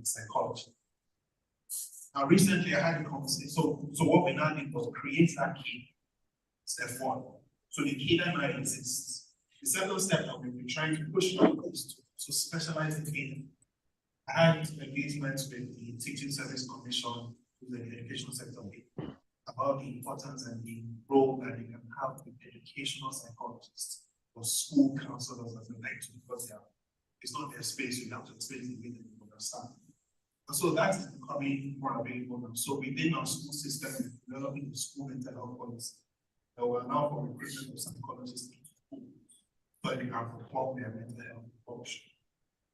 psychology. Now, recently I had a conversation. So what we now did was create that key, step one. So the key that now exists. The second step that we've been trying to push on is to specialize in key. I had engagements with the Teaching Service Commission, with the educational sector, about the importance and the role that they can have with educational psychologists or school counselors, as they like to, because it's not their space, you have to explain it to them to understand. And so that is becoming more available now. So within our school system, we're developing the school mental health policy. That we're now for recruitment of psychologists into school, so they can perform their mental health function.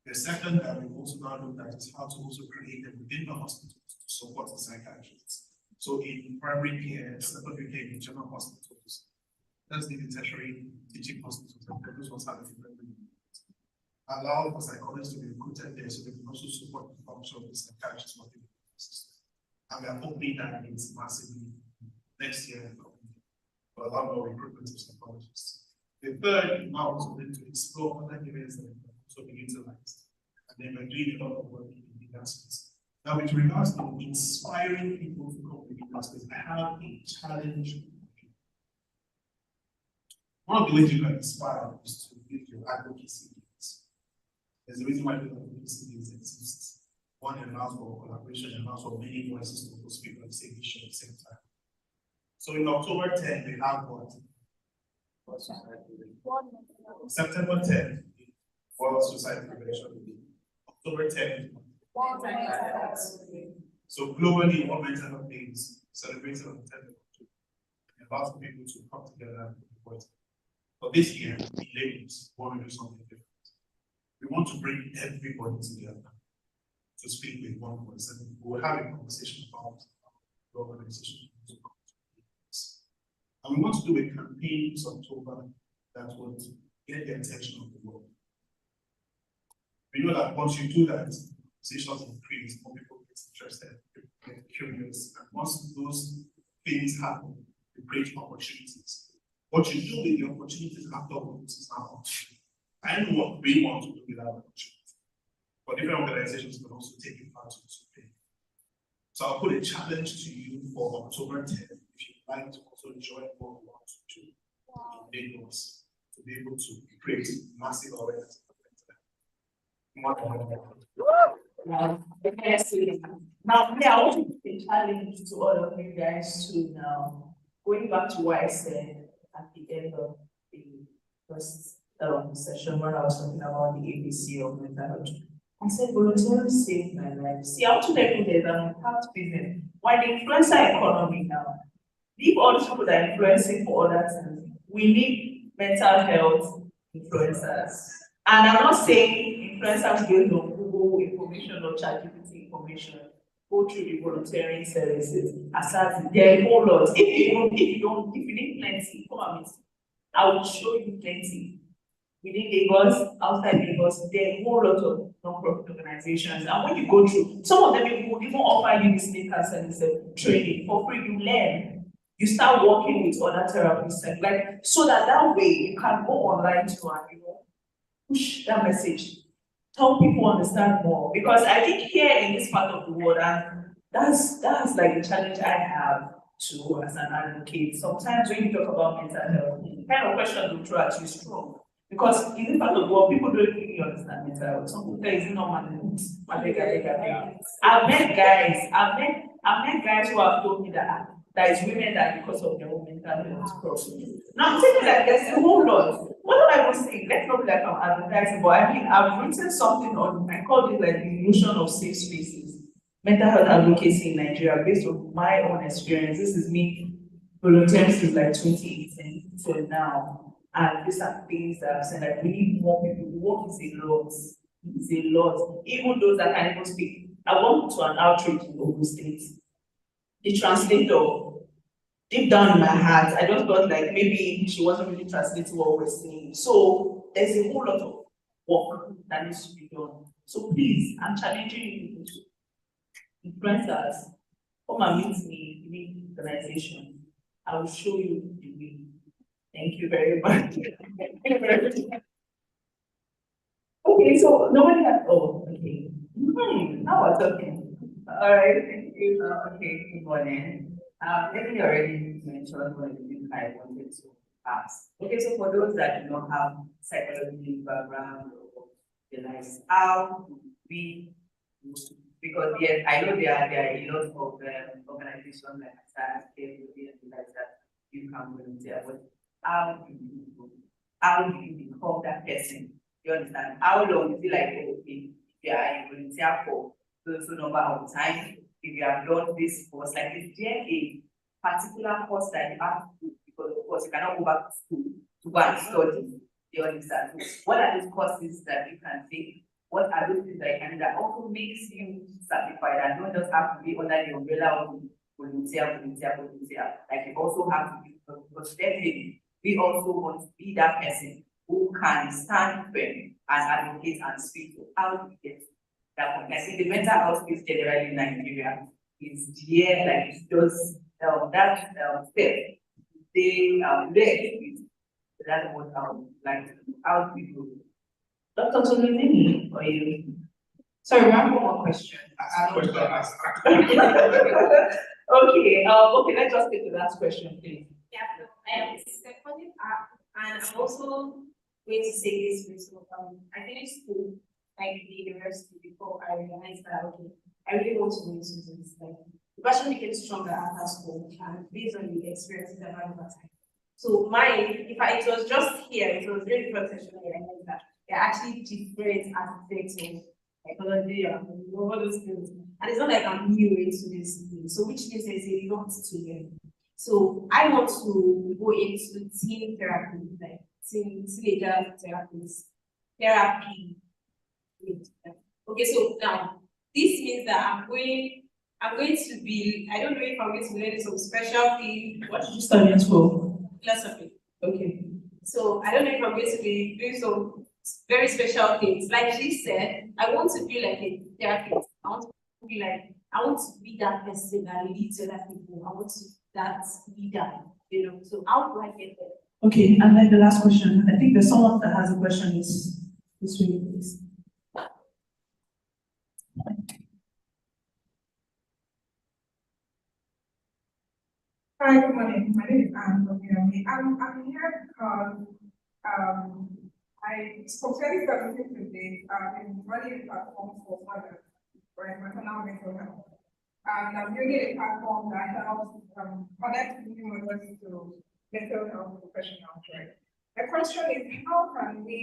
The second that we've also now looked at is how to also create them within the hospitals to support the psychiatrists. So in primary care, secondary care, in general hospitals, that's the tertiary teaching hospitals, and those ones have a different allow for psychologists to be recruited there so they can also support the function of the psychiatrists within the system. And we are hoping that it's massively next year to allow more recruitment of psychologists. The third now also to explore other areas that can also be utilized. And then we're doing a lot of work in that space. Now, with regards to inspiring people to come to the space, I have a challenge. One of the ways you can inspire is to build your advocacy. There's a reason why the advocacy exists. One allows for collaboration and allows for many voices to speak on the same issue at the same time. So in October 10th, we have what? September 10th, World Suicide Prevention Day. October 10th. So globally, World Mental Health Day is celebrated on the 10th of October. It allows for people to come together and report. But this year, in Lagos, we want to do something different. We want to bring everybody together to speak with one voice, and we'll have a conversation about the organization. And we want to do a campaign this October that would get the attention of the world. We know that once you do that, conversations increase, more people get interested, people get curious, and once those things happen, they create opportunities. What you do with the opportunities afterwards is now opportunity. I know what we want to do with our opportunity, but different organizations can also take it part of the campaign. So I'll put a challenge to you for October 10th, if you'd like to also join what we want to do in Lagos, to be able to create massive awareness. Now, I want to put a challenge to all of you guys too now. Going back to what I said at the end of the first session when I was talking about the ABC of mental health. I said, volunteering saved my life. See, how to let there's an impact business. Why the influencer economy now? Leave all the people that are influencing for other things. We need mental health influencers. And I'm not saying influencers based on Google information or ChatGPT information. Go through the volunteering services. Aside, there are a whole lot. If you need plenty, come and meet me. I will show you plenty. Within Lagos, outside Lagos, there are a whole lot of non-profit organizations. And when you go through, some of them will even offer you this service training for free. You learn. You start working with other therapists, and like so that way you can go online to and push that message, help people understand more. Because I think here in this part of the world, and that's like the challenge I have too as an advocate. Sometimes when you talk about mental health, the kind of question they throw at you is strong. Because in this part of the world, people don't really understand mental health. Some people say it's not I've met guys who have told me that it's women that because of their own mental health problems. Now I'm saying that there's a whole lot. What am I going to say? Let's not be like I'm advertising, but I mean I've written something on, I called it like the notion of safe spaces. Mental health advocacy in Nigeria based on my own experience. This is me volunteering since like 2018 till now. And these are things that I've said that we need more people. Work is a lot. It's a lot. Even those that can even speak. I went to an outreach in Ogun State. The translator, deep down in my heart, I just felt like maybe she wasn't really translating what we're saying. So there's a whole lot of work that needs to be done. So please, I'm challenging you to influencers. Come and meet me in the organization. I will show you the way. Thank you very much. Okay, so nobody has, okay. Now we're talking. All right, thank you. Okay, good morning. Maybe already mentioned one of the things I wanted to ask. Okay, so for those that do not have psychology background or the likes, how do we, because yes, I know there are a lot of organizations like SARS, KFUD, and like that you can volunteer, but how do you become that person? You understand? How long is it like, okay, if you are a volunteer for so number of time, if you have done this course, like is there a particular course that you have to do? Because of course you cannot go back to school to go and study. You understand? So what are those courses that you can take? What are those things that you can do that also makes you certified and don't just have to be under the umbrella of volunteer. Like you also have to be, because definitely we also want to be that person who can stand firm and advocate and speak. So how do we get that one? I think the mental health space generally in Nigeria is there, like it's just that step. They with that what like how do we do? Dr. Tolini, or you? Sorry, one more question. I have a question to ask. Okay, okay, let's just take the last question, please. Yeah, I am seconding up, and I'm also going to say this with I finished school, like the university, before I realized that okay, I really want to go into this. Like the passion became stronger after school, and based on the experiences I've had over time. So mine, it was just here, it was really professional. I know that there are actually different aspects of psychology and all those things. And it's not like I'm new into this thing. So which means there's a lot to learn. So I want to go into teen therapy, like teenager therapy. Okay, so now this means that I'm going to be, I don't know if I'm going to learn some special thing. What did you study in school? Philosophy. Okay. So I don't know if I'm going to be doing some very special things. Like she said, I want to be like a therapist. I want to be that person that leads other people. I want to be that leader, So how do I get there? Okay, and then the last question. I think there's someone that has a question this way, please. Hi, good morning. My name is Anne from UMA. I'm here because I for 2017 today, I've been running a platform for mothers, right? Maternal mental health. And I'm building a platform that helps connect new mothers to mental health professionals, right? The question is, how can we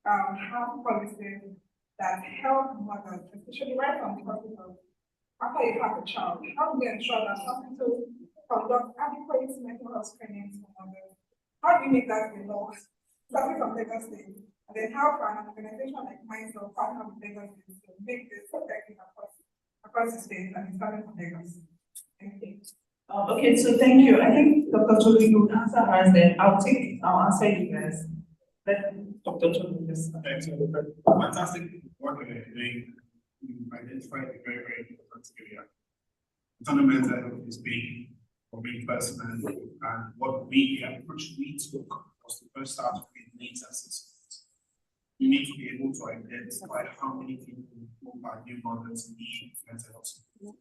have policies that help mothers, especially right from the hospital, after you have a child? How do we ensure that hospitals conduct adequate mental health screenings for mothers? How do we make that a law? Starting from Lagos State, and then how can an organization like myself partner with Lagos State to make this effective across the state and starting from Lagos? Thank you. Okay, so thank you. I think Dr. Tolu, you would answer hers, then I'll answer you guys. Let Dr. Tolu just. Thanks, fantastic work that you're doing. You identified a very, very important area. Maternal mental health is big for me personally, and what the approach we took was to first start with needs assessment. You need to be able to identify how many people who are new mothers need mental health support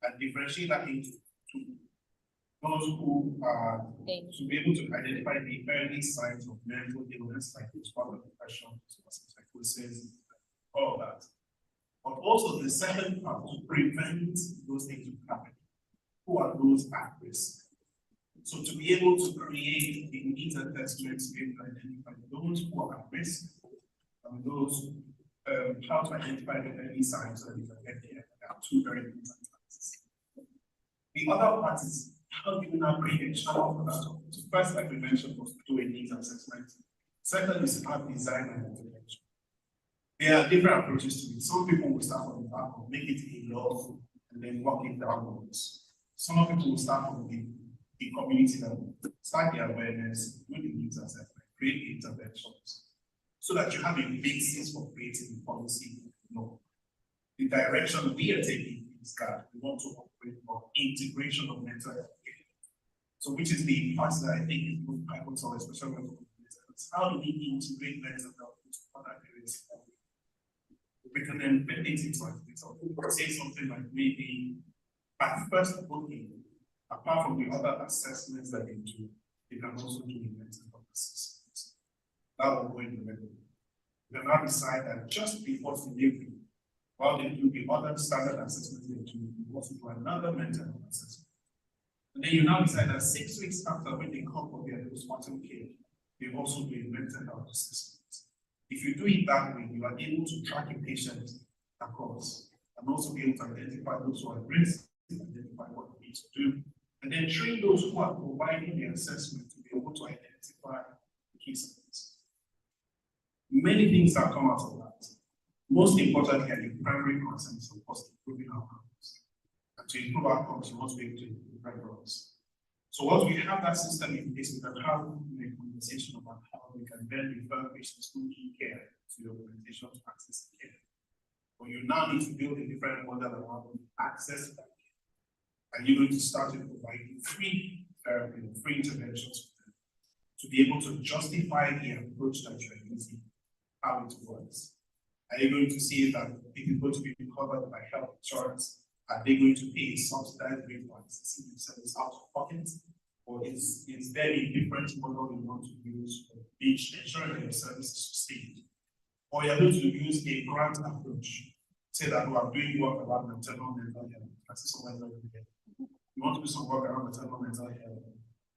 and differentiate that into two. Those who are to be able to identify the early signs of mental illness, like postpartum depression, psychosis, all of that. But also the second part, to prevent those things from happening. Who are those at risk? So to be able to create the needs assessments, to be able to identify those who are at risk and those how to identify the early signs so that you can get there. There are two very important tasks. The other part is how do you now create a channel for that? So first, like we mentioned, was to do a needs assessment. Second is about design and intervention. There are different approaches to it. Some people will start from the back of make it a law and then work it downwards. Some people will start from the community level, start the awareness, do the needs assessment, create interventions, so that you have a basis for creating the policy. The direction we are taking is that we want to operate on integration of mental health care. So which is the part that I think is most pivotal, especially when we how do we integrate mental health into other areas? We can then bend it into say something like maybe at first booking, apart from the other assessments that they do, they can also do the mental health assessments. That will go in the middle. We can now decide that just before delivery, while they do the other standard assessments they do, we also do another mental health assessment. And then you now decide that 6 weeks after when they come for their postpartum care, they also do a mental health assessment. If you do it that way, you are able to track a patient across and also be able to identify those who are at risk, identify what they need to do, and then train those who are providing the assessment to be able to identify the key signs. Many things have come out of that. Most importantly, the primary concern is, of course, improving outcomes. And to improve outcomes, you want to be able to improve records. So once we have that system in place, we can have a conversation about how we can then refer patients who need care to the organization to access care. But you now need to build a different model around access to that care. And you're going to start with providing free therapy, free interventions for them, to be able to justify the approach that you're using, how it works. Are you going to see that it is going to be covered by health insurance? Are they going to pay a subsidized rate for accessing the service out of pocket? Or is there a different model you want to use for each ensuring that your service is sustained? Or you're going to use a grant approach, say that we are doing work around maternal mental health. I see someone over here. You want to do some work around maternal mental health.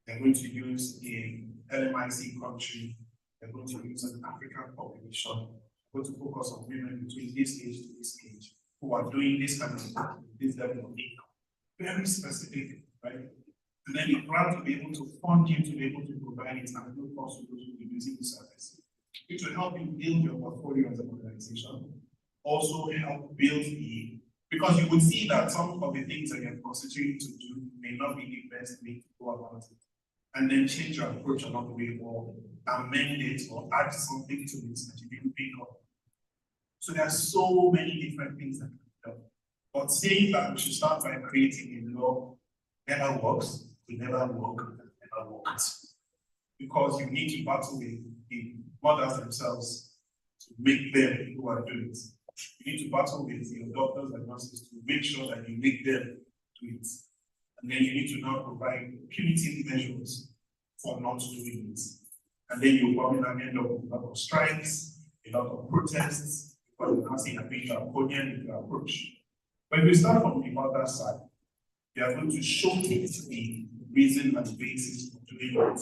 They're going to use a LMIC country. They're going to use an African population. They're going to focus on women between this age to this age who are doing this kind of work, this level of income. Very specific, right? And then the grant will be able to fund you to be able to provide it and no cost to those who will be using the service. It will help you build your portfolio as an organization. Also help build because you would see that some of the things that you're considering to do may not be the best way to go about it. And then change your approach along the way or amend it or add something to it that you didn't think of. So there are so many different things that can be done. But saying that we should start by creating a law never works, it never work, it never works. Because you need to battle with the mothers themselves to make them who are doing it. You need to battle with your doctors and nurses to make sure that you make them do it. And then you need to now provide punitive measures for not doing it. And then you'll probably now end up with a lot of strikes, a lot of protests, because you're not saying a big draconian with your approach. But if you start from the other side, you are going to showcase the reason and basis for doing it.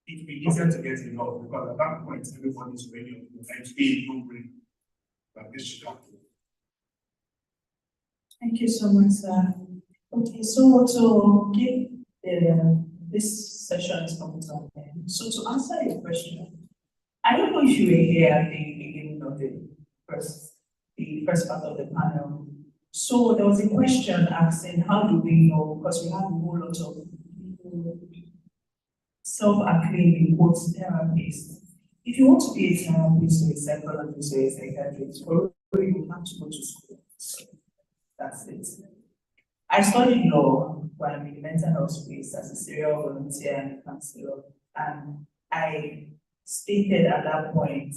It will be easier to get involved because at that point, everybody's ready on the and today no bring like this should happen. Thank you so much, sir. Okay, so to give this session is coming to an end. So to answer your question, I don't know if you were here at the beginning of the first part of the panel. So there was a question asking, how do we know? Because we have a whole lot of people self-acclaimed quotes therapists. If you want to be a therapist or a psychologist or a psychiatrist, you have to go to school. So that's it. I studied law while I'm in the mental health space as a serial volunteer and counselor. And I stated at that point,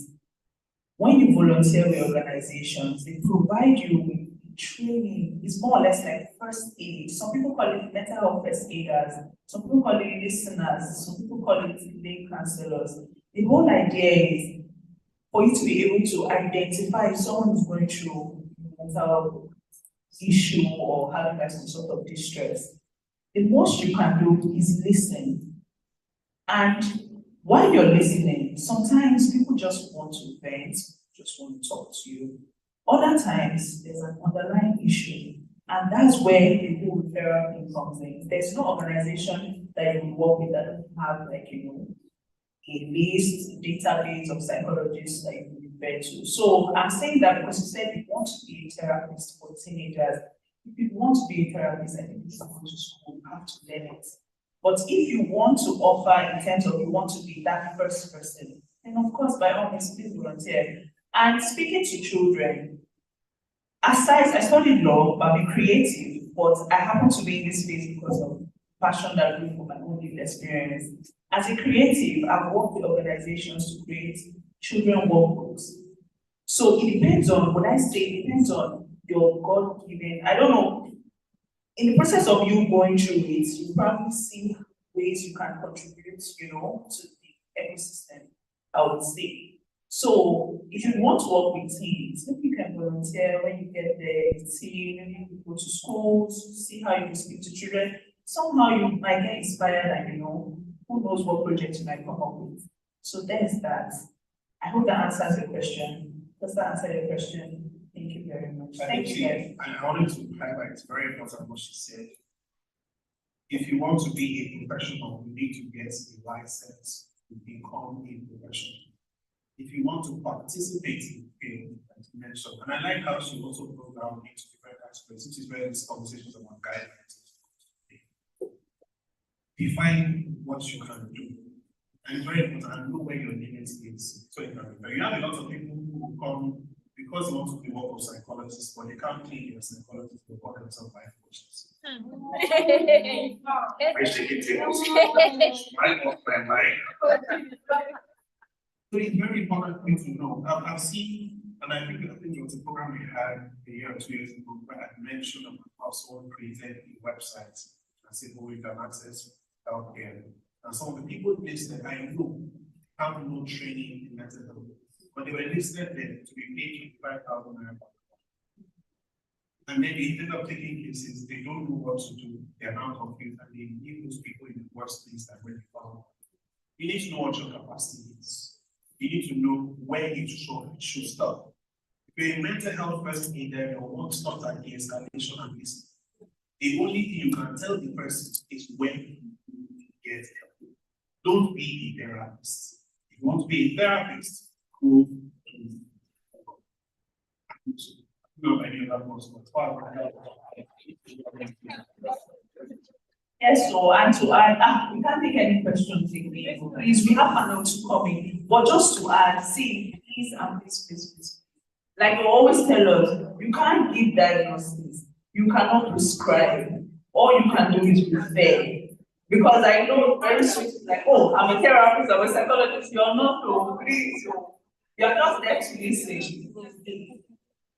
when you volunteer with organizations, they provide you with training. It's more or less like first aid. Some people call it mental health first aiders. Some people call it listeners. Some people call it lay counselors. The whole idea is for you to be able to identify if someone is going through mental issue or having like some sort of distress. The most you can do is listen. And while you're listening, sometimes people just want to vent, just want to talk to you. Other times, there's an underlying issue, and that's where the whole therapy comes in. There's no organization that you will work with that doesn't have, like, a list, database of psychologists that you can refer to. So I'm saying that because you said you want to be a therapist for teenagers. If you want to be a therapist, I think you should go to school, you have to learn it. But if you want to offer in terms of you want to be that first person, then of course, by all means, please volunteer. And speaking to children, aside, I studied law, but I'm creative, but I happen to be in this space because of passion that I bring from my own lived experience. As a creative, I've worked with organizations to create children workbooks So it depends on, what I say, it depends on your God-given, I don't know, in the process of you going through it, you probably see ways you can contribute, you know, to the ecosystem, I would say. So if you want to work with teams, maybe you can volunteer when you get there, see, maybe you go to schools, see how you can speak to children. Somehow you might get inspired and, you know, who knows what project you might come up with. So there's that. I hope that answers your question. Does that answer your question? Thank you very much. Thank you, guys. And I wanted to highlight, it's very important what she said. If you want to be a professional, you need to get a license to become a professional. If you want to participate in the field, as you mentioned, and I like how she also broke down into different aspects, which is where this conversation is about guidelines. Define what you can do. And it's very important to know where your limit is. So you have a lot of people who come because they want to be work of psychologists, but they can't clean your psychologist to work themselves life coaches. I shake it tables. I off my mind. So it's very important thing to know. I've seen, and I think it was a program we had a year or 2 years ago where I mentioned about how someone created a website and said, oh, you can access healthcare. And some of the people listed, I know, have no training in mental health, but they were listed there to be paid 25,000 naira. And then they ended up taking cases, they don't know what to do, they're now confused, and they leave those people in the worst place than when they found. You need to know what your capacity is. You need to know where you should stop. If you're a mental health person in there, you won't stop at the escalation and this. The only thing you can tell the person is when you get help. Don't be a therapist. If you want to be a therapist, go to no any other person. Yes, so and to add, we can't take any questions again. Please, we have a note to come in. But just to add, see, please and please. Like you always tell us, you can't give diagnosis, you cannot prescribe. All you can do is refer. Because I know very sweet, like, oh, I'm a therapist, I'm a psychologist, you're not, so please, you're just there to listen.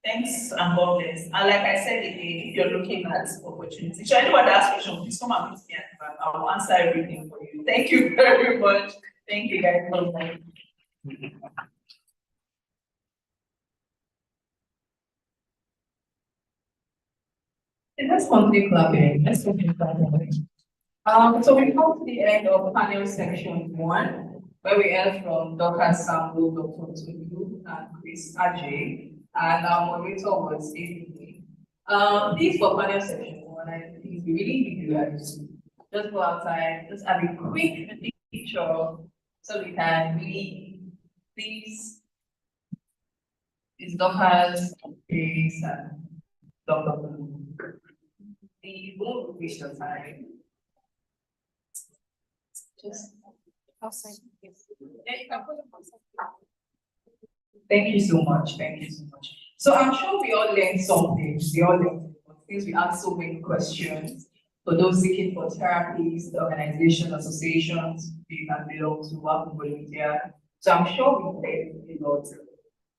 Thanks and God bless. And like I said again, if you're looking at opportunities, should anyone ask questions, please come and meet me at the back. I will answer everything for you. Thank you very much. Thank you guys for listening. Let's continue clapping. Let's continue clapping. So we come to the end of panel section 1, where we heard from Dr. Sambo, Dr. Tolu, and Chris Ajay. And our moderator was basically. This for panel section 1, I think we really need you guys to just go outside, just have a quick picture so we can really please. It's Dr. Chris and Dr. Tolu. The won't waste your time. Just outside. Yeah, you can put them outside. Thank you so much. Thank you so much. So I'm sure we all learned something. We all learned things. We asked so many questions. For those seeking for therapies, the organization, associations, you can belong to, work and volunteer. So I'm sure we learned a lot.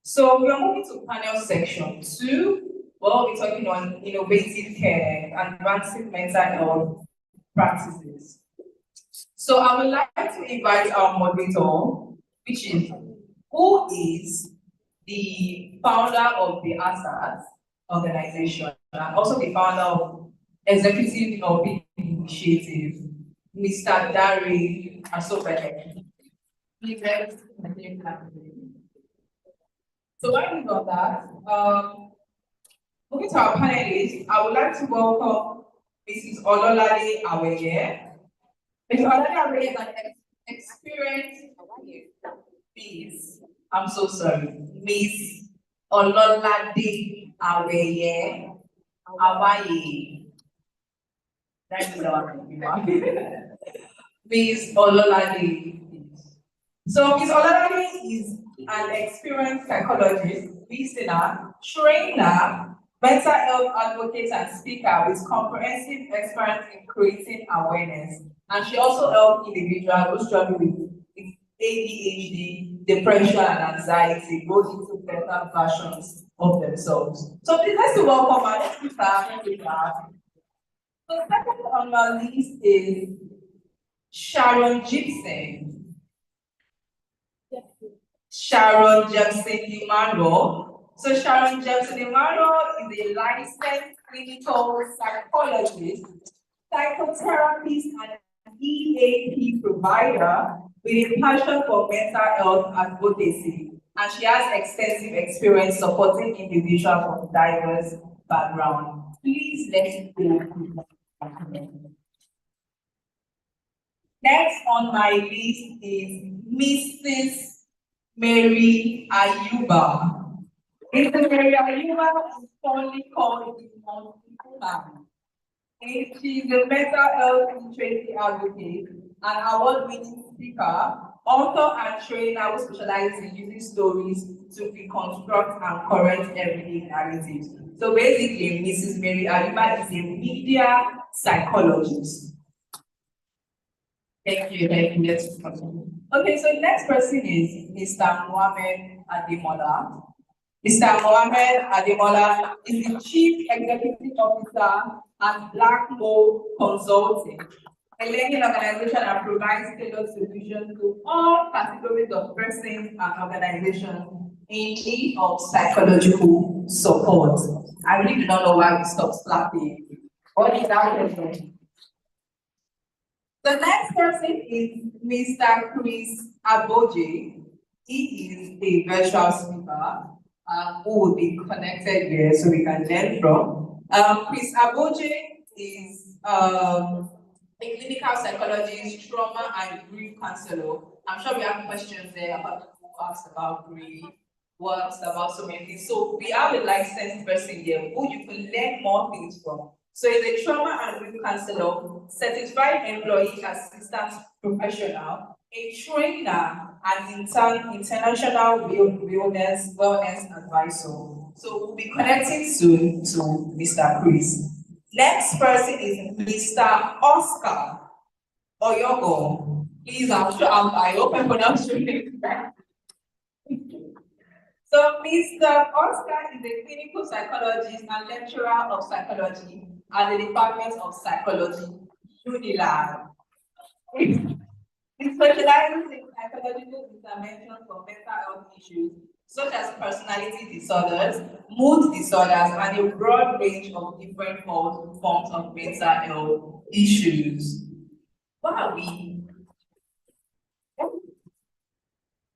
So we are moving to panel section 2. Well, we're talking on innovative care and advancing mental health practices. So I would like to invite our moderator, which is who is the founder of the ASAT organization and also the founder of Executive of the Initiative, Mr. Dari Asobede. So while we got that, moving to our panelists, I would like to welcome Mrs. Ololade Aweye. Mrs. Ololade Aweye is an experienced Please, I'm so sorry. Miss Ololade Aweye. That is our name. Miss Ololade. So Miss Ololade is an experienced psychologist, listener, trainer, mental health advocate, and speaker with comprehensive experience in creating awareness. And she also helps individuals who struggle with ADHD, depression and anxiety, go into better versions of themselves. So please let's welcome our speaker. So second on my list is Sharon Gibson. Sharon Jepson Emmanuel. So Sharon Jepson Emmanuel is a licensed clinical psychologist, psychotherapist, and EAP provider with a passion for mental health advocacy. And she has extensive experience supporting individuals from diverse backgrounds. Please let's go. Next on my list is Mrs. Mary Ayuba. Mrs. Mary Ayuba is fondly called the Multi-Woman. She's a mental health literacy advocate, an award-winning speaker, author and trainer who specializes in using stories to reconstruct and correct everyday narratives. So basically, Mrs. Mary Ayuba is a media psychologist. Thank you. Let's continue. Okay, so the next person is Mr. Mohammed Ademola. Mr. Mohammed Ademola is the Chief Executive Officer at Blackmo Consulting, a learning organization that provides tailored solutions to all categories of persons and organizations in need of psychological support. I really do not know why we stopped clapping. What is that? The next person is Mr. Chris Aboje. He is a virtual speaker who will be connected here so we can learn from. Chris Aboje is a clinical psychologist, trauma and grief counselor. I'm sure we have questions there about who asked about grief, who asked about so many things. So we have a licensed person here who you can learn more things from. So he's a trauma and grief counselor, certified employee assistant professional, a trainer, and international wellness advisor. So we'll be connecting soon to Mr. Chris. Next person is Mr. Oscar Oyogo. Please, I hope I pronounced your name correctly. So Mr. Oscar is a clinical psychologist and lecturer of psychology at the Department of Psychology, UNILAG. He specializes in psychological intervention for mental health issues such as personality disorders, mood disorders, and a broad range of different forms of mental health issues. What are we?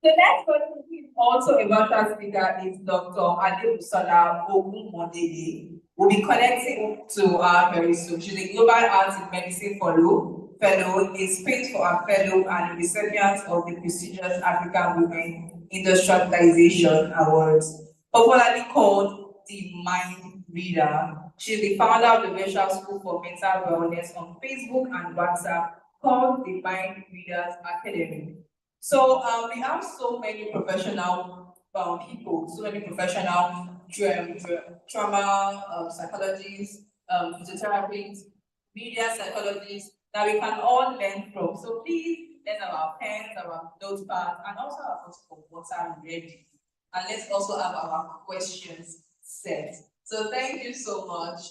The next person who is also a virtual speaker is Dr. Adebusola Ogunmodele. We'll be connecting to her very soon. She's a Global Arts in Medicine fellow, a Space for a fellow, and a recipient of the prestigious African Women Industrialization Awards, popularly called the Mind Reader. She's the founder of the virtual school for mental wellness on Facebook and WhatsApp called the Mind Readers Academy. So we have so many professional people, so many professional trauma psychologists, physiotherapists, media psychologists that we can all learn from. So please let's have our pens, our notepads, and also our bottles of water ready. And let's also have our questions set. So thank you so much.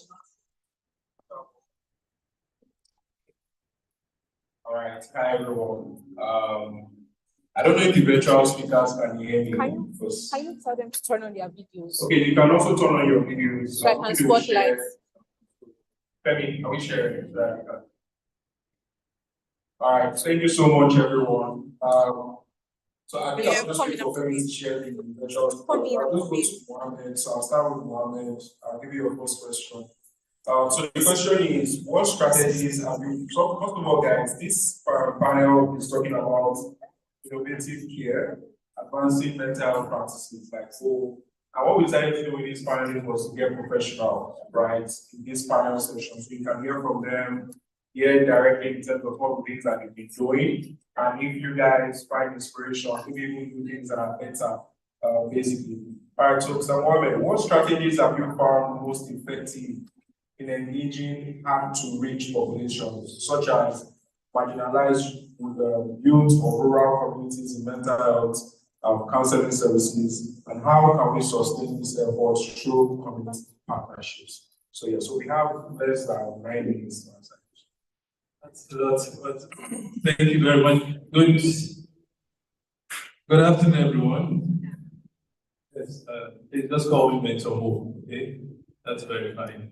All right, hi everyone. I don't know if the virtual speakers can hear me. Can you tell them to turn on their videos? Okay, you can also turn on your videos. So I can spotlight. Femi, can we share it? All right, thank you so much, everyone. So I think I'm just waiting for Femi to share the virtual speakers. I'll just go to Mohammed. So I'll start with Mohammed. I'll give you your first question. So the question is, what strategies have you? So first of all, guys, this panel is talking about innovative care, advancing mental health practices. Like so, and what we decided to do with this panel was to get professionals, right, in this panel session, so you can hear from them, hear directly in terms of what the things that they've been doing, and if you guys find inspiration, maybe even do things that are better, basically. All right, so Mr. Mohammed, what strategies have you found most effective in engaging hard-to-reach populations, such as marginalized youth or rural communities in mental health counseling services, and how can we sustain this effort through community partnerships. So yeah, so we have less than 9 minutes to answer. That's a lot. Thank you very much. Good afternoon, everyone. Yes, please just call me Mentor Mo, okay? That's very fine.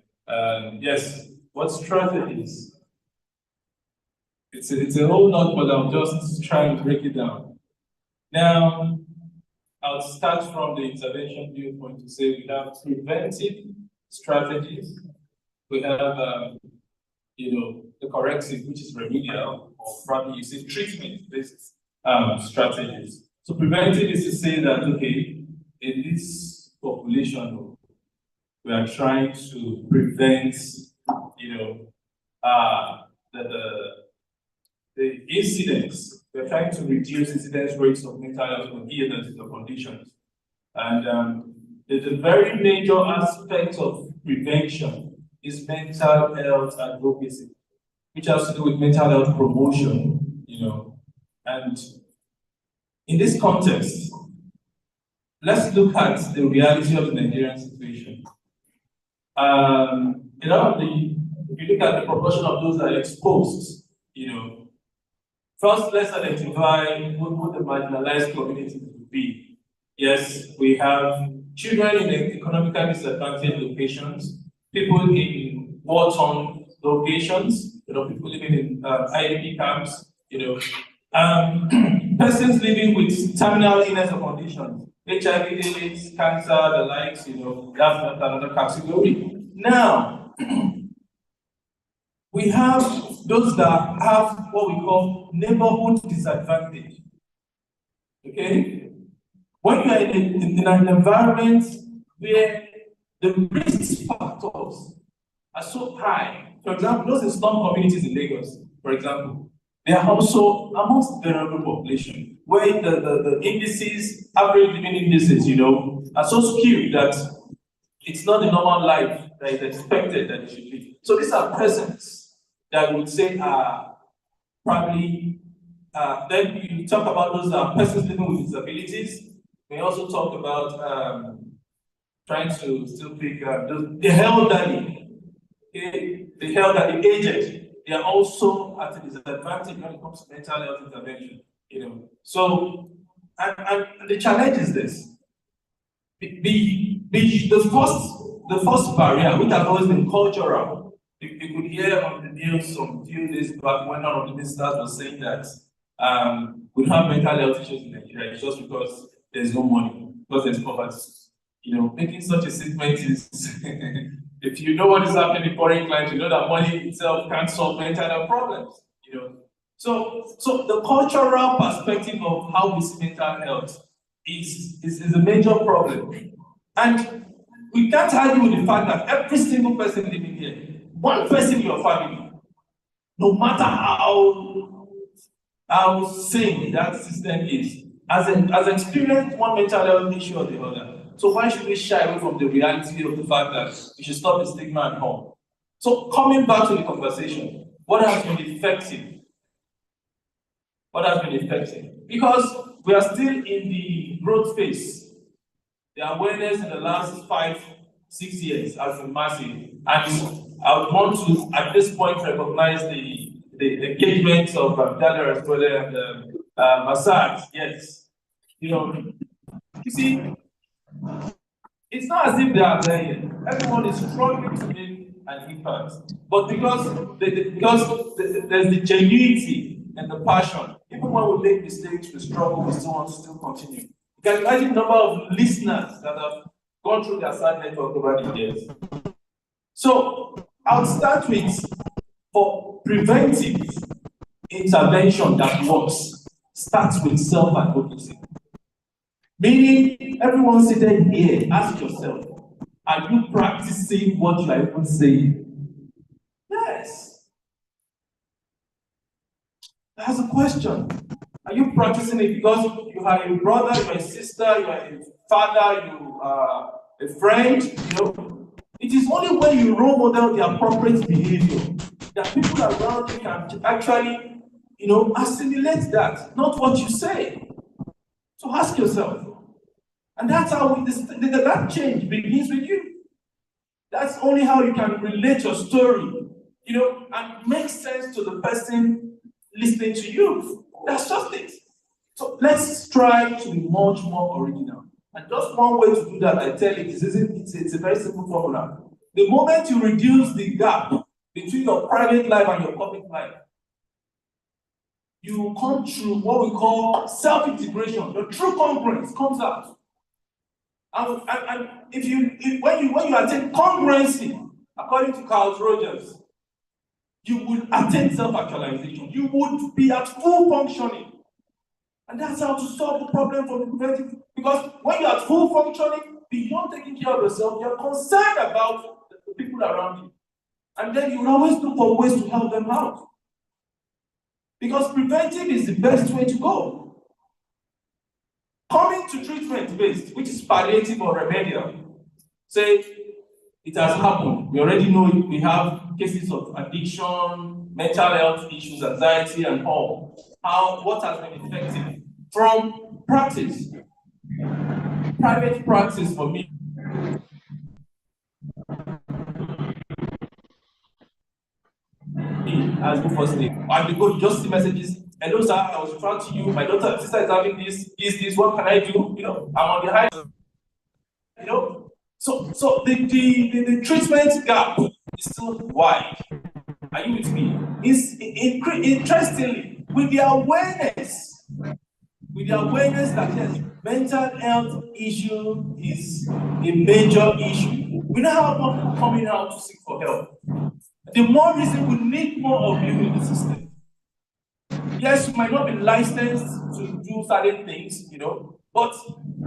Yes, what strategies? It's a whole lot, but I'm just trying to break it down. Now, I'll start from the intervention viewpoint to say we have preventive strategies. We have, the corrective, which is remedial, or probably you say treatment-based strategies. So preventive is to say that, okay, in this population, we are trying to prevent, the incidents. We're trying to reduce incidence rates of mental health illnesses or conditions. And the very major aspect of prevention is mental health advocacy, which has to do with mental health promotion, And in this context, let's look at the reality of the Nigerian situation. If you look at the proportion of those that are exposed, first let's identify who the marginalized communities would be. Yes, we have children in economically disadvantaged locations, people in war-torn locations, people living in IDP camps, persons living with terminal illness or conditions, HIV, AIDS, cancer, the likes, that's another category. Now, we have those that have what we call neighborhood disadvantage. Okay? When you are in an environment where the risk factors are so high, for example, those in slum communities in Lagos, for example, they are also amongst vulnerable population, where the indices, average living indices, are so skewed that it's not the normal life that is expected that it should be. So these are persons that would say are probably, then you talk about those persons living with disabilities. We also talk about trying to still pick the elderly, okay? The elderly, the aged, they are also at a disadvantage when it comes to mental health intervention. So, and the challenge is this: the first barrier, which has always been cultural. You could hear on the news some few days back when one of the ministers was saying that we have mental health issues in Nigeria. It's just because there's no money, because there's poverty. Making such a statement is, if you know what is happening in foreign clients, you know that money itself can't solve mental health problems. So the cultural perspective of how we see mental health is a major problem. And we can't argue with the fact that every single person living here, one person in your family, no matter how sane that system is, has experienced one mental health issue or the other. So why should we shy away from the reality of the fact that we should stop the stigma at home? So coming back to the conversation, what has been effective? What has been effective? Because we are still in the growth phase. The awareness in the last 5-6 years has been massive. And I would want to, at this point, recognize the engagement of Dada as well and Masad. Yes. You see, it's not as if they are there yet. Everyone is struggling to make an impact. But because there's the genuinity and the passion, even when we make mistakes, we struggle, we still want to still continue. You can imagine the number of listeners that have gone through their SAD network over the years. So I'll start with, for preventive intervention that works, starts with self-advocacy. Meaning, everyone sitting here, ask yourself, are you practicing what you are even saying? Yes. That's a question. Are you practicing it because you are a brother, you are a sister, you are a father, you are a friend? It is only when you role model the appropriate behavior that people around you can actually, assimilate that, not what you say. So ask yourself. And that's how that change begins with you. That's only how you can relate your story, and make sense to the person listening to you. That's just it. So let's try to be much more original. And just one way to do that, I tell you, it's a very simple formula. The moment you reduce the gap between your private life and your public life, you come through what we call self-integration. Your true congruence comes out. And when you attain congruency, according to Carl Rogers, you will attain self-actualization. You would be at full functioning. And that's how to solve the problem for the preventive. Because when you're at full functioning, beyond taking care of yourself, you're concerned about the people around you. And then you will always look for ways to help them out. Because preventive is the best way to go. Coming to treatment-based, which is palliative or remedial, say it has happened. We already know we have cases of addiction, mental health issues, anxiety, and all. What has been effective? From practice, private practice for me. As the first name. And because you just see messages, hello sir, I was referred to you, my daughter, sister is having this, what can I do? I'm on the high. So the treatment gap is still wide. Are you with me? Interestingly, with the awareness that yes, mental health issue is a major issue, we now have more people coming out to seek for help. The more reason we need more of you in the system. Yes, you might not be licensed to do certain things, but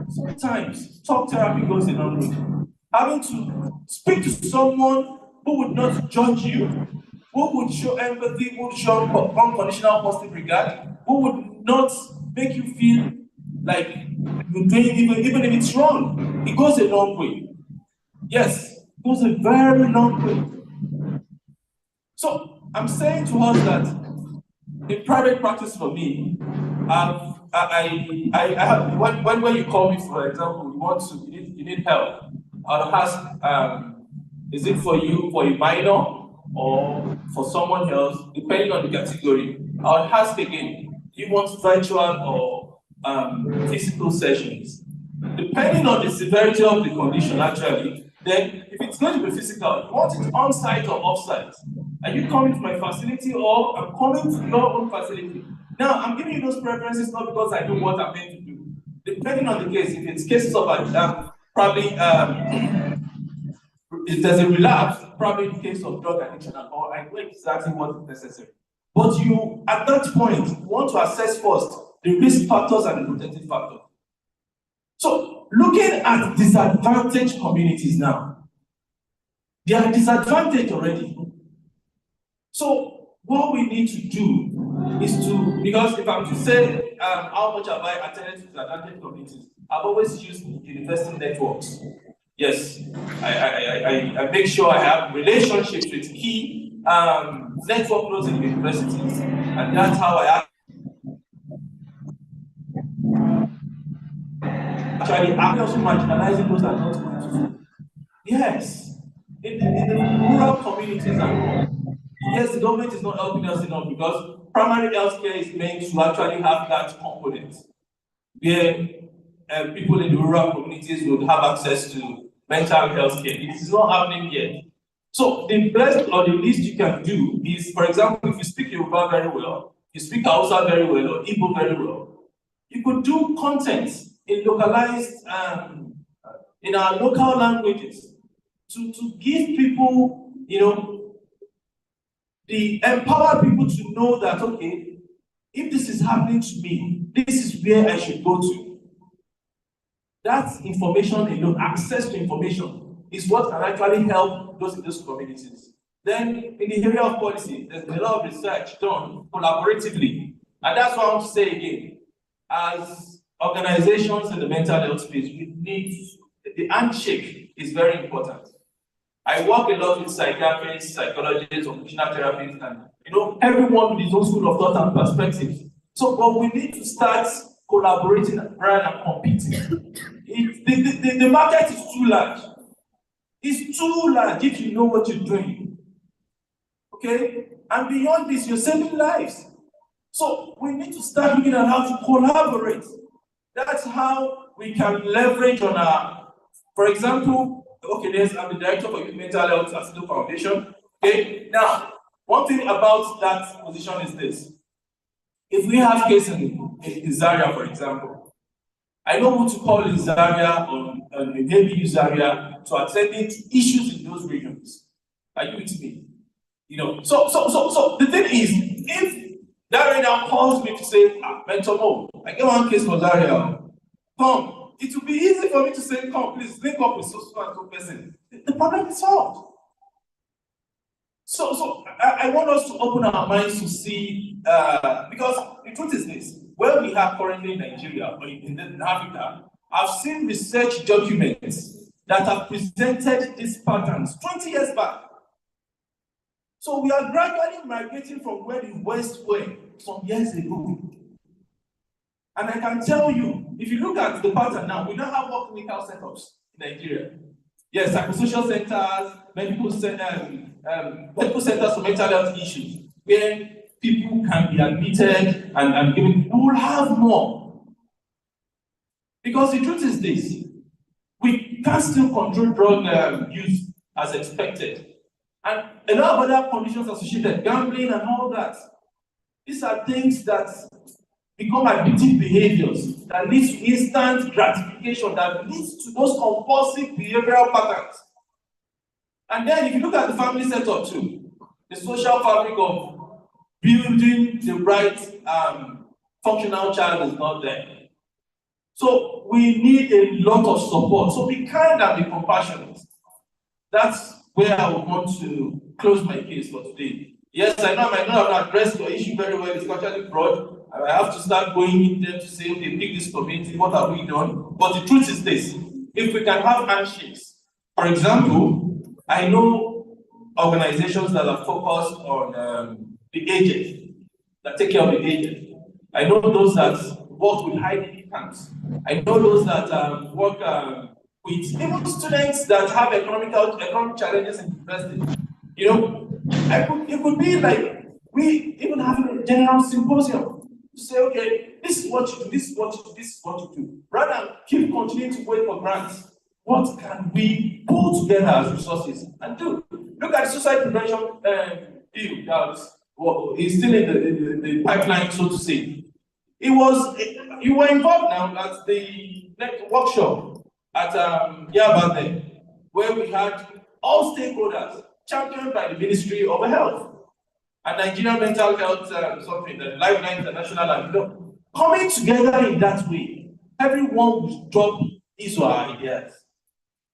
sometimes talk therapy goes a long way. Having to speak to someone who would not judge you, who would show empathy, who would show unconditional positive regard, who would not make you feel like you're doing even if it's wrong. It goes a long way. Yes, it goes a very long way. So I'm saying to us that in private practice for me, I have when you call me, for example, you need help, I'll ask, is it for a minor or for someone else, depending on the category. I'll ask again, do you want virtual or physical sessions? Depending on the severity of the condition, actually, then if it's going to be physical, you want it on-site or off-site? Are you coming to my facility or I'm coming to your own facility? Now, I'm giving you those preferences not because I know what I'm meant to do. Depending on the case, if it's cases of probably if there's a relapse, probably in case of drug addiction and all, I know exactly what is necessary. But you, at that point, want to assess first the risk factors and the protective factors. So, looking at disadvantaged communities now, they are disadvantaged already. So, what we need to do is to, because if I'm to say how much have I attended to disadvantaged communities, I've always used university networks. Yes, I make sure I have relationships with key network nodes in universities, and that's how I actually I'm also marginalizing those that are not going to school. Yes, in the rural communities and all. Yes, the government is not helping us enough because primary health care is meant to actually have that component where people in the rural communities would have access to mental health care. It is not happening yet. So the best or the least you can do is, for example, if you speak Yoruba very well, you speak Hausa very well, or Igbo very well, you could do content in localized, in our local languages to give people, empower people to know that, okay, if this is happening to me, this is where I should go to. That information, access to information is what can actually help those in those communities. Then, in the area of policy, there's been a lot of research done collaboratively. And that's what I want to say again. As organizations in the mental health space, we need, the handshake is very important. I work a lot with psychiatrists, psychologists, occupational therapists, and everyone with his own school of thought and perspective. So, but we need to start collaborating rather than competing. The market is too large. It's too large if you know what you're doing. Okay? And beyond this, you're saving lives. So we need to start looking at how to collaborate. That's how we can leverage on our, for example, okay, I'm the director for Youth Mental Health at Citadel Foundation. Okay, now, one thing about that position is this. If we have cases in Zaria, for example, I know who to call in Zaria or in ABU Zaria to attend to issues in those regions. Are you with me? You know, so the thing is, if that right now calls me to say, Mentor Mo, I get one case for Zaria. Come, it will be easy for me to say, come, please link up with so and so person. The problem is solved. So I want us to open our minds to see, because the truth is this, where we have currently in Nigeria or in Africa, I've seen research documents that have presented these patterns 20 years back. So we are gradually migrating from where the West were some years ago. And I can tell you, if you look at the pattern now, we now have more clinical setups in Nigeria. Yes, psychosocial centers, medical centers for mental health issues, where people can be admitted and given. We will have more. Because the truth is this, we can't still control drug use as expected. And a lot of other conditions associated, gambling and all that. These are things that become addictive behaviors that leads to instant gratification, that leads to those compulsive behavioral patterns. And then if you look at the family setup too, the social fabric of building the right functional child is not there. So we need a lot of support. So be kind and be compassionate. That's where I would want to close my case for today. Yes, I know I might not have addressed your issue very well, it's actually broad. I have to start going in there to say, okay, pick this community, what have we done? But the truth is this, if we can have handshakes, for example, I know organizations that are focused on the aged, that take care of the aged. I know those that work with high incomes. I know those that work with even students that have economic challenges in university. You know, it could be like we even have a general symposium to say, okay, this is what you do, this is what you do, this is what you do. Rather than keep continuing to wait for grants, what can we pull together as resources and do? Look at the suicide prevention deal that is still in the pipeline, so to say. You were involved now at the workshop at Yabate, where we had all stakeholders championed by the Ministry of Health and Nigerian Mental Health something, the Lifeline International, and coming together in that way. Everyone will drop his or her ideas.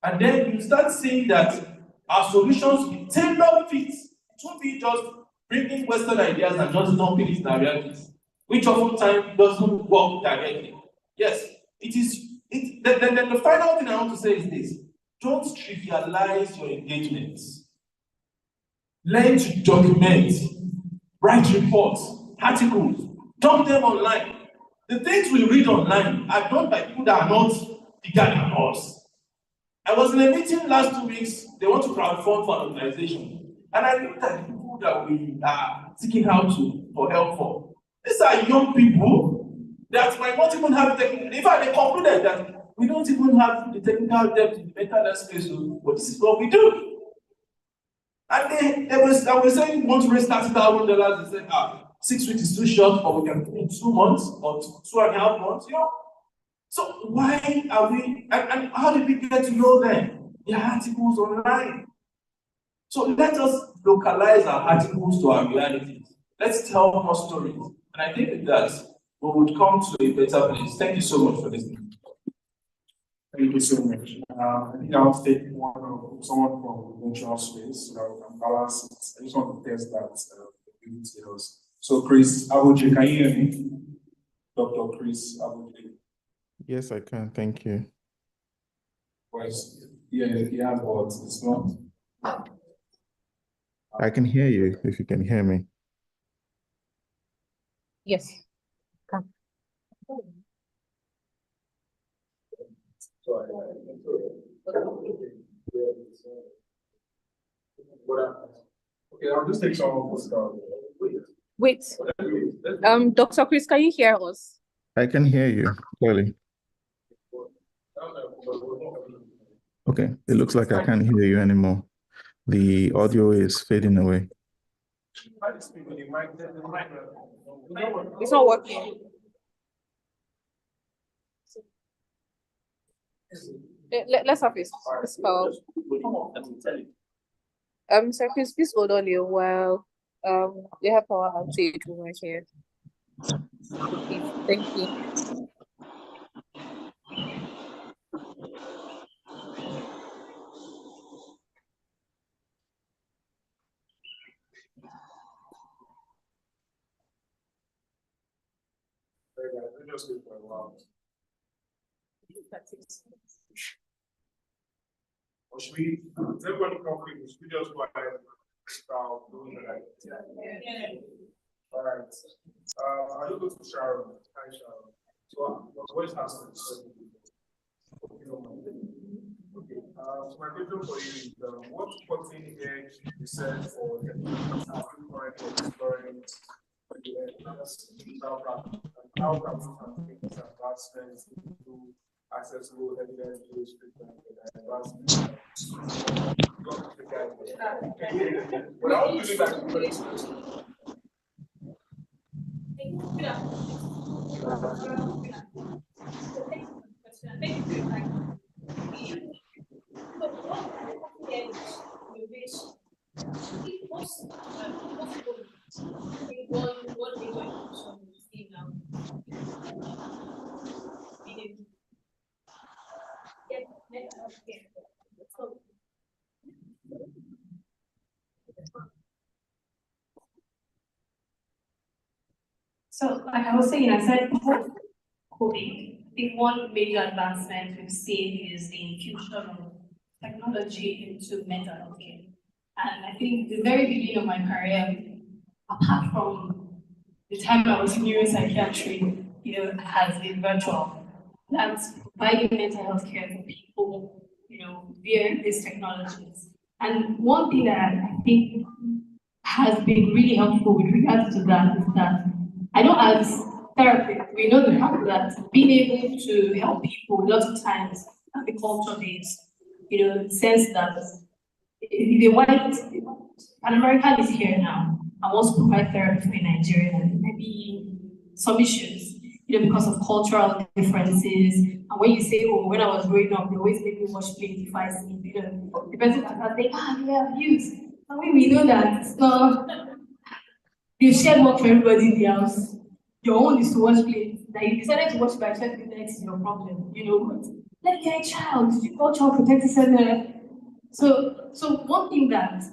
And then you start seeing that our solutions will tailor fit. It won't be just bringing Western ideas and just dumping it in our realities, which oftentimes doesn't work directly. Yes, it is. Then the final thing I want to say is this: don't trivialize your engagements. Learn to document, write reports, articles, dump them online. The things we read online are done by people that are not bigger than us. I was in a meeting last 2 weeks, they want to crowdfund for an organization. And I looked at the people that we are seeking out for help for. These are young people that might not even have the technical. In fact, they concluded that we don't even have the technical depth in the mental health space, but this is what we do. And they were saying, we want to raise $30,000. They said, 6 weeks is too short, or we can do it in 2 months or 2.5 months, you know. So why are we, and how did we get to know them? Their articles online. So let us localize our articles to our realities. Let's tell more stories. And I think with that, we would come to a better place. Thank you so much for listening. Thank you so much. I think I'll take someone from the virtual space so that we can balance it. I just want to test that details. So Chris Abuji, can you hear me? Dr. Chris Abuji. Yes, I can. Thank you. Yeah, but it's not. I can hear you if you can hear me. Yes. Okay, I'll just take someone for start. Wait, Dr. Chris, can you hear us? I can hear you clearly. Okay, it looks like I can't hear you anymore. The audio is fading away. It's not working. Let's have this spell. Sir Chris, please hold on a while. They have power outage over here. Okay, thank you. Just wait for a while. Or should we, is everybody comfortable? Should we just go ahead and start doing that? All right. I'll go to Sharon. Hi, Sharon. So, what's happening? Okay. So my question for you is, what cutting edge research for the current exploring how can we make these advancements into accessible evidence-based treatment and advancements? But I want to do that So, like I was saying, I said before COVID, the one major advancement we've seen is the infusion of technology into mental health care. And I think the very beginning of my career, apart from the time I was in neuropsychiatry, has been virtual. That's providing mental health care for people, via these technologies. And one thing that I think has been really helpful with regards to that is that I know as therapists, we know the fact that being able to help people a lot of times can be culture-based, in the sense that if a white, an American is here now and wants to provide therapy for a Nigerian, maybe some issues, because of cultural differences. And when you say, oh, when I was growing up, they always make me watch plays if I sleep, the person can say, you have views. And we know that it's not, you share work for everybody in the house. Your own is to watch plays. That you decided to watch by 12 midnight is your problem. But like you're a child, you got Child Protective Center. So one thing that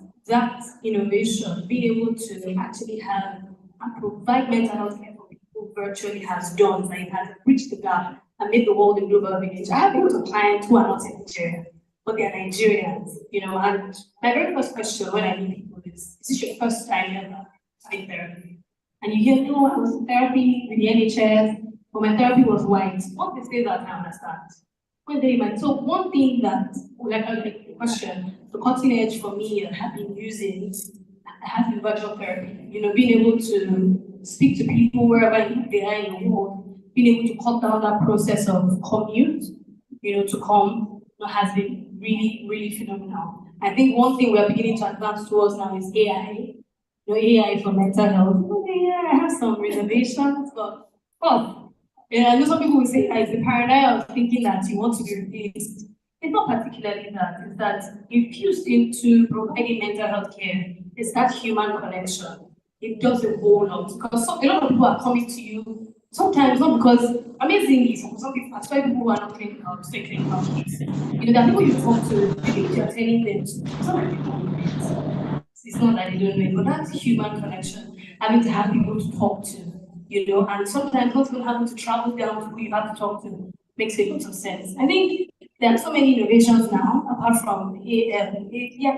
innovation, being able to actually have and provide mental health care for people virtually has done, that it has bridged the gap and made the world a global village. I have a lot of clients who are not in Nigeria, but they are Nigerians, and my very first question when I meet people is this your first time ever in therapy? And you hear, no, I was in therapy with the NHS, but my therapy was white. What they say that I understand. So one thing that, like the question, the cutting edge for me and have been using has been virtual therapy. Being able to speak to people wherever they are in the world, being able to cut down that process of commute, to come, has been really, really phenomenal. I think one thing we are beginning to advance towards now is AI. AI for mental health. Yeah, I have some reservations, but I know some people will say it's the paradigm of thinking that you want to be replaced. It's not particularly that. It's that infused into providing mental health care is that human connection. It does a whole lot because a lot of people are coming to you. Sometimes not because amazingly, some people, especially people who are not clinical, say clinical kids. There are people you talk to, you're telling them to. Some people it's not that they don't know it, but that's human connection. Having to have people to talk to, and sometimes not even having to travel down to who you have to talk to makes a lot of sense. I think there are so many innovations now, apart from AI really. I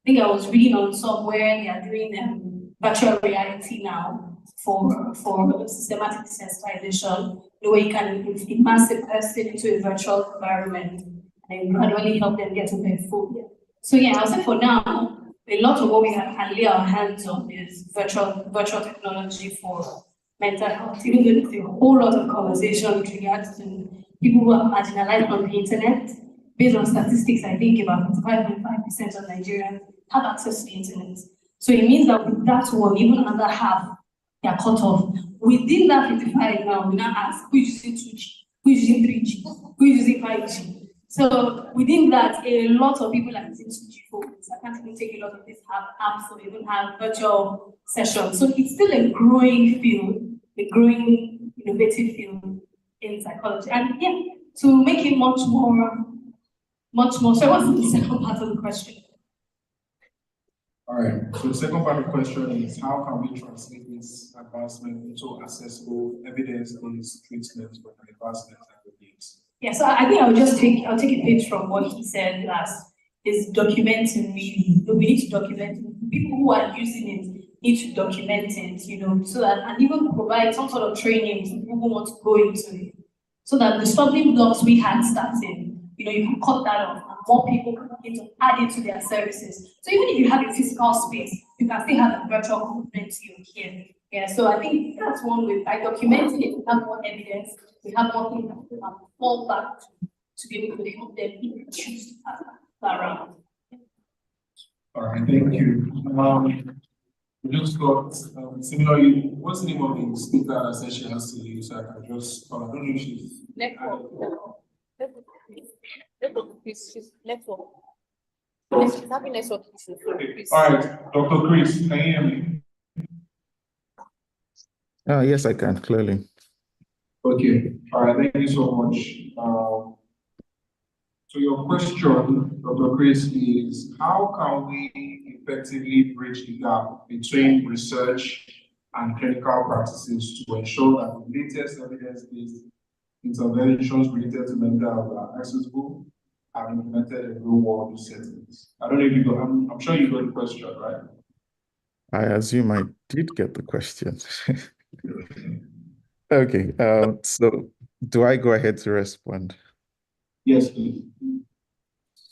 think I was reading on some where they are doing virtual reality now for systematic sensitization, the way you can immerse a person into a virtual environment and gradually help them get over their phobia. So yeah, I'll say for now, a lot of what we can lay our hands on is virtual technology for mental health, even though there's a whole lot of conversation with regards to people who are marginalized on the internet. Based on statistics, I think about 5.5% of Nigerians have access to the internet. So it means that with that one, even another half, they are cut off. Within that 55 now, we now ask who is using 2G, who is using 3G, who is using 5G. So within that, a lot of people are using 2G phones. I can't even take a lot of these apps or even have virtual sessions. So it's still a growing field, a growing innovative field in psychology. And yeah, to make it much more. So what's the second part of the question? All right, so the second part of the question is how can we translate this advancement into accessible evidence-based treatment for advancement and needs? Yeah, so I think I'll take a page from what he said last, is documenting really. We need to document. People who are using it need to document it, so that, and even provide some sort of training to people who want to go into it. So that the stumbling blocks we had starting, you can cut that off and more people can begin to add it to their services. So even if you have a physical space, you can still have a virtual component to your care. Yeah, so I think that's one way. By documenting it, we have more evidence, we have more things that we can fall back to be able to help them choose to have that round. All right, thank you. We just got similarly, what's the name of the speaker that says she has to leave? So I can just, I don't know if she's. Network. Network. She's having network issues. Okay. All right, Dr. Chris, can you hear me? Yes, I can, clearly. Okay, all right, thank you so much. So your question, Dr. Chris, is how can we effectively bridge the gap between research and clinical practices to ensure that the latest evidence-based interventions related to mental health are accessible and implemented in real-world settings? I don't know if you got, I'm sure you got the question, right? I assume I did get the question. Okay, so do I go ahead to respond? Yes, please.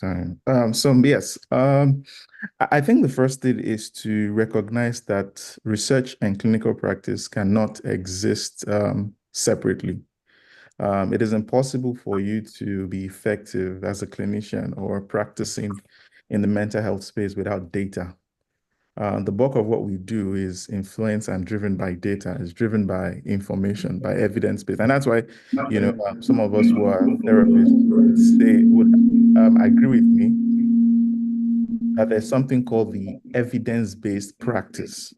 Yes, I think the first thing is to recognize that research and clinical practice cannot exist separately. It is impossible for you to be effective as a clinician or practicing in the mental health space without data. The bulk of what we do is influenced and driven by data, is driven by information, by evidence-based. And that's why, some of us who are therapists would agree with me that there's something called the evidence-based practice,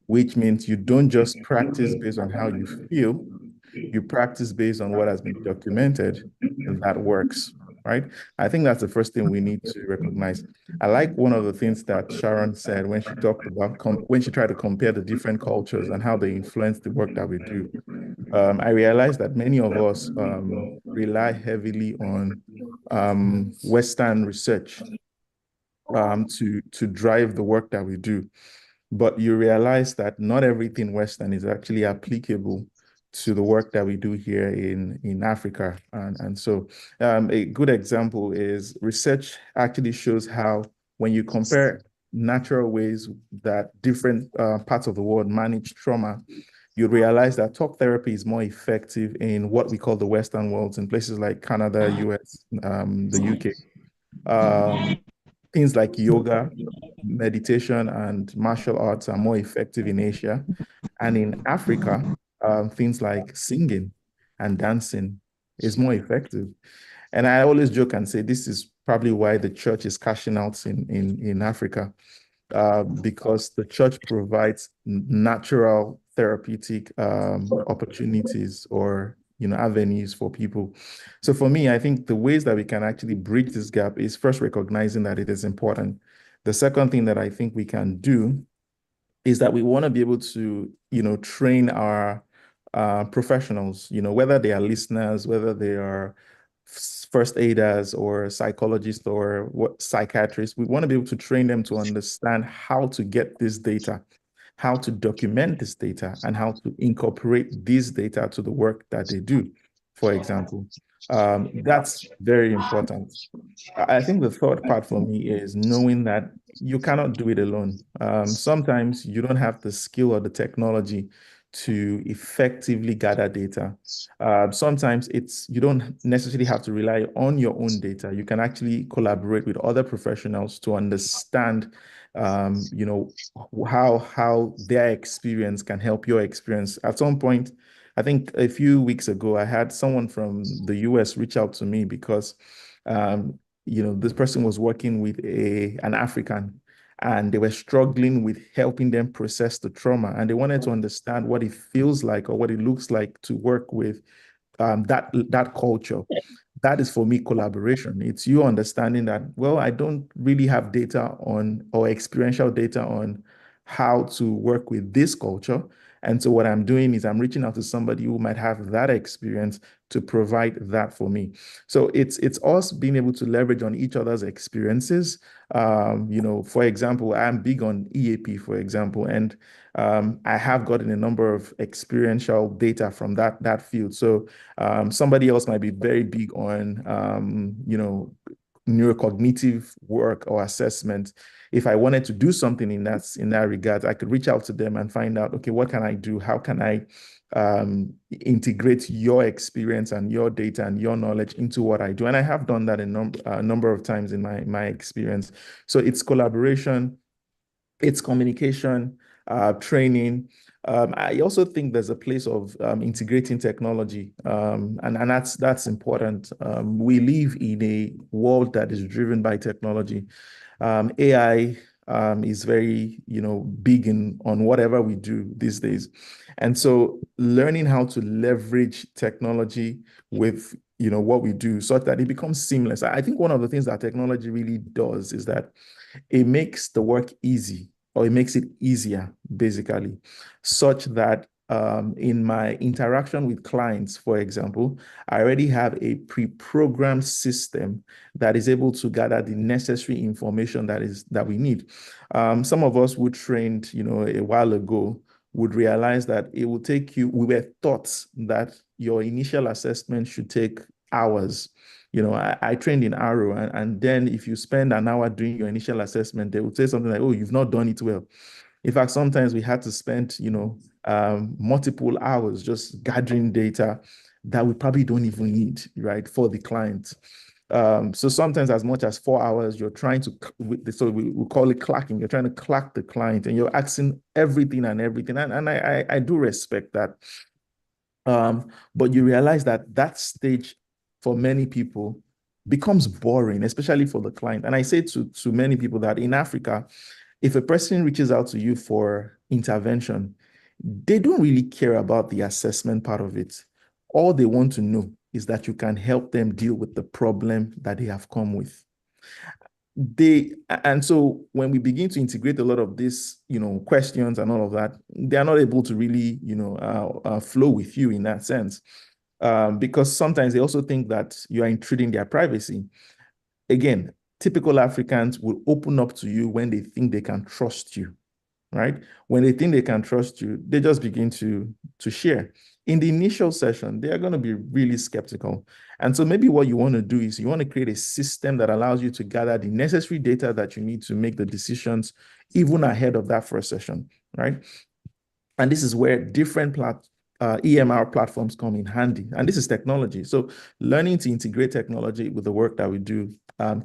which means you don't just practice based on how you feel, you practice based on what has been documented, and that works, right? I think that's the first thing we need to recognize. I like one of the things that Sharon said when she talked about, when she tried to compare the different cultures and how they influence the work that we do. I realized that many of us rely heavily on Western research to drive the work that we do. But you realize that not everything Western is actually applicable to the work that we do here in Africa. And so a good example is research actually shows how when you compare natural ways that different parts of the world manage trauma, you realize that talk therapy is more effective in what we call the Western worlds, in places like Canada, US, the UK. Things like yoga, meditation, and martial arts are more effective in Asia. And in Africa, things like singing and dancing is more effective. And I always joke and say this is probably why the church is cashing out in Africa, because the church provides natural therapeutic opportunities or avenues for people. So for me, I think the ways that we can actually bridge this gap is first recognizing that it is important. The second thing that I think we can do is that we want to be able to, train our professionals, whether they are listeners, whether they are first aiders or psychologists or psychiatrists. We want to be able to train them to understand how to get this data. how to document this data and how to incorporate this data to the work that they do, for example. That's very important. I think the third part for me is knowing that you cannot do it alone. Sometimes you don't have the skill or the technology to effectively gather data. Sometimes you don't necessarily have to rely on your own data. You can actually collaborate with other professionals to understand, how their experience can help your experience. At some point, I think a few weeks ago, I had someone from the US reach out to me because, this person was working with an African, and they were struggling with helping them process the trauma, and they wanted to understand what it feels like or what it looks like to work with that culture. That is, for me, collaboration. It's you understanding that, well, I don't really have data on or experiential data on how to work with this culture. And so what I'm doing is I'm reaching out to somebody who might have that experience to provide that for me. So it's us being able to leverage on each other's experiences. For example, I'm big on EAP, for example, and I have gotten a number of experiential data from that field. So somebody else might be very big on, neurocognitive work or assessment. If I wanted to do something in that regard, I could reach out to them and find out, okay, what can I do? How can I integrate your experience and your data and your knowledge into what I do? And I have done that a number of times in my experience. So it's collaboration, it's communication, training. I also think there's a place of integrating technology, and that's important. We live in a world that is driven by technology. AI is very, big on whatever we do these days. And so learning how to leverage technology with, what we do such that it becomes seamless. I think one of the things that technology really does is that it makes the work easy, or it makes it easier, basically, such that in my interaction with clients, for example, I already have a pre-programmed system that is able to gather the necessary information that we need. Some of us who trained, a while ago would realize that it will take you, we were taught that your initial assessment should take hours. I trained in Arrow, and then if you spend an hour doing your initial assessment, they would say something like, oh, you've not done it well. In fact, sometimes we had to spend, multiple hours just gathering data that we probably don't even need, right, for the client. So sometimes as much as 4 hours, you're trying to, so we call it clacking. You're trying to clack the client, and you're asking everything. And I do respect that. But you realize that stage for many people becomes boring, especially for the client. And I say to many people that in Africa, if a person reaches out to you for intervention, they don't really care about the assessment part of it. All they want to know is that you can help them deal with the problem that they have come with. And so when we begin to integrate a lot of these, questions and all of that, they are not able to really, flow with you in that sense. Because sometimes they also think that you are intruding their privacy. Again, typical Africans will open up to you when they think they can trust you, right? When they think they can trust you, they just begin to share. In the initial session, they are going to be really skeptical. And so maybe what you want to do is you want to create a system that allows you to gather the necessary data that you need to make the decisions even ahead of that first session, right? And this is where different EMR platforms come in handy. And this is technology. So learning to integrate technology with the work that we do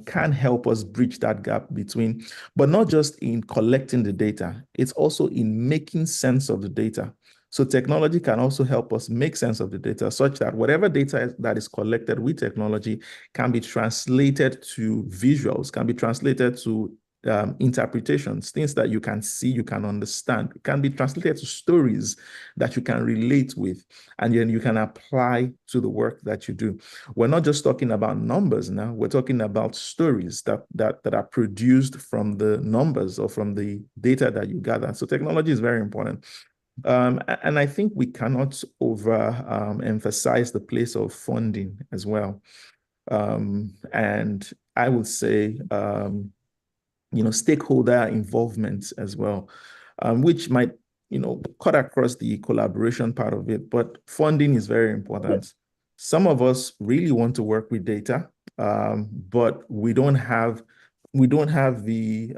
can help us bridge that gap between, but not just in collecting the data, it's also in making sense of the data. So technology can also help us make sense of the data such that whatever data that is collected with technology can be translated to visuals, can be translated to interpretations, things that you can see, you can understand. It can be translated to stories that you can relate with, and then you can apply to the work that you do. We're not just talking about numbers now, we're talking about stories that are produced from the numbers or from the data that you gather. So technology is very important. And I think we cannot emphasize the place of funding as well. And I would say, stakeholder involvement as well. which might, cut across the collaboration part of it, but funding is very important. Some of us really want to work with data, but we don't have the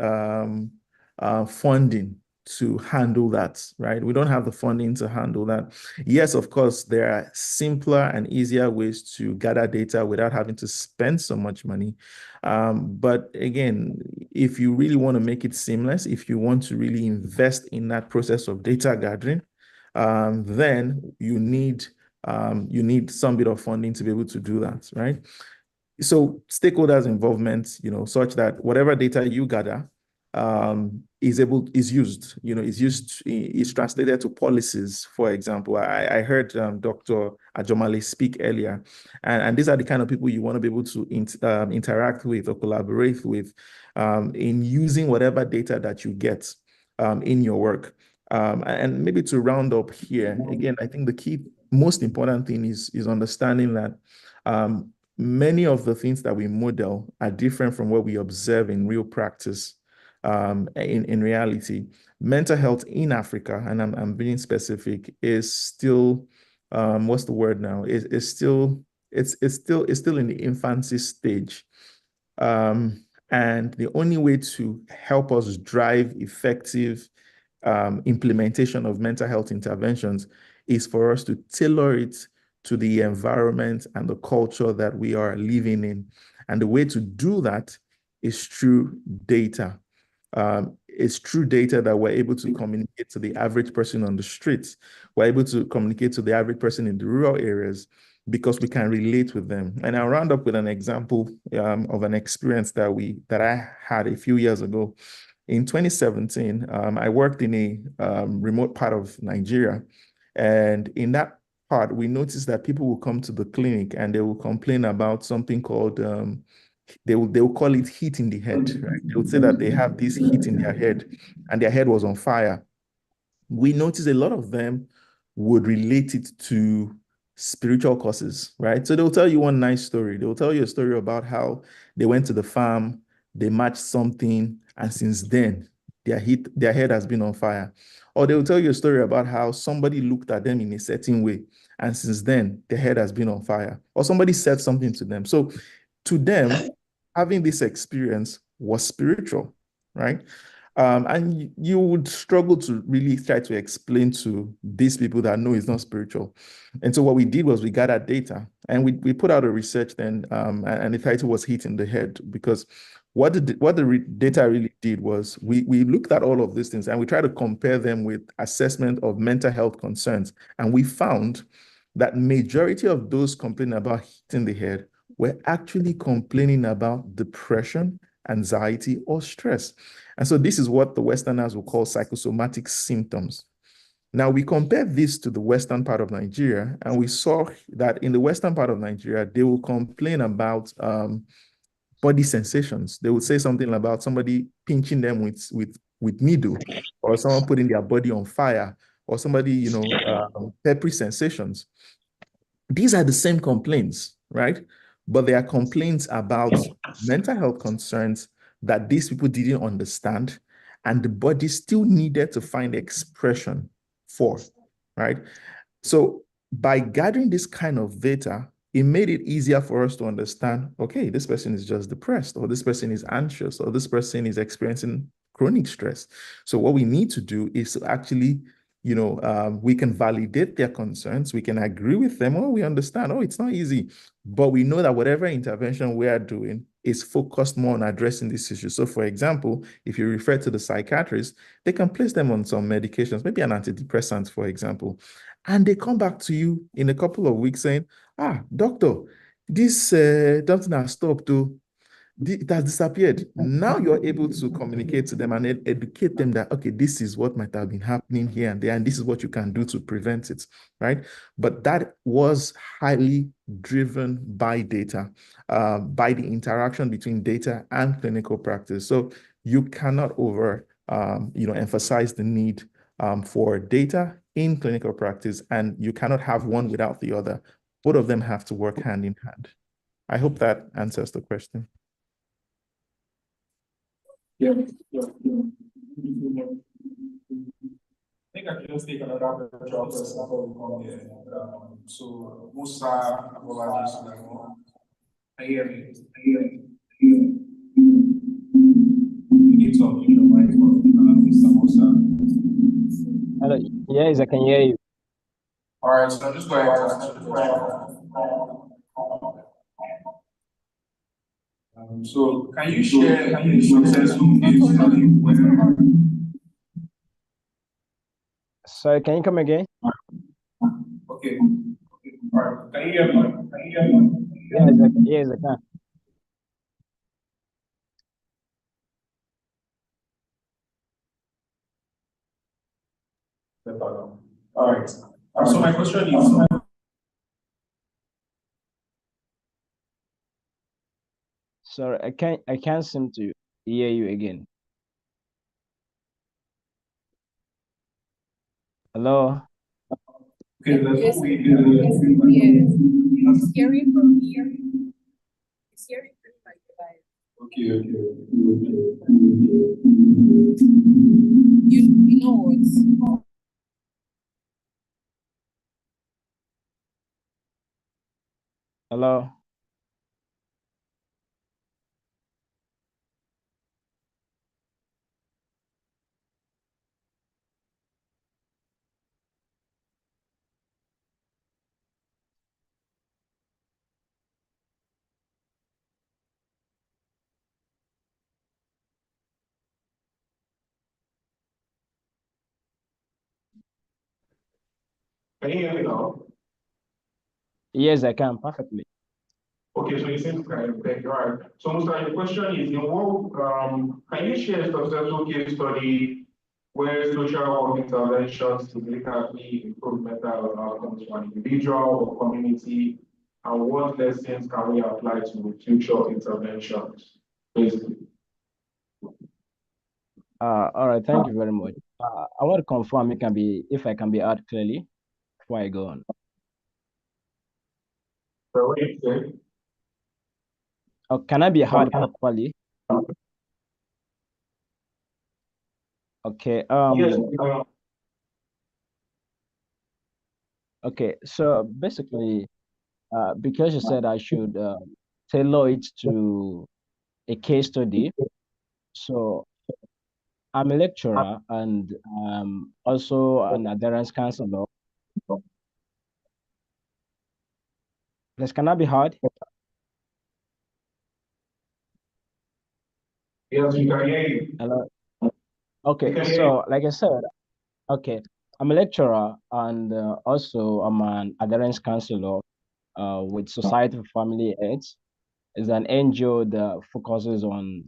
funding to handle that, right? We don't have the funding to handle that. Yes, of course, there are simpler and easier ways to gather data without having to spend so much money. But again, if you really want to make it seamless, if you want to really invest in that process of data gathering, then you need some bit of funding to be able to do that, right? So stakeholders' involvement, such that whatever data you gather is translated to policies. For example, I heard Dr. Ajomale speak earlier, and these are the kind of people you want to be able to interact with or collaborate with in using whatever data that you get in your work. And maybe to round up here, again, I think the most important thing is understanding that many of the things that we model are different from what we observe in real practice. In reality, mental health in Africa, and I'm being specific, is still what's the word now? It's still in the infancy stage. And the only way to help us drive effective implementation of mental health interventions is for us to tailor it to the environment and the culture that we are living in. And the way to do that is through data. It's through data that we're able to communicate to the average person on the streets. We're able to communicate to the average person in the rural areas because we can relate with them. And I'll round up with an example of an experience that I had a few years ago. In 2017, I worked in a remote part of Nigeria. And in that part, we noticed that people will come to the clinic and they will complain about something called, they will call it heat in the head, right? They would say that they have this heat in their head and their head was on fire. We noticed a lot of them would relate it to spiritual causes, right? So they'll tell you one nice story. They'll tell you a story about how they went to the farm, they matched something, and since then, their head has been on fire. Or they'll tell you a story about how somebody looked at them in a certain way, and since then, their head has been on fire. Or somebody said something to them. So to them, having this experience was spiritual, right? And you would struggle to really try to explain to these people that no, it's not spiritual. And so what we did was we gathered data and we put out a research then, and the title was Heat in the Head, because what the data really did was we looked at all of these things and we tried to compare them with assessment of mental health concerns. And we found that majority of those complaining about heat in the head were actually complaining about depression, anxiety, or stress. And so this is what the Westerners will call psychosomatic symptoms. Now, we compared this to the western part of Nigeria, and we saw that in the western part of Nigeria, they will complain about body sensations. They would say something about somebody pinching them with needle, or someone putting their body on fire, or somebody, peppery sensations. These are the same complaints, right? But they are complaints about mental health concerns that these people didn't understand, and the body still needed to find expression for, right? So by gathering this kind of data, it made it easier for us to understand, okay, this person is just depressed, or this person is anxious, or this person is experiencing chronic stress. So what we need to do is to actually, we can validate their concerns, we can agree with them, or we understand, it's not easy, but we know that whatever intervention we are doing is focused more on addressing this issue. So for example, if you refer to the psychiatrist, they can place them on some medications, maybe an antidepressant, for example, and they come back to you in a couple of weeks saying, doctor, this something has stopped too. It has disappeared. Now you're able to communicate to them and educate them that, okay, this is what might have been happening here and there, and this is what you can do to prevent it, right? But that was highly driven by data, by the interaction between data and clinical practice. So you cannot emphasize the need for data in clinical practice, and you cannot have one without the other. Both of them have to work hand in hand. I hope that answers the question. Yeah. I think I can just take another virtual person before we come here. So Musa, apologies, Sulaiman. Can you hear me? You need to unmute your mic for Mr. Musa. Hello. Yes, I can hear you. All right, so I'm just going to ask you a question. So can you share a successful case study where? Sorry, can you come again? Okay. All right. Can you hear me? Yes, I can. All right. So my question is, Sorry, I can't seem to hear you again. Hello? okay, Yes, we yes. It's hearing from here. It's hearing pretty like the Okay. You know what? Hello? Can you hear me now? Yes, I can perfectly. Okay, so you seem to thank you. All right. So Musa, the question is, can you share a successful case study where social work interventions significantly improve mental outcomes for an individual or community, and what lessons can we apply to future interventions, basically? All right, thank you very much. I want to confirm if I can be heard clearly before I go on. So what do you say? Oh, can I be heard properly? Okay. Yes. Okay. So basically, because you said I should tailor it to a case study, so I'm a lecturer and also an adherence counselor. Please, can I be heard? Yes, we can hear you. Hello. We Okay, can hear you. so like I said, okay, I'm a lecturer and also I'm an adherence counselor with Society for Family Health. It's an NGO that focuses on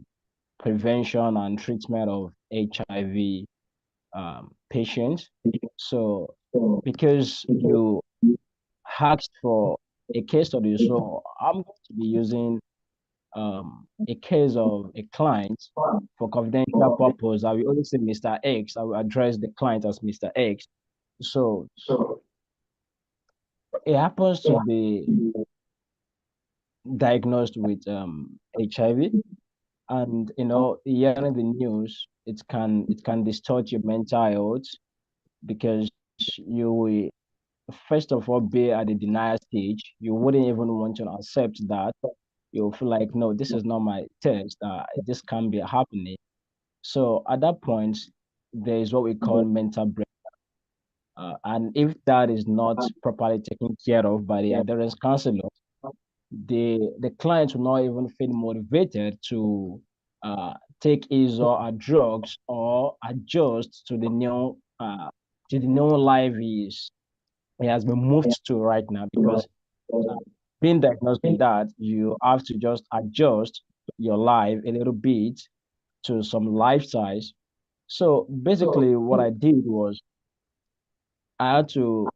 prevention and treatment of HIV patients. So because you asked for a case study, so I'm going to be using a case of a client for confidential purpose. I will only say Mr. X. I will address the client as Mr. X. So it happens to be diagnosed with HIV, and hearing the news, it can distort your mental health because you will first of all be at the denial stage. You wouldn't even want to accept that. You'll feel like, no, this is not my test. This can't be happening. So at that point, there is what we call mental break. And if that is not properly taken care of by the adherence counselor, the client will not even feel motivated to take his or her drugs or adjust to the new life he has been moved to right now, because being diagnosed with that, you have to just adjust your life a little bit to some lifestyles. So basically, what I did was I had to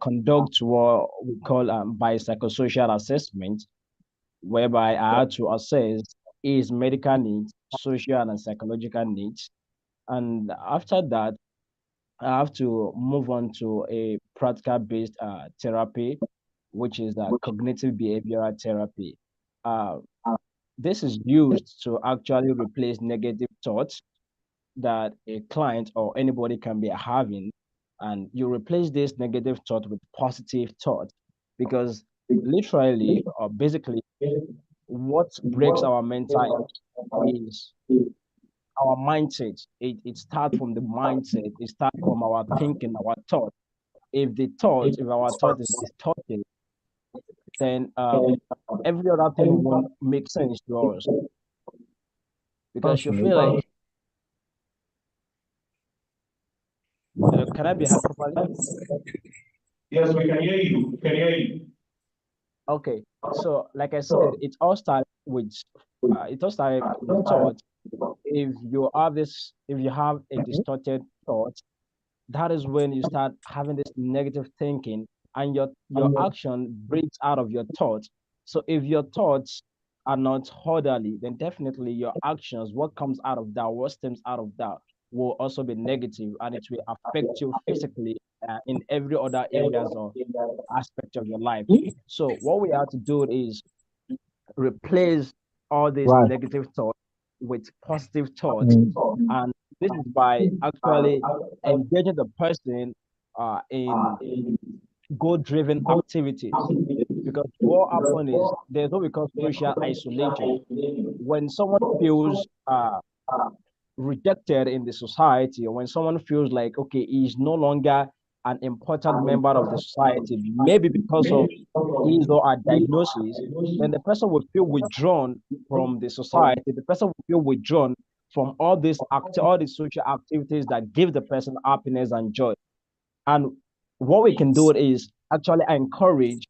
conduct what we call biopsychosocial assessment, whereby I had to assess his medical needs, social and psychological needs. And after that, I have to move on to a practical-based therapy, which is cognitive behavioral therapy. Uh, this is used to actually replace negative thoughts that a client or anybody can be having, and you replace this negative thought with positive thought, because literally or basically what breaks our mental health is our mindset. It starts from the mindset, it starts from our thinking, our thought. If our thought is distorted, then every other thing won't make sense to us, because you feel like, can I be heard properly? Yes, we can hear you. We can hear you. Okay, so like I said, it all started with thought. If you have a distorted thought, that is when you start having this negative thinking, and your action breaks out of your thoughts. So if your thoughts are not orderly, then definitely your actions, what comes out of that, what stems out of that, will also be negative, and it will affect you physically in every other areas or aspect of your life. So what we have to do is replace all these Right. negative thoughts with positive thoughts. And this is by actually engaging the person in goal-driven activities. Because what happens is there's what we call social isolation. When someone feels rejected in the society, or when someone feels like, okay, he's no longer an important member of the society, maybe because of his or her diagnosis, then the person will feel withdrawn from the society. The person will feel withdrawn from all these social activities that give the person happiness and joy. And what we can do is actually encourage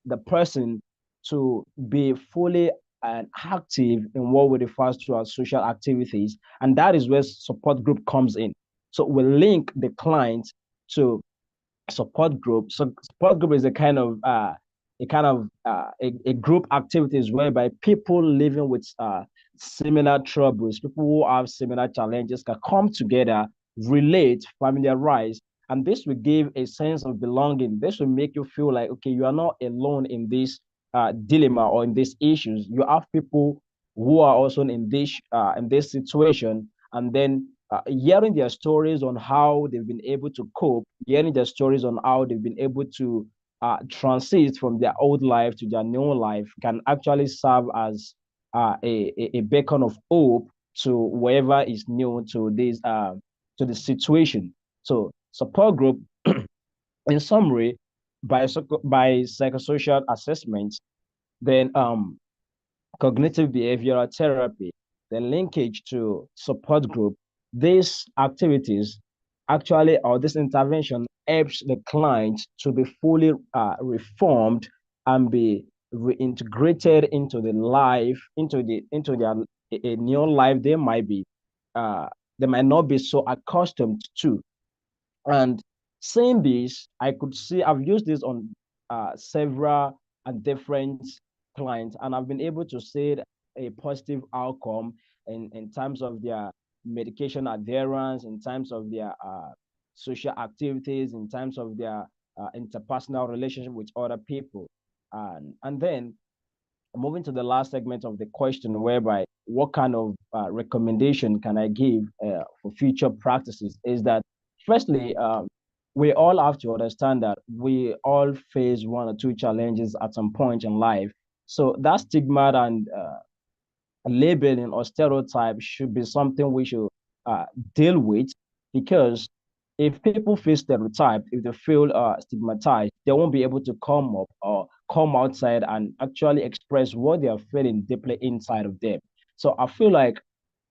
the person to be fully and active in what we refer to as social activities. And that is where support group comes in. So we link the client to support group. So support group is a group activities whereby people living with similar troubles, people who have similar challenges can come together, relate, familiarize, and this will give a sense of belonging. This will make you feel like, okay, you are not alone in this dilemma or in these issues. You have people who are also in this situation, and then hearing their stories on how they've been able to cope, hearing their stories on how they've been able to transit from their old life to their new life can actually serve as a beacon of hope to whoever is new to the situation. So support group, in summary, by psychosocial assessments, then cognitive behavioral therapy, the linkage to support group, these activities actually, or this intervention helps the client to be fully reformed and be reintegrated into the life, into their a new life they might not be so accustomed to. And saying this, I've used this on several and different clients, and I've been able to see a positive outcome in terms of their medication adherence, in terms of their social activities, in terms of their interpersonal relationship with other people. And then moving to the last segment of the question, whereby what kind of recommendation can I give for future practices, is that firstly, we all have to understand that we all face one or two challenges at some point in life. So that stigma and labeling or stereotype should be something we should deal with, because if people feel stereotyped, if they feel stigmatized, they won't be able to come up or come outside and actually express what they are feeling deeply inside of them. So I feel like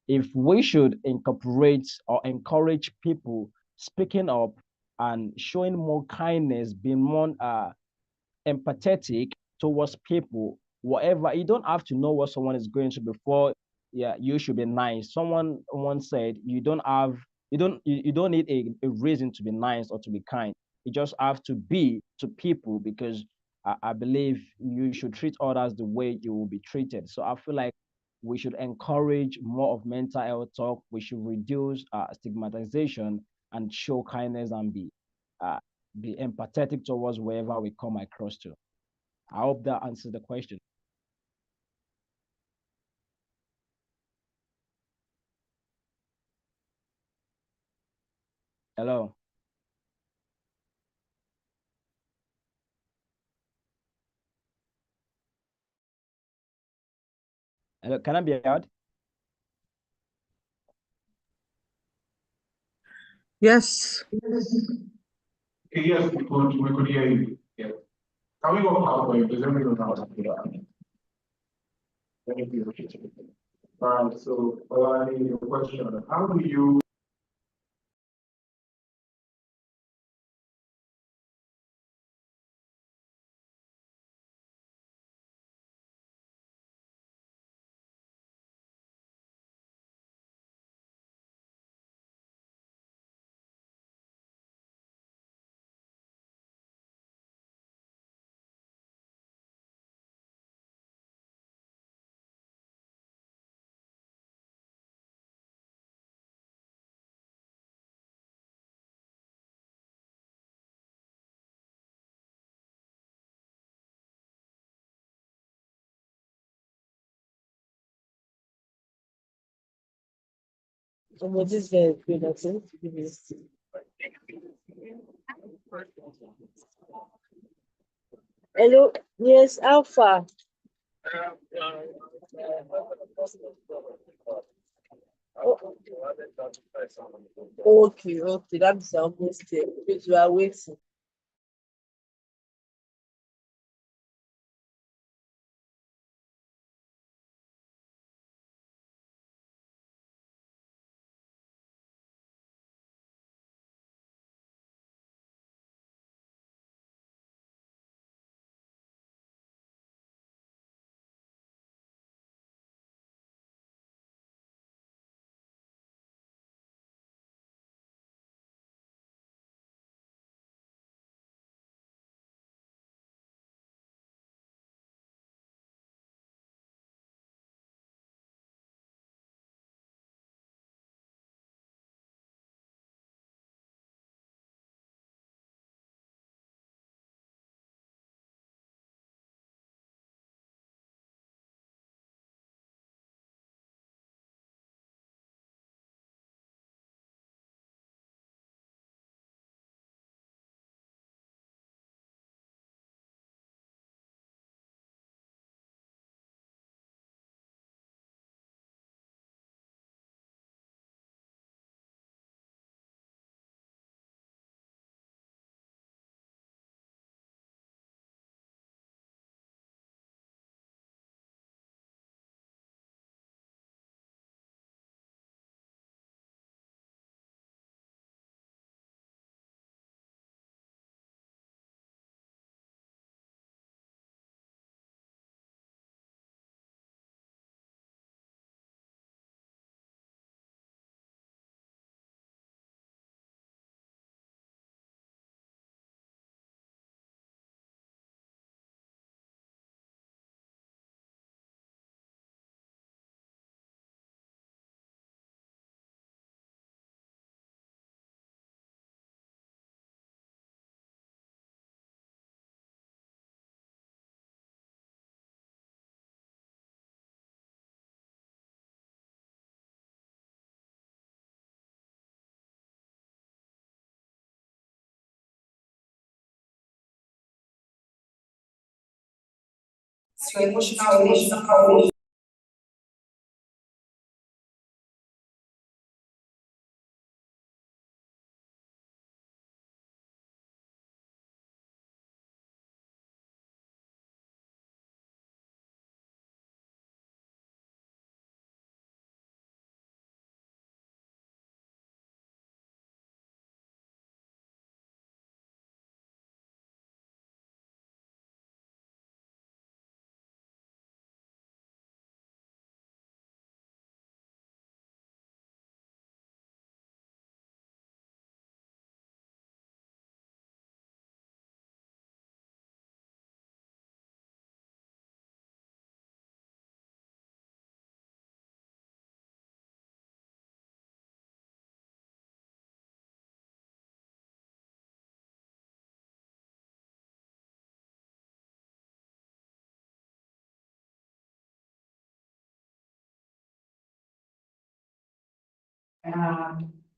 if we should incorporate or encourage people speaking up and showing more kindness, being more empathetic towards people, whatever, you don't have to know what someone is going through before, yeah, you should be nice. Someone once said, you don't need a reason to be nice or to be kind. You just have to be to people, because I believe you should treat others the way you will be treated. So I feel like we should encourage more of mental health talk. We should reduce stigmatization and show kindness and be empathetic towards wherever we come across to. I hope that answers the question. Hello. Hello, can I be heard? Yes. Okay, yes, we could hear you. Yeah. Can we go halfway? Does everyone know how to do that? Thank you. So, Olani, your question, how do you What is the good? Hello, yes, Alpha. Okay, that's almost there. Because we are waiting. So emotional.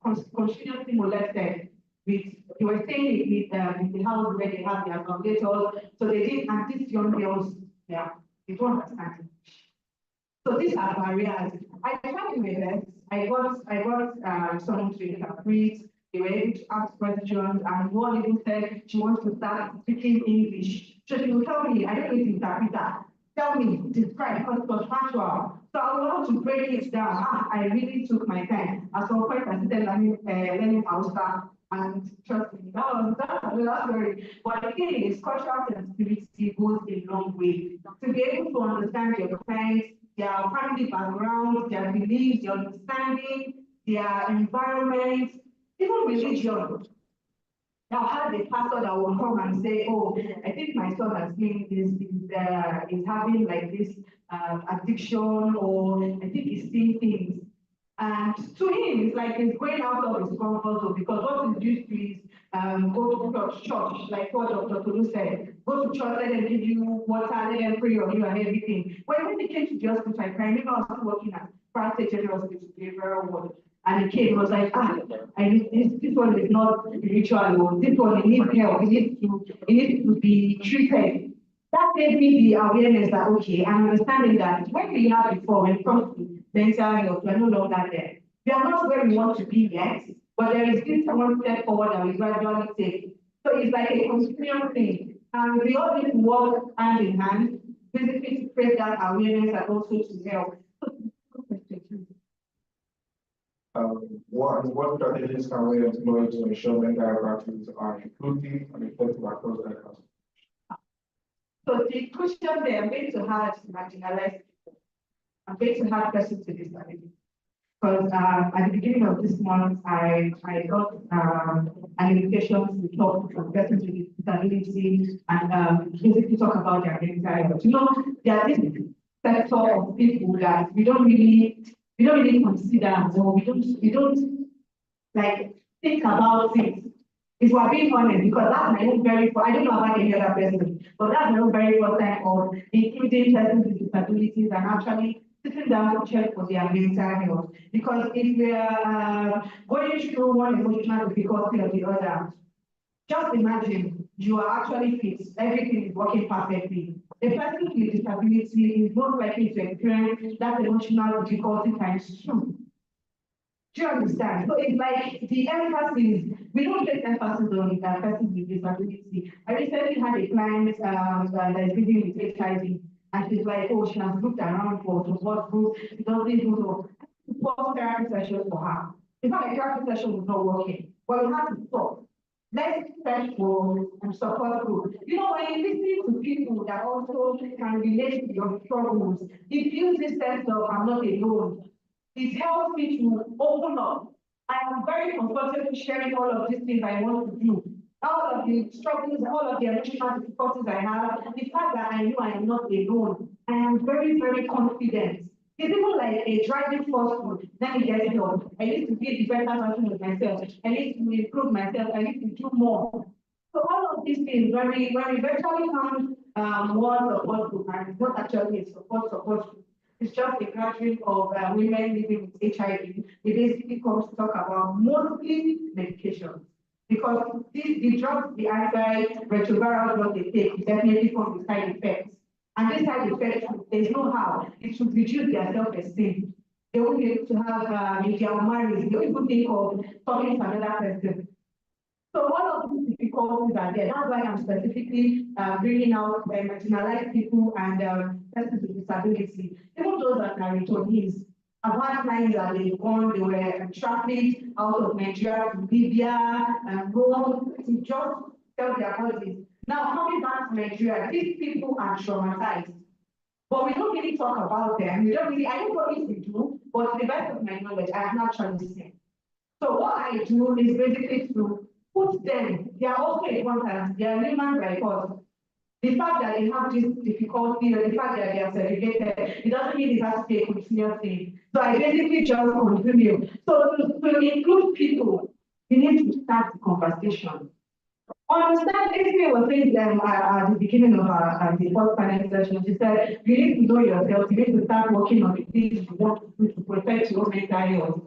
continuously molested with, they were staying with the house where they have their calculators, so they didn't, and these young girls, yeah, they don't understand. So these are barriers. I tried my best. I got someone to interpret. They were able to ask questions, and one even said she wants to start speaking English. So she will tell me, I don't need to interpret that. Tell me, describe, because it was factual. So I want to break it down. I really took my time. At some point, I started learning Hausa, and trust me, that's the last story. But the thing is, cultural sensitivity goes a long way. To be able to understand your friends, their family background, their beliefs, their understanding, their environment, even religion. Now, have a pastor that will come and say, "Oh, I think my son has been is having like this addiction, or I think he's seeing things." And to him, it's like he's going out of his comfort zone, because what he's used to is go to church, like what Dr. Tolu said. Go to church, let them give you water, let them pray on you and everything. When he came to the hospital, I remember I was still working at Private General Hospital, behavioral ward. And he came, was like, this one is not spiritual, this one needs help, it needs to be treated. That gave me the awareness that, okay, I'm understanding that when we are before, when it comes to mental health, we're no longer there. We are not where we want to be yet, but there is this one step forward that we gradually take. So it's like a continuous thing. And we all need to work hand in hand, basically to create that awareness and also to help. What strategies can we employ to ensure mental health activities are inclusive and effective across the country? So the question there, I'm going to have marginalized people. I'm going to have persons with disability. Because at the beginning of this month, I got an invitation to talk to persons with disability and basically talk about their mental health. You know, there are this sector of people that we don't really consider, or we don't like think about it. If we're being honest, because that's my own very, I don't know about any other person, but that's my own very first time of including persons with disabilities and actually sitting down to check for their mental health. Because if we're going through one emotional difficulty or the other, just imagine you are actually fit, everything is working perfectly. A person with disability is more likely to experience that emotional difficulty times 2. Do you understand? So it's like the emphasis, we don't take emphasis on persons with disability. I recently had a client that is living with HIV, and she's like, oh, she has looked around for support groups, she doesn't even know. First therapy session for her. In fact, a therapy session was not working, but we had to stop. Let's search for support group. You know, when you listen to people that also can relate to your struggles, it feels this sense of I'm not alone. It helps me to open up. I am very comfortable sharing all of these things I want to do. All of the struggles, all of the emotional difficulties I have, the fact that I know I am not alone, I am very, very confident. It's even like a driving force to let me get help. I need to be the better version of myself. I need to improve myself. I need to do more. So all of these things, when we eventually found one support group, and it's not actually a support group, it's just a gathering of women living with HIV. They basically come to talk about mostly medications. Because the drugs, the antiretroviral drugs they take, definitely come with side effects. And this side effect, there's no how. It should reduce their self-esteem. They won't be able to have, if they are married, they won't even think of talking to another person. So all of these difficulties are there. That's why I'm specifically bringing out marginalized people and persons with disability. Even those that are returnees. I've had clients that they were trafficked out of Nigeria to Libya and Rome to just tell their bodies. Now, coming back to Nigeria, these people are traumatized, but we don't really talk about them. I don't know if we do, but to the best of my knowledge, I have not actually seen. So what I do is basically to put them, they are also a contact, they are human like us. The fact that they have this difficulty, or the fact that they are segregated, it doesn't mean it has to be a continuous thing. So I basically just continue. So to include people, we need to start the conversation. Understand, Ismail was saying at the beginning of the first panel session, she said, you need to know yourself, you need to start working on the things you want to do to protect your mental health.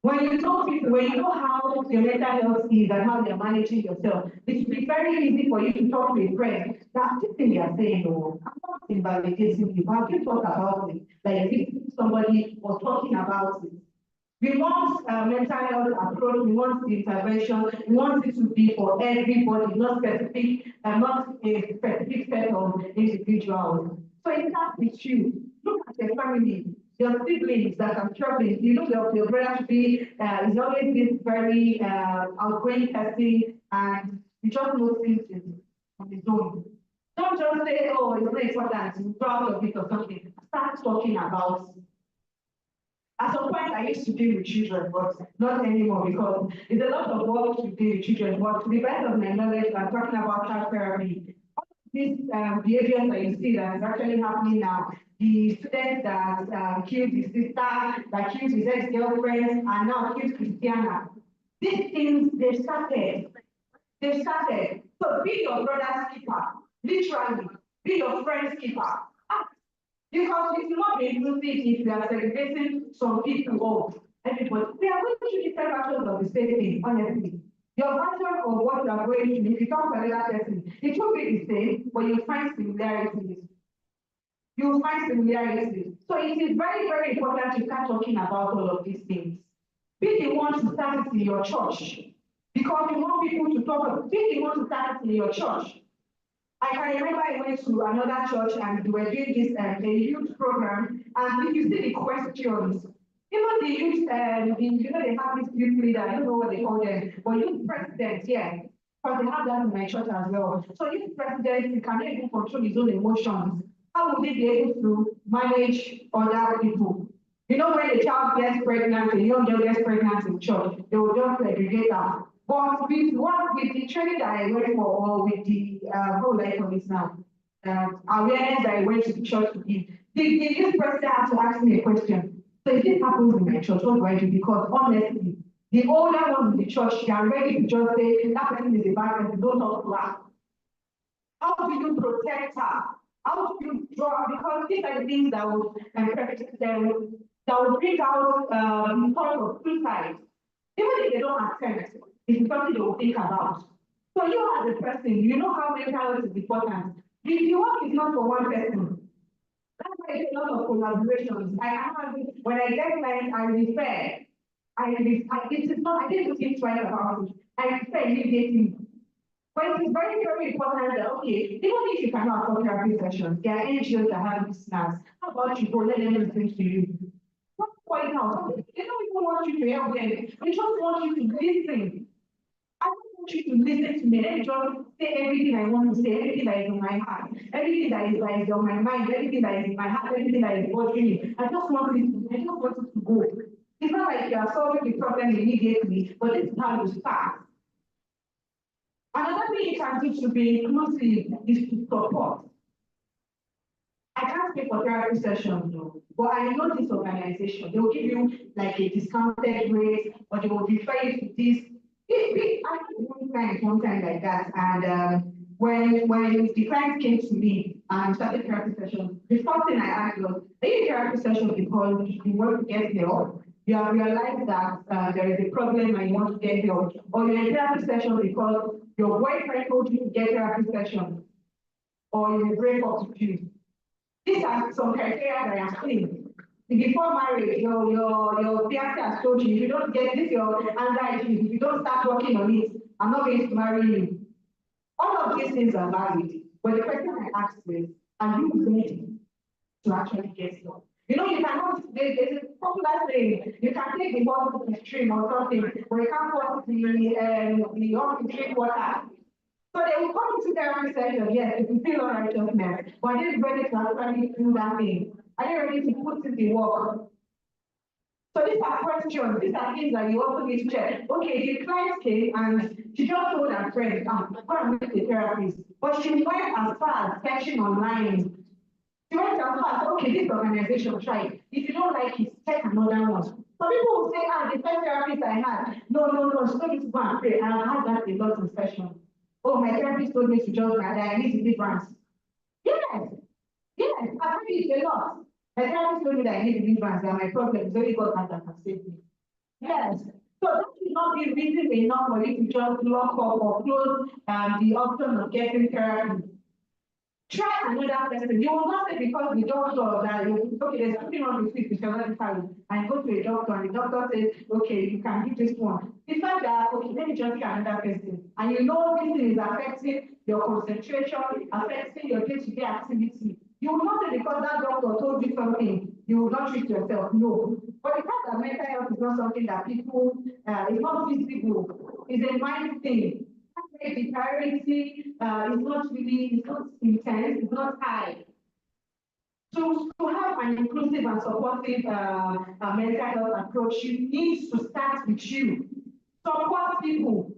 When you know people, when you know how your mental health is and how you're managing yourself, it will be very easy for you to talk to a friend. That this thing you are saying, oh, I'm not invalidating you, but you talk about it. Like if somebody was talking about it. We want mental health approach, we want the intervention, we want it to be for everybody, not specific, not a specific set of individuals. So it starts with you. Look at your family, your siblings that are struggling. You know your brother should be is always this very outgoing person, and you just know things on his own. Don't just say, oh, it's not important, you go out of it or something. Start talking about it. At some point, I used to deal with children, but not anymore because it's a lot of work to deal with children. But to the best of my knowledge, I'm talking about child therapy. All these behaviors that you see that is actually happening now, the student that killed his sister, that killed his ex-girlfriend, and now killed Christiana. These things, they started. So be your brother's keeper, literally, be your friend's keeper. Because it's not a good thing if we are celebrating some people or everybody. We are going through different versions of the same thing, honestly. Your version of what you are going through, if you talk to another person, it will be the same, but you'll find similarities. So it is very, very important to start talking about all of these things. Be the one to start it in your church. Because you want people to talk, be the one to start it in your church. I can remember I went to another church and we were doing this a youth program, and if you see the questions, even the youth, you know, they have this youth leader, I don't know what they call them, but youth president, yeah, because they have that in my church as well. So youth president, he cannot even control his own emotions. How would he be able to manage other people? You know, when a child gets pregnant, a young girl gets pregnant in church, they will just segregate her. But with the training that I went for, or with the how would I call this now? Awareness that I went to the church to give, the youth president had to ask me a question. So if this happens in my church, what do I do? Because honestly, the older ones in the church, they are ready to just say that person is a bad person, don't talk to her. How do you protect her? How do you draw? Because these are the things that will bring out the thought of suicide. Even if they don't attempt, it's something they will think about. So you as a person, you know how mental health is important. The work is not for one person. That's why there's a lot of collaborations. When I get clients, I refer. I didn't think twice about it. I refer immediately. But it is very, very important that, okay, even if you cannot afford therapy sessions, there are NGOs that have listeners. How about you go let them listen to you? What's going on? They don't even want you to help them. They just want you to listen. I don't want you to listen to me. Let me just say everything I want to say, everything that is in my heart, everything that is on my mind, everything that is in my heart, everything that is bothering me. I just want it to go. It's not like you are solving the problem immediately, but this is how you start. Another thing you can do to be inclusive is to support. I can't pay for therapy sessions, though, but I know this organization. They will give you like a discounted rate, or they will refer you to this. I had one time like that, and when the client came to me and started therapy session, the first thing I asked was, are you in therapy session because you want to get help? You have realized that there is a problem and you want to get help, or you're in therapy session because your boyfriend told you to get therapy session, or you break up with you. These are some criteria that are clean. Before marriage, your fiance has told you, if you don't get this, your anxiety, if you don't start working on it, I'm not going to marry you. All of these things are valid. But the question I asked is, are you ready to actually get help? You know, you cannot, there's a popular saying, you can take the water to the stream or something, but you can't force the off to drink water. So they will come to therapy session, yes, if you feel unrighteousness, but they're ready to actually do that thing. Are you ready to put in the work? So these are questions, these are things that you also need to check. Okay, the client came and she just told her friend, I'm going to meet the therapist, but she went as far as searching online. She went as far as, okay, this organization, try it. If you don't like it, check another one. So people will say, the first therapist I had, no, she told me to go and pray. And I had that a lot in session. Oh, my therapist told me to just that I need deliverance. Yes, I think it's a lot. My therapist told me that I need deliverance, and my problem is only God that can save me. Yes. So that should not be reason enough for you to just lock up or close the option of getting therapy. Try another person. You will not say because the doctor that you, okay, there's something wrong with you physiologically, and go to a doctor, and the doctor says, okay, you can give this one. It's not that, okay, let me just try another person. And you know this thing is affecting your concentration, affecting your day-to-day activity. You will not say because that doctor told you something, you will not treat yourself. No. But the fact that mental health is not something that people, it's not visible, it's a mind thing. The priority is not really, it's not intense, it's not high. So to have an inclusive and supportive mental health approach, you need to start with you. Support people.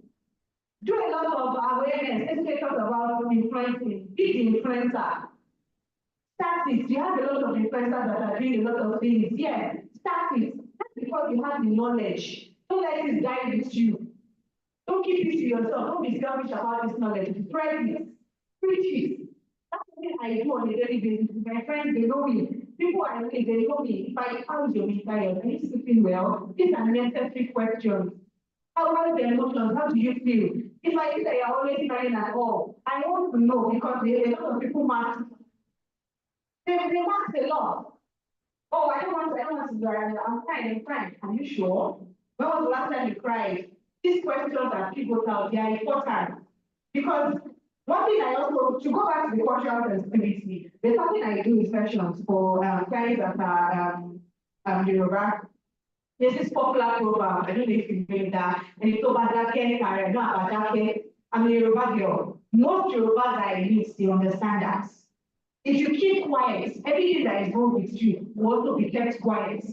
Do a lot of awareness. Let's talk about influencing. Be the influencer. Start it. You have a lot of influencers that are doing a lot of things. Yes, start it. That's because you have the knowledge. Don't let it die with you. Don't keep it to yourself. Don't be selfish about this knowledge. Spread it. Preach it. That's something I do on a daily basis. My friends, they know me. People I know, they know me. If I how's your mental health? Are you sleeping well? These are necessary questions. How are the emotions? How do you feel? If I say that you're always crying at all, I want to know because a lot of people mark. They mark a lot. Oh, I don't want to do it. I'm fine. Are you sure? When was the last time you cried? These questions are pivotal, they are important. Because one thing I also, to go back to the cultural sensitivity, there's something I do in sessions for guys that are Yoruba. There's this popular program, I don't know if you know that, and it's over that I'm a Yoruba girl. Most Yorubas I meet, they understand that. If you keep quiet, everything that is wrong with you will also be kept quiet.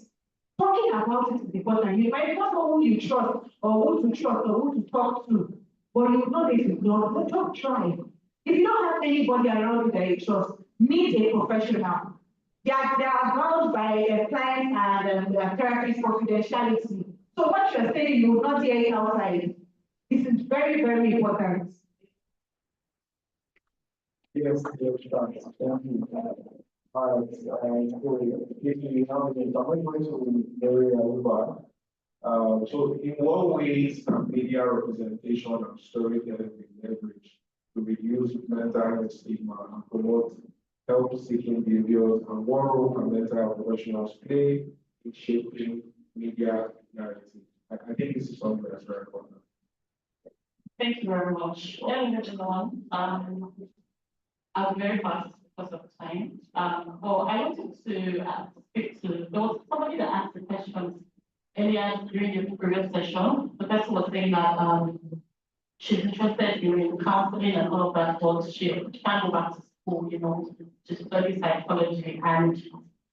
Talking about it is important. You might not know who you trust or who to trust or who to talk to, but you know this is not, but don't try. If you don't have anybody around you that you trust, meet a professional. They are bound by clients and therapists confidentiality. So what you're saying, you will not hear it outside. This is very, very important. Yes, thank you. All right, if you have any comments to area over. So in what ways can media representation and storytelling be leveraged to reduce mental health stigma and promote help-seeking behaviors, and what role can mental health professionals play in shaping media narrative? I think this is something that's very important. Thank you very much. Hello, everyone. I'm very fast because of time. Well, I wanted to speak to, there was somebody that asked the questions earlier during the previous session. The person was saying that she's interested in counseling and all of that, but she can't go back to school, to study psychology. And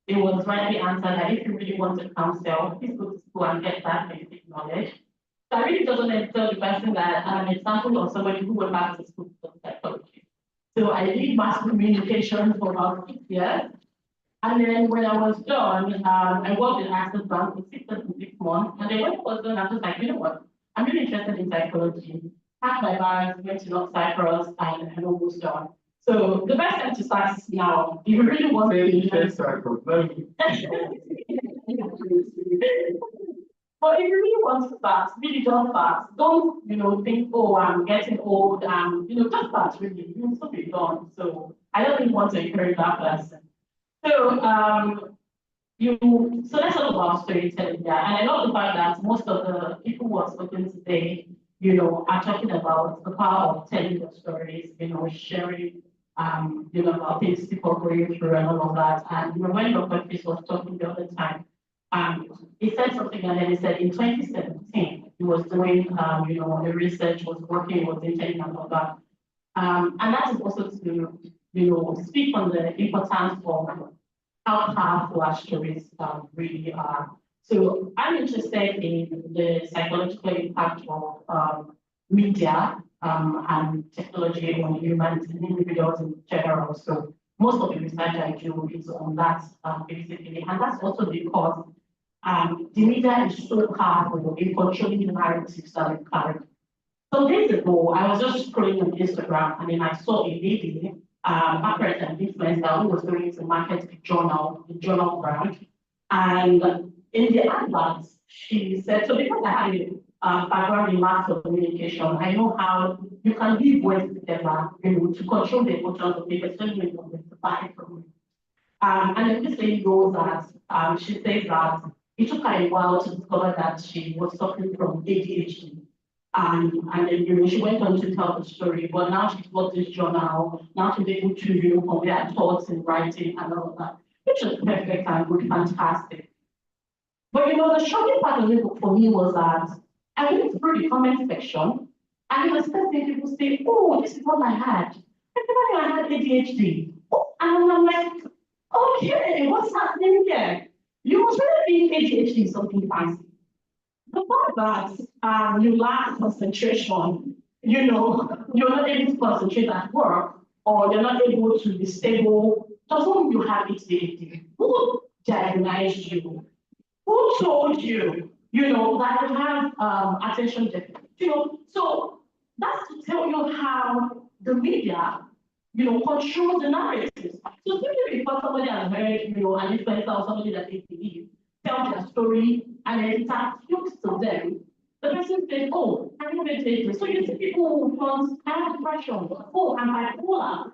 it was rightly answered that if you really want to counsel, please go to school and get that basic knowledge. So I really don't want to tell the person that I'm an example of somebody who went back to school to study psychology. So I did mass communication for about 6 years. And then when I was done, I worked in Access Bank for 6 months. And then when I was done, I was like, you know what? I'm really interested in psychology. Packed my bags, went to North Cyprus, and I'm almost done. So the best time to start is now. If you really want But if you really want to start, really just start. Don't, think, oh, I'm getting old, just start really. You'll still be done. So I don't really want to encourage that person. So so let's talk about storytelling. Yeah. And I love the fact that most of the people who are spoken today, are talking about the power of telling your stories, sharing about things people are going through and all of that. And when Dr. Chris was talking the other time, he said something, and then he said in 2017, he was doing, the research, was working with internet and all that. And that is also to, speak on the importance of how powerful our stories really are. So I'm interested in the psychological impact of media and technology on humans and individuals in general. So most of the research I do is on that basically, and that's also because the media is so powerful in controlling the narratives that we carry. Some days ago, I was just scrolling on Instagram, and then I saw a lady, Margaret, an influencer, who was going to market the journal brand. And in the adverts, she said, so because I had a background in mass communication, I know how you can leave words together, to control the emotions of people, especially when you're identifying from it. And then this lady goes that she says that it took her a while to discover that she was suffering from ADHD. And then, she went on to tell the story, but now she's got this journal, now she's able to, convey her thoughts in writing and all of that, which is perfect and good, fantastic. But, the shocking part of it for me was that I went through the comment section, and it was starting people say, oh, this is what I had. I had ADHD. Oh, and I'm like, okay, what's happening here? You must really think ADHD is something fancy. The fact that you lack concentration, you're not able to concentrate at work, or you're not able to be stable, doesn't mean you have ADHD. Who diagnosed you? Who told you, that you have attention deficit? So that's to tell you how the media, control the narrative. So simply because somebody has heard, an influencer or somebody that they believe, tell their story, and then it appeals to them, the person says, oh, I have ADHD. So you see people who want, I have depression, oh, I'm bipolar.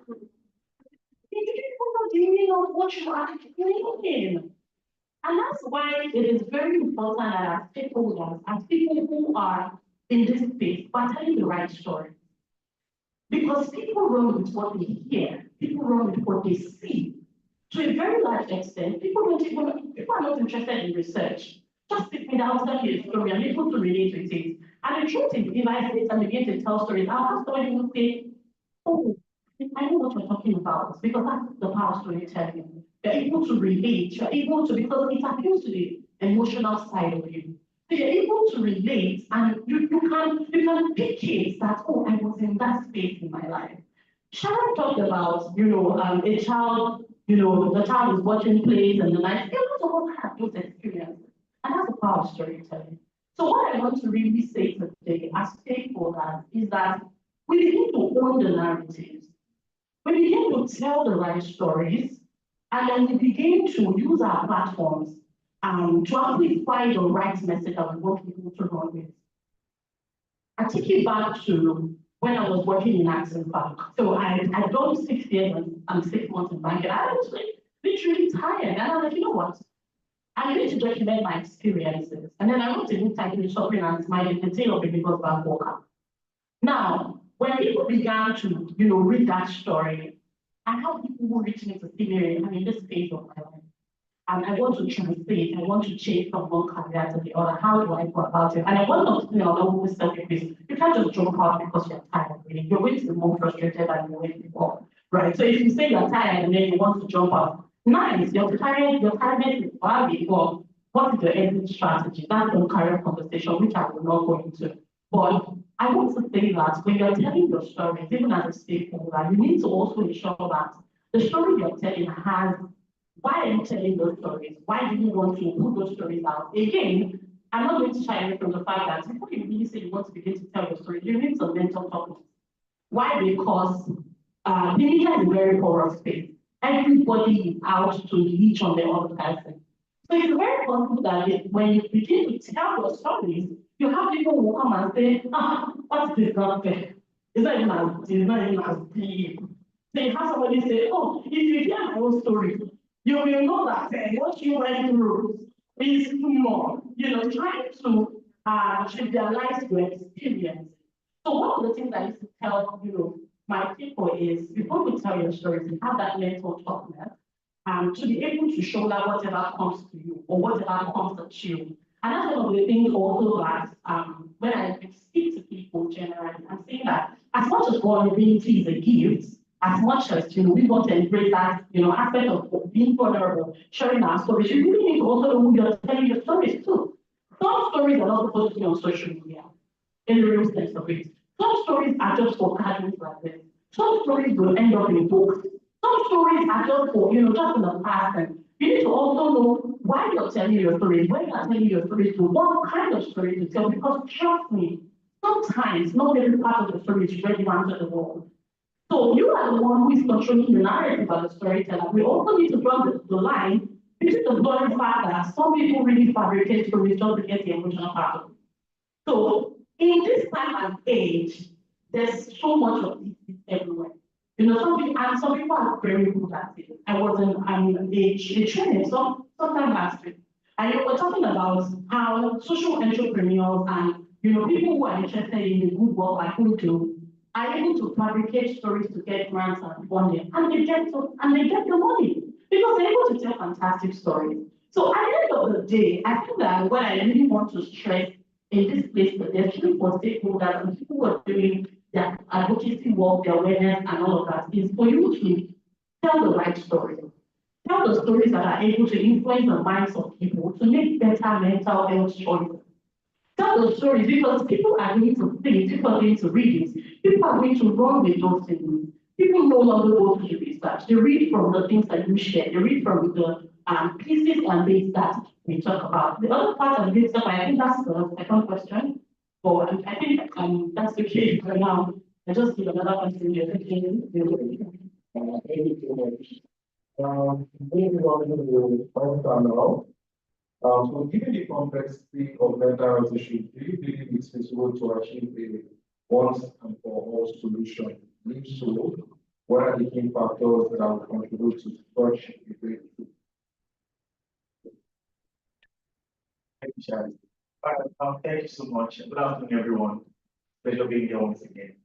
People know the meaning of what you are feeling. And that's why it is very important that as stakeholders, as people who are in this space, are telling the right story. Because people run with what they hear, people run with what they see. To a very large extent, people are not interested in research. Just sit me down, tell me a story, I'm able to relate with it. And the truth is, if I sit and begin to tell stories, I'll have somebody who will say, oh, I know what you're talking about, because that's the power of storytelling. You're able to relate, you're able to, because it appeals to the emotional side of you. So you're able to relate, and you can pick it that, oh, I was in that space in my life. Sharon talked about, a child, the child is watching plays and the night. A lot of us have those experiences, and that's the power of storytelling. So what I want to really say today as stakeholders is that we begin to own the narratives. We begin to tell the right stories, and then we begin to use our platforms to amplify the right message that we want people to run with. I take it back to when I was working in Access Bank. So I'd done 6 years and 6 months in banking. I was literally tired. And I was like, you know what? I need to document my experiences. And then I wrote a book titled Shopping and Smiling, the Tale of a Lagos Bank Worker. Now, when people began to, read that story, I have people who reach me to see me in this phase of my life. And I want to translate, I want to change from one career to the other. How do I go about it? And I want to know who self-increase. You can't just jump out because you're tired. Really. You're going to be more frustrated than you were before. Right? So if you say you're tired and then you want to jump out, nice, your tiredness is valid, but what is your exit strategy? That's the career conversation, which I will not go into. But I want to say that when you're telling your stories, even as a stakeholder, you need to also ensure that the story you're telling has, why are you telling those stories? Why do you want to put those stories out? Again, I'm not going to shy away from the fact that before you really say you want to begin to tell your story, you need some mental topics. Why? Because the media is a very porous space. Everybody is out to leech on the other person. So it's very possible that when you begin to tell your stories, you have people who come and say, what is not fair? It's not even as deep. So you have somebody say, oh, if you hear my own story, you will know that what you went through is more, trying to trivialize your experience. So one of the things I used to tell, my people is, before you tell your stories, you have that mental toughness, to be able to show that whatever comes to you or whatever comes at you. And that's one of the things also that when I speak to people generally, I'm saying that as much as vulnerability is a gift, as much as we want to embrace that aspect of being vulnerable, sharing our stories, you really need to also know who you're telling your stories to. Some stories are not supposed to be on social media in the real sense of it. Some stories are just for gatherings like this. Some stories will end up in books. Some stories are just for, just in the past. And you need to also know why you're telling your stories, when you're telling your stories, to what kind of story to tell. Because trust me, sometimes not every part of the story is ready to answer the world. So you are the one who is controlling the narrative of the storyteller. We also need to draw the line This is the very fact that some people really fabricate stories just to get the emotional part of it. So in this time and age, there's so much of this everywhere. You know, some people are very good at it. I was in a training sometime last week, and we were talking about how social entrepreneurs and people who are interested in the good work like we do are able to fabricate stories to get grants and funding, and they get the money because they're able to tell fantastic stories. So at the end of the day, I think that what I really want to stress in this place, that there's three for stakeholders and people who are doing their advocacy work, their awareness, and all of that, is for you to tell the right story. Tell the stories that are able to influence the minds of people to make better mental health choices. Tell those stories because people are going to think, people are going to read it, people are going to run with those things. People no longer go to the research. They read from the things that you share. They read from the pieces and bits that we talk about. The other part of this stuff, I think that's the second question. But I think that's the case for now. I just see another question here. Thank you so much. Maybe one of the points now. So given the complexity of mental health issues, do you believe it's feasible to achieve a once and for all solution? If so, what are the key factors that will contribute to such a breakthrough? Thank you, Charlie. Thank you so much. Good afternoon, everyone. Pleasure being here once again.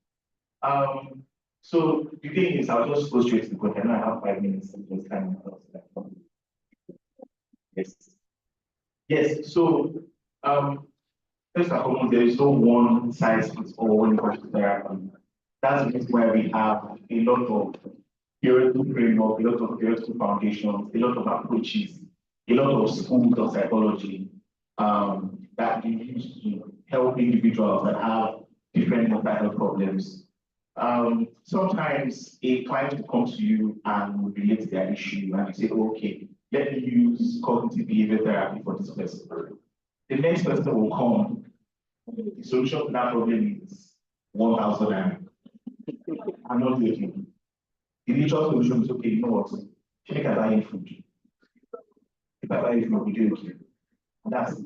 So the thing is, I'll just go straight to the point. I know I have 5 minutes to just kind of yes. Yes, so first and foremost, there is no one size fits all when it comes to therapy. That's the reason why we have a lot of theoretical framework, a lot of theoretical foundations, a lot of approaches, a lot of schools of psychology that we use to help individuals that have different mental health problems. Sometimes a client will come to you and will relate their issue and you say, oh, okay, let me use cognitive behavior therapy for this person. The next person will come, the solution to that problem is 1,000 and I'm not joking. The initial solution is okay, you know what? Check I buy food. If I buy food, we do okay. That's it.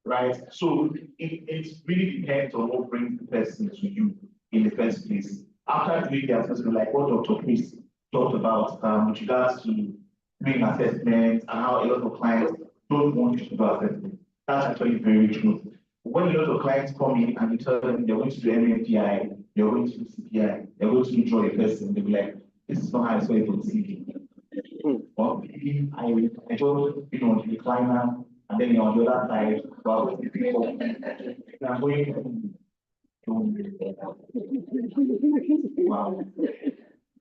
Right? So it really depends on what brings the person to you in the first place. After doing the assessment, like what Dr. Chris talked about with regards to doing assessments and how a lot of clients don't want you to do assessment. That's actually very true. When a lot of clients come in and you tell them they're going to do MMPI, they're going to do CPI, they're going to draw a person, they'll be like, this is not how I saw it on TV. Or maybe I just on the recliner, and then you're on the other side, well, I'm going wow.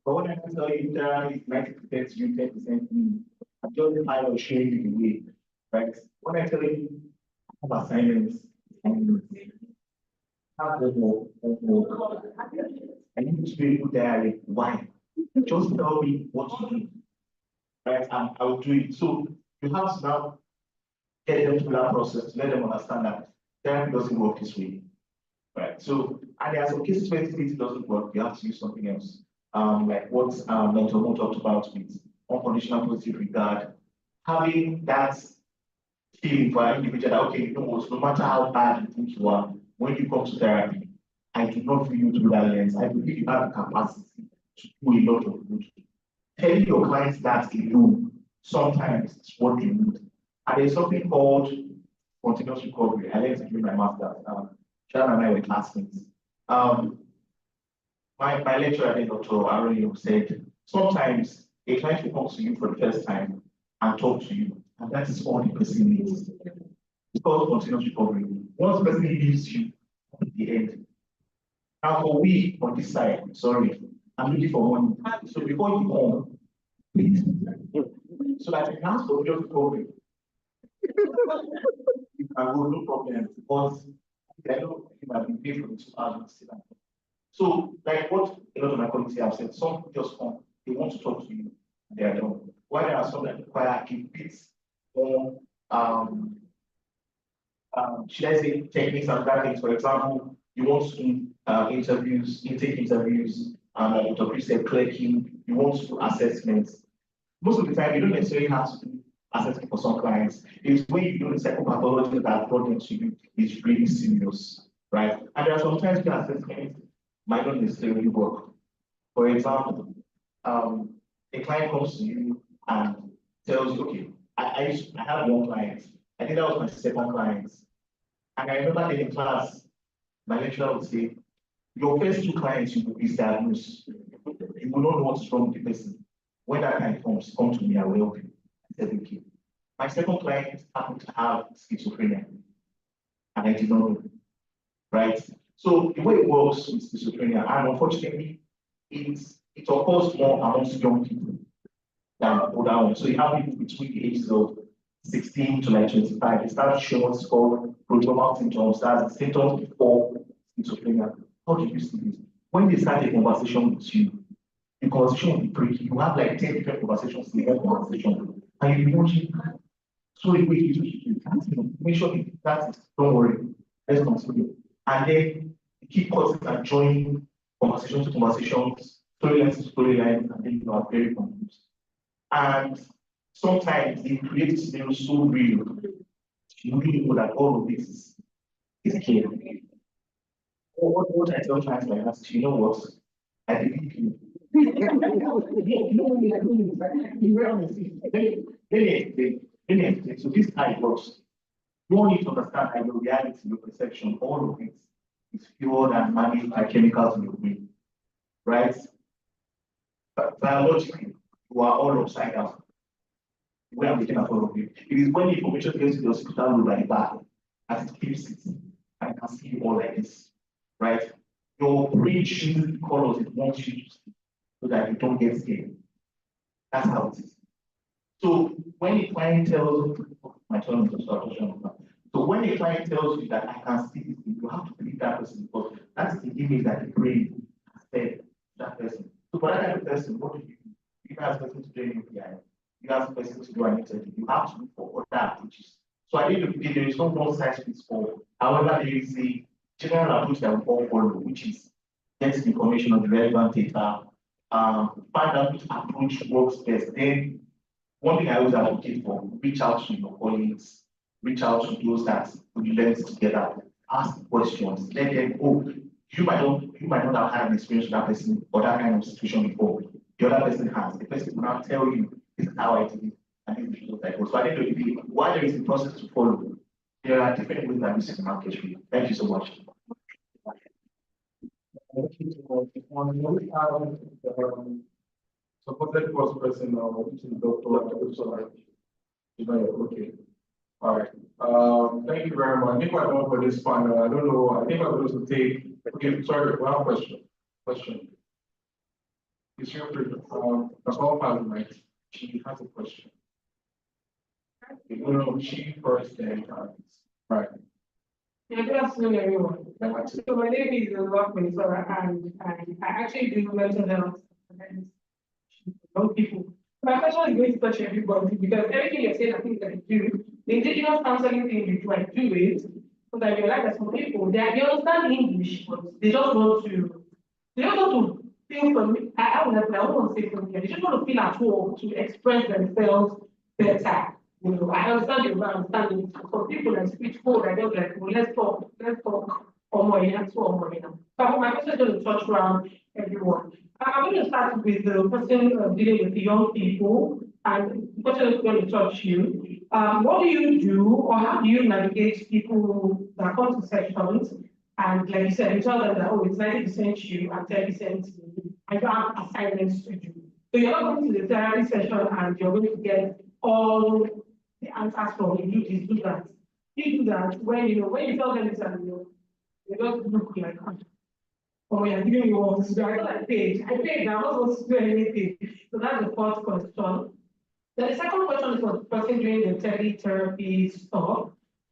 But when I tell you that it's 90% you, 10% me, I'm just I will share you the way, right? When I tell you I have assignments, have them more. I need to be able there. Why? Just tell me what to do, right? And I will do it. So you have to now get them through that process to let them understand that therapy doesn't work this way, right? So, and there are some cases where it doesn't work, you have to use something else. Like what Mentor Mo talked about with unconditional positive regard, having that feeling for an individual that, okay, you know what, no matter how bad you think you are, when you come to therapy, I do not view you through that lens. I believe you have the capacity to do a lot of good. Telling your clients that alone sometimes is what you need. And there's something called continuous recovery. I learned to do my master's. Sharon and I were classmates. My lecturer, Dr. Aaron, said, sometimes a client will come to you for the first time and talk to you, and that is all the person needs. It's called continuous recovery. Once the person leaves you at the end. Now, for we on this side, sorry, I'm looking for money. So before you come, please, so that you can ask for just recovery. You can go, no problem, because I know you might be paid for the 2 hours. So, like what a lot of my colleagues have said, some people just come, they want to talk to you, and they are done. While there are some that require a bit more, should I say, techniques and other things. For example, you want to do intake interviews, and Dr. Chris said clerking, you want to do assessments. Most of the time, you don't necessarily have to do assessment for some clients is when you know the psychopathology that brought them to you is really serious, right? And there are sometimes the assessment might not necessarily work. For example, a client comes to you and tells you, okay, I have one client. I think that was my second client. And I remember in class, my lecturer would say, your first two clients, you will be diagnosed. You will not know what's wrong with the person. When that client comes, come to me, I will help you. I said, okay. My second client happened to have schizophrenia, and I did not know, right? So the way it works with schizophrenia, and unfortunately, it occurs more amongst young people than older ones. So you have people between the ages of 16 to like 25. They start showing what's called prodromal symptoms. That's the symptoms before schizophrenia. How do you see this? When they start a conversation with you, the conversation will be breaking. You have like 10 different conversations in one conversation, and you'll be watching. So the way you make sure that is, don't worry, let's continue. And then you keep cutting and joining conversation to conversations, storyline to storyline, and then you are very confused. And sometimes they create scenarios so real, you really know that all of this is clear. What I tell clients like that, you know what? I believe you. So this is how it works. You all need to understand that your reality, your perception, all of it is fueled and managed by chemicals in your brain, right? But biologically, you are all upside down. Where I'm looking at all of you. It is when the information gets to the hospital room like the back, as it keeps it, I can see you all like this, right? Your brain chooses the colors it wants you to see so that you don't get scared. That's how it is. So when a client tells my turn to start, so when a client tells you that I can see this, you have to believe that person because that's the image that the brain has fed that person. So for that kind of person, what do? You ask person to join UPI. You ask person to do an interview. You have to look for other approaches. So at the end of the day, there is no one size fits all. However, there is a general approach that we all follow, which is get the information on the relevant data, find out which approach works best. Then one thing I always advocate for, reach out to your colleagues, reach out to those that we learn together, ask questions, let them go. You might not have had an experience with that person or that kind of situation before. The other person has. The person will now tell you, this is how I did it, and this is what I go. So I think that while there is a process to follow, there are different ways that we can market for you. Thank you so much. Thank you so much. Supported first person now, which is Dr. Okay. All right. Thank you very much. I think we're done for this panel. I don't know. I think I'm going to take. Okay, sorry. One question. Is your Nicole has right? She has a question. No, she first then. Right. Yeah, good afternoon, everyone. So my name is Rockman, and I actually do mental health and young people. My question is going to touch everybody because everything you're saying, I think that you do, the indigenous counseling thing you do, I do it. Because I realize that some people, they understand English, but they just want to feel from me. I don't want to say from here. They just want to feel at home to express themselves better. You know, I understand you understand it. For people that speak code, I don't like, well, let's talk or more. So my question is going to touch around everyone. I'm going to start with the person dealing with the young people, and the question is going to touch you. What do you do, or how do you navigate people that come to sessions? And like you said, you tell them that, oh, it's 90% you and 10% me. I don't have assignments to do. So you're not going to the therapy session and you're going to get all the answers from you, do this, do that. You do that when you tell them this and they just look like, oh, you're giving me all this. I paid, I'm not supposed to do anything. So that's the first question. Then the second question is for the person doing the therapy stuff.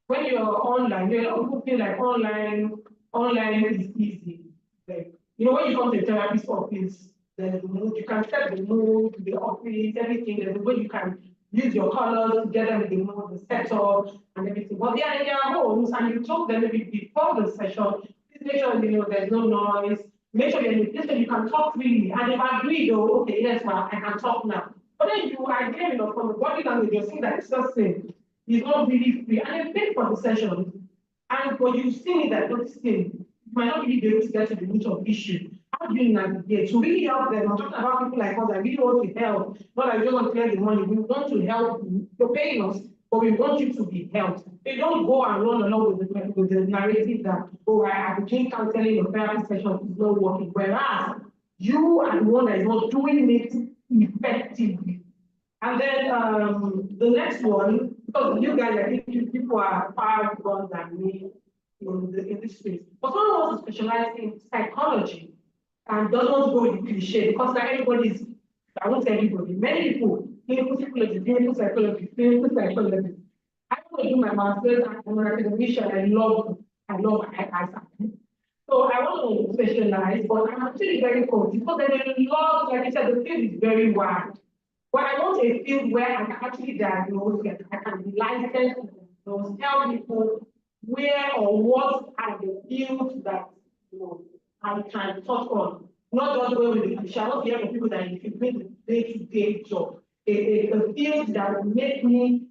When you're online, you're not looking like online is easy. Like, when you come to a therapist office, there's the mood, you can set the mood, the office, everything. There's the way you can use your colors together with the mood, the setup, and everything. But they are in their homes, and you told them maybe before the session, please make sure there's no noise. Make sure you're in a place where you can talk freely. And if I agree, though, okay, yes, well, I can talk now. But then you are again, from the body language, you're seeing that it's not saying it's not really free. And then pay for the session. And when you see that noticing, you might not really be able to get to the root of issue. How do you navigate to really help them? I'm talking about people like us that really want to help, not like we don't want to clear the money. We want to help you. You're paying us, but we want you to be helped. They don't go and run along with the narrative that, oh, I became counseling or therapy session is not working. Whereas you are the one that is not doing it effectively. And then the next one, because you guys, I think you people are far gone than me in this space. But someone wants to specialize in psychology and doesn't want to go with the cliche because like everybody's, I won't say everybody, many people, clinical psychology, clinical psychology. I want to do my master's and I'm an academician. I love so I want to specialize, but I'm actually very confused because there's a lot, like I said, the field is very wide. But I want a field where I can actually diagnose, I can be licensed to diagnose, tell people where or what are the fields that I can touch on. Not just go with the cliche. I want to hear from people that you bring the day-to-day job. A field that will make me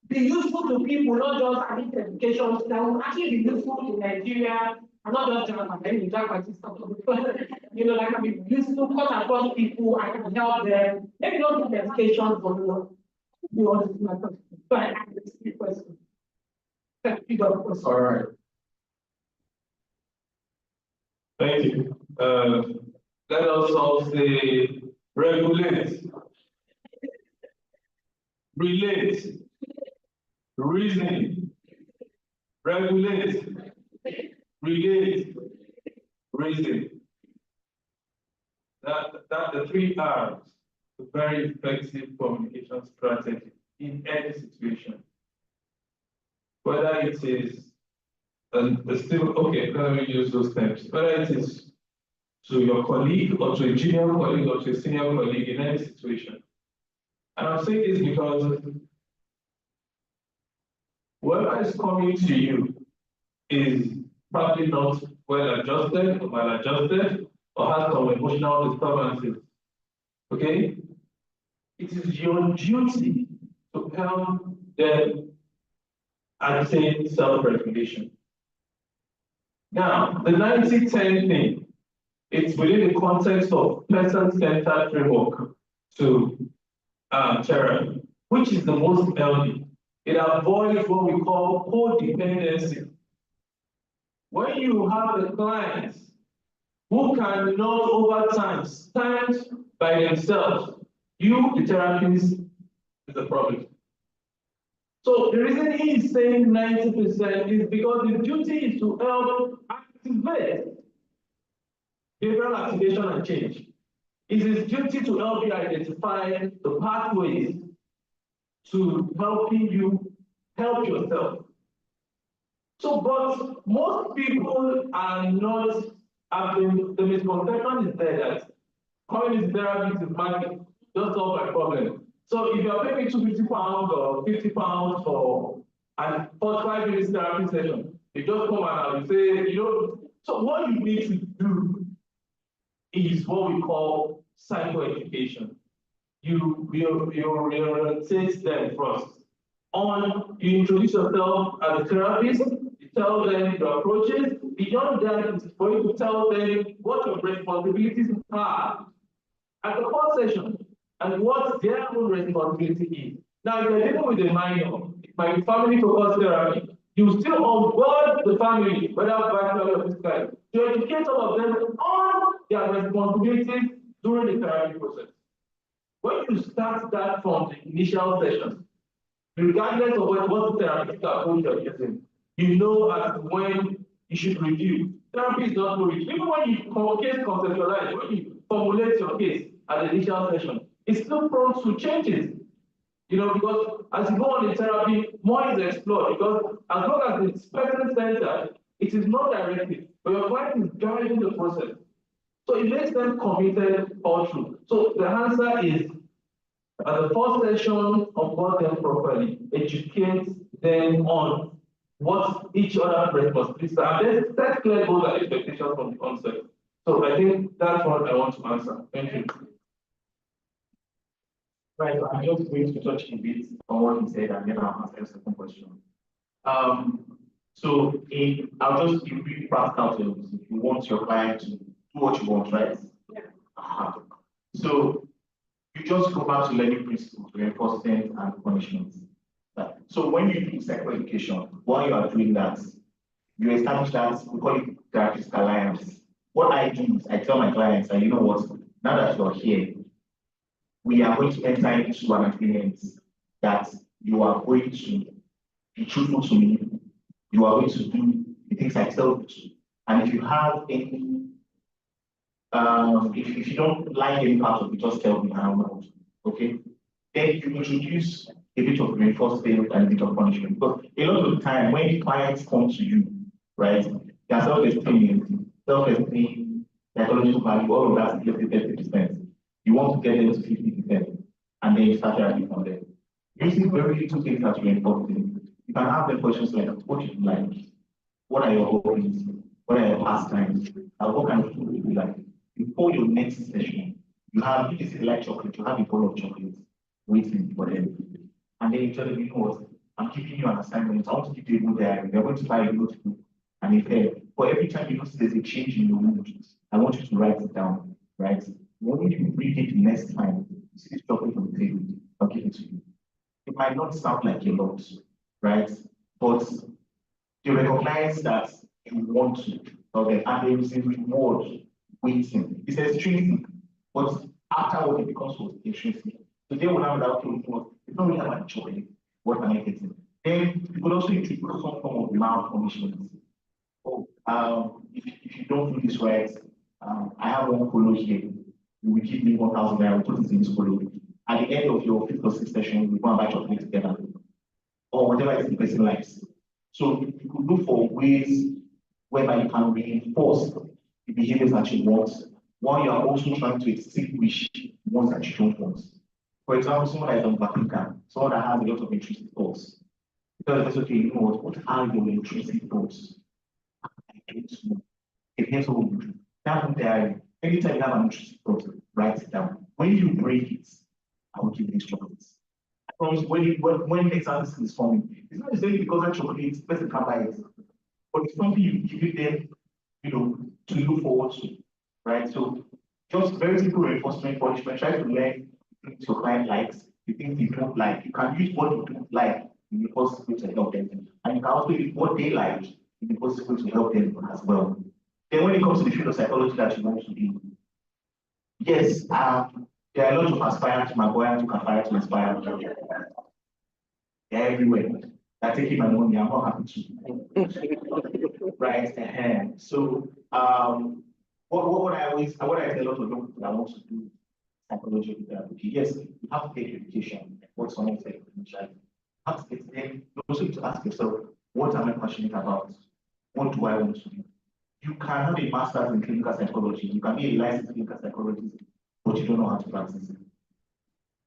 be useful to people, not just having education, that will actually be useful in Nigeria, and not just Japan, then Japan like I be useful, cut across people, I can help them. Maybe not with education, but you want to see my question. So I ask the question. All right. Thank you. Let us all say regulate, relate, reason, regulate, relate, reason. That the 3 R's, a very effective communication strategy in any situation. Whether it is okay, let me use those terms. Whether it is to your colleague or to a junior colleague or to a senior colleague in any situation. And I'm saying this because whoever is coming to you is probably not well adjusted or maladjusted or has some emotional disturbances. Okay? It is your duty to help them attain self-regulation. Now, the 90-10 thing, it's within the context of person-centered framework to therapy, which is the most healthy. It avoids what we call codependency. When you have the clients who cannot over time stand by themselves, you, the therapist, is the problem. So the reason he is saying 90% is because the duty is to help activate behavioral activation and change. It is his duty to help you identify the pathways to helping you help yourself. So, but most people are not, the misconception is there that coming to therapy is magic, just solve my problem. So if you're paying me £250 or £50 for a 45 minutes therapy session, you just come and say, so what you need to do is what we call psychoeducation. You orientate them first. You introduce yourself as a therapist, you tell them your approaches. Beyond that, it's for you to tell them what your responsibilities are at the first session and what their own responsibility is. Now, if you're dealing with a minor, it might be family-focused therapy. You still onboard the family, whether virtually or physically, to educate all of them on their responsibilities during the therapy process. When you start that from the initial session, regardless of what therapeutic approach you're using, you know as to when you should review. Therapy is not for review. Even when you conceptualize, when you formulate your case at the initial session, it's still prone to changes. Because as you go on in therapy, more is explored. Because as long as it's person-centered, it is not directed, but your client is guiding the process. So it makes them committed all through. So the answer is, at the first session, onboard them properly, educate them on what each other responsibilities are, and then set clear goals and expectations from the onset. So I think that's what I want to answer. Thank you. Right, so I'm just going to touch a bit on what he said, and then I'll answer the second question. I'll just give you practical terms. If you want your client to do what you want, right? Yeah. So you just go back to learning principles, reinforcement and punishment. Right. So when you do sexual education, while you are doing that, you establish that we call it therapeutic alliance. What I do is I tell my clients that, you know what, now that you're here, we are going to enter into an agreement that you are going to be truthful to me, you are going to do the things I tell you to. And if you have any, if you don't like any part of it, just tell me and I will, okay? Then you introduce a bit of reinforcement and a bit of punishment. Because a lot of the time when the clients come to you, right, their self-esteem, psychological value, all of that is 30%. You want to get them to 50%, and then you start therapy from there. Using very little things as reinforcing, you can have them questions like, what do you like? What are your hobbies? What are your pastimes? And what kind of food do you like? Before your next session, you have, if it's like chocolate, you have a bowl of chocolate waiting for them. And then you tell them, you know what, I'm giving you an assignment. I want to give you a good diary. They're going to buy a notebook and a pen. For every time you notice there's a change in your mood, I want you to write it down, right? When you bring it next time, you see this chocolate on the table, I'll give it to you. It might not sound like a lot, right? But you recognize that you want to, and there is a reward waiting. It's extrinsic, but afterward it becomes intrinsic. So they will have that, okay, it's not really about chocolate, what am I getting? Then you could also introduce some form of mild punishment. Oh, if you don't do this right, I have one follow here. You will give me 1,000 naira, put it in this follow. At the end of your 5th or 6th session, we go and buy chocolate together. Or whatever is the person likes. So you could look for ways whereby you can reinforce the behaviors that you want, while you are also trying to extinguish the ones that you don't want. For example, someone that is on overthinker, someone that has a lot of intrusive thoughts. Because it's okay, you know what are your intrusive thoughts? I don't know. It here's what we do. That diary, anytime you have an intrusive thought, write it down. When you break it, I will give you these chocolates. I promise when exams is forming, it's not necessarily because that chocolate, the person can buy it. But it's something you give them, you know, to look forward to. Right? So just very simple reinforcement punishment. Try to learn what your client likes, the things you don't like. You can use what you don't like in the positive way to help them. And you can also use what they like in the positive way to help them as well. Then when it comes to the field of psychology that you want to do, yes, there are a lot of aspirants to Maguire to Kafire to inspire. They're everywhere. They're taking my money. I'm not happy to. Right? So what I tell a lot of young people I want to do psychology therapy. Yes, you have to take education. What's on it? You have to take them. You also need to ask yourself, what am I passionate about? What do I want to do? You can have a master's in clinical psychology. You can be a licensed clinical psychologist, but you don't know how to practice it.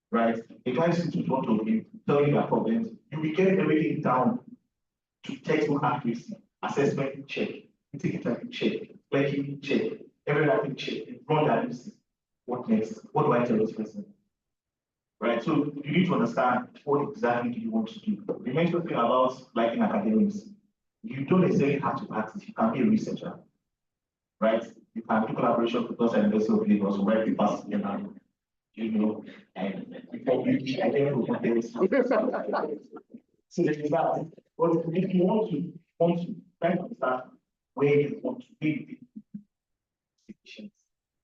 Right? A client sits in front of you, tell you their problems. You will get everything down to textbook accuracy, assessment check, integrity check, clicking check, everything check, run the analysis. What next? What do I tell this person? Right? So you need to understand what exactly do you want to do. You mentioned something about liking academics. You don't necessarily have to practice, you can be a researcher. Right? You can do collaboration with us at University of Lagos, write papers together, you know, and publish identical things. So there's that. But if you want to try to understand where you want to be,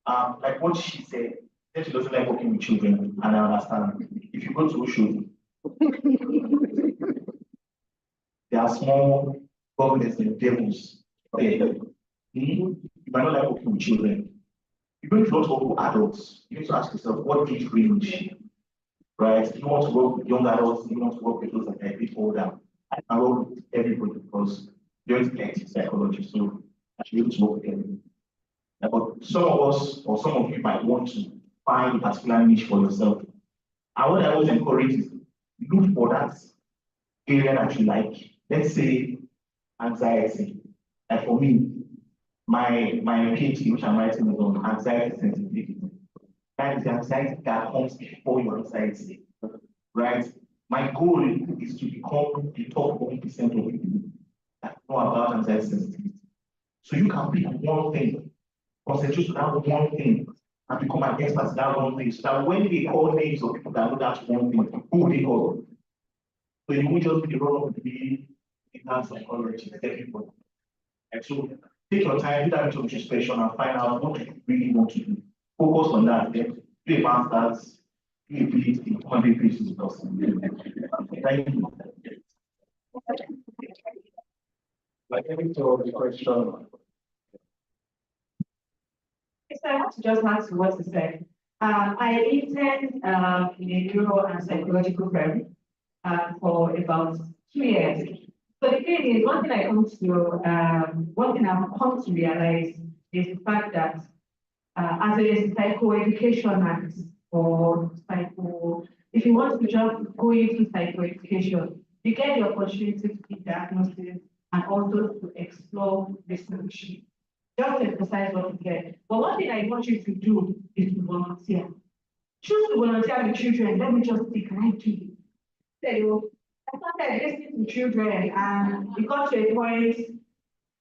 like what she said, she doesn't like working with children, and I understand. If you go to Osho, there are small governments and devils there. You might not like working with children. You don't want to work with adults. You need to ask yourself, what age range? Right? You want to work with young adults, you want to work with those that are a bit older. I can work with everybody because there is active psychology, so I should be able to work with everybody. But some of us, or some of you might want to find a particular niche for yourself. And what I always encourage is look for that area that you like. Let's say anxiety. Like for me, my PhD, which I'm writing, is on anxiety sensitivity. That is the anxiety that comes before your anxiety, right? My goal is to become the top 1% of people that know about anxiety sensitivity. So you can pick one thing, concentrate on that one thing, and become an expert in that one thing. So that when they call names of people that know that one thing, who will they call? So you won't just be the role of the enhanced psychology, everybody. And so take your time, do that introspection and find out what you really want to do. Focus on that. Then do a master's, do a PhD, 100 pieces of person. Thank you. Like any sort of the question. So I want to just ask what to say. I interned in a neuro and psychological firm for about 2 years. So the thing is, one thing I've come to realize is the fact that as a psychoeducation or if you want to just go into psychoeducation, you get the opportunity to be diagnosis and also to explore the solution. Just emphasize what you get. But one thing I want you to do is to volunteer. Choose to volunteer with children. Let me just see, can I do it? So I started listening to children, and it got to a point,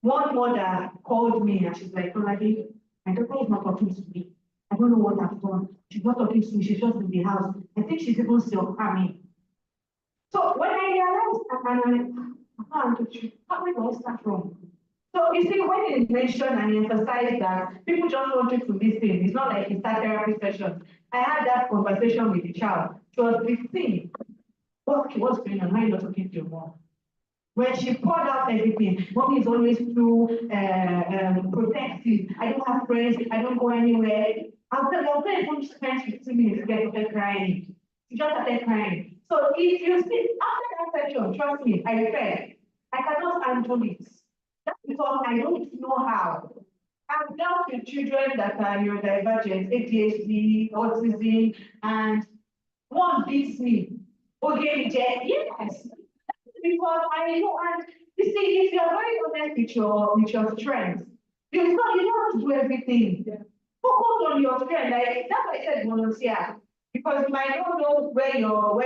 one mother called me and she's like, Oladi, my daughter is not talking to me. I don't know what I've done. She's not talking to me, she's just in the house. I think she's even still coming. So when I realized, how do I start from? So you see, when you mention and emphasize that people just want you to listen, it's not like it's a therapy session. I had that conversation with the child. She was 15. What's going on? Why are you not talking to your mom? When she poured out everything, mommy is always too protective. I don't have friends, I don't go anywhere. After the spend 15 minutes to get crying. She just started crying. So if you see after that session, trust me, I refer. I cannot handle it. That's because I don't know how. I've dealt with children that are neurodivergent, ADHD, autism, and one beats me. Okay, yes. Because I know, and you see, if you're very honest with your strengths, you don't have to do everything. Focus on your strength. Like that's why I said volunteer. Because you might not know where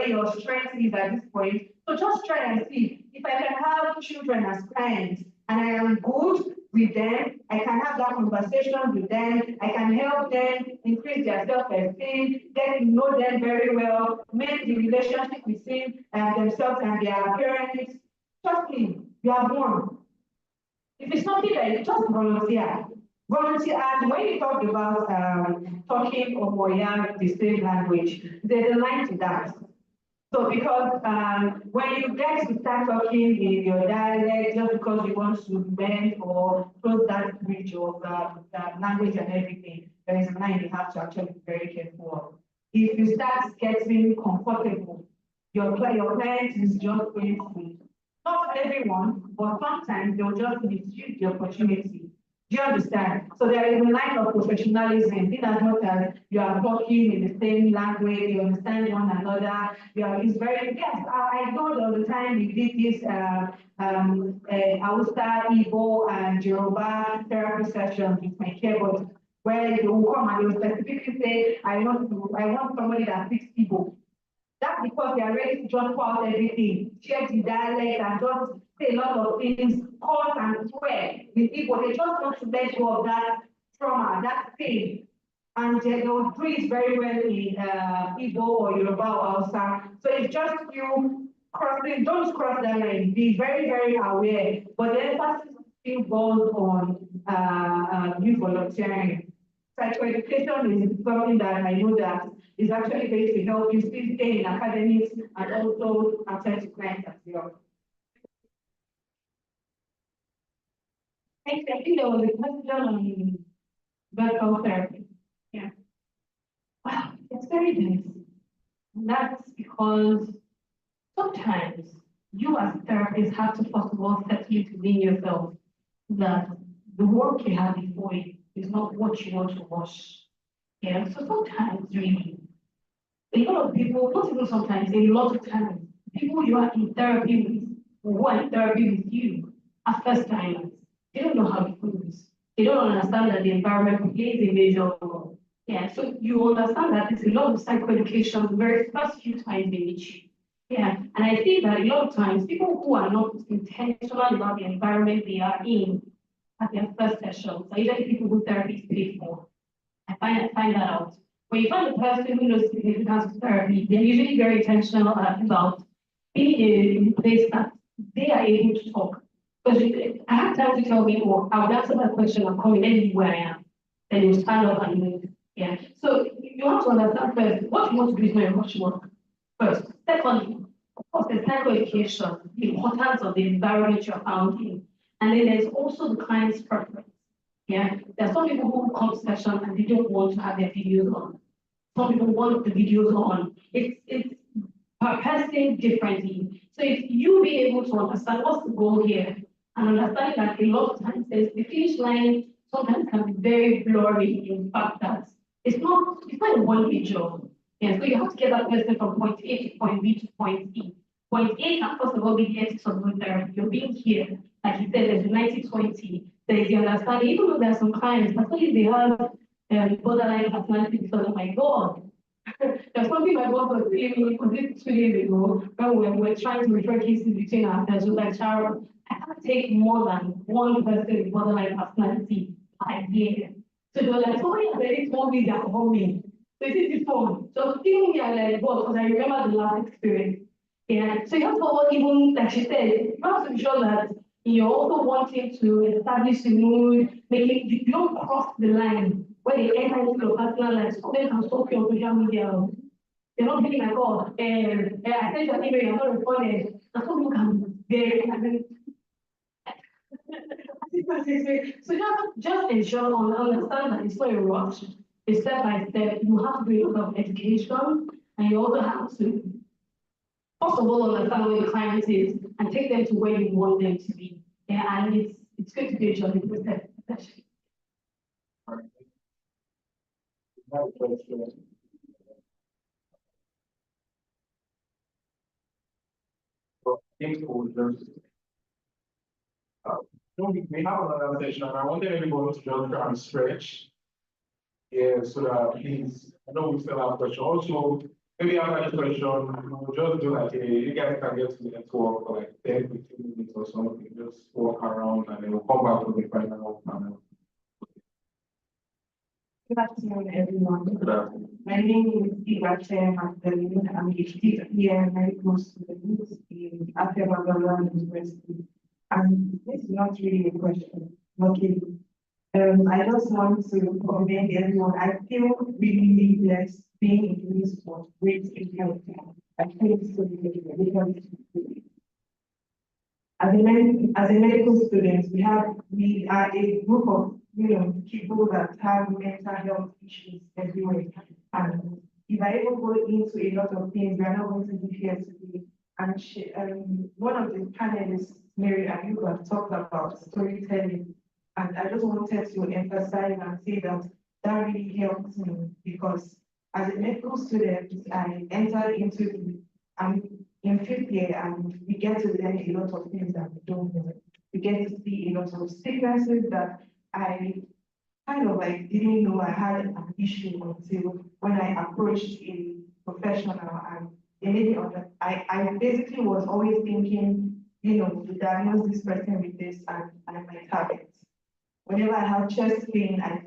your strength is at this point. So just try and see if I can have children as clients and I am good with them, I can have that conversation with them, I can help them increase their self-esteem, get to know them very well, make the relationship between themselves and their parents. Trust me, you have won. If it's something that you just volunteer. Volunteer, and when you talk about talking or the same language, there's a line to that. So because when you get to start talking in your dialect, just because you want to bend or close that bridge of that language and everything, there is a line you have to actually be very careful of. If you start getting comfortable, your client is just going to, not everyone, but sometimes they'll just misuse the opportunity. Do you understand? So there is a line of professionalism, in as much as you are talking in the same language, you understand one another, it's very, yes, I know all the time we did this Hausa, Igbo, and Yoruba therapy sessions with my keyboard, where they will come and they will specifically say, I want somebody that speaks Igbo. That's because they are ready to just pour out everything, check the dialect, and just say a lot of things, curse and swear with people. They just want to let go of that trauma, that pain. And they will do it very well in Igbo or Yoruba or Hausa. So it's just you crossing, don't cross that line. Be very, very aware. But the emphasis still goes on youth volunteering. Psychoeducation is something that I know that is actually based to help you still stay in academics and also attend to clients as well. I think there was a question on virtual therapy. Yeah. Wow, it's very nice. And that's because sometimes you as a therapist have to first of all settle into being yourself that the work you have before you is not what you want to watch. Yeah, so sometimes really, a lot of people, not even sometimes, a lot of times, people you are in therapy with, or who are in therapy with you, are first timers. They don't know how it feels. They don't understand that the environment plays a major role. Yeah, so you understand that there's a lot of psychoeducation the very first few times they meet you. Yeah, and I think that a lot of times people who are not intentional about the environment they are in at their first sessions are usually people who therapy is paid for. I find that out. When you find a person who knows the significance of therapy, they're usually very intentional about being in a place that they are able to talk. Because I have time to tell me, oh, I would answer that question, I'm coming anywhere I am. Then you stand up and move. Yeah. So you have to understand first, what you want to do is not much work. First. Secondly, of course, there's psychoeducation, the importance of the environment you're found in. And then there's also the client's preference. Yeah. There are some people who come to session and they don't want to have their videos on. Some people want the videos on. It's per person differently. So if you be able to understand what's the goal here, and understanding that a lot of times the finish line sometimes can be very blurry in the fact that it's not a one-way job. Yeah, so you have to get that person from point A to point B to point E. Point A can first of all be the ethics of good therapy. You're being here, like you said, there's a 90-20. There is the understanding, even though there are some clients, particularly they have borderline personality disorder. Oh my God. There's something my boss was saying was it 2 days ago when we were trying to refer cases between ourselves. She was like, Sharon, I can't take more than one person with borderline personality per year. So they were like, somebody has already told me they're coming. So it is this one. So feeling me, I like, God, because I remember the last experience. Yeah. So you have to even, like she said, you have to be sure that you're also wanting to establish the mood, making you don't cross the line where they enter into your personal life. So they can stalk you on social media. They're not feeling like, oh, I sent you an email, I'm not responding. That's what you can very so just ensure and understand that it's not a rush. It's step by step. You have to do a lot of education, and you also have to, first of all, understand where the client is and take them to where you want them to be. Yeah, and it's good to be a journey process. We have another session. I wanted everyone to just try and stretch. Yeah, so that please, I know we still have questions. Also, maybe after this question, we'll just do like you guys can get to the network for like 10, 15 minutes or something. Just walk around and then we'll come back to the final panel. Good afternoon, everyone. Good afternoon. My name is Ibrahim Magdalene. I'm a teacher here medical student in Afebagalwa University. And this is not really a question. Okay. I just want to commend everyone. I feel really blessed being in this sport, great in health. I feel so because as a medical student, we are a group of people that have mental health issues everywhere. And if I ever go into a lot of things, we are not going to be here today. And one of the panelists, Mary Ayuba, talked about storytelling. And I just wanted to emphasize and say that that really helped me because as a medical student, I entered into I'm in 5th year and we get to learn a lot of things that we don't know. We get to see a lot of sicknesses that I kind of like didn't know I had an issue until when I approached a professional and they made me understand. I basically was always thinking, to diagnose this person with this and I might have it. Whenever I have chest pain, I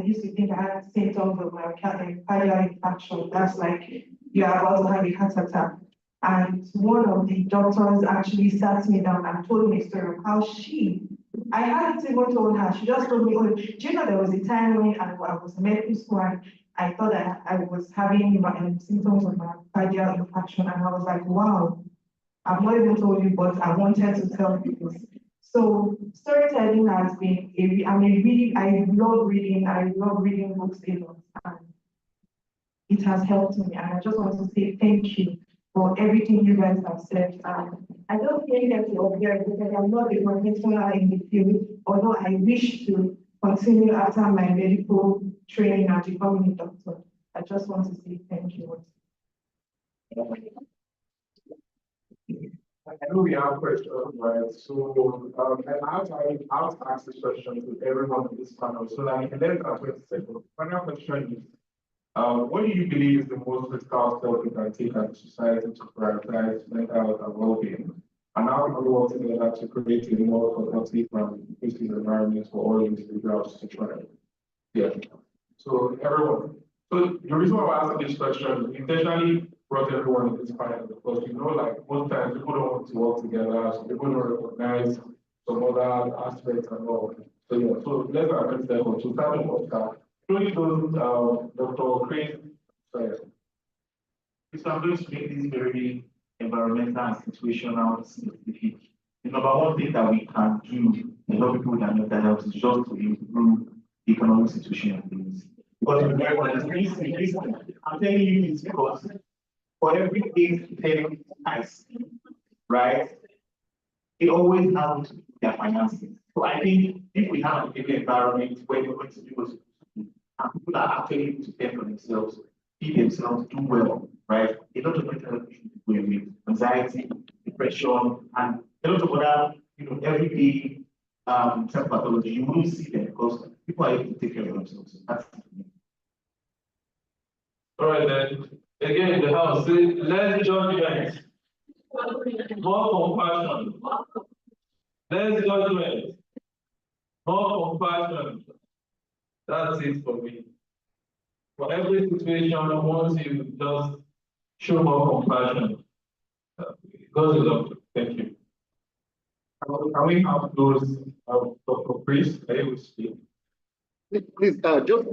used to think I had symptoms of my cardiac infarction. That's like you're about to have a heart attack. And one of the doctors actually sat me down and told me a story of how I hadn't even told her, she just told me, oh, do you know there was a time when I was in medical school and I thought that I was having symptoms of my cardiac infarction, and I was like, wow, I've not even told you, but I wanted to tell you this. So storytelling has been I love reading books a lot, and it has helped me. And I just want to say thank you for everything you guys have said. I don't think that you're here because I'm not a professional in the field, although I wish to continue after my medical training and becoming a doctor. I just want to say thank you. I know we have questions, right? So I have to ask this question to everyone in this panel. So like in less than 20 seconds, when final question is, what do you believe is the most critical step we can take as a society to prioritize mental health and well-being? And how can we work together to create a more productive and inclusive environment for all individuals to thrive? Yeah. So everyone. So the reason why I'm asking this question is intentionally brought everyone in this panel because like most times people don't want to work together, so people don't recognize some other aspects and all. So yeah, so let's address that one. So starting with that, only those Dr. Chris, sorry. So I'm going to make this very environmental and situational specific. The number one thing that we can do to help people with their mental health is just to improve the economic situation of things. Because I'm telling you this because for every 8 to 10 times, right, it always has to do with their finances. So I think if we have a environment where we're going to do this, and people are actually able to care for themselves, feed themselves, do well, right? A lot of mental health issues with anxiety, depression, and a lot of other, everyday self-pathology. You won't see them because people are able to take care of themselves. That's all right then. Again, in the house, less judgment, more compassion. Less judgment, more compassion. That's it for me. For every situation, once you just show more compassion, it goes a lot. Thank you. Can we have those Dr. Chris able to speak? Please, just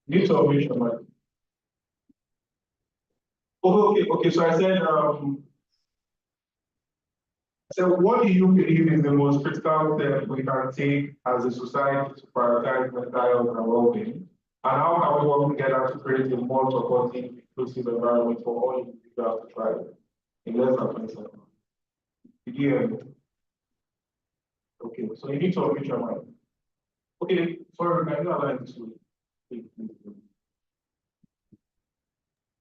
need to unmute your mic. Oh, okay. So I said, so what do you believe is the most critical step we can take as a society to prioritize mental health and well-being? And how can we work together to create a more supportive, inclusive environment for all individuals to thrive? In less than 20 seconds. Did you hear me? Okay, so you need to unmute your mic. Okay, sorry, can you allow him to speak?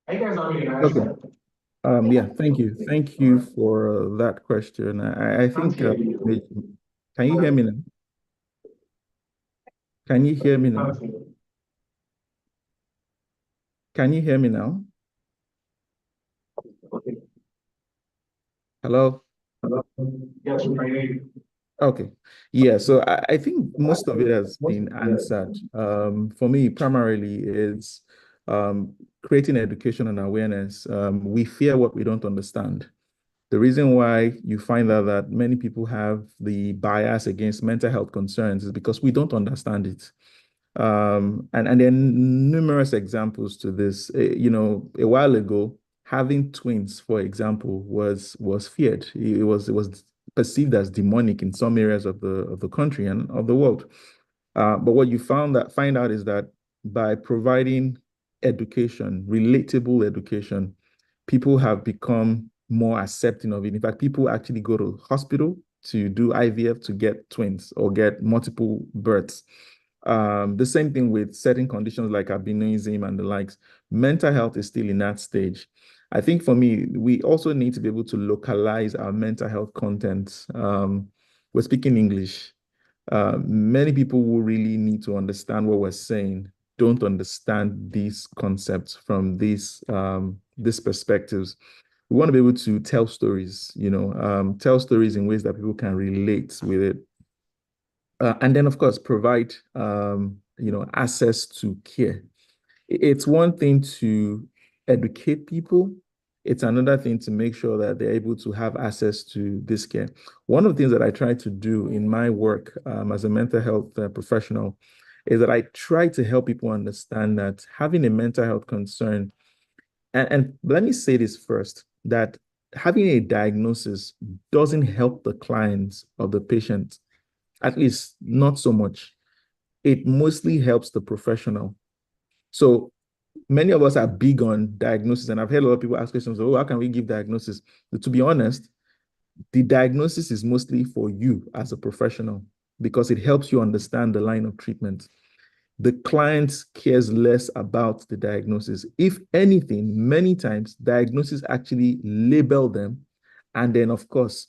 Are you guys having an answer? Okay. Yeah, thank you. Thank you for that question. I think, can you hear me now? Can you hear me now? Can you hear me now? Okay. Hello? Hello? Yes, we can hear you. Okay. Yeah, so I think most of it has been answered. For me, primarily is creating education and awareness. We fear what we don't understand. The reason why you find out that many people have the bias against mental health concerns is because we don't understand it. And there are numerous examples to this. A while ago, having twins, for example, was feared. It was perceived as demonic in some areas of the country and of the world. But what you find out is that by providing education, relatable education, people have become more accepting of it. In fact, people actually go to hospital to do IVF to get twins or get multiple births. The same thing with certain conditions like albinism and the likes. Mental health is still in that stage. I think for me, we also need to be able to localize our mental health content. We're speaking English. Many people who really need to understand what we're saying don't understand these concepts from these perspectives. We want to be able to tell stories, tell stories in ways that people can relate with it. And then, of course, provide, access to care. It's one thing to educate people. It's another thing to make sure that they're able to have access to this care. One of the things that I try to do in my work as a mental health professional is that I try to help people understand that having a mental health concern, and let me say this first, that having a diagnosis doesn't help the clients or the patient, at least not so much. It mostly helps the professional. So many of us are big on diagnosis, and I've heard a lot of people ask questions, how can we give diagnosis? But to be honest, the diagnosis is mostly for you as a professional because it helps you understand the line of treatment. The client cares less about the diagnosis. If anything, many times diagnosis actually label them, and then of course,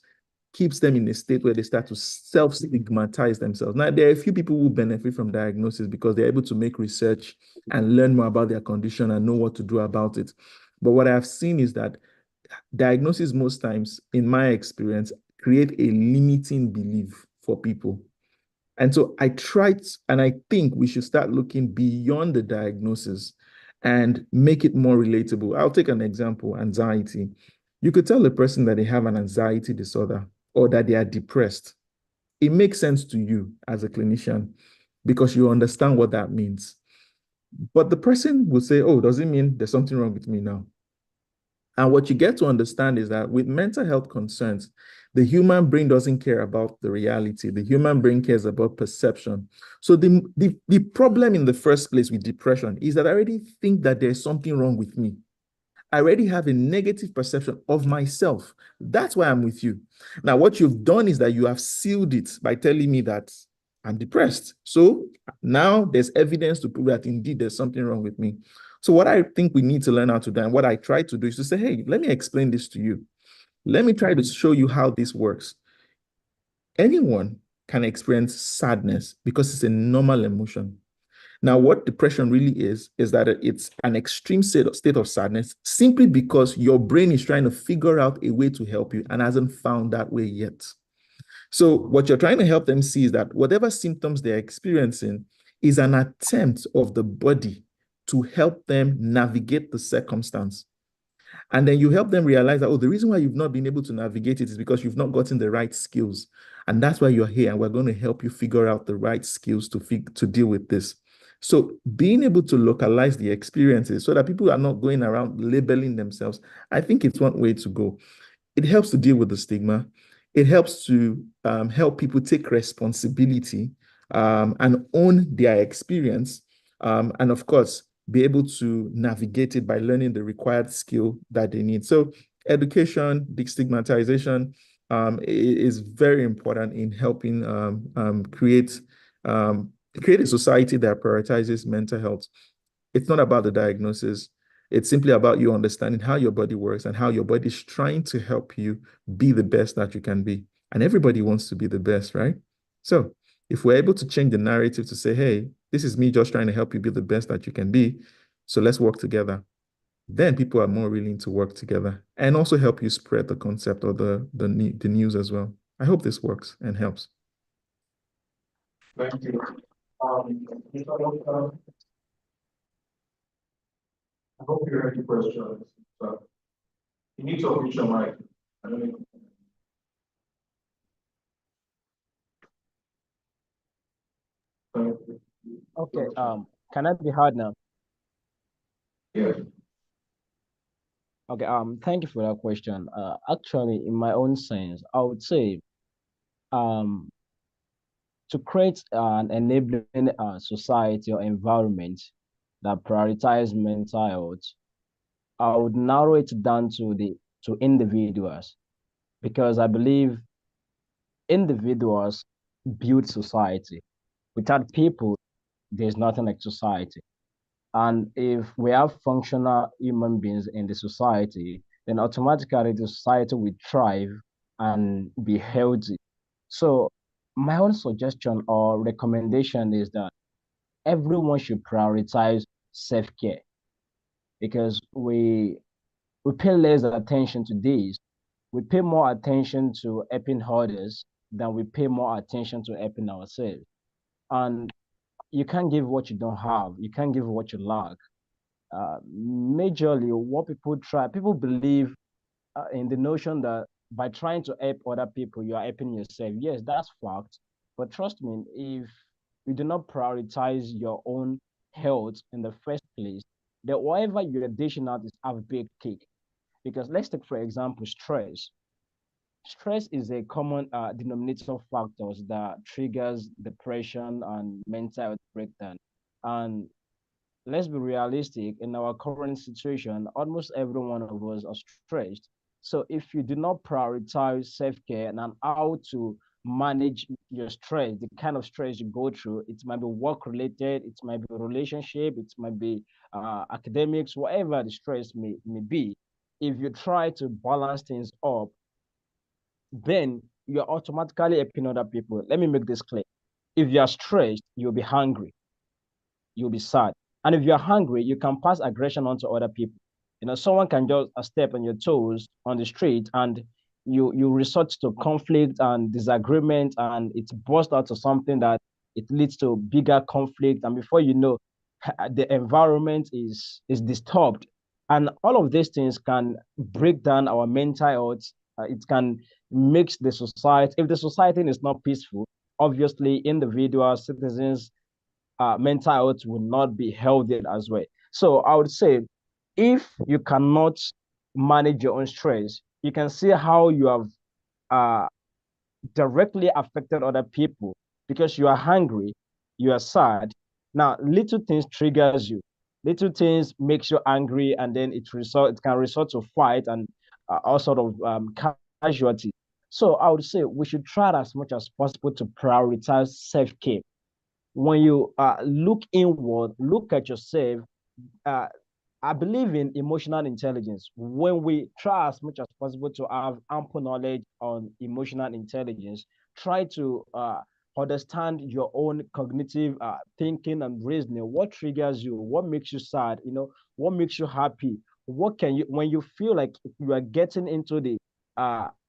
keeps them in a state where they start to self-stigmatize themselves. Now, there are a few people who benefit from diagnosis because they're able to make research and learn more about their condition and know what to do about it. But what I've seen is that diagnosis most times, in my experience, create a limiting belief for people. And so I tried, and I think we should start looking beyond the diagnosis and make it more relatable. I'll take an example, anxiety. You could tell a person that they have an anxiety disorder or that they are depressed. It makes sense to you as a clinician because you understand what that means. But the person will say, oh, does it mean there's something wrong with me now? And what you get to understand is that with mental health concerns, the human brain doesn't care about the reality. The human brain cares about perception. So the problem in the first place with depression is that I already think that there's something wrong with me. I already have a negative perception of myself. That's why I'm with you. Now, what you've done is that you have sealed it by telling me that I'm depressed. So now there's evidence to prove that indeed there's something wrong with me. So what I think we need to learn how to do, and what I try to do, is to say, hey, let me explain this to you. Let me try to show you how this works. Anyone can experience sadness because it's a normal emotion. Now, what depression really is that it's an extreme state of sadness simply because your brain is trying to figure out a way to help you and hasn't found that way yet. So what you're trying to help them see is that whatever symptoms they're experiencing is an attempt of the body to help them navigate the circumstance. And then you help them realize that, oh, the reason why you've not been able to navigate it is because you've not gotten the right skills. And that's why you're here. And we're going to help you figure out the right skills to deal with this. So being able to localize the experiences so that people are not going around labeling themselves, I think it's one way to go. It helps to deal with the stigma. It helps to help people take responsibility and own their experience. And of course, be able to navigate it by learning the required skill that they need. So education, destigmatization is very important in helping create a society that prioritizes mental health. It's not about the diagnosis. It's simply about you understanding how your body works and how your body is trying to help you be the best that you can be. And everybody wants to be the best, right? So if we're able to change the narrative to say, hey, this is me just trying to help you be the best that you can be, so let's work together, then people are more willing to work together and also help you spread the concept or the news as well. I hope this works and helps. Thank you. I hope you have any questions. You need to unmute your mic. I don't know. Okay, can I be heard now? Yeah. Okay, thank you for that question. Actually, in my own sense, I would say, to create an enabling society or environment that prioritizes mental health, I would narrow it down to individuals, because I believe individuals build society. Without people, there's nothing like society. And if we have functional human beings in the society, then automatically the society will thrive and be healthy. So my own suggestion or recommendation is that everyone should prioritize self-care, because we pay less attention to this. We pay more attention to helping others than we pay more attention to helping ourselves. And you can't give what you don't have. You can't give what you lack. Majorly, what people believe in the notion that by trying to help other people, you are helping yourself. Yes, that's fact. But trust me, if you do not prioritize your own health in the first place, then whatever you're dishing out is half baked cake. Because let's take, for example, stress. Stress is a common denominator of factors that triggers depression and mental health breakdown. And let's be realistic, in our current situation, almost every one of us are stressed. So if you do not prioritize self-care and how to manage your stress, the kind of stress you go through, it might be work related, it might be relationship, it might be academics, whatever the stress may be. If you try to balance things up, then you're automatically helping other people. Let me make this clear. If you are stressed, you'll be hungry, you'll be sad. And if you're hungry, you can pass aggression on to other people. Someone can just step on your toes on the street and you resort to conflict and disagreement, and it bursts out to something that it leads to bigger conflict. And before you know, the environment is disturbed. And all of these things can break down our mental health. It can mix the society. If the society is not peaceful, obviously individual citizens mental health will not be healthy as well. So I would say, if you cannot manage your own stress, you can see how you have directly affected other people, because you are hungry, you are sad. Now, little things triggers you. Little things makes you angry, and then it can result to fight and all sort of casualty. So I would say we should try as much as possible to prioritize self-care. When you look inward, look at yourself, I believe in emotional intelligence. When we try as much as possible to have ample knowledge on emotional intelligence, try to understand your own cognitive thinking and reasoning. What triggers you? What makes you sad? What makes you happy? What can you, when you feel like you are getting into the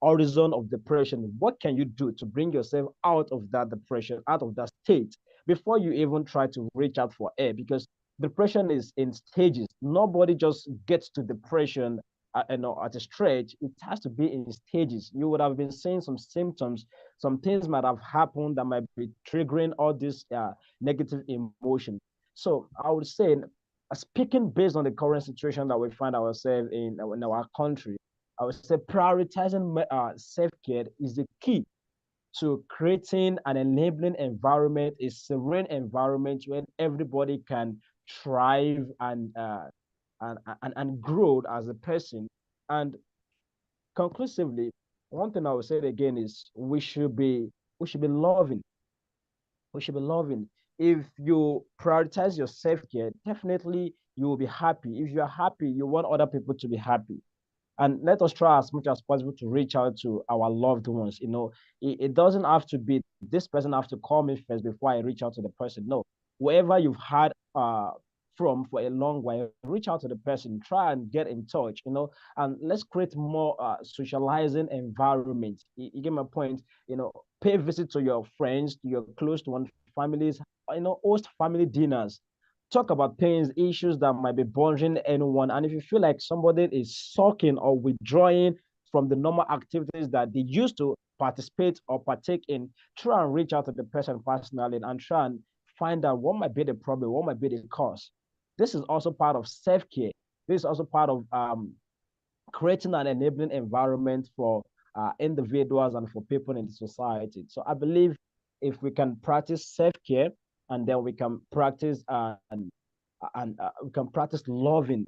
horizon of depression, what can you do to bring yourself out of that depression, out of that state, before you even try to reach out for help? Because depression is in stages. Nobody just gets to depression at a stretch. It has to be in stages. You would have been seeing some symptoms. Some things might have happened that might be triggering all this negative emotion. So I would say, speaking based on the current situation that we find ourselves in our country, I would say prioritizing self-care is the key to creating an enabling environment, a serene environment where everybody can thrive and grow as a person. And conclusively, one thing I would say again is we should be loving. We should be loving. If you prioritize your self-care, definitely you will be happy. If you are happy, you want other people to be happy. And let us try as much as possible to reach out to our loved ones. It doesn't have to be this person have to call me first before I reach out to the person. No, wherever you've had from for a long while, reach out to the person, try and get in touch, and let's create more socializing environment. You get my point? Pay visit to your friends, to your close one families, host family dinners. Talk about things, issues that might be bothering anyone. And if you feel like somebody is sulking or withdrawing from the normal activities that they used to participate or partake in, try and reach out to the person personally and try and find out what might be the problem, what might be the cause. This is also part of self-care. This is also part of creating an enabling environment for individuals and for people in the society. So I believe if we can practice self-care, and then we can practice we can practice loving,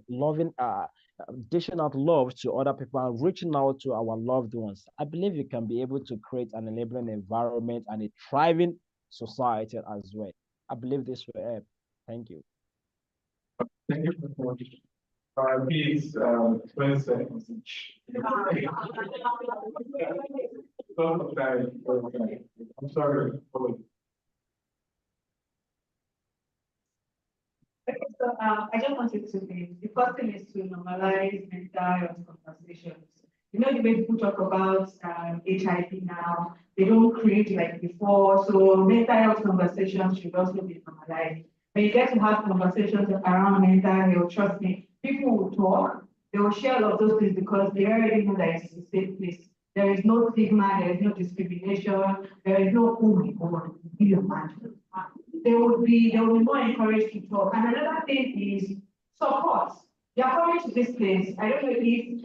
dishing out love to other people and reaching out to our loved ones. I believe you can be able to create an enabling environment and a thriving society as well. I believe this will help. Thank you. Thank you very much. Please, 20 seconds each. I'm sorry. Okay, so I just wanted to be, the first thing is to normalize mental health conversations. The way people talk about HIV now, they don't create like before. So mental health conversations should also be normalized. When you get to have conversations around mental health, trust me, people will talk, they will share all of those things because they already know that it's a safe place. There is no stigma, there is no discrimination, there is no oh my God, be a man. They will be more encouraged to talk. And another thing is support. They are coming to this place. I don't know if you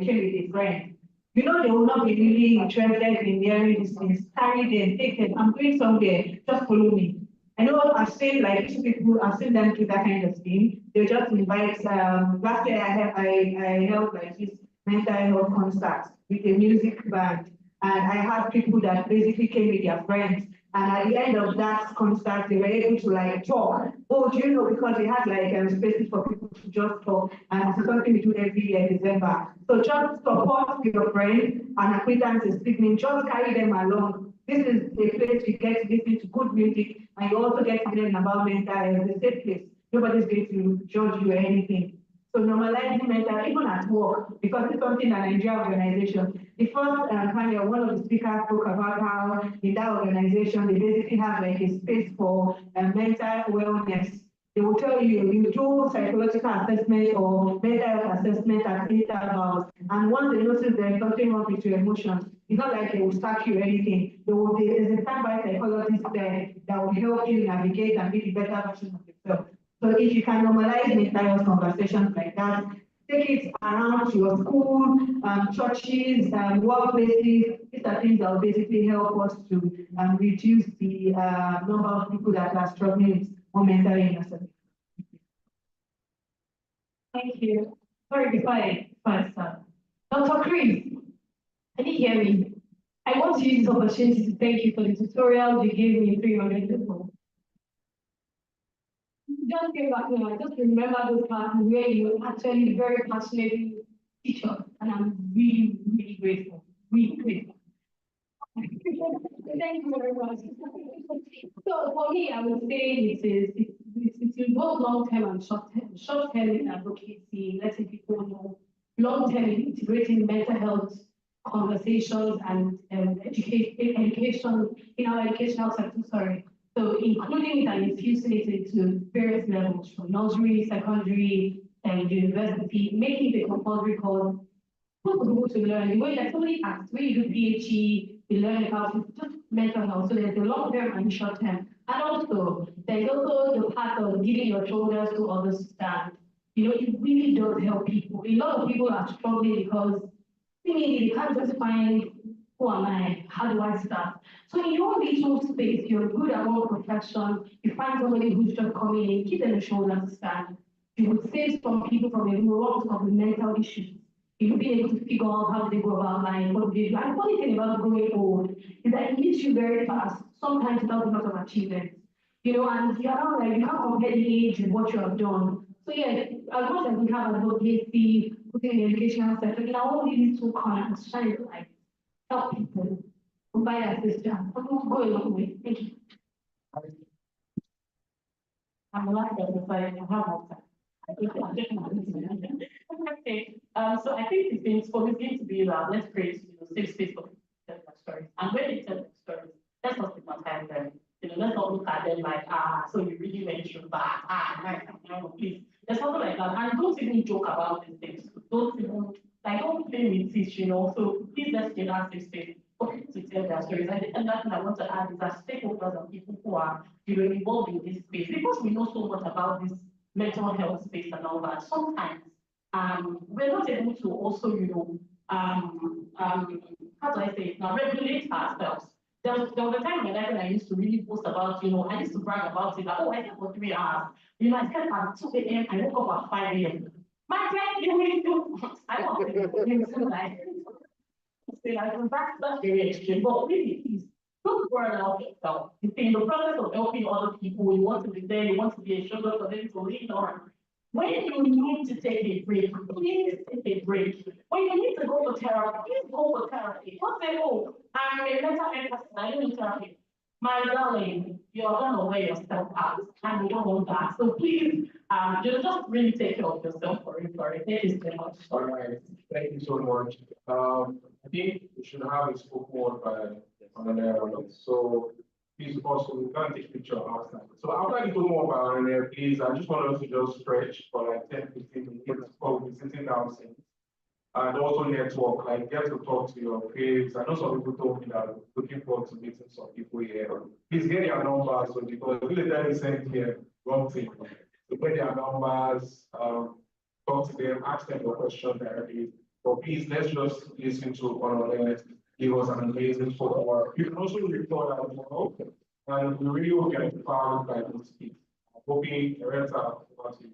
came with a friend. They will not be really interested in hearing these things. Carry them, take them. I'm going somewhere, just follow me. I know I've seen like two people, I've seen them do that kind of thing. They just invite, last year I held like this mental health concert with a music band. And I had people that basically came with their friends. And at the end of that concert, they were able to like talk. Oh, do you know, because they had like spaces for people to just talk, and it's something we do every year, December. So just support your friends and acquaintances, speaking, just carry them along. This is a place you get to listen to good music, and you also get to learn about mental health. It's a safe place. Nobody's going to judge you or anything. So normalizing mental, even at work, because it's something that Nigeria organization. The first panel, one of the speakers spoke about how in that organization, they basically have like a space for mental wellness. They will tell you, you do psychological assessment or mental health assessment at intervals. And once they notice there's something wrong with your emotions, it's not like they will sack you or anything. There's a standby psychologist there that will help you navigate and be the better version of yourself. So if you can normalize mental health conversations like that, take it around your school, churches, workplaces. These are things that will basically help us to reduce the number of people that are struggling with mental illness. Thank you. Sorry, before I start. Dr. Chris, can you hear me? I want to use this opportunity to thank you for the tutorial you gave me 300 people. Just came back now, I just remember those classes where you actually very passionately teach us, and I'm really, really grateful. Really grateful. Thank you very much. So for me, I would say it's both long-term and short-term. Short-term in advocacy, letting people know. Long-term in integrating mental health conversations and education in our educational sector, sorry. So including it and infusing it into various levels from nursery, secondary, and university, making it a compulsory course for people to learn. The way that somebody asked, when you do PhD, you learn about just mental health. So there's the long term and the short term. And also, there's also the part of giving your shoulders to others to stand. You know, it really does help people. A lot of people are struggling because they can't just find who am I? How do I start? So in your little space, you're good at one profession, you find somebody who's just coming in, give them a shoulder to stand. You would save some people from a lot of mental issues. You would be able to figure out how they go about life, what they do. And the funny thing about growing old is that it meets you very fast, sometimes without a lot of achievements. You know, and you are like, you can't compare the age with what you have done. So yeah, as much as we have advocacy, putting in the educational sector, in our own little corner, shine the light. Help people buy assistance. Go a long way. Thank you. I'm the last person, so I have more time. Okay. So I think it's going to be let's create safe space for people to tell their stories. And when they tell their stories, let's not stigmatize them. You know, let's not look at them like, so you really went through that. No, please. There's something like that. And don't even joke about these things. Don't even don't play with it, you know. So please let's get that safe space for people to tell their stories. And the other thing I want to add is that stakeholders and people who are involved in this space, because we know so much about this mental health space and all that, sometimes we're not able to also, how do I say it now, regulate ourselves. There was a time in my life when I used to really post about, I used to brag about it, like, oh, I slept for 3 hours. I slept at 2 a.m., I woke up at 5 a.m. My friend, you will do. I don't know, that's very extreme, but really, please, don't burn out yourself. In the process of helping other people, you want to be there, you want to be a shoulder for them to lean on. When you need to take a break, please take a break. When you need to go for therapy, please go for therapy. Don't say, oh, I'm a mental health person, I don't need therapy. My darling, you're gonna wear yourself out, and you don't want that. So please, just really take care of yourself for it. Thank you so much. All right, thank you so much. I think we should have a spoken word by Ananya. So please also, we can't take picture outside. So after you do more about Ananya, please, I just want us to just stretch for like 10-15 minutes before we sitting down. And also network, like get to talk to your peers. I know some people told me that looking forward to meeting some people here. Please get your numbers, so because if they send here, wrong thing. So get their numbers, talk to them, ask them the question directly. But please, let's just listen to one another. Give us an amazing follow-up. You can also record as well, and we really will get found by those people. Hoping the rest are about you.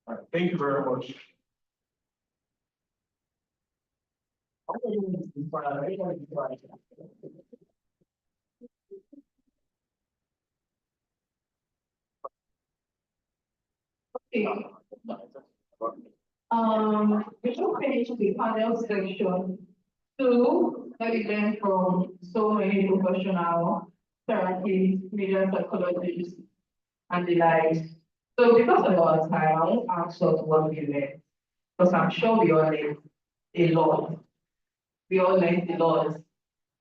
All right, thank you very much. We should finish the panel section. Two, that we learned from so many professional therapists, media psychologists, and the like. So because of our time, I won't ask us what we learned, because I'm sure we all learned a lot. We all learned a lot.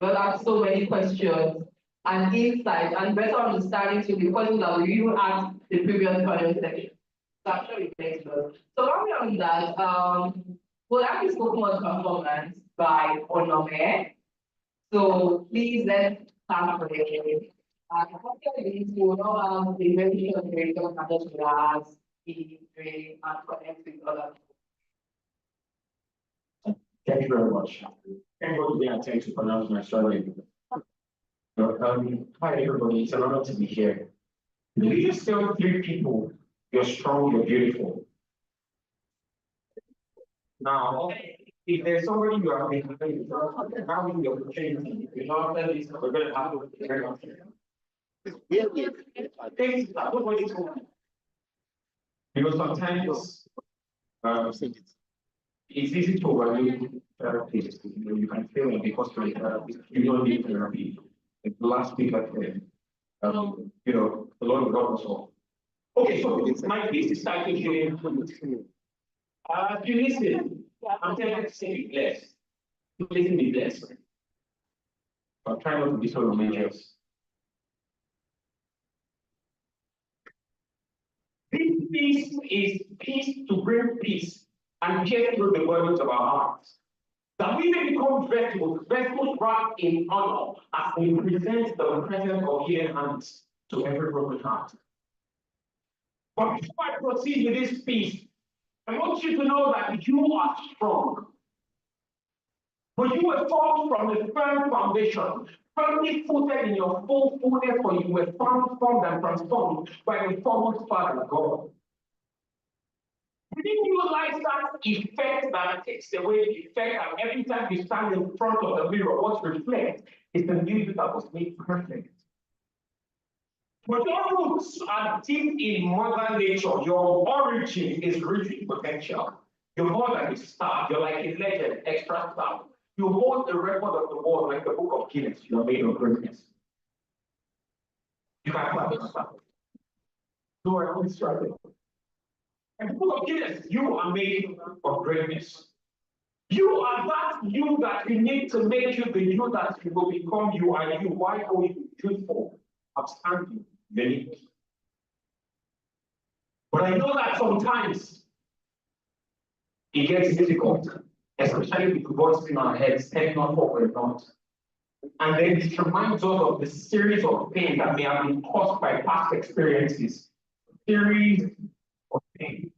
We'll ask so many questions and insights and better understanding to the questions that we even asked the previous panel section. So I'm sure we learned a lot. So while we're on that, we'll have this Pokemon performance by Onome. So please let's start with it. After this, we will now have the very short break of just relax, eat, drink, and connect with other. Thank you very much. Thank you for being attentive to pronounce my surname. Hi everybody, it's an honor to be here. Will you just tell 3 people you're strong, you're beautiful? Now, if there's somebody you are making, having the opportunity, you know, after this, we're going to have to very much. Because sometimes it's easy to overlook therapists. You can feel it because you're a therapist, you don't need therapy. Like the last speaker said, you know, the Lord will help us all. Okay, so my piece is titled here. If you listen, I'm telling you to say be blessed. Listen, be blessed. I'm trying not to be so religious. This peace is peace to bring peace and get through the burdens of our hearts. That we may become vessels wrapped in honor as we present the presence of healing hands to every broken heart. But before I proceed with this peace, I want you to know that you are strong. But you were formed from a firm foundation, firmly footed in your full fullness, for you were formed and transformed by the foremost Father God. Didn't you realize that effect that takes away the effect that every time you stand in front of the mirror, what reflects is the beauty that was made perfect? But your roots are deep in Mother Nature. Your origin is rich in potential. You're more than a star. You're like a legend, extra star. You hold the record of the world like the book of Guinness. You're made of greatness. You can't clap yourself. No, I always struggle. And the book of Guinness, you are made of greatness. You are that you that you need to make you the you that you will become. You are you. Why are you truthful, outstanding, unique? But I know that sometimes it gets difficult, especially with what's in our heads, heading on what we're not. And then it reminds us of the series of pain that may have been caused by past experiences. Series of pain.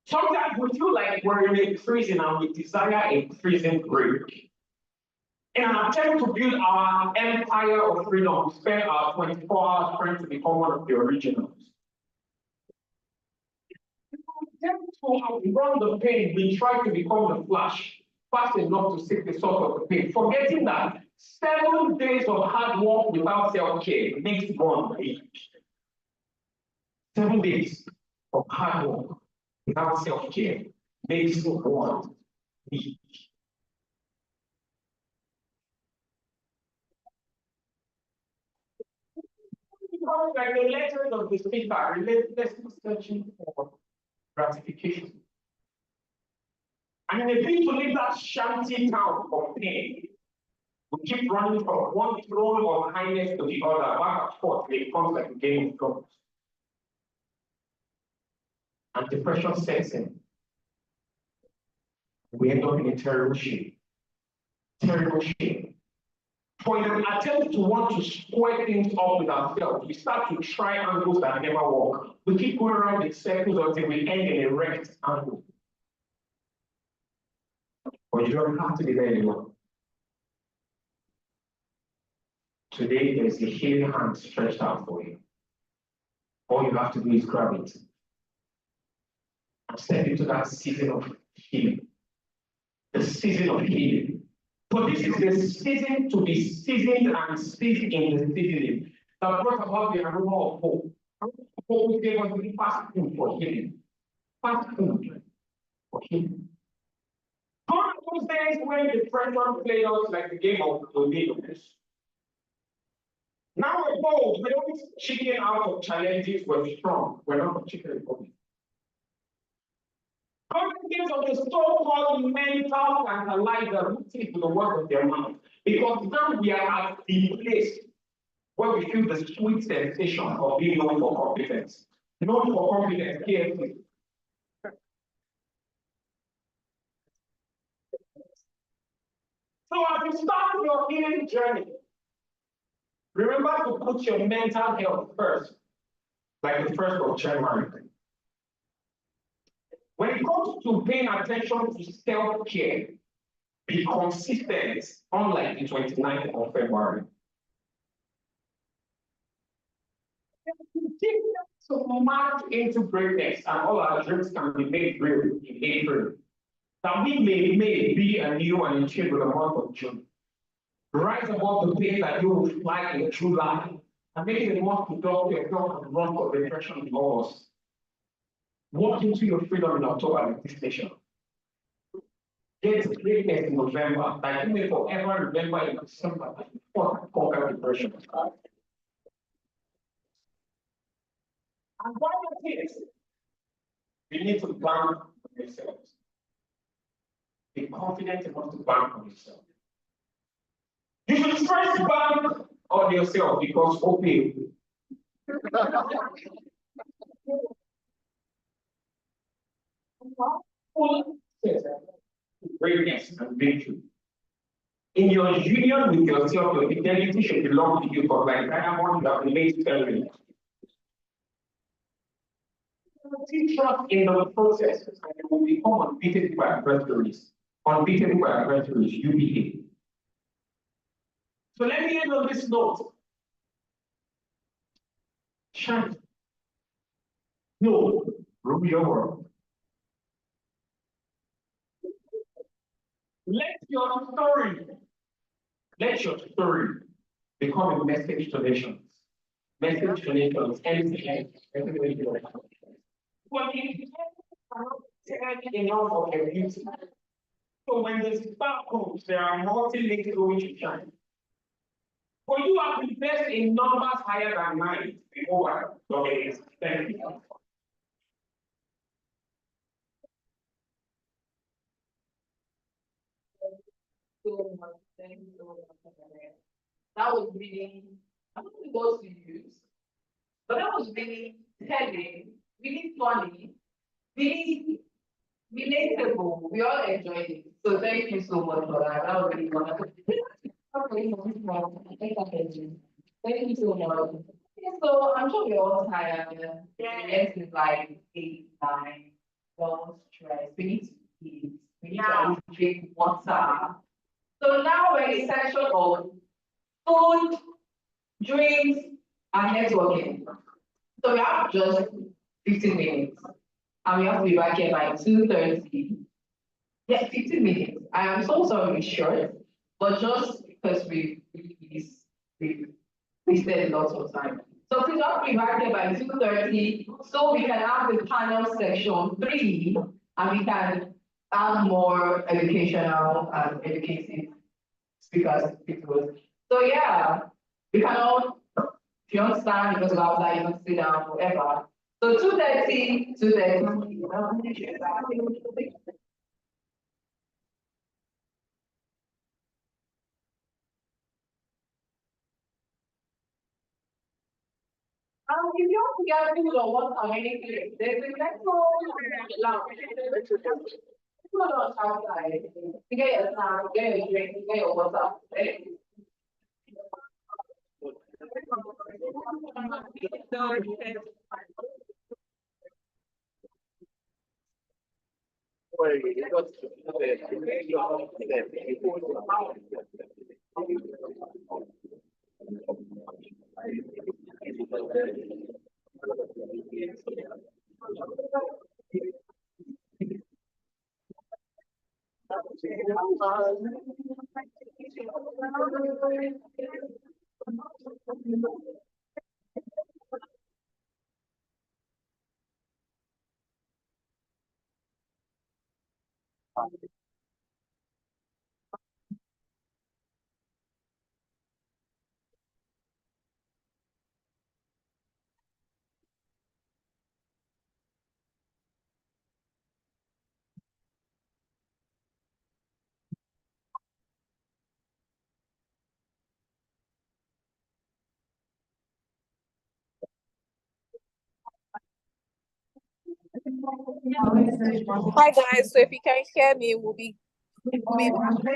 Sometimes we feel like we're in a prison and we desire a prison break. In an attempt to build our empire of freedom, we spend our 24 hours trying to become one of the originals. In an attempt to outrun the pain, we try to become the Flash, fast enough to seek the source of the pain, forgetting that 7 days of hard work without self-care makes one weak. 7 days of hard work without self-care makes one weak. Like the letters of the speaker, relentlessly searching for gratification. And in a bid to leave that shanty town of pain, we keep running from one throne of highness to the other, back and forth. It becomes like a game of thrones. And depression sets in. We end up in a terrible shape. Terrible shape. For an attempt to want to square things up with ourselves, we start to try angles that never work. We keep going around in circles until we end in a wrecked angle. But you don't have to be there anymore. Today, there's a healing hand stretched out for you. All you have to do is grab it and step into that season of healing. The season of healing. So this is the season to be seasoned and seasoned in the seasoning that brought about the aroma of hope. Hope gave us the fast food for healing. Fast food for healing. Gone are those days when the pressure played out like the game of tornadoes. Now we're bold. We don't chicken out of challenges. We're strong. We're not a chicken republic. Confidence of the so-called mental analyzer who think to the work of their mouth. Because now we are at the place where we feel the sweet sensation of being known for competence. Known for competence, KFC. So as you start your healing journey, remember to put your mental health first, like the 1st of January. When it comes to paying attention to self-care, be consistent, unlike the 29th of February. So march into greatness, and all our dreams can be made real in April. That we may be a new and achieve with the month of June. Rise above the pain that you will fly in July, and make it want to talk to yourself and run for depression in August. Walk into your freedom in October with this nation. Get greatness in November, that you may forever remember in December that you fought and conquered depression. And why not this? You need to bank on yourselves. Be confident enough to bank on yourself. You should first bank on yourself because okay. Greatness and victory. In your union with yourself, your identity should belong to you, but like diamond, you have remained sterling. Trust in the process, and you will become unbeatable by adversaries. Unbeatable by adversaries, you behave. So let me end on this note. Shine. No, rule your world. Let your story become a message to nations. Message to nations, anything. But it cannot tell enough of your beauty. So when the spark comes, there are multi-linked going to shine. For you have been blessed in numbers higher than 9. Over. Okay, thank you. So much. Thank you so much. That was really, I don't know the words to use, but that was really telling, really funny, really relatable. We all enjoyed it. So thank you so much for that. That was really wonderful. Thank you so much. Yeah, so I'm sure we're all tired. Yes, it's like 8, 9, don't stress. We need to eat. We need to drink water. So now we're in the section of food, drinks, and networking. So we have just 15 minutes. And we have to be back here by 2:30. Yes, 15 minutes. I am so sorry it's short, but just because we wasted lots of time. So please have to be back here by 2:30 so we can have the panel section 3 and we can have more educational and educative speakers. So yeah, we can all, if you understand, because of outside, you can sit down, whatever. So 2:30, 2:30. If you want to get people or what or anything, there's a next one outside. You get your snack, you get your drink, you get your water. Hi guys, so if you can hear me, we'll be back. So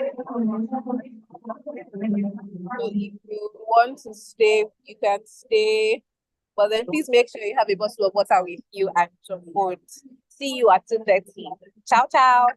if you want to stay, you can stay. But then please make sure you have a bottle of water with you and some food. See you at 2:30. Ciao, ciao.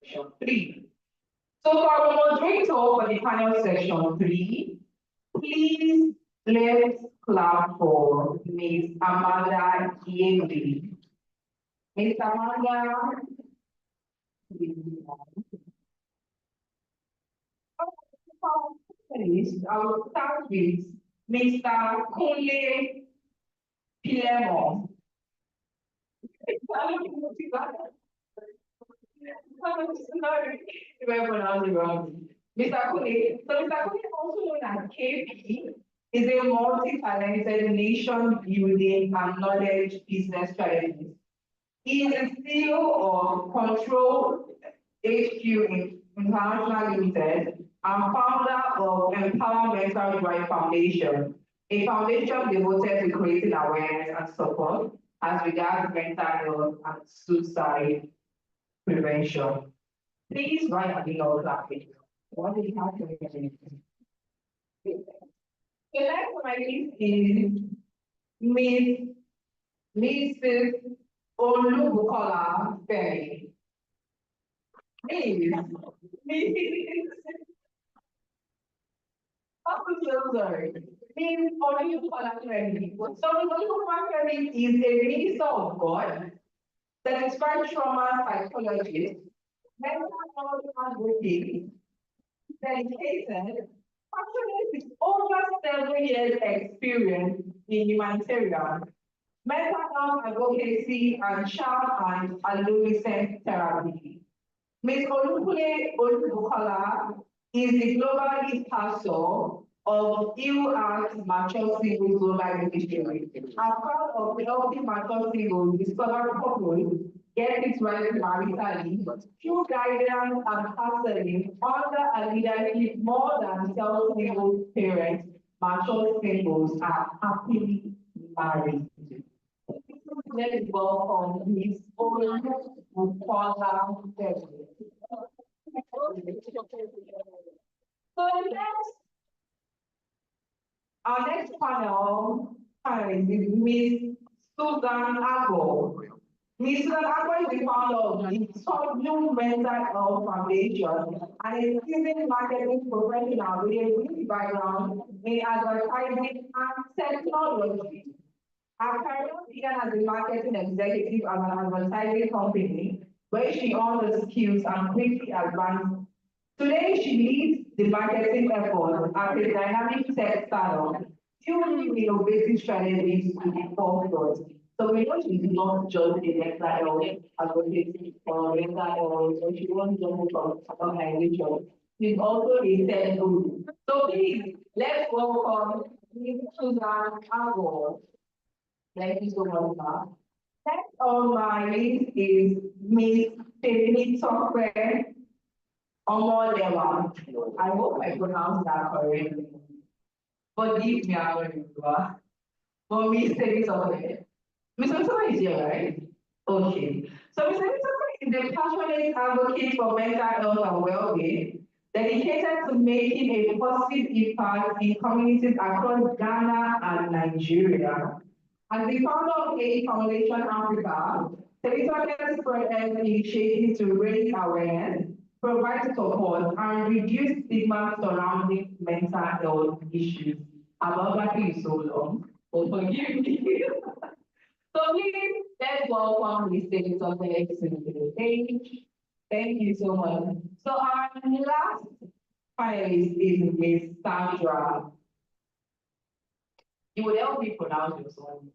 section 3. So for our moderator for the panel section 3, please let's clap for Ms. Amanda Yegli. Ms. Amanda. I will start with Mr. Kunle Pilemo. Sorry if I pronounce it wrong. Mr. Kunle. So Mr. Kunle, also known as KP, is a multi-talented nation-building and knowledge business strategist. He is the CEO of Control HQ International Limited and founder of Empower Mental Drive Foundation, a foundation devoted to creating awareness and support as regards mental health and suicide prevention. Please write a big old clapping. What do you have to mention? The next on my list is Mrs. Olubukola Femi. Please. I'm so sorry. Ms. Olubukola Femi. So Olubukola Femi is a minister of God, certified trauma psychologist, mental health advocate, dedicated, passionate with over 7 years experience in humanitarian, mental health advocacy, and child and adolescent therapy. Ms. Olubukola is the global lead pastor of Ill Arts Mature Singles Global Ministry. As part of helping mature singles discover purpose, get it right maritally, through guidance and counseling under a leadership more than single parents, mature singles are happily married. Let's welcome Ms. Olubukola Femi. So our next panel is Ms. Susan Agbo. Ms. Susan Agbo is the founder of the Southern Mental Health Foundation and a seasoned marketing professional with a deep background in advertising and technology. Her career began as a marketing executive at an advertising company where she honed the skills and quickly advanced. Today, she leads the marketing efforts at a dynamic tech startup, fueling innovative strategies to the forefront. So we know she's not just a mental health advocate or mental health, so she won't just from organization. She's also a tech guru. So please, let's welcome Ms. Susan Agbo. Thank you so much, ma'am. Next on my list is Ms. Stephanie Tokwe Omolewa. I hope I pronounced that correctly. Forgive me, I'm not but Ms. Stephanie Tokwe. Ms. Tokwe is here, right? Okay. So Ms. Stephanie Tokwe is a passionate advocate for mental health and well-being, dedicated to making a positive impact in communities across Ghana and Nigeria. As the founder of A Foundation Africa, Teresa has spread initiatives to raise awareness, provide support, and reduce stigma surrounding mental health issues. I'm not going to be so long, but forgive me. So please, let's welcome Ms. Teresa to the stage. Thank you so much. So our last finalist is Ms. Sandra. You will help me pronounce your song.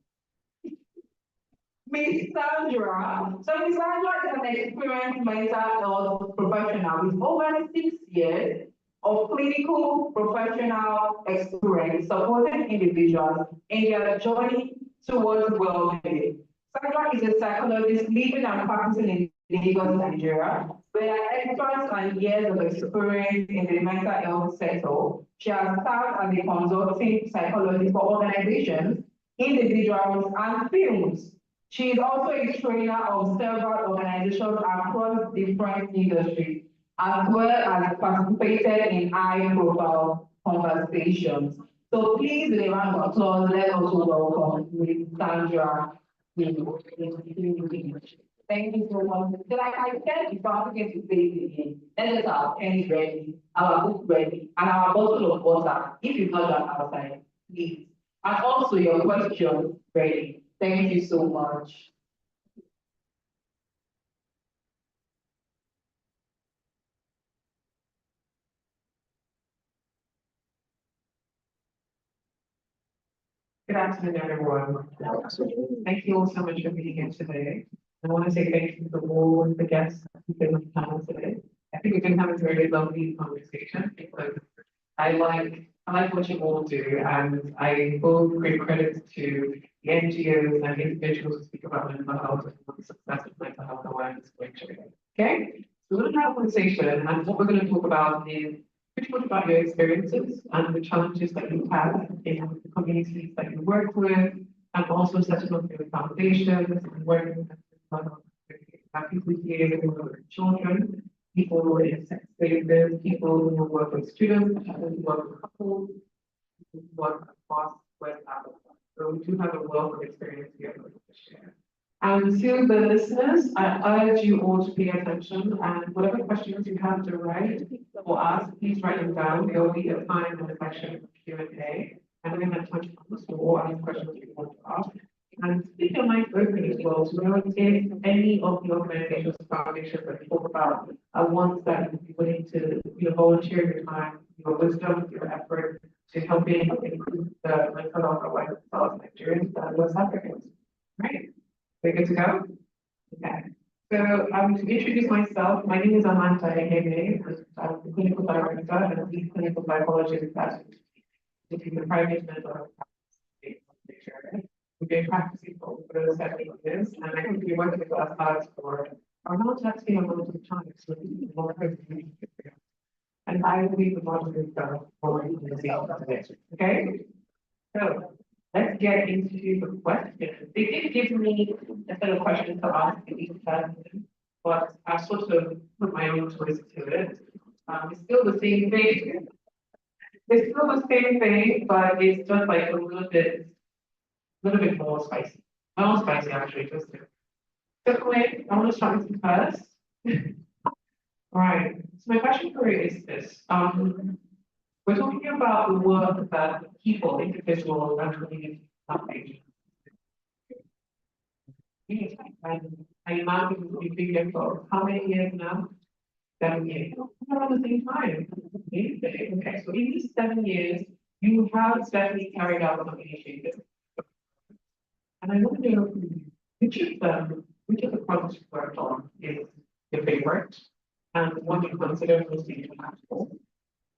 Ms. Sandra. So Ms. Sandra is an experienced mental health professional with over 6 years of clinical professional experience supporting individuals in their journey towards well-being. Sandra is a psychologist living and practicing in Lagos, Nigeria, with her expertise and years of experience in the mental health sector. She has served as a consulting psychologist for organizations, individuals, and firms. She is also a trainer of several organizations across different industries, as well as participated in high-profile conversations. So please, with a round of applause, let us welcome Ms. Sandra. Thank you so much. So like I said, if I forget to say it again, let's get our pens ready, our book ready, and our bottle of water, if you've not done outside, please. And also your questions ready. Thank you so much. Good afternoon, everyone. Thank you all so much for being here today. I want to say thank you to all the guests who've been on the panel today. I think we've been having a very lovely conversation because I like what you all do, and I owe great credit to the NGOs and individuals who speak about mental health and what the success of mental health awareness going to be. Okay, so we're going to have a conversation, and what we're going to talk about is pretty much about your experiences and the challenges that you have in the communities that you work with, and also setting up your foundations and working with people here who work with children, people in sex spaces, people who work with students, people who work with couples, people who work across West Africa. So we do have a wealth of experience here to share. And to the listeners, I urge you all to pay attention, and whatever questions you have to write or ask, please write them down. There will be a time in the section of Q&A, and we're going to touch on this or any questions you want to ask. And keep your mind open as well to know if any of the organizations and foundations that we talk about are ones that would be willing to volunteer your time, your wisdom, your effort to helping improve the mental health awareness of Nigerians and West Africans. Right? We're good to go? Okay. So to introduce myself, my name is Amanda Eheme, and I'm the clinical director and lead clinical psychologist at the private mental health practice in Nigeria. We've been practicing for over 7 years, and I think we worked with our staff for around that same amount of time, so more than and I will be the moderator for the conversation today. Okay? So let's get into the questions. They did give me a set of questions to ask each person, but I sort of put my own twist to it. It's still the same thing. It's still the same thing, but it's just like a little bit more spicy. Not spicy actually, just so quick. I want to start with you first. All right. So my question for you is this. We're talking about the work that people, individuals, and communities have made. And I imagine you've been here for how many years now? 7 years. Around the same time. Okay, so in these 7 years, you have steadily carried out some initiatives. And I want to know which of the projects you worked on is your favorite, and what you consider most impactful.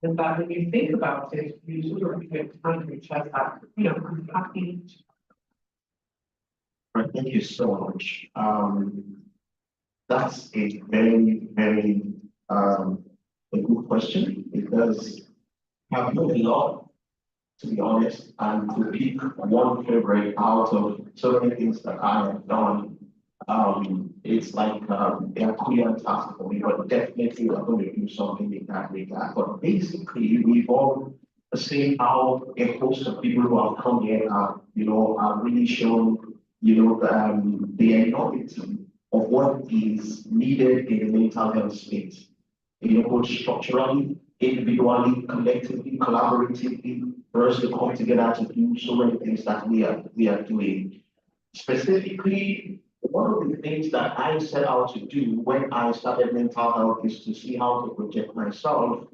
And that when you think about it, you sort of get time which has that, I'm happy. Right, thank you so much. That's a very, very a good question, because I've done a lot, to be honest, and to pick one favorite out of so many things that I have done, it's like a clear task for me, but definitely we're going to do something in that regard. But basically, we've all seen how a host of people who have come here have really shown, the enormity of what is needed in the mental health space, both structurally, individually, collectively, collaboratively, for us to come together to do so many things that we are doing. Specifically, one of the things that I set out to do when I started mental health is to see how to project myself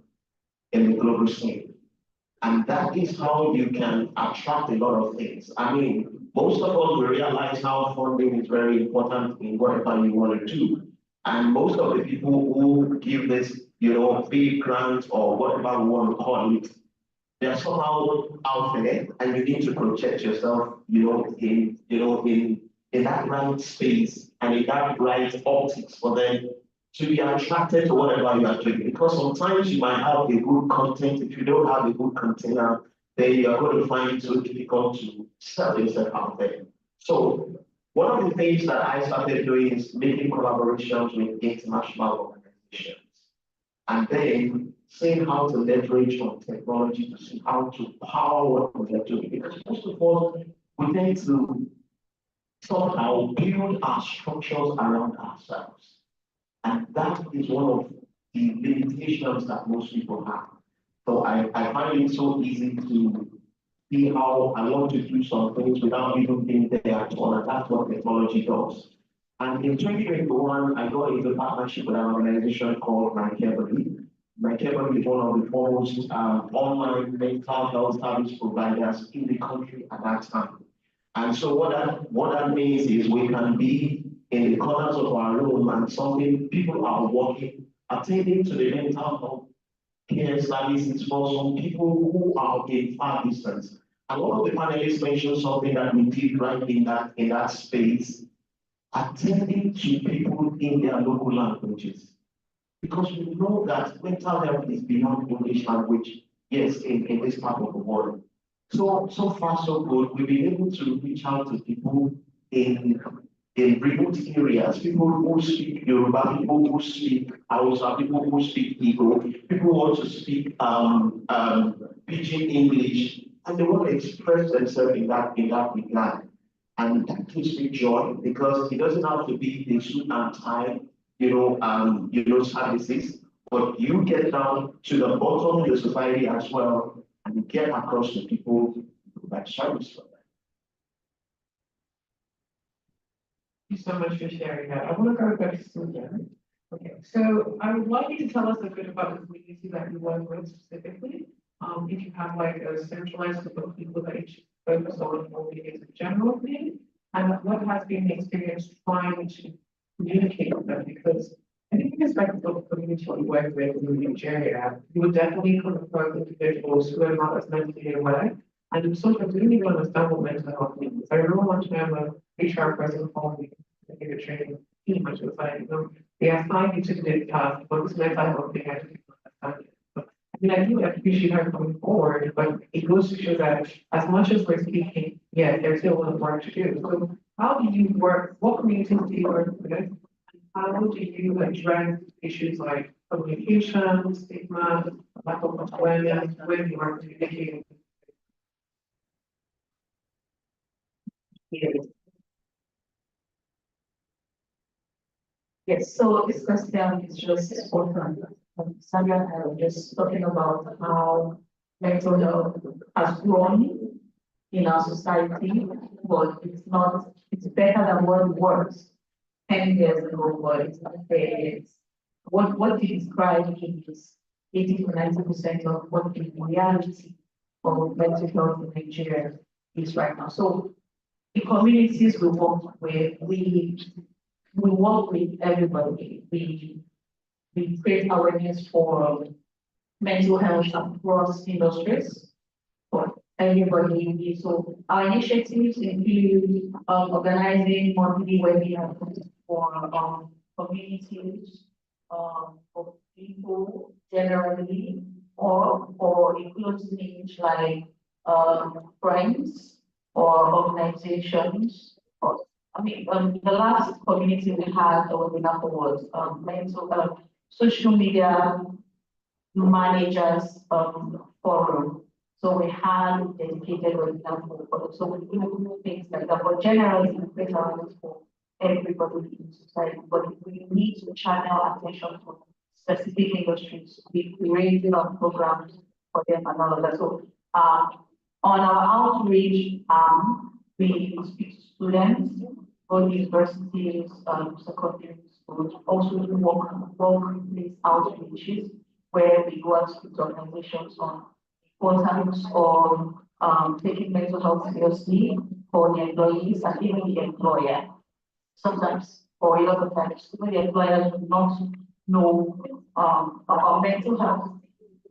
in the global scene. And that is how you can attract a lot of things. I mean, most of us will realize how funding is very important in whatever you want to do. And most of the people who give this, big grant or whatever we want to call it, they're somehow out there, and you need to project yourself, in that right space and in that right optics for them to be attracted to whatever you are doing. Because sometimes you might have a good content. If you don't have a good container, then you are going to find it so difficult to sell yourself out there. So one of the things that I started doing is making collaborations with international organizations, and then seeing how to leverage on technology to see how to power what we are doing. Because most of all, we tend to somehow build our structures around ourselves. And that is one of the limitations that most people have. So I find it so easy to see how I want to do some things without even being there at all, and that's what technology does. And in 2021, I got into partnership with an organization called MyCareBuddy. MyCareBuddy is one of the foremost online mental health service providers in the country at that time. And so what that means is we can be in the corners of our room and something people are working, attending to the mental health care services for some people who are in far distance. And one of the panelists mentioned something that we did right in that space, attending to people in their local languages. Because we know that mental health is beyond English language, yes, in this part of the world. So far so good. We've been able to reach out to people in remote areas, people who speak Yoruba, people who speak Hausa, people who speak Igbo, people who want to speak Pidgin English, and they want to express themselves in that regard. And that gives me joy because it doesn't have to be the suit and tie, services, but you get down to the bottom of the society as well, and you get across to people who provide service for them. Thank you so much for sharing that. I want to go back to Susan. Okay, so I would like you to tell us a bit about the community that you work with specifically. If you have like a centralized group of people that you focus on, or maybe it's a general thing, and what has been the experience trying to communicate with them? Because I think irrespective of the community you work with in Nigeria, you would definitely come across individuals who are not as mentally aware, and sometimes we don't even understand what mental health means. I remember one time a HR person called me, I think a training team, which was like, they assigned you to this task, but this mental health thing, I didn't understand it. I do appreciate her coming forward, but it goes to show that as much as we're speaking, yeah, there's still a lot of work to do. So how do you work, what communities do you work with? How do you address issues like communication, stigma, lack of awareness when you are communicating? Yes, so this question is just important. Sandra was just talking about how mental health has grown in our society, but it's better than what it was 10 years ago, but it's not fair yet. What you describe is 80 to 90% of what the reality of mental health in Nigeria is right now. So the communities we work with, we work with everybody. We create awareness for mental health across industries for everybody. So our initiatives include organizing monthly webinars for communities, for people generally, or for a close niche like friends or organizations. The last community we had a webinar was mental health, social media managers forum. So we had dedicated webinar for so we do things like that. But generally, it's great awareness for everybody in society. But we need to channel attention to specific industries. We created programs for them and all of that. So on our outreach, we speak to students, both universities, secondary schools, also do workplace outreaches where we go out to organizations on importance of taking mental health seriously for the employees and even the employer. Sometimes, or a lot of times, even the employer do not know about mental health.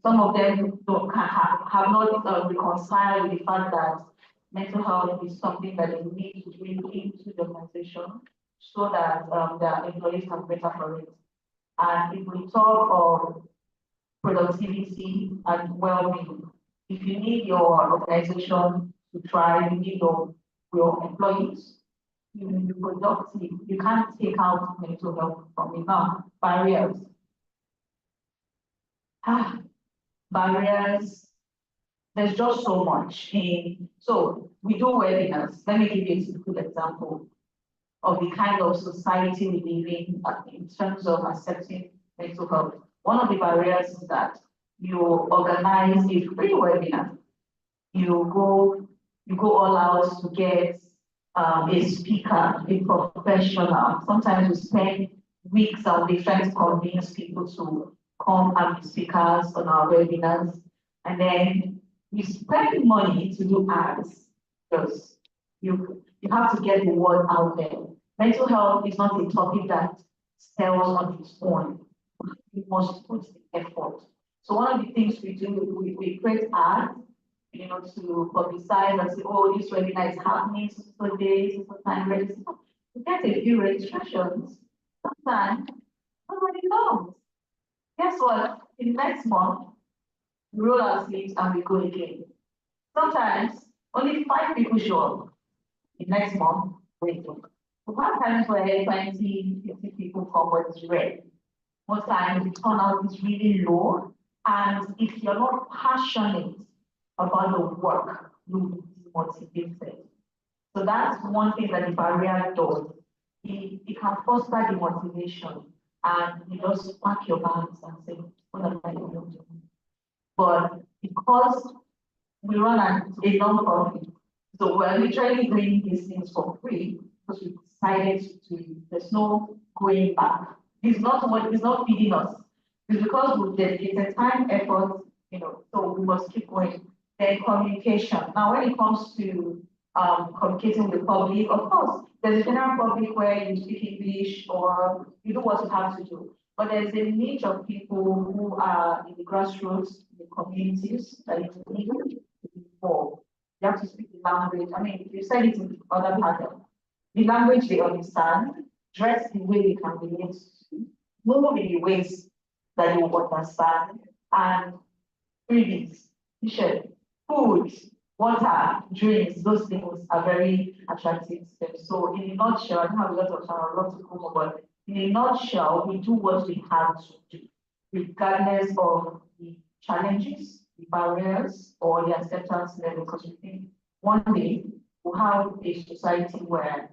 Some of them have not reconciled with the fact that mental health is something that they need to bring into the organization so that their employees can better for it. And if we talk of productivity and well-being, if you need your organization to thrive, you need your employees to be productive. You can't take out mental health from it now. Barriers. Barriers. There's just so much. So we do webinars. Let me give you a simple example. of the kind of society we live in terms of accepting mental health. One of the barriers is that you organize a free webinar. You go all out to get a speaker, a professional. Sometimes we spend weeks and weeks trying to convince people to come and be speakers on our webinars. And then we spend money to do ads because you have to get the word out there. Mental health is not a topic that sells on its own. We must put the effort. So one of the things we do, we create ads, to publicize and say, oh, this webinar is happening, so days, so time register. We get a few registrations. Sometimes nobody comes. Guess what? In next month, we roll our sleeves and we go again. Sometimes only 5 people show up. In next month, we go. We've had times where 20, 50 people come, but it's rare. Most times the turnout is really low, and if you're not passionate about the work, you'll be motivated. So that's one thing that the barrier does. It can foster the motivation, and you just spark your balance and say, what am I going to do? But because we run a non-profit, so we're literally doing these things for free because we decided to, there's no going back. It's not feeding us. It's because we've dedicated time, effort, so we must keep going. Then communication. Now, when it comes to communicating with the public, of course, there's a general public where you speak English or you do what you have to do. But there's a niche of people who are in the grassroots, in the communities that you need to be involved. You have to speak the language. I mean, you said it in the other panel. The language they understand, dress the way they can relate to, move in the ways that you understand, and freebies, t-shirt, food, water, drinks, those things are very attractive to them. So in a nutshell, I don't have a lot of time, I love to come on, but in a nutshell, we do what we have to do, regardless of the challenges, the barriers, or the acceptance level, because we think one day we'll have a society where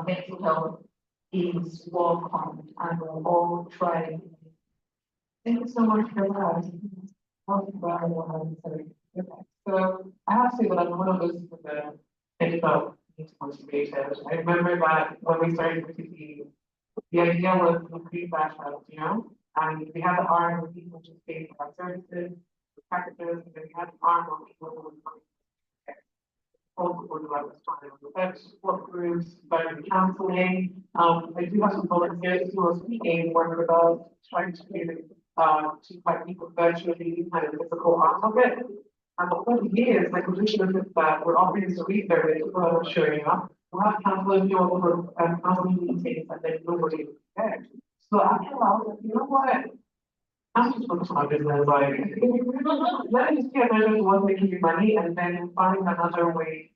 mental health is welcomed and we'll all thrive. Thank you so much for that. Okay. So I have to say that I'm one of those people that think about needs motivated. I remember that when we started PTP, the idea was to increase that trust, and we had the arm of people just pay for our services, the packages, and then we had the arm of people who were coming support groups, better counseling. I do have some volunteers who are speaking, working with us, trying to fight people virtually, kind of physical arm of it. And the whole idea is, like, we should look at that. We're offering this week there, people are showing up. We'll have counselors do all the counseling meetings, and then nobody will care. So I feel like, you know what? I'm just focused on my business. Like, let me just get measures to what's making me money, and then find another way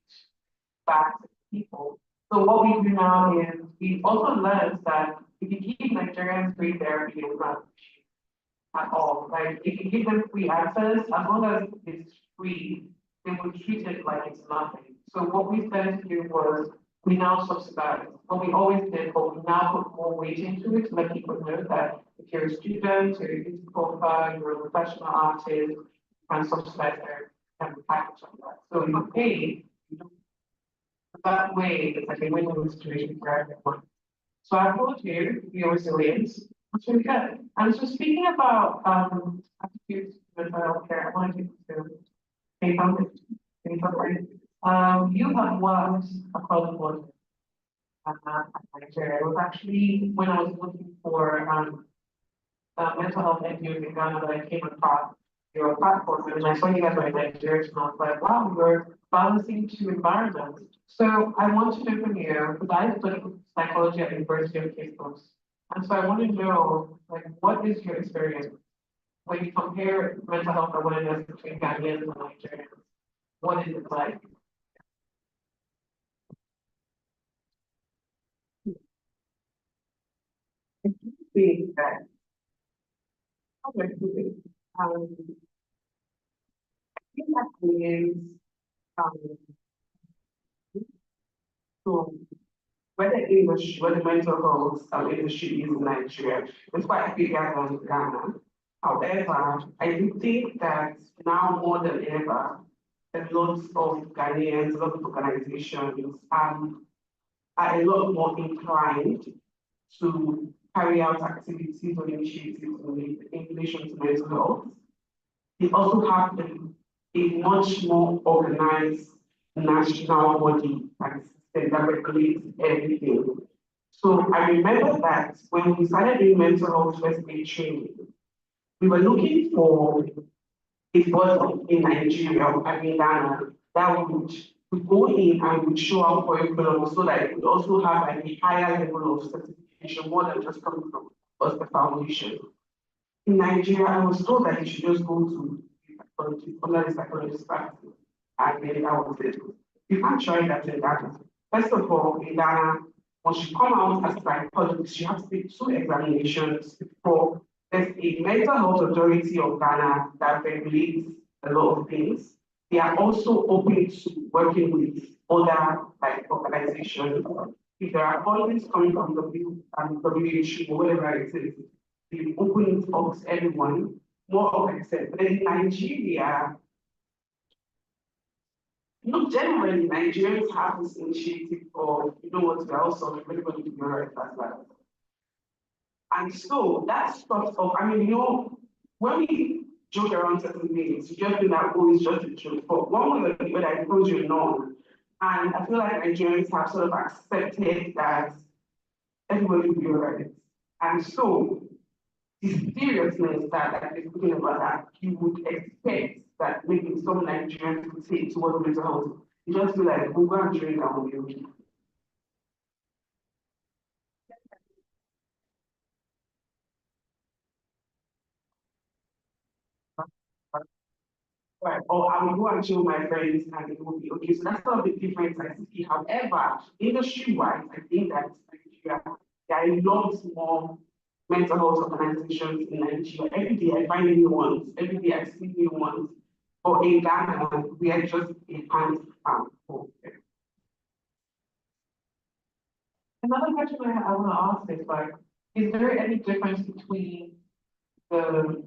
back to people. So what we do now is we also learned that if you give Nigerians free therapy, it's not at all. Like, if you give them free access, as long as it's free, they will treat it like it's nothing. So what we started to do was we now subsidize. What we always did, but we now put more weight into it to let people know that if you're a student, you're a qualified, you're a professional artist, you can subsidize their package of that. So you pay, that way it's like a win-win situation for everyone. So I told you, be resilient. That's really good. And so speaking about attitudes to mental health care, I wanted to say something. You have worked across the board at Nigeria. It was actually when I was looking for mental health NGOs in Ghana that I came across your platform, and I saw you guys were in Nigeria, and I was like, wow, you're balancing 2 environments. So I want to know from you, because I studied psychology at the University of Cape Coast. And so I want to know, like, what is your experience when you compare mental health awareness between Ghanaians and Nigerians? What is it like? So whether industry, whether mental health industry is in Nigeria, it's quite bigger than Ghana. However, I do think that now more than ever, a lot of Ghanaians, a lot of organizations are a lot more inclined to carry out activities or initiatives in relation to mental health. They also have a much more organized national body and system that regulates everything. So I remember that when we started doing mental health first aid training, we were looking for a body in Nigeria and in Ghana that would go in and would show our curriculum so that it would also have like a higher level of certification, more than just coming from us, the foundation. In Nigeria, I was told that you should just go to under the psychologist practice, and then that was it. You can't try that in Ghana. First of all, in Ghana, once you come out as a psychologist, you have to take 2 examinations before. There's a mental health authority of Ghana that regulates a lot of things. They are also open to working with other like organizations. If there are policies coming from WHO or whatever it is, they open it up to everyone, more of accept. But in Nigeria, generally Nigerians have this initiative of, you know what, we're also everybody to be right as well. And so that sort of, I mean, when we joke around certain things, you just think that, oh, it's just a joke. But one way or the other, it goes you know. And I feel like Nigerians have sort of accepted that everybody will be all right. And so the seriousness that is speaking about that, you would expect that maybe some Nigerians would take towards mental health. You just feel like, we'll go and drink and we'll be okay. Right. Or I will go and show my friends and it will be okay. So that's not the difference I see. However, industry-wise, I think that Nigeria, there are a lot more mental health organizations in Nigeria. Every day I find new ones, every day I see new ones. But in Ghana, we are just a handful. Another question I want to ask is like, is there any difference between the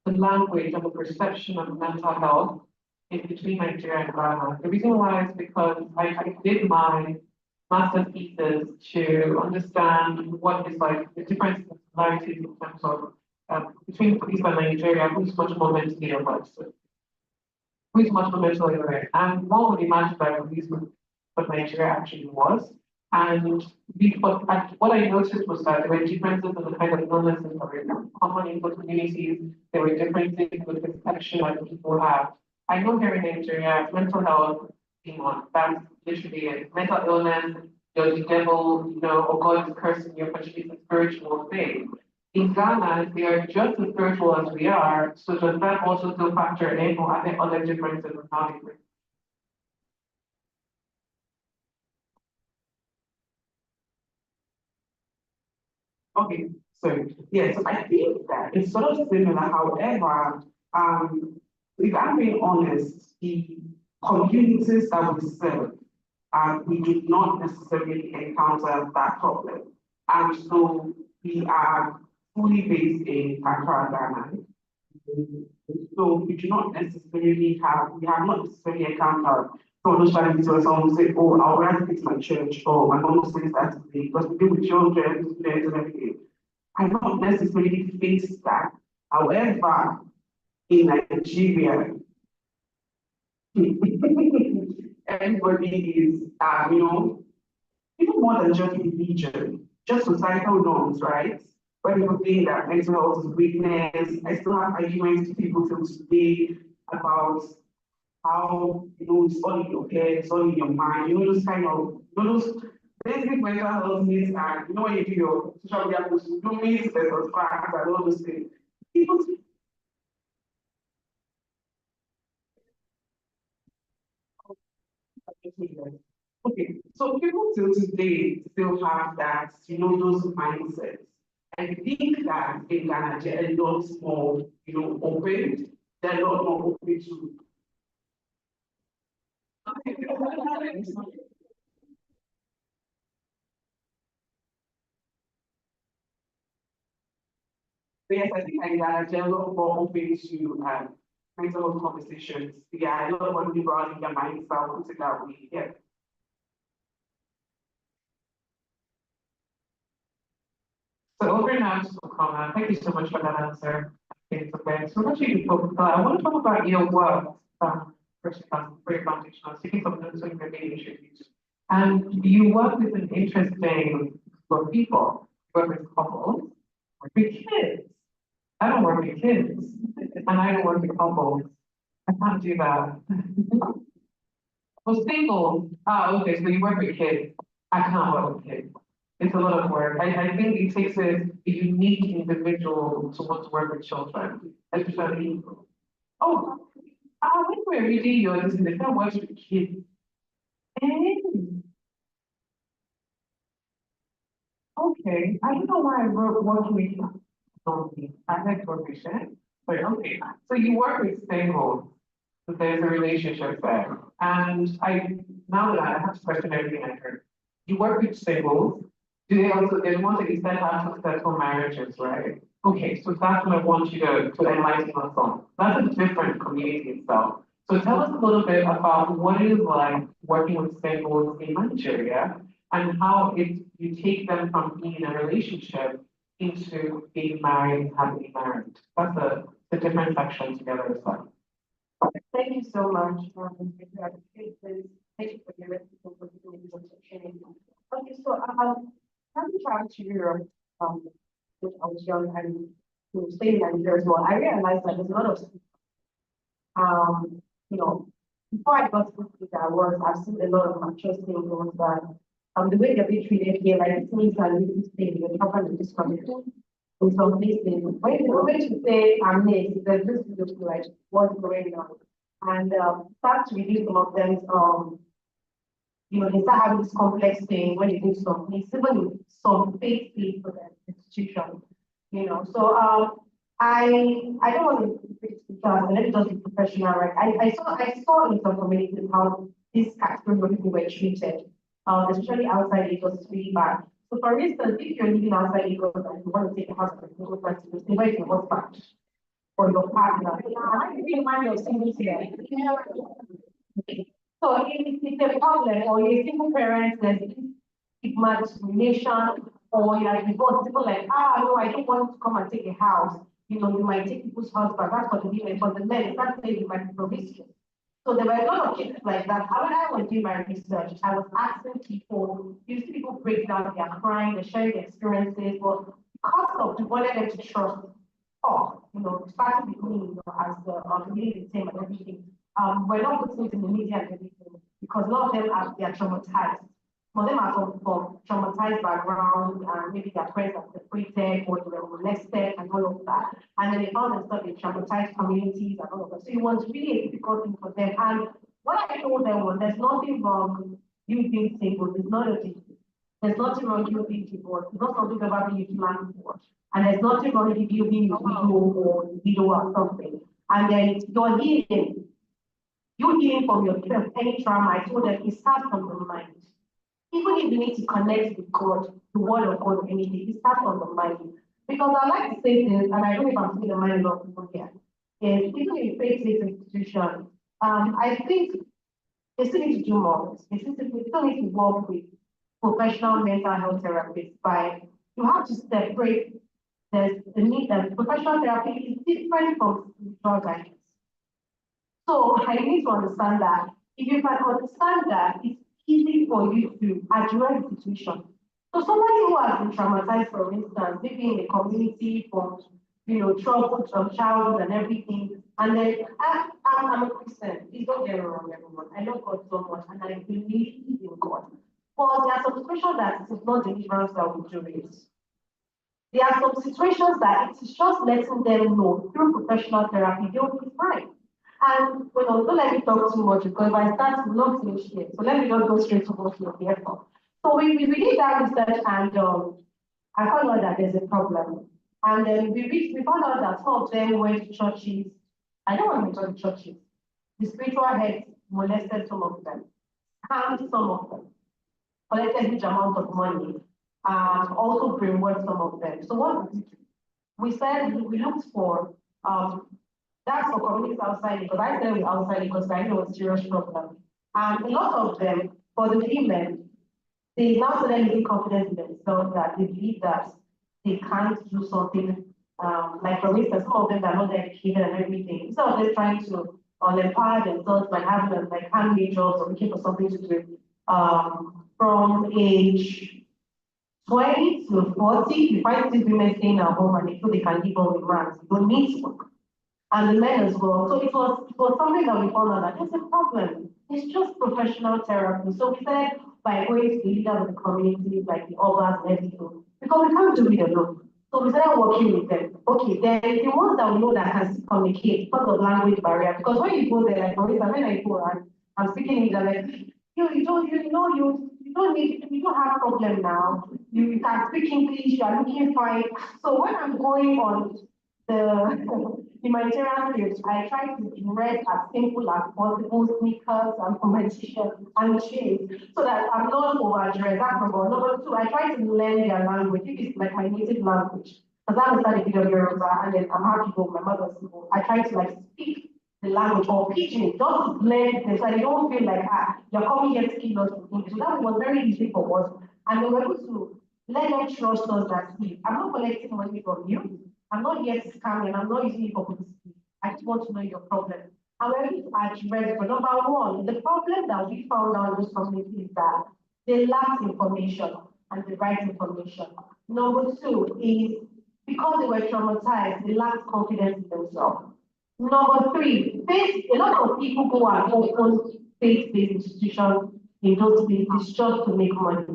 language and the perception of mental health in between Nigeria and Ghana? The reason why is because I did my master's thesis to understand what is like the difference in similarities in terms of between police and Nigeria, who's much more mentally alert, who's much more mentally alert. And one would imagine that police what Nigeria actually was. And what I noticed was that there were differences in the kind of illnesses that were common in both communities. There were differences with the perception that people have. I know here in Nigeria, mental health, that's literally it. Mental illness, you're the devil, or God is cursing you, but it's a spiritual thing. In Ghana, they are just as spiritual as we are. So does that also still factor in, or are there other differences in how they work? Okay, so yes, I think that it's sort of similar. However, if I'm being honest, the communities that we serve, we do not necessarily encounter that problem. And so we are fully based in Accra, Ghana. So we do not necessarily we have not necessarily encountered from those challenges where someone will say, oh, I'll rather to my church, or my mom says that today, because we deal with children, students, and everything. I don't necessarily face that. However, in Nigeria, everybody is, even more than just religion, just societal norms, right? When people think that mental health is weakness, I still have arguments with people till today about how, it's all in your head, it's all in your mind, those kind of, those basic mental health needs, and when you do your social media posts, you do means versus facts and all those things. People okay, so people till today still have that, those mindsets. I think that in Ghana, they're a lot more, open, they're a lot more open to. yes, I think I get a lot more open to mental health conversations. Yeah, a lot more liberal in their minds, so I'll put it that way. Yeah. So over now to Okona, thank you so much for that answer. Okay, so much you focus on. I want to talk about your work, first class, very foundational, seeking some notes on your main issues. And you work with an interesting group of people, you work with couples, work with kids. I don't work with kids, and I don't work with couples. I can't do that. Well, single, okay, so you work with kids. I can't work with kids. It's a lot of work. I think it takes a unique individual to want to work with children, especially. Oh, when we're reading your this, they can't work with kids. Okay, I don't know why I wrote working with I had profession, but okay. So you work with singles, so there's a relationship there. And now that I have to question everything I heard. You work with singles, do they also, they want to extend have successful marriages, right? Okay, so that's what I want you to enlighten us on. That's a different community itself. So tell us a little bit about what it is like working with singles in Nigeria and how you take them from being in a relationship into being married and happily married. That's the different section together as well. Thank you so much. Thank you for your presentation. Okay, so having traveled to Europe when I was young and staying in Nigeria as well, I realized that there's a lot of before I got to that work, I've seen a lot of mature singles that the way they're being treated here, like it means that you stay the properly disconnected in some places. When you say I'm next, there's this look like what's going on. And start to reduce some of them they start having this complex thing when you do some place, even in some faith for the institution, So I don't want to be let me just be professional, right? I saw in some communities how this category of people were treated, especially outside Lagos, it's really bad. So for instance, if you're living outside Lagos and you want to take a house and you go back to the state, where is your husband or your partner? I think you mind your single here. So it's a problem, or you're a single parent, there's stigma, discrimination, or you're divorced, people like, no, I don't want to come and take a house. You might take people's husband, that's what the women, but the men, that's saying you might be promiscuous. So there were a lot of cases like that. When I was doing my research, I was asking people, you see people break down, they're crying, they're sharing their experiences, but because of we wanted them to trust, starting with me, as the community team and everything. We're not putting it in the media and everything because a lot of them they are traumatized. Some of them are from traumatized backgrounds and maybe their parents are separated or they were molested and all of that. And then they found themselves in traumatized communities and all of that. So it was really a difficult thing for them. And what I told them was there's nothing wrong you being single, there's nothing wrong you being divorced, it's not something about you plan for. And there's nothing wrong with you being a widow or something. And then you're healing. You healing from yourself, any trauma, I told them it starts from the mind. Even if you need to connect with God, the word of God or anything, it starts from the mind. Because I like to say this, and I don't know if I'm seeing the mind of people here, is even in faith-based institution, I think they still need to do more. They still need to work with professional mental health therapists you have to separate the need that professional therapy is different from spiritual guidance. So I need to understand that if you can understand that, it's easy for you to address the situation. So somebody who has been traumatized, for instance, maybe in the community from trouble from childhood and everything, and then I'm a Christian. Please don't get me wrong, everyone. I love God so much and I believe in God. But there are some situations that it is not deliverance that will do it. There are some situations that it is just letting them know through professional therapy, they'll be fine. And don't let me talk too much because if I start to not finish here. So let me just go straight to what you're here for. So we did that research and I found out that there's a problem. And then we found out that some of them went to churches. I don't want to go to churches. The spiritual heads molested some of them, harmed some of them, collected huge amount of money, also brainwashed some of them. So what did we do? we said we looked for, that's for communities outside because I said we're outside because I know it's a serious problem. And a lot of them, for the women, they now suddenly gain confidence in themselves that they believe that they can't do something. Like for instance, some of them are not educated and everything. Instead of them trying to empower themselves by having like handmade jobs or looking for something to do, from age 20 to 40, you find these women staying at home and they feel they can give all the man. You don't need to work. And the men as well. So it was something that we found out that it's a problem. It's just professional therapy. So we said by going to the leaders of the community, like the Obas and everything, because we can't do it alone. So we started working with them. Okay, then the ones that we know that can communicate because of language barrier. Because when you go there, like for instance, when I go and I'm speaking English, like you don't have problem now. You can speak English, you are looking fine. So when I'm going on the humanitarian field, I try to dress as simple as possible, sneakers and competition and shoes, so that I'm not overdressed. That's number one. Number two, I try to learn their language. If it's like my native language, because I understand a bit of Yoruba, and then I'm happy with my mother's people. I try to like speak the language or pidgin, just to blend it so I don't feel like you're coming here to kill us with English. So that was very easy for us. And they were able to let them trust us that see, I'm not collecting money from you. I'm not here to scam you, and I'm not using it for publicity. I just want to know your problem. However, I address for number one, the problem that we found out in this community is that they lack information and the right information. Number two is because they were traumatized, they lack confidence in themselves. Number three, a lot of people go and open faith-based institutions in those places just to make money.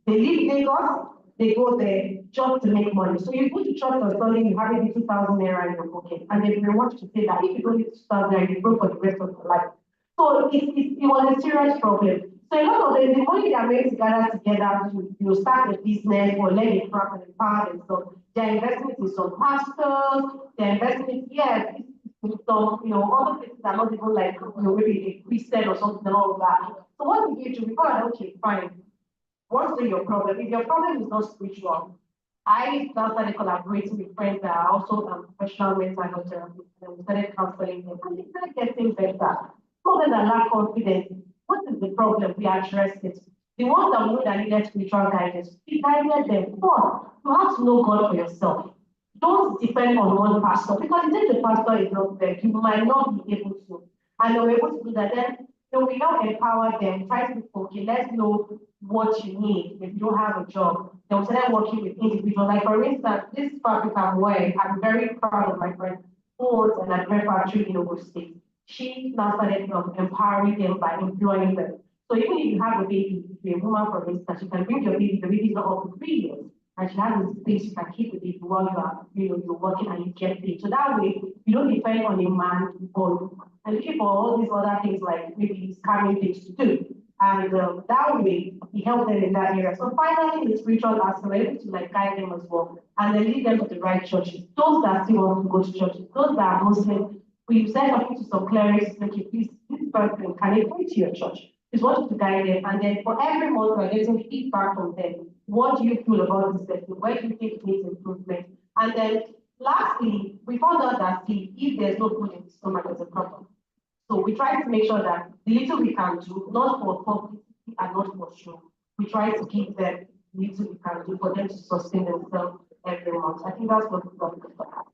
They leave Lagos, they go there just to make money. So you go to church on Sunday, you have maybe 2,000 naira in your pocket, and they want you to say that if you don't need 2,000 naira, you go for the rest of your life. So it was a serious problem. So a lot of them, the money they are going to gather together to start a business or let a craft and empower themselves. Their investment in some pastors, their investment, yes, some, other places are not even like, maybe a Christian or something and all of that. So what did you do? We thought, okay, fine. What's your problem? If your problem is not spiritual, I now started collaborating with friends that are also professional mental health therapists, and we started counseling them, and they started getting better. Some of them that lack confidence, what is the problem? We address it. The ones that we know that needed spiritual guidance, we guided them. But you have to know God for yourself. Don't depend on one pastor, because if the pastor is not there, you might not be able to. And you're able to do that. Then we now empower them, try to be okay, let's know what you need if you don't have a job. Then we started working with individuals. Like for instance, this African way, I'm very proud of my friend who owns an advert factory in Ogun State. She now started empowering them by employing them. So even if you have a baby, if you're a woman, for instance, you can bring your baby, the baby is not up to 3 years. And she has a space you can keep with it while you're working and you get paid. So that way you don't depend on a man or and looking for all these other things like maybe scamming things to do. And that way we help them in that area. So finally the spiritual aspect, we're able to like guide them as well and then lead them to the right churches. Those that still want to go to churches, those that are Muslim, we send them to some clerics, okay, please, this person can they come to your church? Just want to guide them, and then for every month we're getting feedback from them. What do you feel about this person? Where do you think it needs improvement? And then lastly, we found out that if there's no food in the stomach, there's a problem. So we try to make sure that the little we can do, not for publicity and not for show, we try to give them the little we can do for them to sustain themselves every month. I think that's what we've got for that.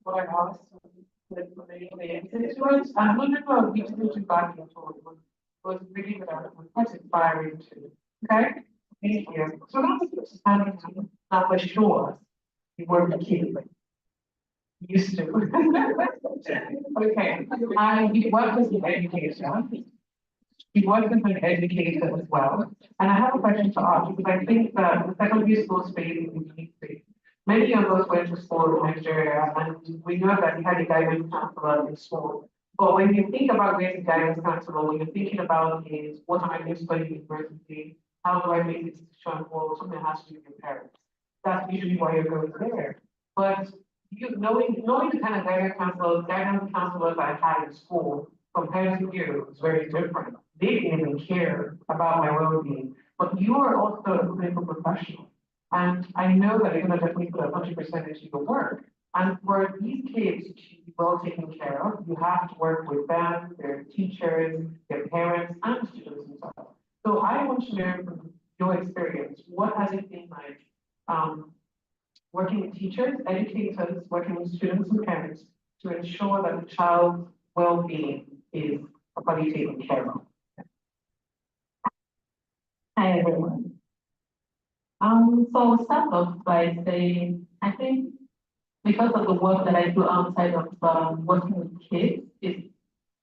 What I asked. I'm wondering about which you got your tool was really good at what's inspiring to. Okay? Thank you. So that's not for sure you weren't a kid, but used to. Okay. You work as an educator. You work as an educator as well. And I have a question to ask because I think that the secondary school space is a unique space. Many of us went to school in Nigeria, and we know that we had a guidance counselor in school. But when you think about going to guidance counselor, what you're thinking about is what am I going to study in university? How do I make this decision? Or something that has to do with your parents. That's usually why you're going there. But knowing the kind of guidance counselors I had in school compared to you is very different. They didn't even care about my well-being. but you are also a clinical professional. And I know that you're gonna definitely put 100% into your work. And for these kids to be well taken care of, you have to work with them, their teachers, their parents, and students themselves. So I want to know from your experience, what has it been like working with teachers, educators, working with students and parents to ensure that the child's well-being is properly taken care of? Hi, everyone. So I'll start off by saying, I think because of the work that I do outside of working with kids, it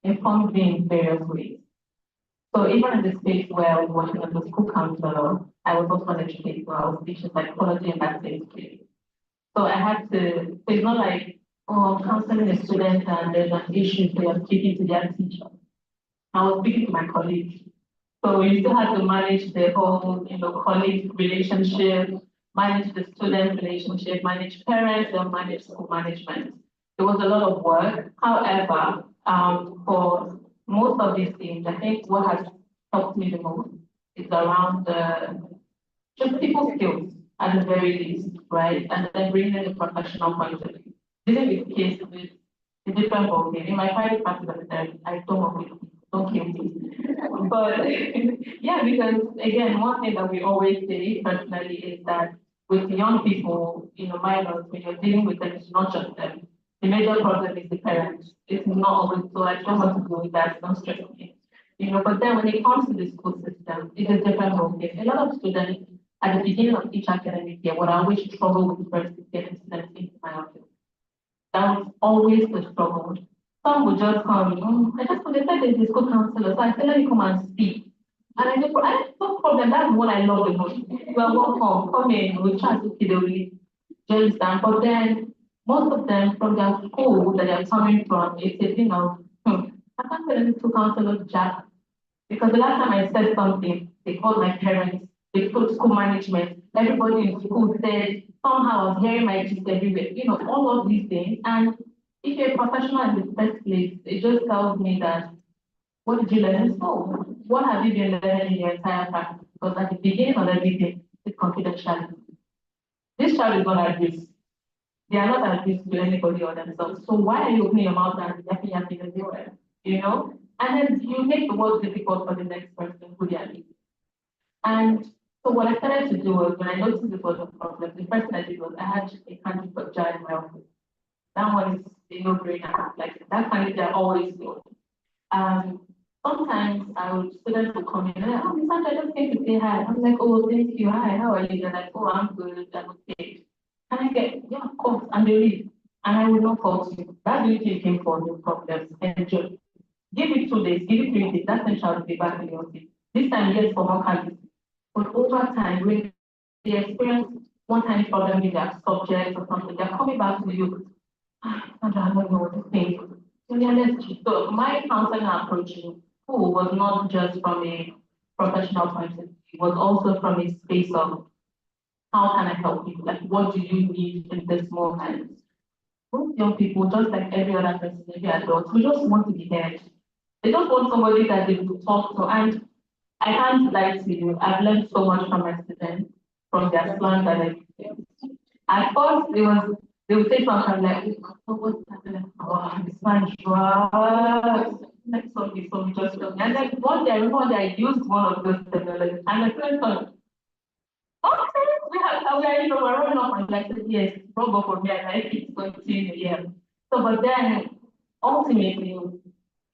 informs me in various ways. So even in the space where I was working as a school counselor, I was also an educator. I was teaching psychology in that same space. So I had to, so it's not like, oh, I'm counseling a student and there's an issue, so you're speaking to their teacher. I was speaking to my colleagues. So you still have to manage the whole, colleague relationship, manage the student relationship, manage parents, and manage school management. It was a lot of work. However, for most of these things, I think what has helped me the most is around just people skills at the very least, right? And then bringing in the professional point of view. This is the case with the different ballgame. In my private practice, I don't work with people, don't kill me. But yeah, because again, one thing that we always say personally is that with young people, minors, when you're dealing with them, it's not just them. The major problem is the parents. It's not always so. I don't want to do with that. Don't stress me. But then when it comes to the school system, it's a different ballgame. A lot of students at the beginning of each academic year, what I always struggle with first is getting students into my office. That was always the struggle. Some would just come, they said there's a school counselor, so I said, let me come and speak. And I said, no problem, that's what I love the most. Well, welcome, come in, we'll chat with you, do you understand? But then, most of them from their school that they're coming from, it's a thing of, I can't tell them to counselor Jack. Because the last time I said something, they called my parents, they called school management, everybody in school said, somehow I was hearing my gist everywhere, all of these things. And if you're a professional in the first place, it just tells me that, what did you learn in school? What have you been learning in your entire practice? Because at the beginning of everything, it's confidentiality. This child is not at risk. They are not at risk to anybody or themselves. So why are you opening your mouth and yapping everywhere? And then you make the world difficult for the next person who they are leaving. And so what I started to do was, when I noticed it was a problem, the first thing I did was I had a candy for jar in my office. That one is a no-brainer. Like that candy, they're always good. Sometimes students will come in and like, oh, Miss Sandra, I just came to say hi. I'm like, oh, thank you. Hi, how are you? They're like, oh, I'm good. I'm okay. And I get, yeah, of course. And they leave. And I will not fault you. That really you came for no problems. Enjoy. Give it 2 days, give it 3 days. That then shall be back in your office. This time, yes, for more candy. But over time, when they experience one tiny problem with their subject or something, they're coming back to you. Sandra, I don't know what to think. So my counseling approach in school was not just from a professional point of view, it was also from a space of how can I help you? Like, what do you need in this moment? Most young people, just like every other person, every adult, we just want to be heard. They just want somebody that they will talk to. And I can't lie to you, I've learned so much from my students, from their slang that I at first they would say something like, oh, what's happening? Oh, this man drugs. Like something, so just and like one day I remember that I used one of those technologies and the friend thought, okay, we're running off and like yes, probably for me, I like it continue, yeah. So but then ultimately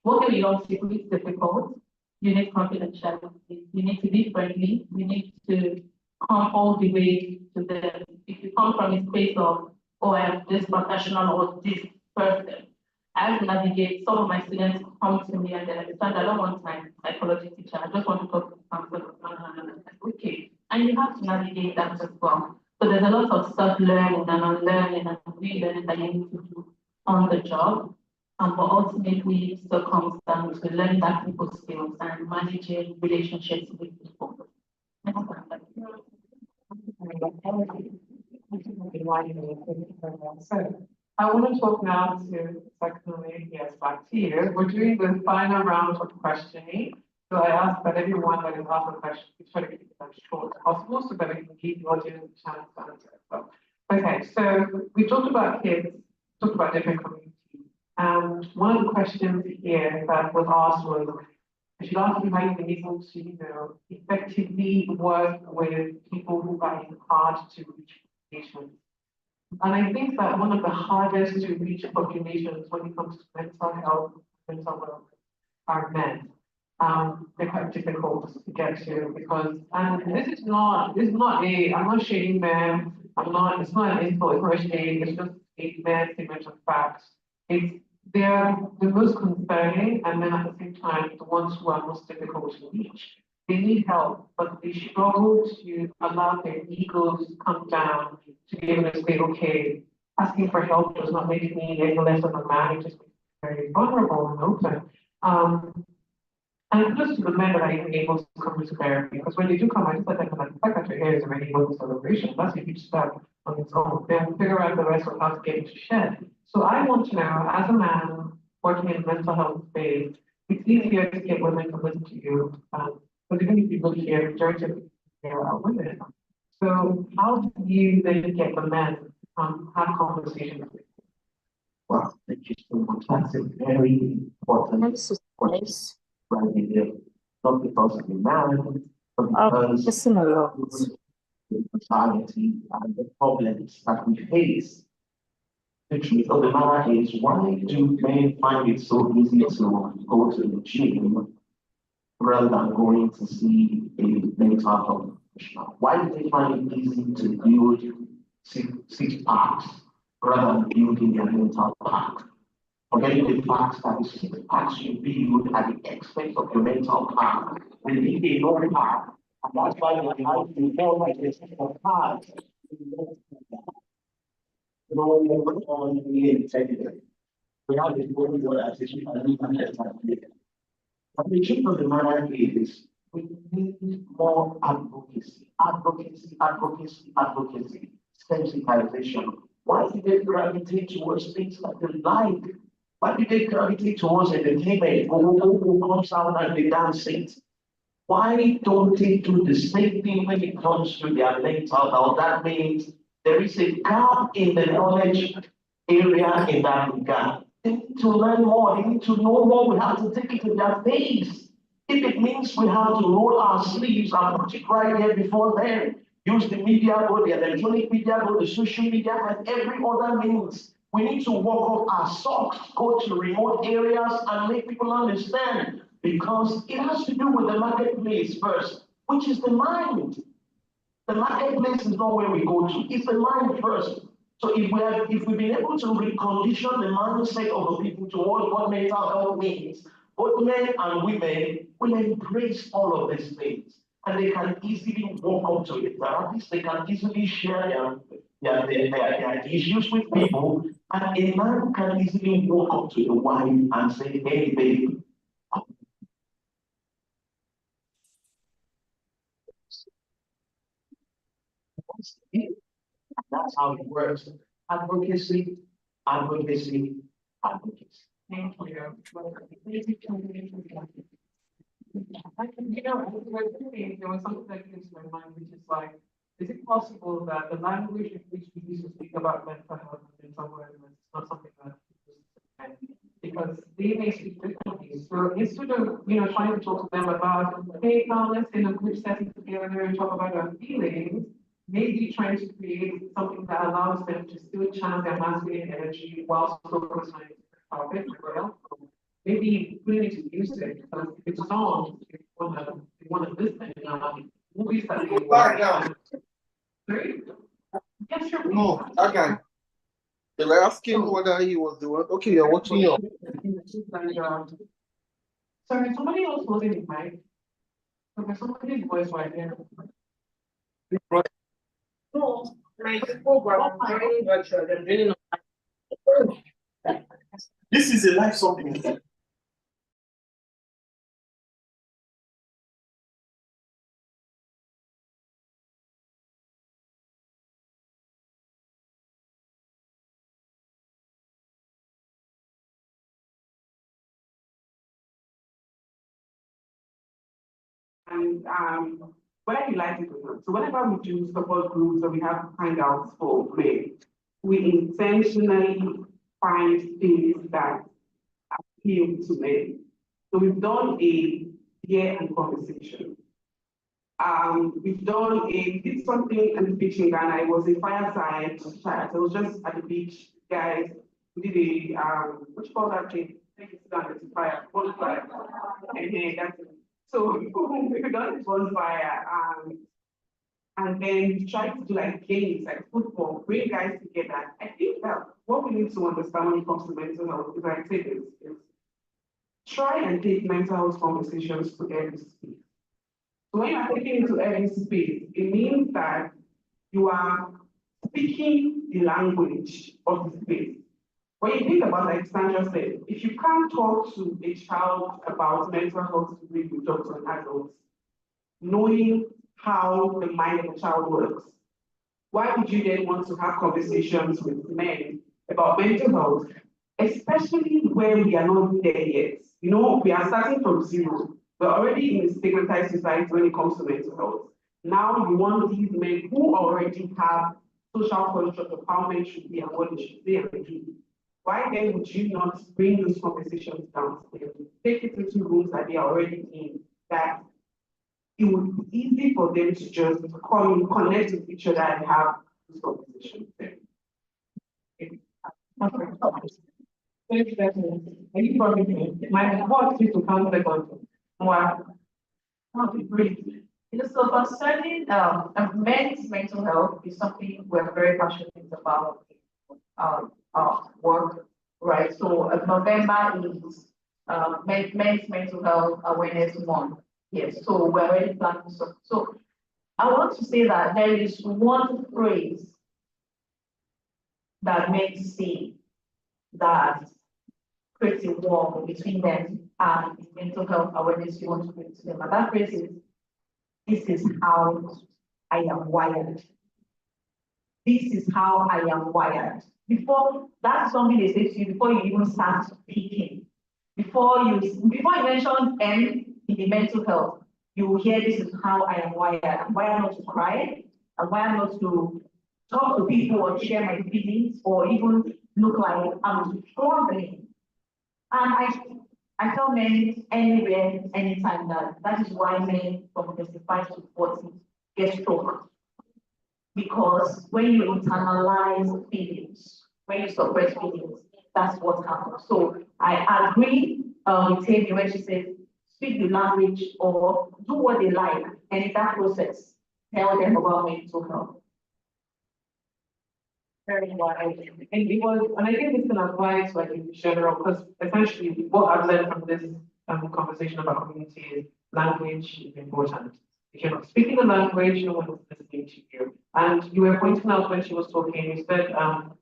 working with young people is difficult. You need confidentiality, you need to be friendly, you need to come all the way to them. If you come from a space of, oh, I am this professional or this person, I have to navigate. Some of my students come to me and they understand I don't want my psychology teacher, I just want to talk to the counselor. Okay. And you have to navigate that as well. So there's a lot of self-learning and unlearning and relearning that you need to do on the job. But ultimately, it still comes down to learning that people skills and managing relationships with people. So I want to talk now to Secretary, yes, back to you. We're doing the final round of questioning. So I ask that everyone that is asked a question, please try to keep them short as possible so that we can give the audience a chance to answer as well. Okay, so we talked about kids, talked about different communities. And one of the questions here that was asked was, I should ask you how you've been able to, effectively work with people who find it hard to reach patients. And I think that one of the hardest to reach populations when it comes to mental health, mental well are men. They're quite difficult to get to because, and this is not I'm not shaming them, it's not an insult, it's not a shame, it's just a mere statement of fact. They're the most concerning and then at the same time, the ones who are most difficult to reach. They need help, but they struggle to allow their egos to come down to be able to say, okay, asking for help does not make me any less of a man, it just makes me very vulnerable and open. And kudos to the men that are even able to come to therapy, because when they do come, I just let them know the fact that your hair is already one celebration, that's a huge step on its own. Then figure out the rest of how to get into shed. So I want to know, as a man working in mental health space, it's easier to get women to listen to you. But even if you look here, majority of people are women. So how do you then get the men to have conversations with you? Well, thank you so much. That's a very important question. Right here. Not because of the man, but because the society and the problems that we face. The truth of the matter is, why do men find it so easy to go to the gym rather than going to see a mental health professional? Why do they find it easy to build six packs rather than building their mental pack? Forgetting the fact that the six packs you build at the expense of your mental pack will be a no pack. And that's why we have to feel like this of packs. On the integrity. We have this one organization and we can get that. But the truth of the matter is, we need more advocacy, sensitization. Why do they gravitate towards things that they like? Why do they gravitate towards entertainment? Who comes out and they dance it? Why don't they do the same thing when it comes to their mental health? That means there is a gap in the knowledge area in that regard. They need to learn more, they need to know more, we have to take it to their face. If it means we have to roll our sleeves and put it right there before them, use the media, go the electronic media, go the social media, and every other means. We need to walk off our socks, go to remote areas and make people understand, because it has to do with the marketplace first, which is the mind. The marketplace is not where we go to, it's the mind first. So if we've been able to recondition the mindset of the people towards what mental health means, both men and women will embrace all of these things. And they can easily walk up to the therapist, they can easily share their issues with people, and a man can easily walk up to the wife and say, hey, babe, that's how it works. Advocacy. Thank you. There was something that came to my mind, which is like, is it possible that the language in which we use to speak about mental health and mental wellness is not something that because they may speak differently. So instead of trying to talk to them about, hey, let's in a group setting together and talk about our feelings, maybe trying to create something that allows them to still channel their masculine energy while still focusing on topic. Maybe we need to use it because if it's songs, if you want to listen, movies that they watch. Yes, sure. No, that guy. They were asking whether he was the one. Okay, you're watching your. Sorry, somebody else was in the mic. Okay, somebody's voice right here. No, program. This is a live something. And whether you like it or not. So whenever we do support groups or we have hangouts for men, we intentionally find things that appeal to men. So we've done a year and conversation. We did something at the beach in Ghana. It was a fireside chat. It was just at the beach, guys. We did what you call that thing? I think it's done at the fire, bonfire. And then that's it. So we've done this bonfire, and then we tried to do like games, like football, bring guys together. I think that what we need to understand when it comes to mental health is, I say this, is try and take mental health conversations to every space. So when you're taking it to every space, it means that you are speaking the language of the space. When you think about, like Sandra said, if you can't talk to a child about mental health the way you talk to an adult, knowing how the mind of a child works, why would you then want to have conversations with men about mental health, especially where we are not there yet? You know, we are starting from zero. We're already in a stigmatized society when it comes to mental health. Now you want these men who already have social construct of how men should be and what they should be and do. Why then would you not bring those conversations downstairs, take it into rooms that they are already in, that it would be easy for them to just connect with each other and have these conversations there. My report is to come second. So concerning men's mental health is something we're very passionate about work, right? So November is men's mental health awareness month. Yes, so we're already planning something. So I want to say that there is one phrase that men say that creates a wall between them and the mental health awareness you want to bring to them. And that phrase is, "This is how I am wired." This is how I am wired. Before, that's something they say to you before you even start speaking. Before you mention M in the mental health, you will hear, "This is how I am wired." I'm wired not to cry. I'm wired not to talk to people or share my feelings or even look like I'm struggling. And I tell men anywhere, anytime that is why men from 35 to 40 get struck. Because when you internalize feelings, when you suppress feelings, that's what happens. So I agree with Amy when she says, speak the language or do what they like, and in that process, tell them about mental health. Very wide. And I think this can apply to like in general, because essentially what I've learned from this conversation about community is language is important. If you're not speaking the language, no one is listening to you. And you were pointing out when she was talking, you said,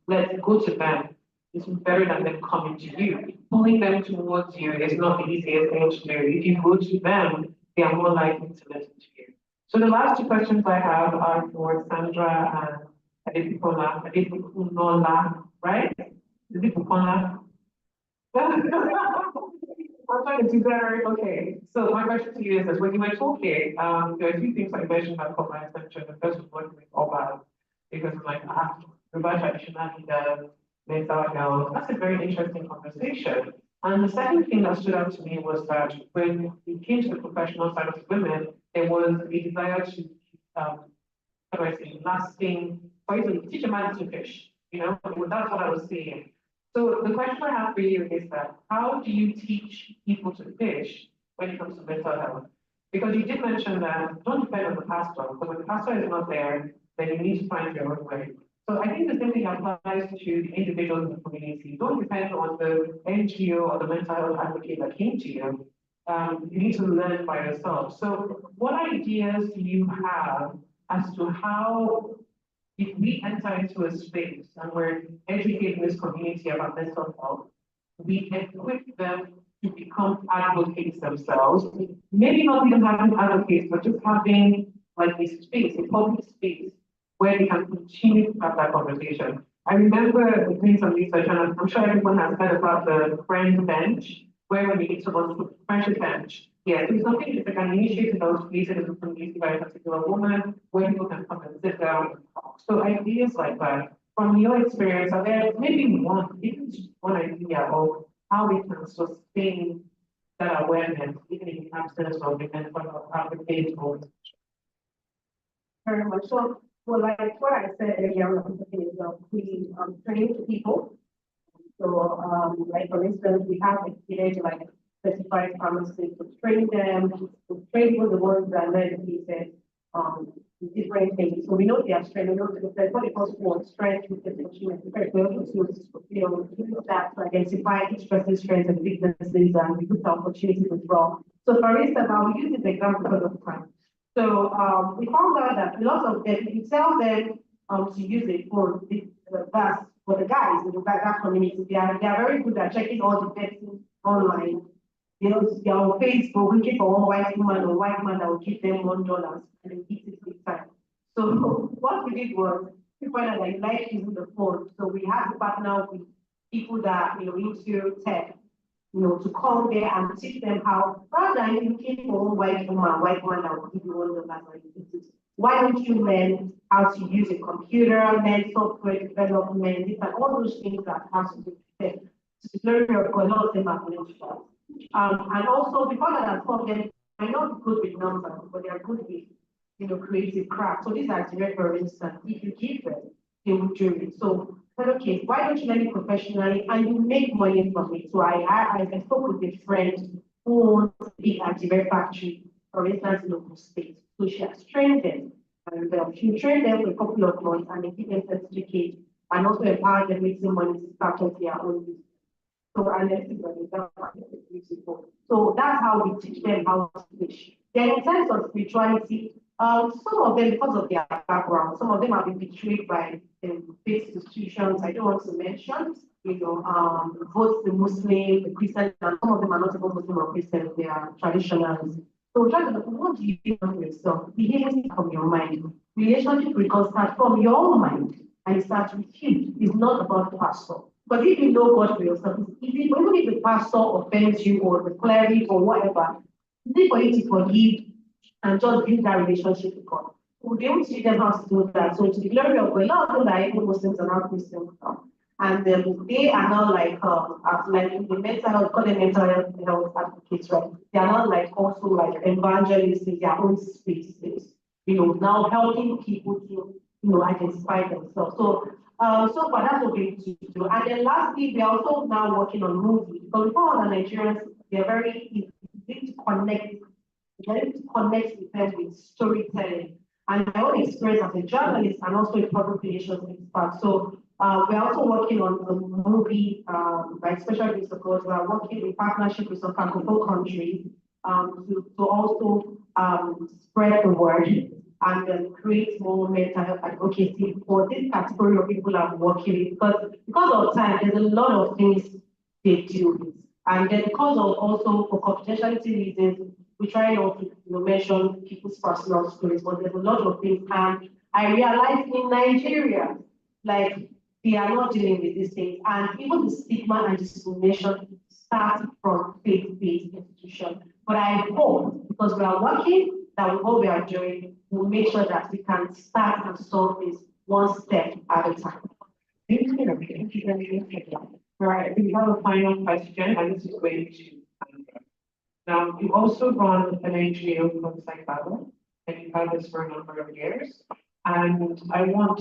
let's go to them. It's better than them coming to you. Pulling them towards you is not the easiest thing to do. If you go to them, they are more likely to listen to you. So the last two questions I have are for Sandra and Adebukola, right? Adebukola. I'm trying to do better. Okay. So my question to you is that when you were talking, there are two things I mentioned that caught my attention. The first was working with Oba, because I'm like, Yoruba traditional leaders, mental health. That's a very interesting conversation. And the second thing that stood out to me was that when it came to the professional side of women, there was a desire to how do I say, lasting, for you to teach a man to fish. You know, that's what I was saying. So the question I have for you is that how do you teach people to fish when it comes to mental health? Because you did mention that don't depend on the pastor, because when the pastor is not there, then you need to find your own way. So I think the same thing applies to the individuals in the community. Don't depend on the NGO or the mental health advocate that came to you. You need to learn by yourself. So what ideas do you have as to how, if we enter into a space and we're educating this community about mental health, we equip them to become advocates themselves, maybe not even having advocates, but just having like a space, a public space where they can continue to have that conversation. I remember doing some research, and I'm sure everyone has heard about the friend bench, where we need to friendship bench. Yeah, so it's something it's like an initiative that was created as a community by a particular woman where people can come and sit down and talk. So ideas like that, from your experience, are there maybe even just one idea of how we can sustain that awareness, even in the absence of the mental health advocate or very much so. Well, like what I said earlier, we train people. So, like for instance, we have experience like certified pharmacists to train them, to train for the ones that are medicated, different things. So we know they are strength, we know that what it calls for strength with the achievement. We're able to, use that to identify each person's strengths and weaknesses and we put the opportunities as well. So for instance, I will use this example because of time. So we found out that a lot of them, if you tell them to use a phone, that's for the guys in that community, they are very good at checking all the texting online. They're on Facebook looking for one white woman or white man that will give them $1 and they eat it with time. So what we did was we found out that they like using the phone. So we had to partner with people that into tech, to come there and teach them how, rather than looking for one white woman that will give you $1 and you eat it. Why don't you learn how to use a computer, learn software development, and all those things that have to do with tech. To learn a lot of them are potential. And also, because that some of them are not good with numbers, but they are good with, creative craft. So these are direct, for instance, if you give them, they will do it. So, okay, why don't you learn it professionally and you make money from it? So I spoke with a friend who owns a big direct factory, for instance, in Ogun State. So she has trained them, and she trained them for a couple of months, and they give them certificate, and also empower them with some money to start up their own business. So so that's how we teach them how to fish. Then in terms of spirituality, some of them, because of their background, some of them have been betrayed by big institutions. I don't want to mention, both the Muslim, the Christian, and some of them are not even Muslim or Christian, they are traditionalists. So what do you think of yourself? Behavior from your mind. Relationship will start from your mind and it starts with you. It's not about the pastor. But if you know God for yourself, it's easy, even if the pastor offends you or the cleric or whatever, it's easy for you to forgive and just build that relationship with God. We'll be able to teach them how to do that. So to the glory of God, a lot of them are even Muslims and not Christians. And they are not like in the mental health, call them mental health advocates, right? They are not like also like evangelists in their own spaces, now helping people to, identify themselves. So far that's what we do. And then lastly, we are also now working on movies. So we found that Nigerians, they're very easy to connect. They're to connect with them with storytelling. And my own experience as a journalist and also a public relations expert. So we're also working on a movie by Special Grace of God. We are working in partnership with some Francophone countries to also spread the word and then create more mental health advocacy for this category of people I'm working with. Because of time, there's a lot of things they deal with. And then because of also for confidentiality reasons, we try not to mention people's personal stories, but there's a lot of things. And I realized in Nigeria, like they are not dealing with these things. And even the stigma and discrimination starts from faith-based institutions. But I hope, because we are working, that with what we are doing, we'll make sure that we can start and solve this one step at a time. Thank you. All right, we have a final question, and this is going to now, you also run an NGO called Psychaba, and you've had this for a number of years. And I know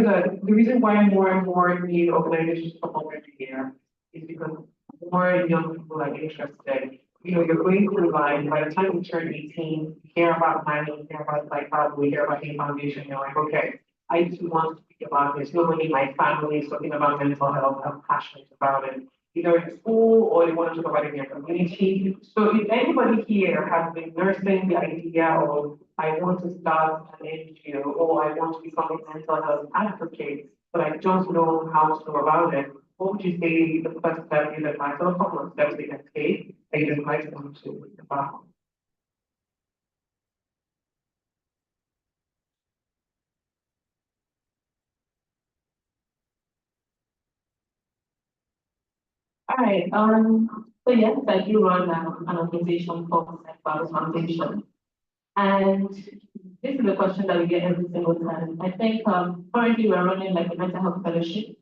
that the reason why more and more new organizations come over here is because more young people are interested. You're going through life, by the time you turn 18, you care about money, you care about Psychaba, you care about the foundation, you're like, okay, I too want to speak about this. Nobody in my family is talking about mental health, I'm passionate about it. Either in school or they want to talk about it in their community. So if anybody here has been nursing the idea of I want to start an NGO or I want to become a mental health advocate, but I don't know how to go about it, what would you say the first step is advice or a couple of steps they can take that you advise them to about? All right, So yes, I do run an organization called Safeguard Foundation. And this is a question that we get every single time. I think currently we're running like a mental health fellowship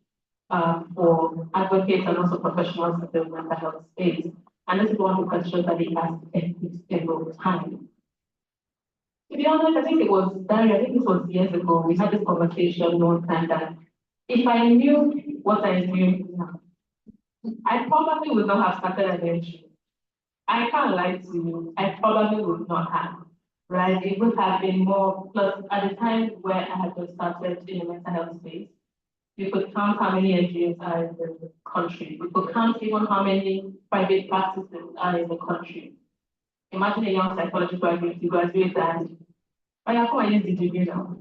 for advocates and also professionals in the mental health space. And this is one of the questions that they ask every single time. To be honest, I think it was Daria, I think this was years ago, we had this conversation one time that if I knew what I knew now, I probably would not have started an NGO. I can't lie to you, I probably would not have, right? It would have been more, plus at the time where I had just started in the mental health space, you could count how many NGOs are in the country. We could count even how many private practices are in the country. Imagine a young psychology graduate, you graduate and, oh yeah, come on, use the degree now.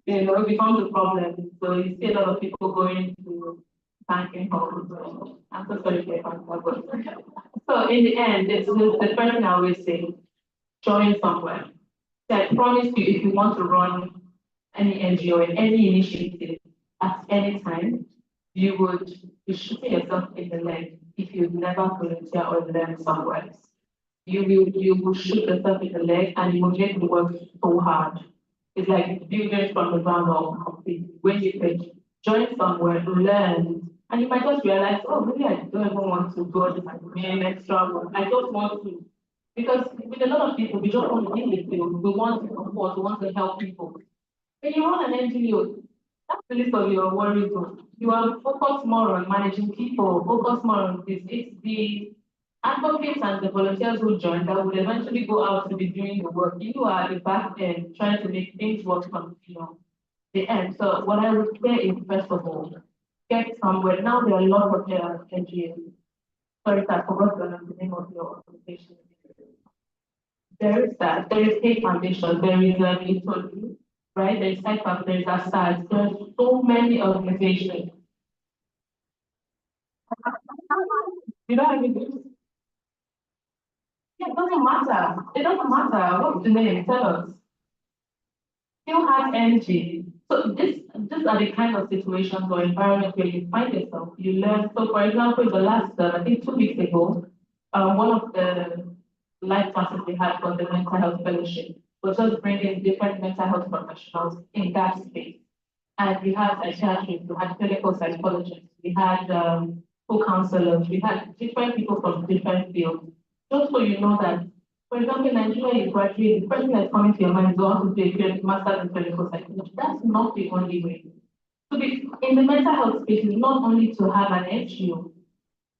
You know, it becomes a problem. So you see a lot of people going to banking halls. I'm so sorry for that. So in the end, it's the first thing I always say, join somewhere. So I promise you, if you want to run any NGO, any initiative at any time, you would be shooting yourself in the leg if you've never volunteer or learn somewhere. You will shoot yourself in the leg and you will make the work so hard. It's like building from the ground up completely. When you could join somewhere, learn, and you might just realize, oh, maybe I don't even want to go this extra work. I just want to. Because with a lot of people, we just want to be in the field. We want to support, we want to help people. When you run an NGO, that's the list of your worries. You are focused more on managing people, focused more on this. It's the advocates and the volunteers who join that will eventually go out to be doing the work. You are at the back end trying to make things work from the end. So what I would say is, first of all, get somewhere. Now there are a lot of NGOs. Sorry, I forgot the name of your organization. There is that. There is Hate Foundation. There is Itodu, right? There is SciFab. There is ASAD. There are so many organizations. You don't have any. It doesn't matter. It doesn't matter. What's the name? Tell us. Still have energy. So these are the kind of situations or environment where you find yourself. You learn. So for example, the last, I think 2 weeks ago, one of the live classes we had for the mental health fellowship was just bringing different mental health professionals in that space. And we had psychiatrists, we had clinical psychologists, we had co-counselors, we had different people from different fields. Just so you know that, for example, in Nigeria, you graduate, the first thing that's coming to your mind is to do a master's in clinical psychology. That's not the only way. To be in the mental health space is not only to have an NGO.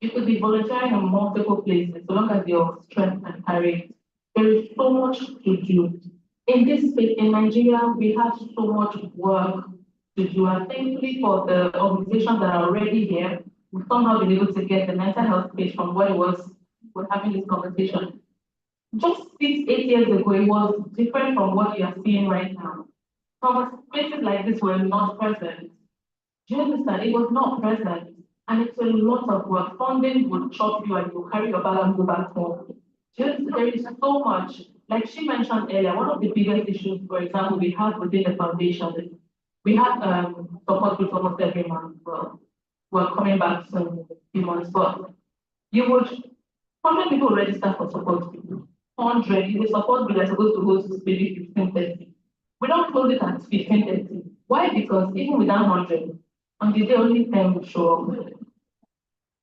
You could be volunteering in multiple places, so long as your strength and courage. There is so much to do. In this space, in Nigeria, we have so much work to do. And thankfully for the organizations that are already here, we've somehow been able to get the mental health space from what it was. We're having this conversation. Just 6-8 years ago, it was different from what you are seeing right now. Spaces like this were not present. Do you understand? It was not present. And it's a lot of work. Funding would chop you and you carry your bag and go back home. There is so much. Like she mentioned earlier, one of the biggest issues, for example, we have within the foundation is we have support groups almost every month. Well, we're coming back soon in a few months, but you would 100 people register for support group. 100 is a support group that's supposed to go to maybe 15-30. We don't close it at 15-30. Why? Because even without 100, on the day only 10 would show up.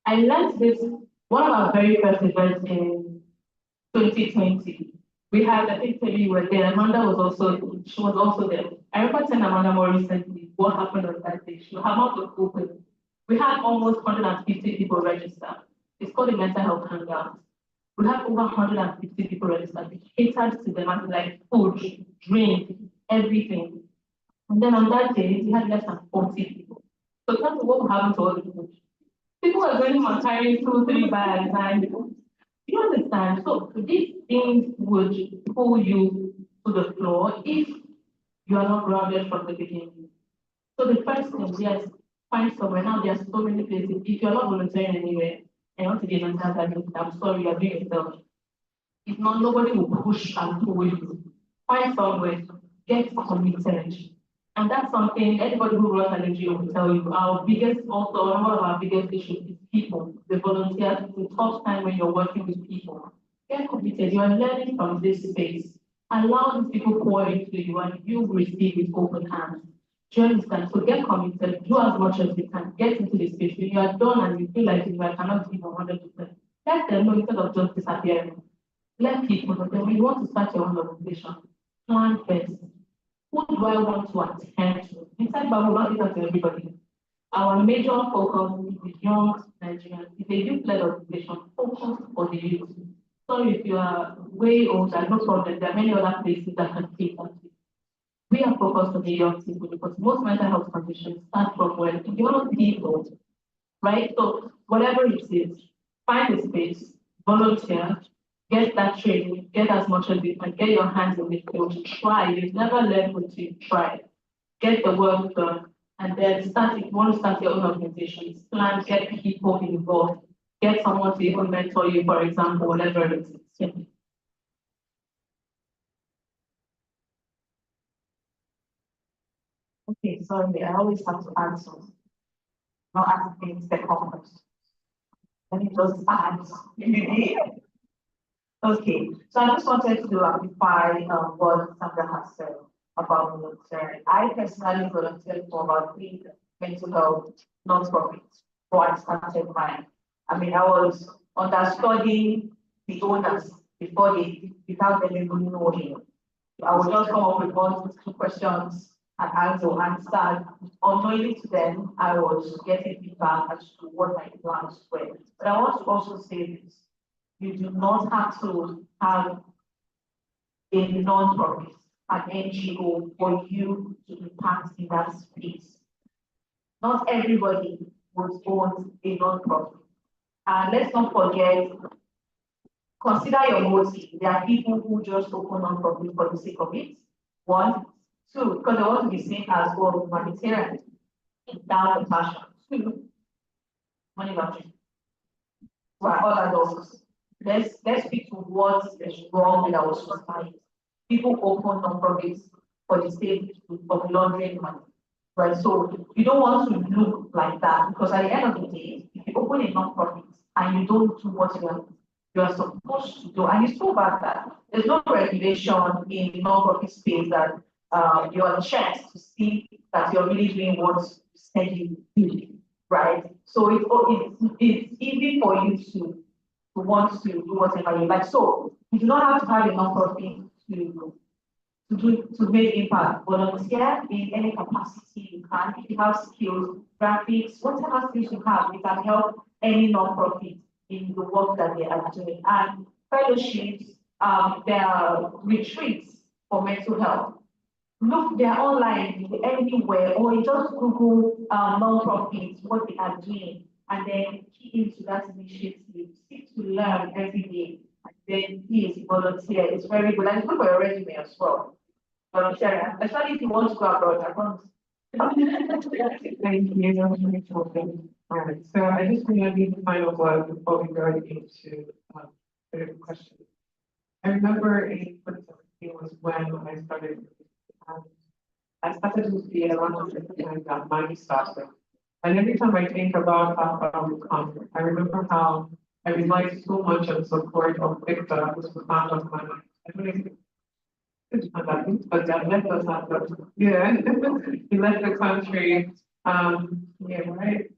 I learned this one of our very first events in 2020. We had, I think maybe you were there. Amanda was also there. I remember telling Amanda more recently what happened on that day. Her mouth was open. We had almost 150 people register. It's called the Mental Health Hangout. We have over 150 people registered. We catered to them as like food, drink, everything. And then on that day, we had less than 40 people. So tell me what will happen to all the food. People are going on carrying 2-3 bags and you understand. So these things would pull you to the floor if you are not grounded from the beginning. So the first thing, yes, find somewhere. Now there are so many places. If you're not volunteering anywhere, and want to be an mental, I'm sorry, you're doing yourself. If not, nobody will push and pull you. Find somewhere, get committed. And that's something anybody who runs an NGO will tell you. Our biggest, also one of our biggest issues is people, the volunteers. It's a tough time when you're working with people. Get committed. You are learning from this space. Allow these people pour into you and you receive with open hands. Do you understand? So get committed, do as much as you can, get into the space. When you are done and you feel like I cannot give 100%, let them know instead of just disappearing. Let people know that when you want to start your own organization, plan first. Who do I want to attend to? Inside Bible, not listen to everybody. Our major focus is the young Nigerians. If a youth-led organization, focus for the youth. So if you are way older, no problem. There are many other places that can take that. We are focused on the young people because most mental health conditions start from when young people, right? So whatever it is, find a space, volunteer, get that training, get as much as you can, get your hands in the field, try. You've never learned until you try. Get the work done, and then start. If you want to start your own organization, plan, get people involved, get someone to even mentor you, for example, whatever it is. Yeah. Okay, sorry, I always have to add something. Not add things that come first. Let me just add. Okay, so I just wanted to amplify what Sandra has said about volunteering. I personally volunteered for about 3 mental health non-profits before I started mine. I mean, I was understudying the owners before without them even knowing. I would just come up with 1 to 2 questions and answer. Unknowingly to them, I was getting feedback as to what my plans were. But I want to also say this. You do not have to have a non-profit, an NGO, for you to impact in that space. Not everybody would own a non-profit. And let's not forget, consider your motive. There are people who just open non-profit for the sake of it. 1, 2, because they want to be seen as well humanitarian without passion. 2, money laundering. Well, other those. Let's speak to what is wrong with our society. People open non-profits for the sake of laundering money, right? So you don't want to look like that because at the end of the day, if you open a non-profit and you don't do what you are supposed to do, and it's so bad that there's no regulation in non-profit space that you are checked to see that you're really doing what you said you do, right? So it's easy for you to want to do whatever you like. So you do not have to have a non-profit to make impact. Volunteer in any capacity you can. If you have skills, graphics, whatever skills you have, you can help any non-profit in the work that they are doing. And fellowships, there are retreats for mental health. Look, they're online anywhere, or you just Google non-profits, what they are doing, and then key into that initiative. Seek to learn every day, and then please volunteer. It's very good, and it's good for your resume as well. Volunteer, especially if you want to go abroad. I promise. Thank you. Alright, so I just want to leave the final word before we go into the question. I remember in 2017 was when I started. I started to see a lot of different things that money started. And every time I think about how we come, I remember how I relied so much on support of Victor, who's the founder of my life. I don't know if but that left us out of, yeah, he left the country. Yeah, right.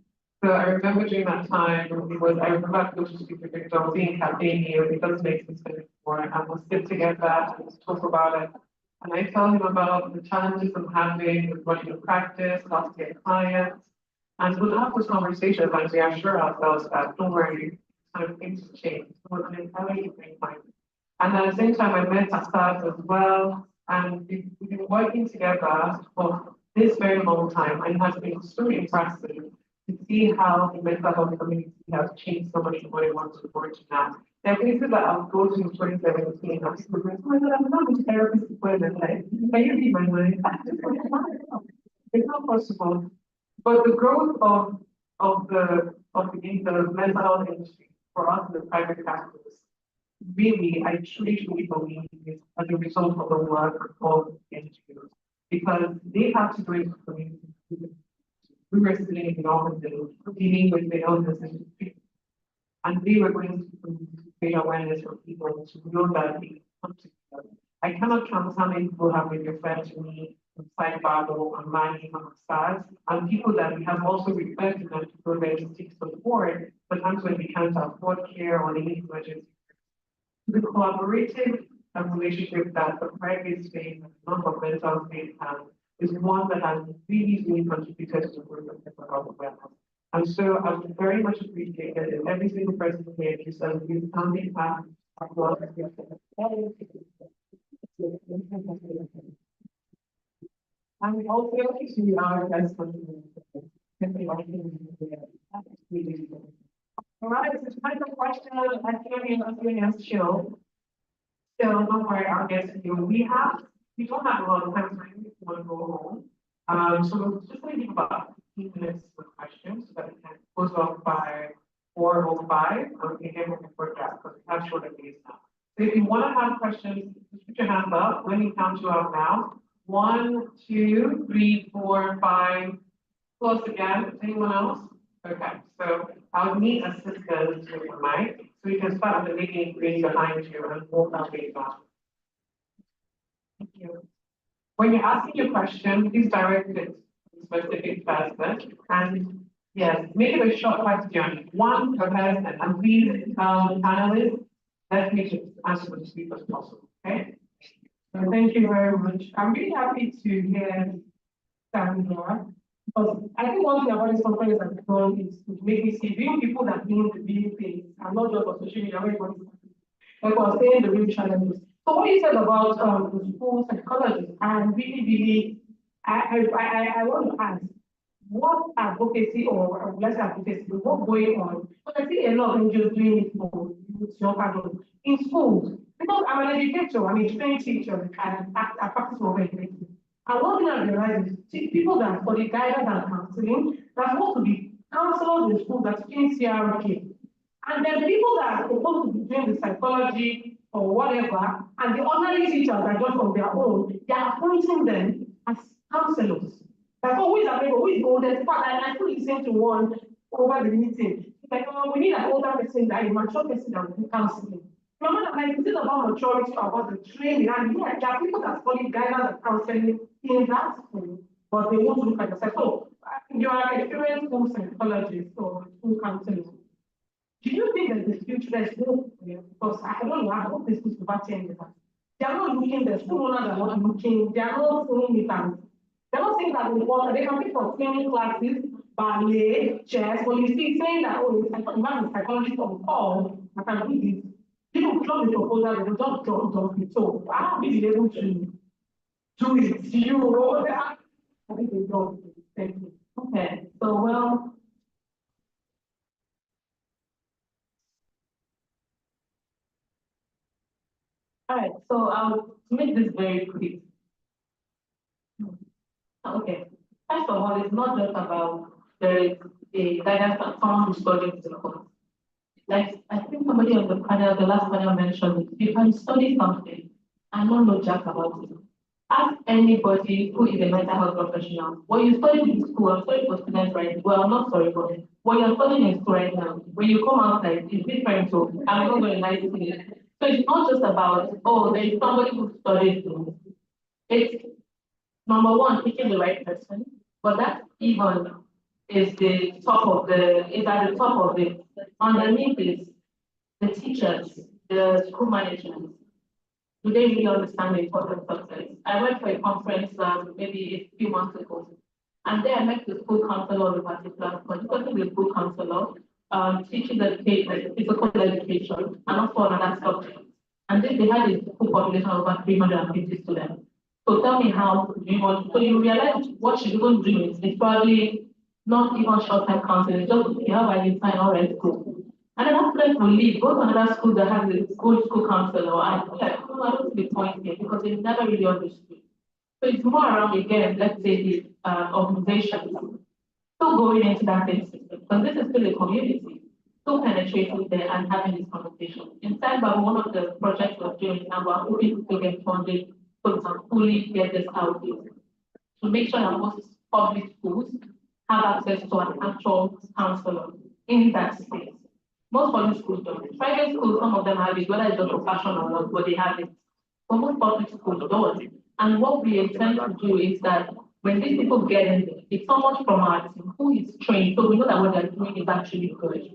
So I remember during that time, I remember I go to speak to Victor, I was in campaign here, it doesn't make sense anymore, and we'll sit together and talk about it. And I tell him about the challenges I'm having with running a practice, how to get clients. And we'll have those conversations and reassure ourselves that don't worry, things will change. We're going to tell you fine. And at the same time, I met Assad as well. And we've been working together for this very long time. And it has been so impressive to see how the mental health community has changed so much more than what we're to now. There are places that I'll go to in 2017 and people go, oh my God, I'm not a therapist appointment. Like, can you read my mind? It's not possible. But the growth of the mental health industry for us in the private practice, really, I truly believe is as a result of the work of NGOs. because they have to go into community. We were sitting in the office dealing with the elders in the street. And they were going to create awareness for people to know that they come together. I cannot count how many people have been referred to me on Site Bible, on Money, on SARS, and people that we have also referred to them to provide logistic support for times when we can't afford care or any emergency. The collaborative relationship that the private space and non-governmental space has is one that has really contributed to the growth of technological awareness. And so I would very much appreciate that if every single person here is a founding part of what and we also to our guys for all right, so it's time for questions. I think show. So don't worry, I'll get to you. We don't have a lot of time, so I need to go home. So we're just going to give about 15 minutes for questions so that we can close off by 4:05. And we can get more before that because we have shorter days now. So if you want to have questions, just put your hands up. Let me count you out now. 1, 2, 3, 4, 5. Close again. Anyone else? Okay. So I'll need assistance with the mic. So you can start with the making green behind you and hold that way down. Thank you. When you're asking your question, please direct it to a specific person. And yes, make it a short question. One per person. And please, panelists, let's make it answer as brief as possible. Okay? So thank you very much. I'm really happy to hear Sandra. Because I think one thing about this conference has done is to make me see real people that mean the real things and not just on social media where everybody's like I was saying the real challenges. So what you said about the school psychologists, and really, I want to ask, what advocacy or less advocacy, what's going on? Because I see a lot of NGOs doing it for young adults in schools. Because I'm an educator, I'm a trained teacher, and I practice over education. And one thing I realized is people that study guidance and counseling, they're supposed to be counselors in schools that teach CRK. And then people that are supposed to be doing the psychology or whatever, and the ordinary teachers are just on their own, they are appointing them as counselors. That's always available, who is the oldest part. And I still listen to one over the meeting. It's like, oh, we need an older person, that is a mature person that will do counseling. Remember, like, this is about maturity, about the training, and yeah, there are people that study guidance and counseling in that school, but they won't look at the sector. So, you are an experienced school psychologist or school counselor. Do you think that the future is hope? Because I don't know, I hope this is about changes. They are not looking, the school owners are not looking, they are not seeing it, and they're not saying that they can pick for swimming classes, ballet, chess, but you see saying that, oh, it's a psychologist on call, I can do this. People drop the proposal, they don't dump it. So I have been able to do it. You know, I think they don't. Thank you. Okay, so well. All right, so I'll make this very quick. Okay, first of all, it's not just about the guidance that someone who's studying the course. Like, I think somebody on the panel, the last panel mentioned, you can study something and not know jack about it. Ask anybody who is a mental health professional. What you study in school, I'm sorry for students right now. Well, I'm not sorry for it. What you're studying in school right now, when you come outside, it's different too. I'm not going to lie to you. So it's not just about, oh, there is somebody who studies this. It's number one, picking the right person, but that even is the top of the, is at the top of it. Underneath is the teachers, the school management. Do they really understand the importance of success? I went for a conference maybe a few months ago, and there I met the school counselor of a particular school. Because the school counselor teaching the physical education and also another subject. And then they had a school population of about 350 students. So tell me how you want, so you realize what she's going to do is probably not even short-term counseling, just how I define all right school. And then after that will leave, go to another school that has a good school counselor. And like, oh, I don't see the point here because they never really understood. So it's more around again, let's say the organizations still going into that same system, because this is still a community, still penetrating there and having this conversation. In fact, one of the projects we're doing now, we're hoping to get funded so we can fully get this out there. to make sure that most public schools have access to an actual counselor in that space. Most public schools don't. Private schools, some of them have it, whether it's just a fashion or not, but they have it. But most public schools don't. And what we intend to do is that when these people get in there, it's someone from our team who is trained, so we know that what they're doing is actually good.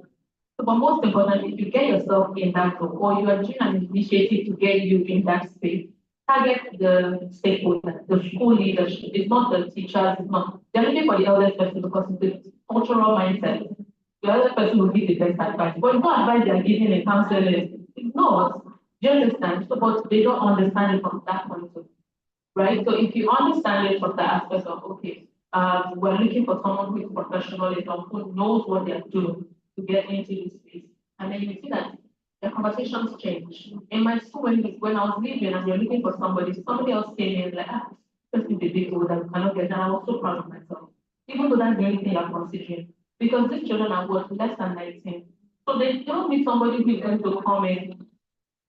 So, but most importantly, if you get yourself in that group, or you are doing an initiative to get you in that space, target the stakeholders, the school leadership. It's not the teachers, it's not. They're looking for the eldest person because it's the cultural mindset. The other person will give the best advice. But it's not advice they're giving in counseling. It's not. Do you understand? So, but they don't understand it from that point of view. Right? So if you understand it from the aspect of, okay, we're looking for someone who is professional, who knows what they're doing to get into this space. And then you see that the conversations change. In my school, when I was leaving and we were looking for somebody else came in like, this is the big old that cannot get, and I was so proud of myself. Even though that's the only thing you're considering. Because these children are worth less than 19. So they don't need somebody who is going to come in.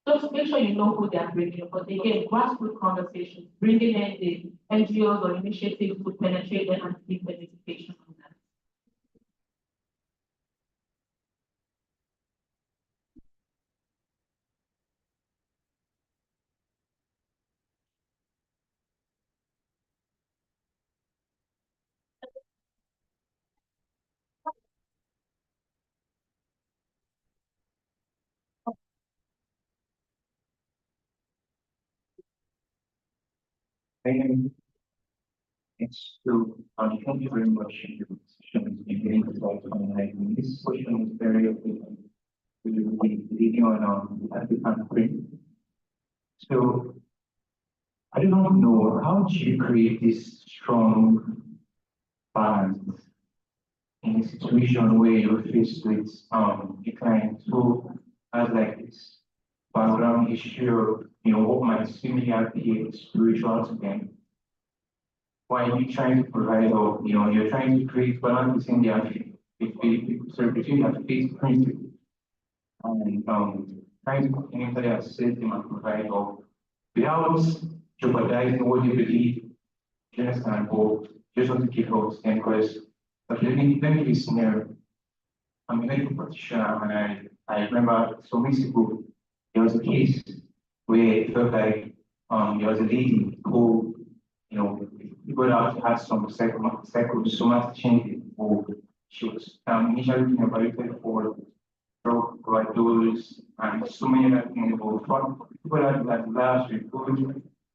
Just make sure you know who they are bringing, but again, grassroots conversations, bringing in the NGOs or initiatives to penetrate them and give them education on that. It's true. Thank you very much. Your position is beginning to talk on this question is very important. We will be leading on African print. So I do not know how do you create this strong balance in a situation where you're faced with a client who has like this background issue of what might seemingly be spiritual to them. Why are you trying to provide or you're trying to create balance between their between their faith principle and trying to enter their system and provide or without jeopardizing what you believe, you understand, or just want to keep up with them because let me give you a scenario. I'm a medical practitioner and I remember so many people, there was a case where it felt like there was a lady who people have had some psychosomatic changes, or she was initially being evaluated for drug overdose and so many other things. People had that last report,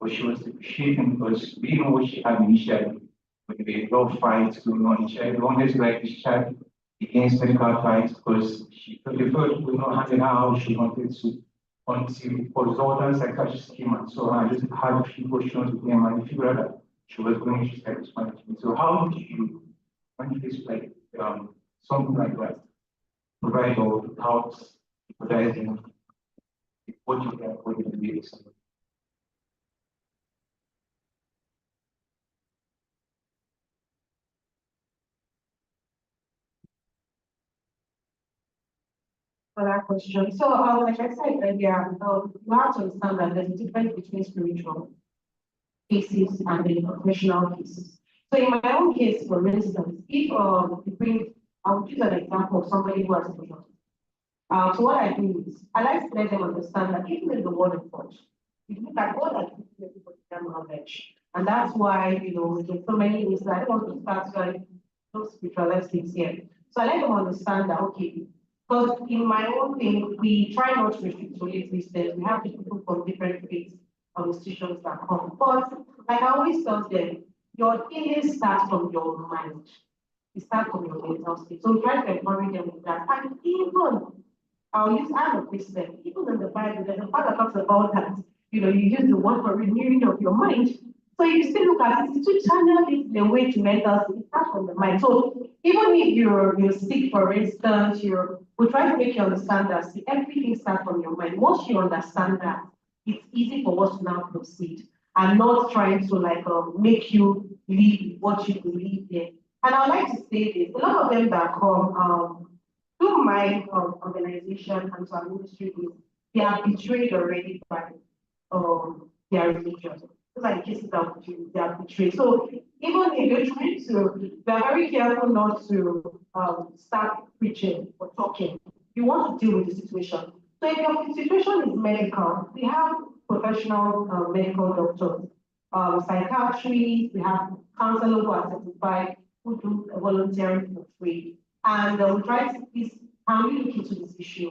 but she was depreciating because we didn't know what she had initially. With the law fights going on, she wanted to like discharge against medical fights because she felt we not having her how she wanted to until consultant psychiatrist came and so I just had a few questions with them and figured out that she was going to start management. So how do you, when you face like something like that, provide or helps providing what you can for the needs? For that question. So, like I said earlier, you have to understand that there's a difference between spiritual cases and the professional cases. So, in my own case, for instance, if I would use an example of somebody who has spiritual. So, what I do is I like to let them understand that even in the word of God, if you look at God has given people knowledge, and that's why there's so many ways that I don't want to start those spiritualistics here. So, I let them understand that okay. Because in my own thing, we try not to restrict only Christians. We have people from different faiths or institutions that come. But like I always tell them, your healing starts from your mind. It starts from your mental state. So we try to encourage them with that. And even, I'm a Christian, even in the Bible, there's a part that talks about that. You use the word for renewing of your mind. So if you still look at it, to channel it in a way to mental state, it starts from the mind. So even if you're sick, for instance, we try to make you understand that everything starts from your mind. Once you understand that, it's easy for us to now proceed and not trying to make you believe what you believe in. And I'd like to say this, a lot of them that come to my organization and to our ministry, they are betrayed already by their religion. Those are the cases that they are portrayed. So even if you're trying to, we are very careful not to start preaching or talking. You want to deal with the situation. So if your situation is medical, we have professional medical doctors, psychiatrists, we have counselors who are certified, who do volunteering for free. And we try to see, can we look into this issue?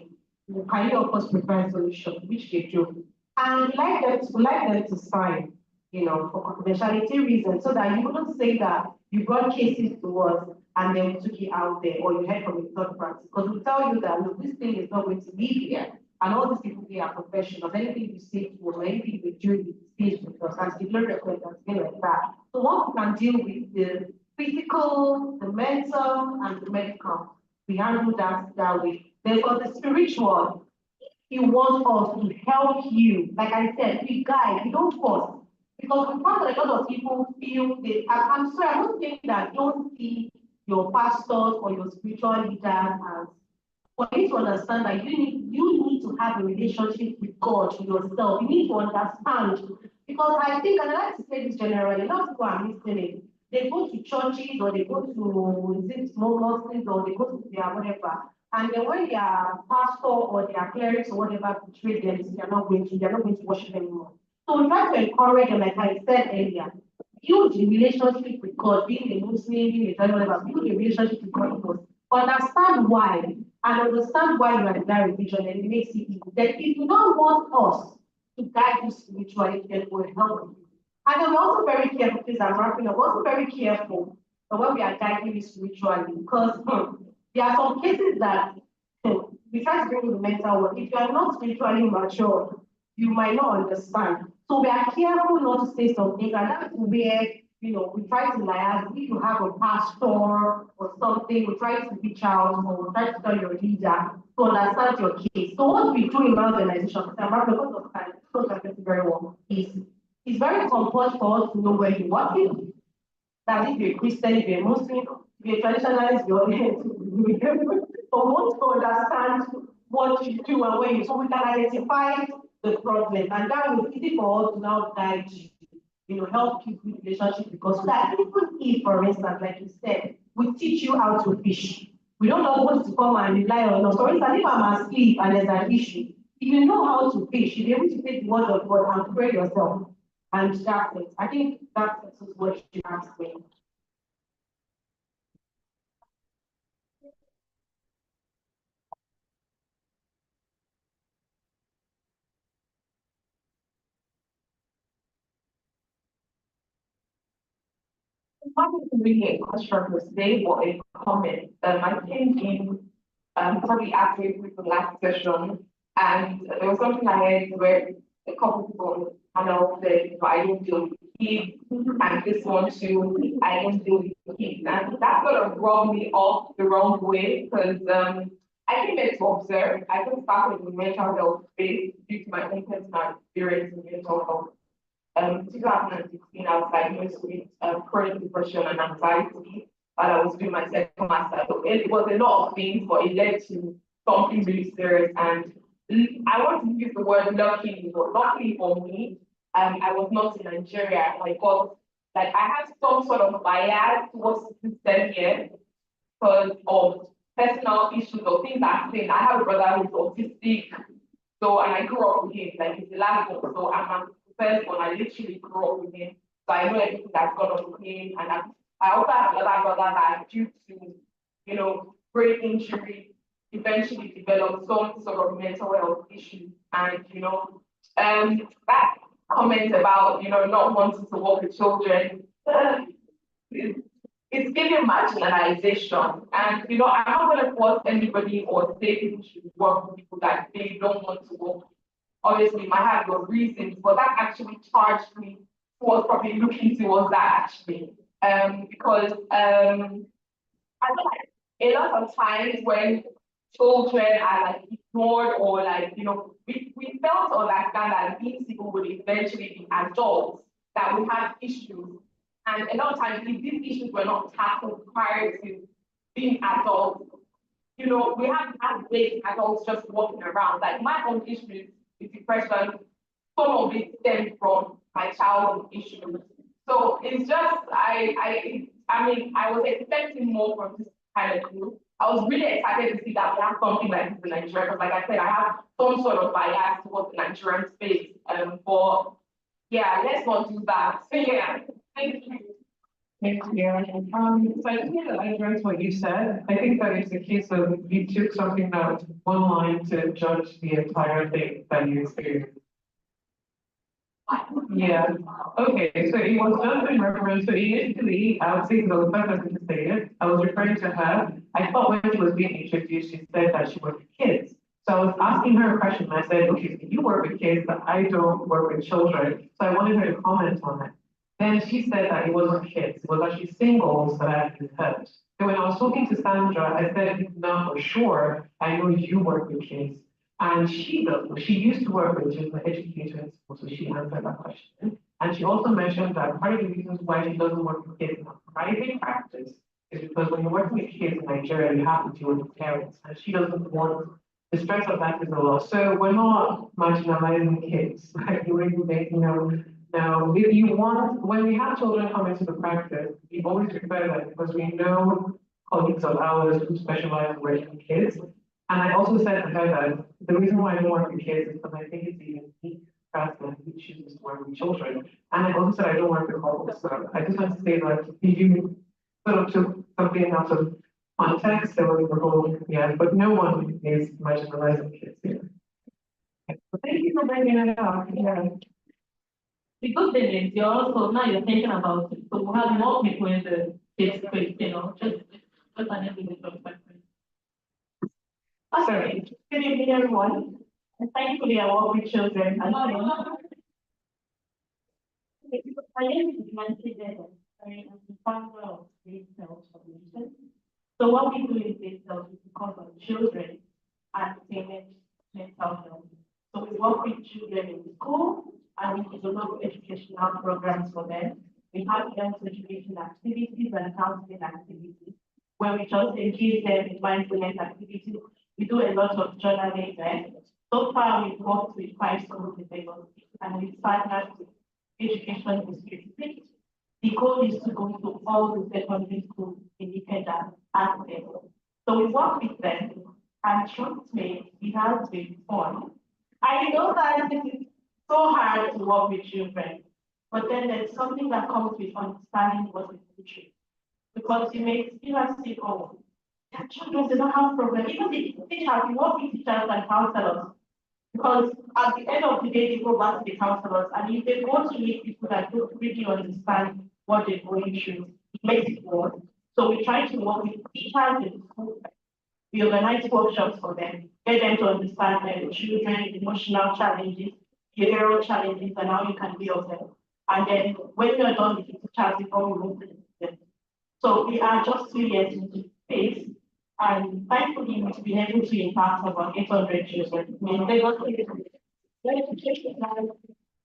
Can you help us prepare a solution, which they do? And we like them to sign, for confidentiality reasons, so that you wouldn't say that you brought cases to us and then we took it out there, or you heard from a third party. Because we tell you that, look, this thing is not going to leave here. And all these people here are professionals. Anything you say to us, or anything we do, stays with us, as the glory record and things like that. So once we can deal with the physical, the mental, and the medical, we handle that way. Therefore, the spiritual, you want us to help you. Like I said, we guide, we don't force. Because we find that a lot of people feel I'm sorry, I'm not saying that don't see your pastors or your spiritual leaders as, but you need to understand that you need to have a relationship with God yourself. You need to understand. Because I think, and I like to say this generally, a lot of people are listening. They go to churches, or they go to small mosques, or they go to their whatever. And then when their pastor or their clerics or whatever betray them, they're not going to worship anymore. So we try to encourage them, like I said earlier, build the relationship with God, being a Muslim, being a Christian, whatever, build a relationship with God first. Understand why, and understand why you are in that religion, and it makes it easy. That if you don't want us to guide you spiritually, then we'll help you. And I'm also very careful, please, I'm wrapping up, also very careful when we are guiding you spiritually, because there are some cases that we try to bring in the mental world. If you are not spiritually mature, you might not understand. So we are careful not to say something, and that's where, we try to liaise. If you have a pastor or something, we try to reach out, or we try to tell your leader to understand your case. So what we do in our organization, because of time, very well, is it's very compulsory for us to know where you're working. That if you're a Christian, if you're a Muslim, if you're a traditionalist, you're but want to understand what you do and where you, so we can identify the problem, and that will be easy for us to now guide you, help you with relationship, because that even if, for instance, like you said, we teach you how to fish. We don't want to come and rely on us. For instance, if I'm asleep and there's an issue, if you know how to fish, you'll be able to take the word of God and pray yourself. And that's it. I think that's what you asked me. It wasn't really a question per se, but a comment. I came in probably after the last session, and there was something I heard where a couple people said, I don't deal with kids, and this one too, I don't deal with kids. And that sort of brought me off the wrong way, because I came here to observe. I just started in the mental health space due to my own personal experience in mental health. 2016, I was diagnosed with chronic depression and anxiety while I was doing my second master. So it was a lot of things, but it led to something really serious. And I want to use the word luckily, but luckily for me, I was not in Nigeria. I had some sort of bias towards the system here because of personal issues or things I've seen. I have a brother who's autistic, and I grew up with him, he's the last one, so I'm first one, I literally grew up with him, so I know everything that's gone on with him. And I also have another brother that, due to, brain injury, eventually developed some sort of mental health issue. And, that comment about, not wanting to work with children, it's giving marginalization. And, I'm not going to force anybody or say people should work with people that they don't want to work with. Obviously, my heart was reasons, but that actually charged me towards probably looking towards that actually. Because I feel like a lot of times when children are ignored or we felt or understand that these people would eventually be adults that would have issues. And a lot of times, if these issues were not tackled prior to being adults, we have had great adults just walking around. Like my own issues with depression, some of it stemmed from my childhood issues. So it's just, I mean, I was expecting more from this kind of group. I was really excited to see that we have something like this in Nigeria, because like I said, I have some sort of bias towards the Nigerian space. But yeah, let's not do that. So yeah, thank you. Thank you. So I think that I address what you said. I think that it's a case of you took something that was one line to judge the entire thing that you experienced. Yeah. Okay. So it was just in reference. So initially, I would say the person didn't say it. I was referring to her. I thought when she was being introduced, she said that she worked with kids. So I was asking her a question. I said, okay, so you work with kids, but I don't work with children. So I wanted her to comment on it. Then she said that it wasn't kids, it was actually singles that had been hurt. So when I was talking to Sandra, I said, no, for sure, I know you work with kids. And she does. She used to work with children educator in school, so she answered that question. And she also mentioned that part of the reasons why she doesn't work with kids in a private practice is because when you're working with kids in Nigeria, you have to deal with the parents. And she doesn't want the stress of that is a lot. So we're not marginalizing kids, like you really make, Now, if you want, when we have children come into the practice, we always refer that because we know colleagues of ours who specialize in working with kids. And I also said to her that the reason why I don't work with kids is because I think it's a unique person who chooses to work with children. And I also said I don't work with couples. So I just want to say that if you sort of took something out of context, there was the whole, yeah, but no one is marginalizing kids here. So thank you for bringing it up. Yeah. The good thing is you're also now you're thinking about it. So we have more people in the kids space, just an individual perspective. Sorry. Good evening, everyone. And thankfully I work with children. My name is Nancy Dennis. I'm the founder of Great Cells Foundation. So what we do in Great Cells is because of children and mental health. So we work with children in school, and we develop educational programs for them. We have health education activities and counseling activities where we just engage them in mindfulness activities. We do a lot of journaling there. So far, we've worked with 5 schools in Lagos, and we partnered with Education District. The goal is to go to all the secondary schools in Ikeja and Lagos. So we work with them, and trust me, it has been fun. I know that it is so hard to work with children, but then there's something that comes with understanding what is the truth. Because you may experience it, oh, their children do not have problems. Even the teachers, you work with teachers and counselors. Because at the end of the day, they go back to the counselors, and if they go to meet people that don't really understand what they're going through, it makes it worse. So we try to work with teachers in school. We organize workshops for them, get them to understand their children, emotional challenges, behavioral challenges, and how you can be of them. And then when you're done with the teachers, before we move to them. So we are just 2 years into space, and thankfully we've been able to impact about 800 children.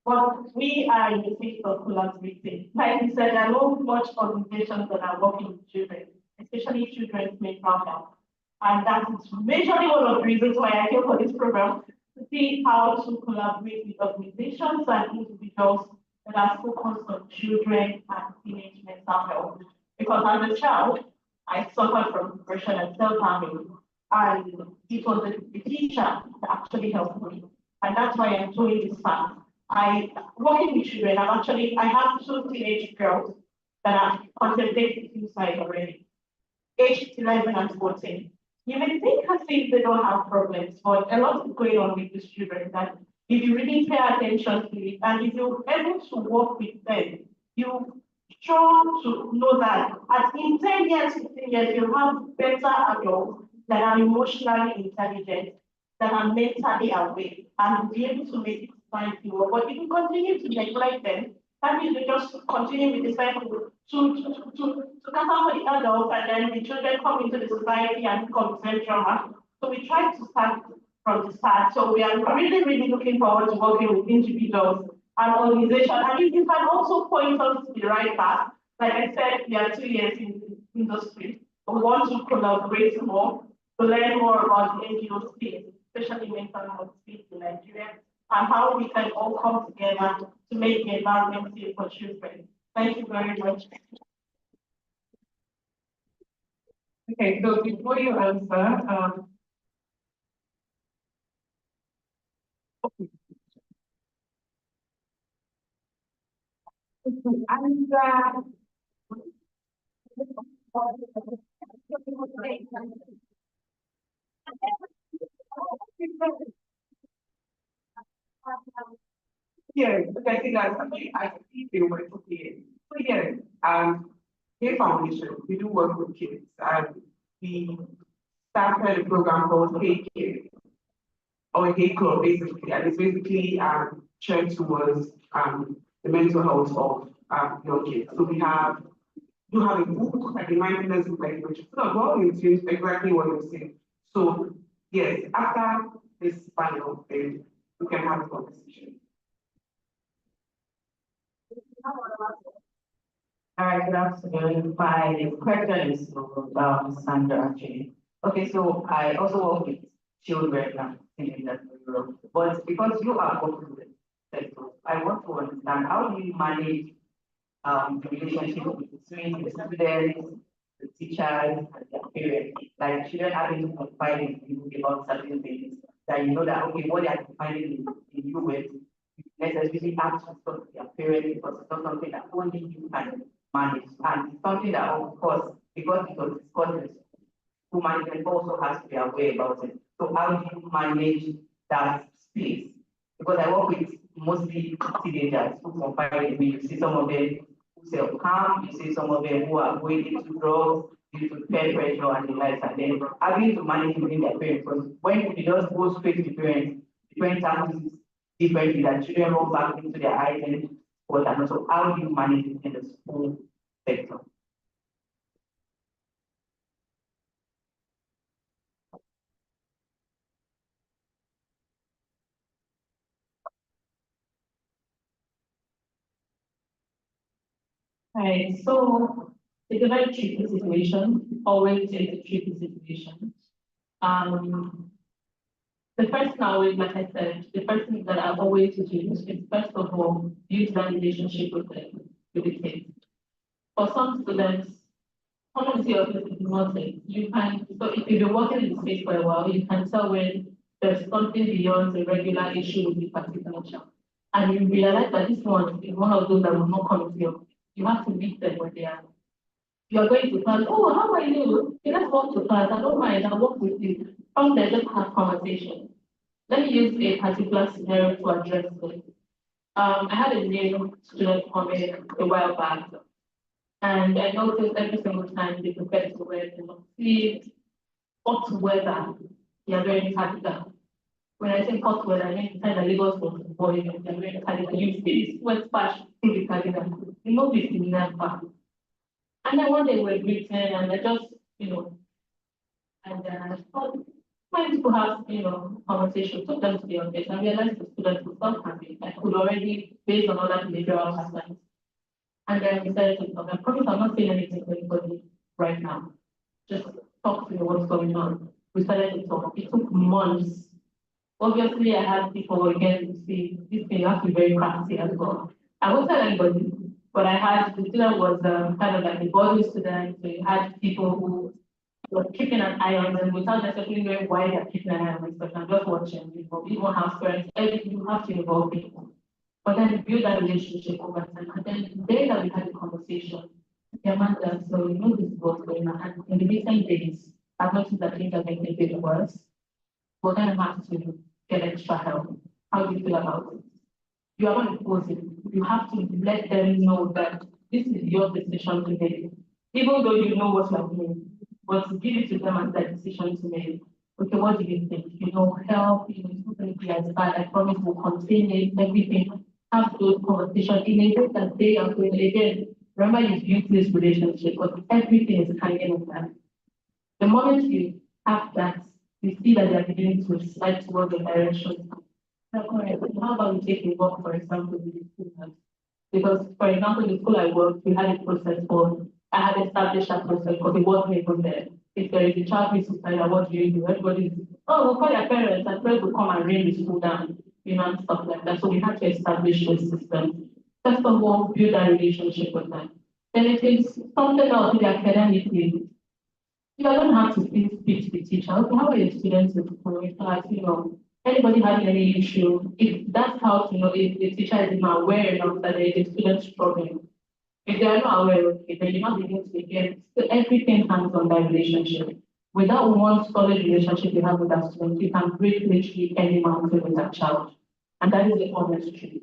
But we are in the phase of collaborating. Like you said, there are not much organizations that are working with children, especially children's mental health. And that is majorly one of the reasons why I came for this program, to see how to collaborate with organizations and individuals that are focused on children and teenage mental health. Because as a child, I suffered from depression and self-harming, and it was the teacher that actually helped me. And that's why I'm doing this path. Working with children, I have 2 teenage girls that are contemplating suicide already, aged 11 and 14. You may think as if they don't have problems, but a lot is going on with these children that if you really pay attention to it, and if you're able to work with them, you strong to know that in 10 years, 15 years, you'll have better adults that are emotionally intelligent, that are mentally aware, and will be able to make society work. But if you continue to neglect them, that means you just continue with the cycle to cater for the adults, and then the children come into the society and become drama. So we try to start from the start. So we are really, really looking forward to working with individuals and organizations. And if you can also point us to the right path, like I said, we are 2 years in the industry. We want to collaborate more, to learn more about the NGO space, especially mental health space in Nigeria, and how we can all come together to make the environment safe for children. Thank you very much. Okay, so before you answer, Yes, I think that's something I think they were okay. So yes, Hay Foundation, we do work with kids, and we started a program called Hey Kids, or Hey Club, basically, and it's basically turned towards the mental health of young kids. So we have a book, like a mindfulness book, like which well, it's exactly what you're saying. So yes, after this final thing, we can have a conversation. All right, good afternoon. My question is to Sandra, actually. Okay, so I also work with children in that Europe, but because you are working with sectors, I want to understand how do you manage the relationship between the students, the teachers, and their parents? Like children having to confide in you about certain things that you know that okay, what they are confiding in you with, you necessarily have to talk to their parents because it's not something that only you can manage. And it's something that, of course, because it was discussed, who management also has to be aware about it. So how do you manage that space? Because I work with mostly teenagers who confide in me. You see some of them who self-harm, you see some of them who are going into drugs due to peer pressure and the likes, and then having to manage within their parents. Because when you just go straight to parents happens differently, that children roll back into their identity. And also, how do you manage it in the school sector? Right, so it's a very tricky situation, always is a tricky situation. The first now is, like I said, the first thing that I always do is first of all, use that relationship with the kids. For some students, community office is nothing. You can, so if you've been working in the space for a while, you can tell when there's something beyond the regular issue with the particular child. And you realize that this one is one of those that will not come to you. You have to meet them where they are. You're going to class, oh, how are you? Okay, let's walk to class. I don't mind, I'll walk with you. From there, just have conversation. Let me use a particular scenario to address this. I had a new student come in a while back, and I noticed every single time they prefer to wear the hot weather, they are wearing cardigan. When I say hot weather, I mean the time that Lagos was boiling, they are wearing cardigan. You see sweat splash through the cardigan. You know this in that part. And then one day we're greeting, and I just, and then I thought, when people have, conversation, took them to the office, and realized the students were not happy. I could already, based on other behavioral patterns. And then we started to talk. I promise I'm not saying anything to anybody right now. Just talk to me what's going on. We started to talk. It took months. Obviously, I had people again to see this thing has to be very crafty as well. I won't tell anybody, but I had the student was kind of like a body student. So you had people who were keeping an eye on them without necessarily knowing why they're keeping an eye on them. But I'm just watching, even house parents, everything, you have to involve people. But then build that relationship over time. And then the day that we had a conversation, the man said, so this is what's going on. And in the recent days, I've noticed that things are getting a bit worse. We're going to have to get extra help. How do you feel about it? You are not imposing. You have to let them know that this is your decision to make. Even though you know what you're doing, but give it to them as their decision to make. Okay, what do you think? Help, it's not going to be as bad. I promise we'll contain it, everything. Have those conversations in a way that they are going again. Remember, you've built this relationship, but everything is hanging on that. The moment you have that, you see that they are beginning to slide towards the direction. How about we take a walk, for example, with the students? Because, for example, in the school I worked, we had a process for, I had established that process because it wasn't even there. If there is a child who is suicidal, what do you do? Everybody, we'll call their parents and parents will come and bring the school down. and stuff like that. So we had to establish those systems. First of all, build a relationship with them. Then if it's something else with academically, you don't have to speak to the teacher. Okay, how are your students in school? In class, anybody having any issue, if that's how to know if the teacher is not aware enough that there is a student struggling. If they are not aware of it, then you're not beginning to get, so everything hangs on that relationship. Without one solid relationship you have with that student, you can break literally any mountain with that child. And that is the honest truth.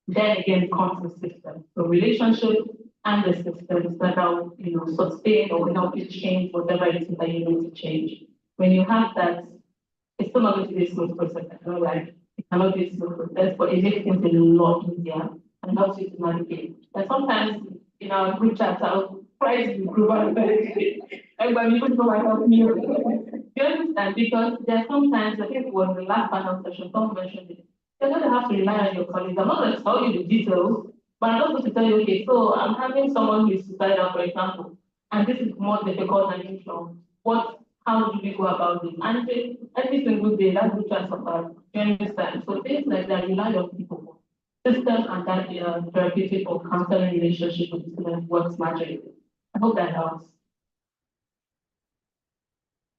Then again comes the system. So relationship and the systems that will, sustain or help you change whatever it is that you need to change. When you have that, it's still not going to be a smooth process. I know, like, it cannot be a smooth process, but it makes things a lot easier and helps you to navigate. And sometimes in our group chats, I'll try to improve on it. Everybody, you know, I help me. You understand? Because there are sometimes, I think it was the last panel session, someone mentioned it. You're going to have to rely on your colleagues. I'm not going to tell you the details, but I'm not going to tell you, okay, so I'm having someone who is suicidal, for example, and this is more difficult than usual. How do we go about this? And every single day, that's the chance of us. You understand? So things like that rely on people. System and that therapeutic or counseling relationship with students works magically. I hope that helps.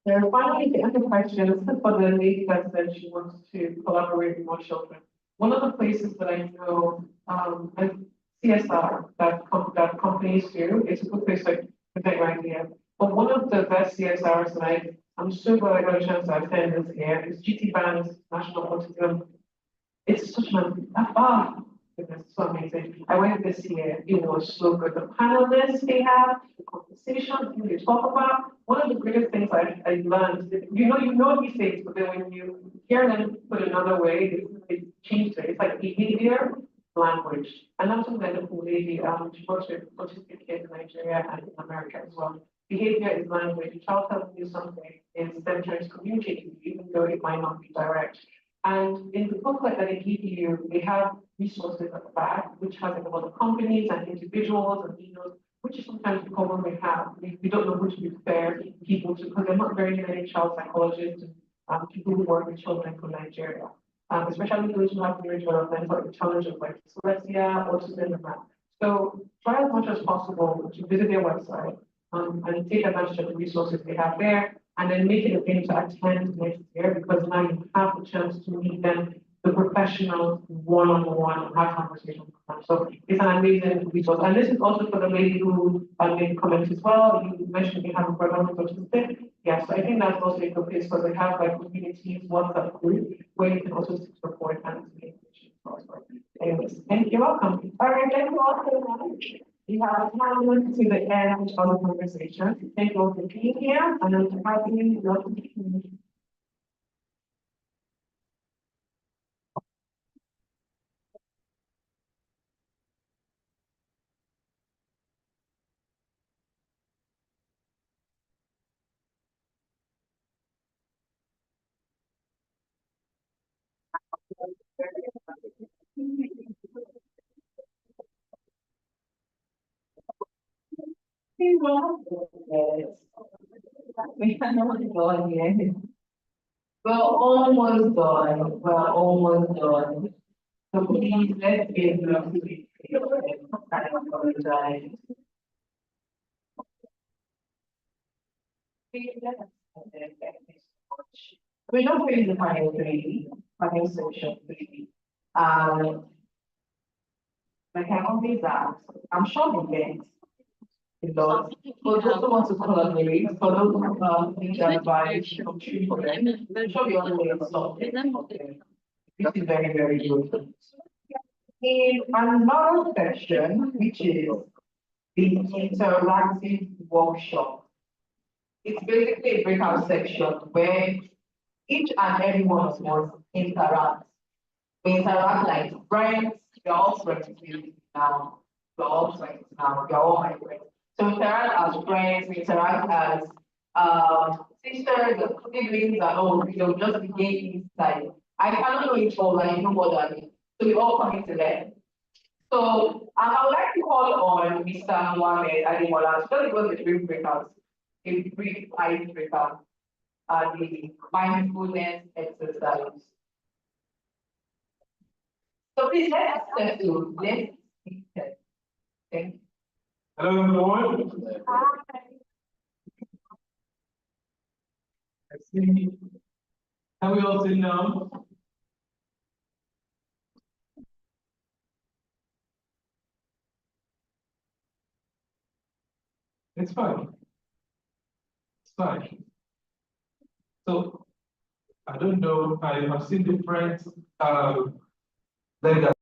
Finally, the other question is for the lady that said she wants to collaborate with more children. One of the places that I know, CSR that companies do, it's a good place to present your idea. But one of the best CSRs that I'm so glad I got a chance to attend this year is GTBan's National Autism. It's such an goodness, so amazing. I went this year, it was so good. The panelists they have, the conversation, the they talk about. One of the greatest things I learned, you know these things, but then when you hear them put another way, it changes it. It's like behavior, language. And that's something that the lady, she works with autistic kids in Nigeria and in America as well. Behavior is language. The child tells you something, it's them trying to communicate with you, even though it might not be direct. And in the booklet that they give you, they have resources at the back, which has a lot of companies and individuals and emails, which is sometimes the problem we have. We don't know which to refer people to, because there are not very many child psychologists and people who work with children from Nigeria, especially those who have neurodevelopmental challenges like dyslexia, autism, and that. So try as much as possible to visit their website and take advantage of the resources they have there, and then make it a thing to attend next year, because now you have the chance to meet them, the professionals, one-on-one, and have conversations with them. So it's an amazing resource. And this is also for the lady who made comments as well. You mentioned you have a brother who's autistic. Yeah, so I think that's also a good place, because they have like communities, WhatsApp group, where you can also seek support and information. Anyways, thank you, welcome. All right, thank you all so much. We have come to the end of the conversation. Thank you all for being here, and I'm happy you welcome to the community. We are not done yet. We're almost done. We're almost done. So please let's give them to be. I apologize. We're not doing the final section 3. Like I always ask, I'm sure we get. For those who want to collaborate, for those who think that advice from true for them, I'm sure we all know something. This is very, very good. In another section, which is the interactive workshop, it's basically a breakout section where each and every one of us interact. We interact like friends, you're all friends now, you're all friends now, you're all my friends. So we interact as friends, we interact as sisters, siblings, and all, just the game inside. I cannot know each other, and you know what I mean. So we all come into that. So I would like to call on Mr. Mohammed Ademola to just give us a brief breakout, a brief ice breakout, the mindfulness exercise. So please let us step to, let's. Thank you. Hello, everyone. I see. Can we all sit down? It's fine. It's fine. So, I don't know, I have seen different, letters.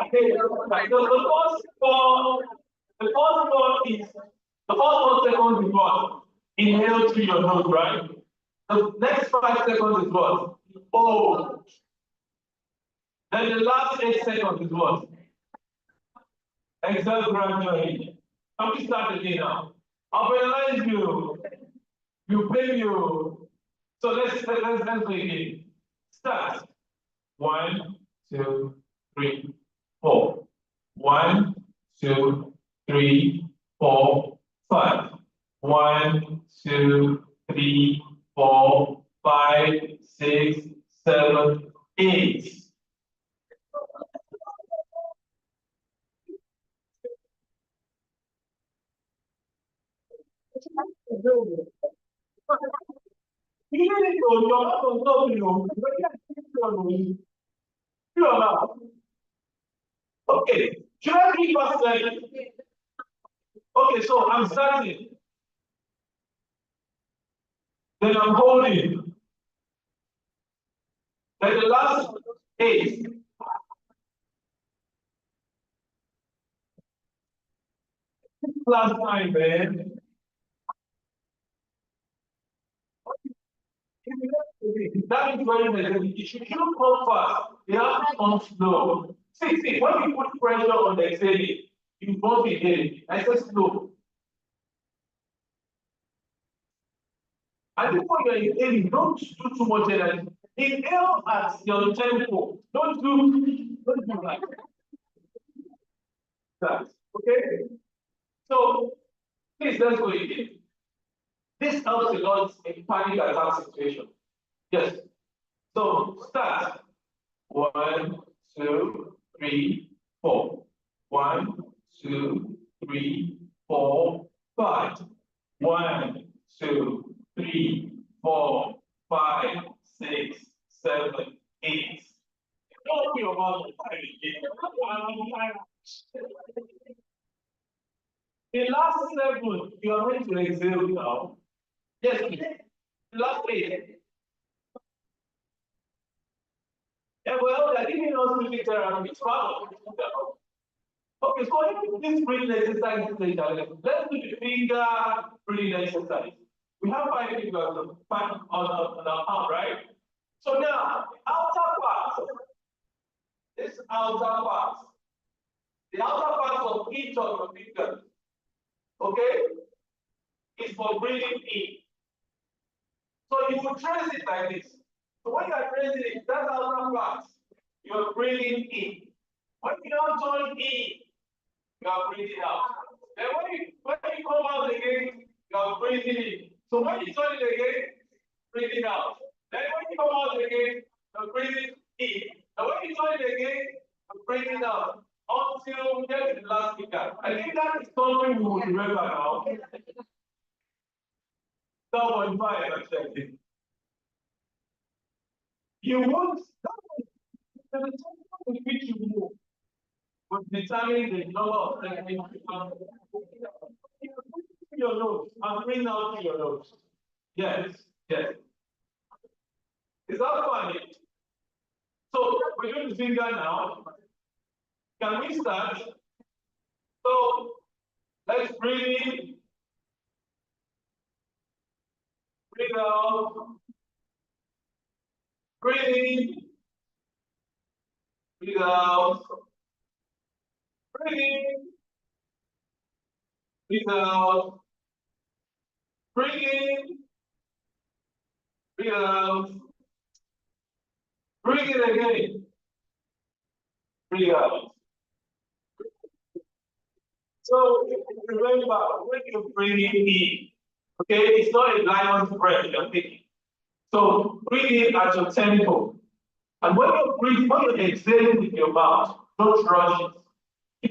Okay, right, so the first one is, the first 1 second is what? Inhale through your nose, right? The next 5 seconds is what? Oh. Then the last 8 seconds is what? Exhale gradually. Can we start again now? I'll penalize you. You blame you. So let's play again. Start. 1, 2, 3, 4. 1, 2, 3, 4, 5. 1, 2, 3, 4, 5, 6, 7, 8. Okay, should I read first line? Okay, so I'm starting. Then I'm holding. Then the last 8. Last time, man. That is very necessary. It should not come fast. They have to come slow. See, when you put pressure on the exhaling, you won't be hitting. I said slow. I think when you're inhaling, don't do too much energy. Inhale at your tempo. Don't do like that. Okay? So please let's go again. This helps a lot in panic attack situation. Yes. So start. 1, 2, 3, 4. 1, 2, 3, 4, 5. 1, 2, 3, 4, 5, 6, 7, 8. Don't be about the last 7, you are going to exhale now. Yes, please. The last 8. Yeah, well, they're giving us music therapy. It's part of it. Okay, so this breathing exercise is later. Let's do the finger breathing exercise. We have 5 fingers on our palm, right? So now, outer part, this outer part, the outer part of each of the fingers, okay, is for breathing in. So you will trace it like this. So when you are tracing it, that outer part, you are breathing in. When you now join in, you are breathing out. Then when you come out again, you are breathing in. So when you join it again, breathing out. Then when you come out again, you're breathing in. And when you join it again, you're breathing out. Until we get to the last speaker. I think that is something we will remember now. 7.5 actually. You want the tempo with which you move will determine the number of seconds you can your nose and bring out your nose. Yes, yes. Is that funny? So we're going to finger now. Can we start? So let's breathe in, breathe out, breathe in, breathe out, breathe in, breathe out, breathe in, breathe out, breathe in again, breathe out. So remember, when you breathe in, okay, it's not a lion's breath you're taking. So breathe in at your tempo. And when you exhale with your mouth, don't rush it.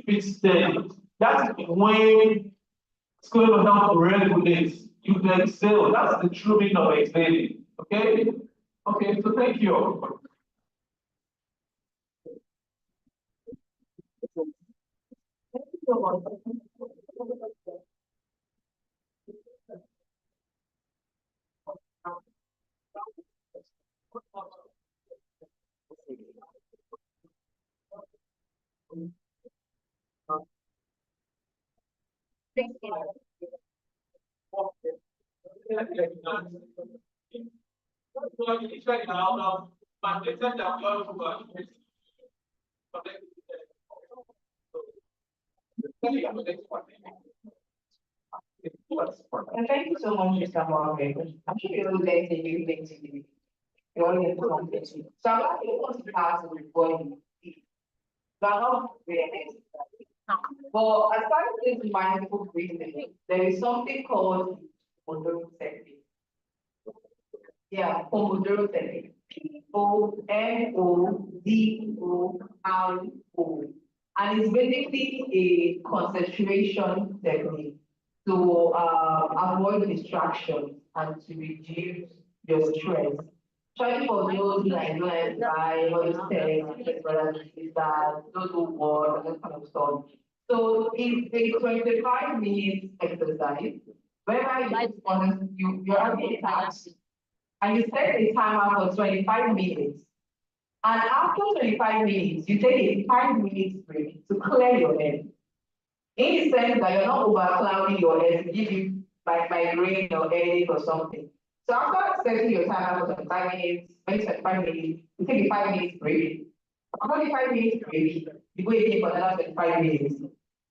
Keep it steady. That's when it's going to help regulate. You exhale. That's the true meaning of exhaling. Okay? Okay, so thank you. Thank you. And thank you so much, Mr. Mohammed. I'm sure you will learn a new thing today. You only have to complete it. So I'm going to pass the recording. So I hope we are But as far as this mindful breathing, there is something called Pomodoro technique. Yeah, Pomodoro technique. Pomodoro. And it's basically a concentration technique to avoid distraction and to reduce your stress. Try for those like by what you say, those who work, that kind of stuff. So it's a 25 minutes exercise, whereby you're having a task and you set a timer for 25 minutes. And after 25 minutes, you take a 5 minutes break to clear your head. In the sense that you're not overclouding your head to give you like migraine or headache or something. So after setting your timer for 25 minutes, when it's 25 minutes, you take a 5 minutes break. After the 5 minutes break, you go again for another 25 minutes.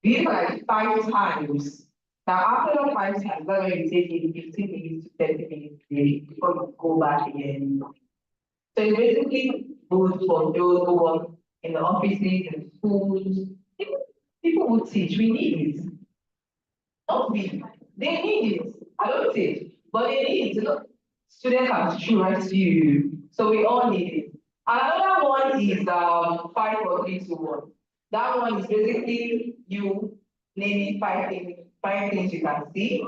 You do it for like 5 times. Now after the 5 times, that's when you take it 15 minutes to 30 minutes break before you go back again. So it's basically good for those who work in the offices and schools. People who teach, we need it. Not we, they need it. I don't teach, but they need it. Look, students have stress you, so we all need it. Another one is 5, 4, 3, 2, 1. That one is basically you naming 5 things you can see,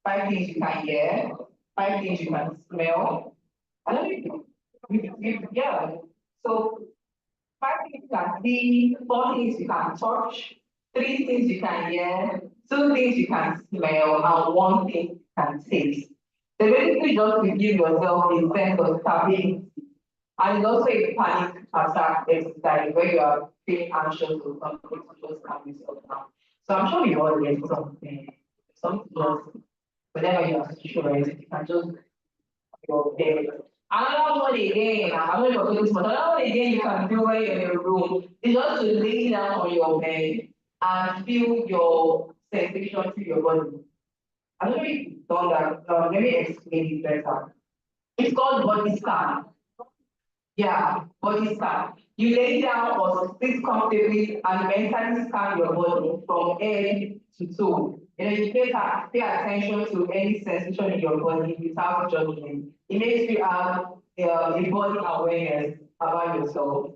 5 things you can hear, 5 things you can smell. I don't know. Yeah. So 5 things you can see, 4 things you can touch, 3 things you can hear, 2 things you can smell, and 1 thing you can taste. So basically just to give yourself a sense of stability. And it's also a panic attack exercise where you are feeling anxious or something to just calm yourself down. So I'm sure you all get something just whenever you are stressed, you can just your head. Another one again, I'm not going to this, but another one again you can do when you're in your room is just to lay down on your bed and feel your sensation to your body. I don't know if you've done that. Let me explain it better. It's called body scan. Yeah, body scan. You lay down or sit comfortably and mentally scan your body from head to toe. And then you pay attention to any sensation in your body without judgment. It makes you have a body awareness about yourself.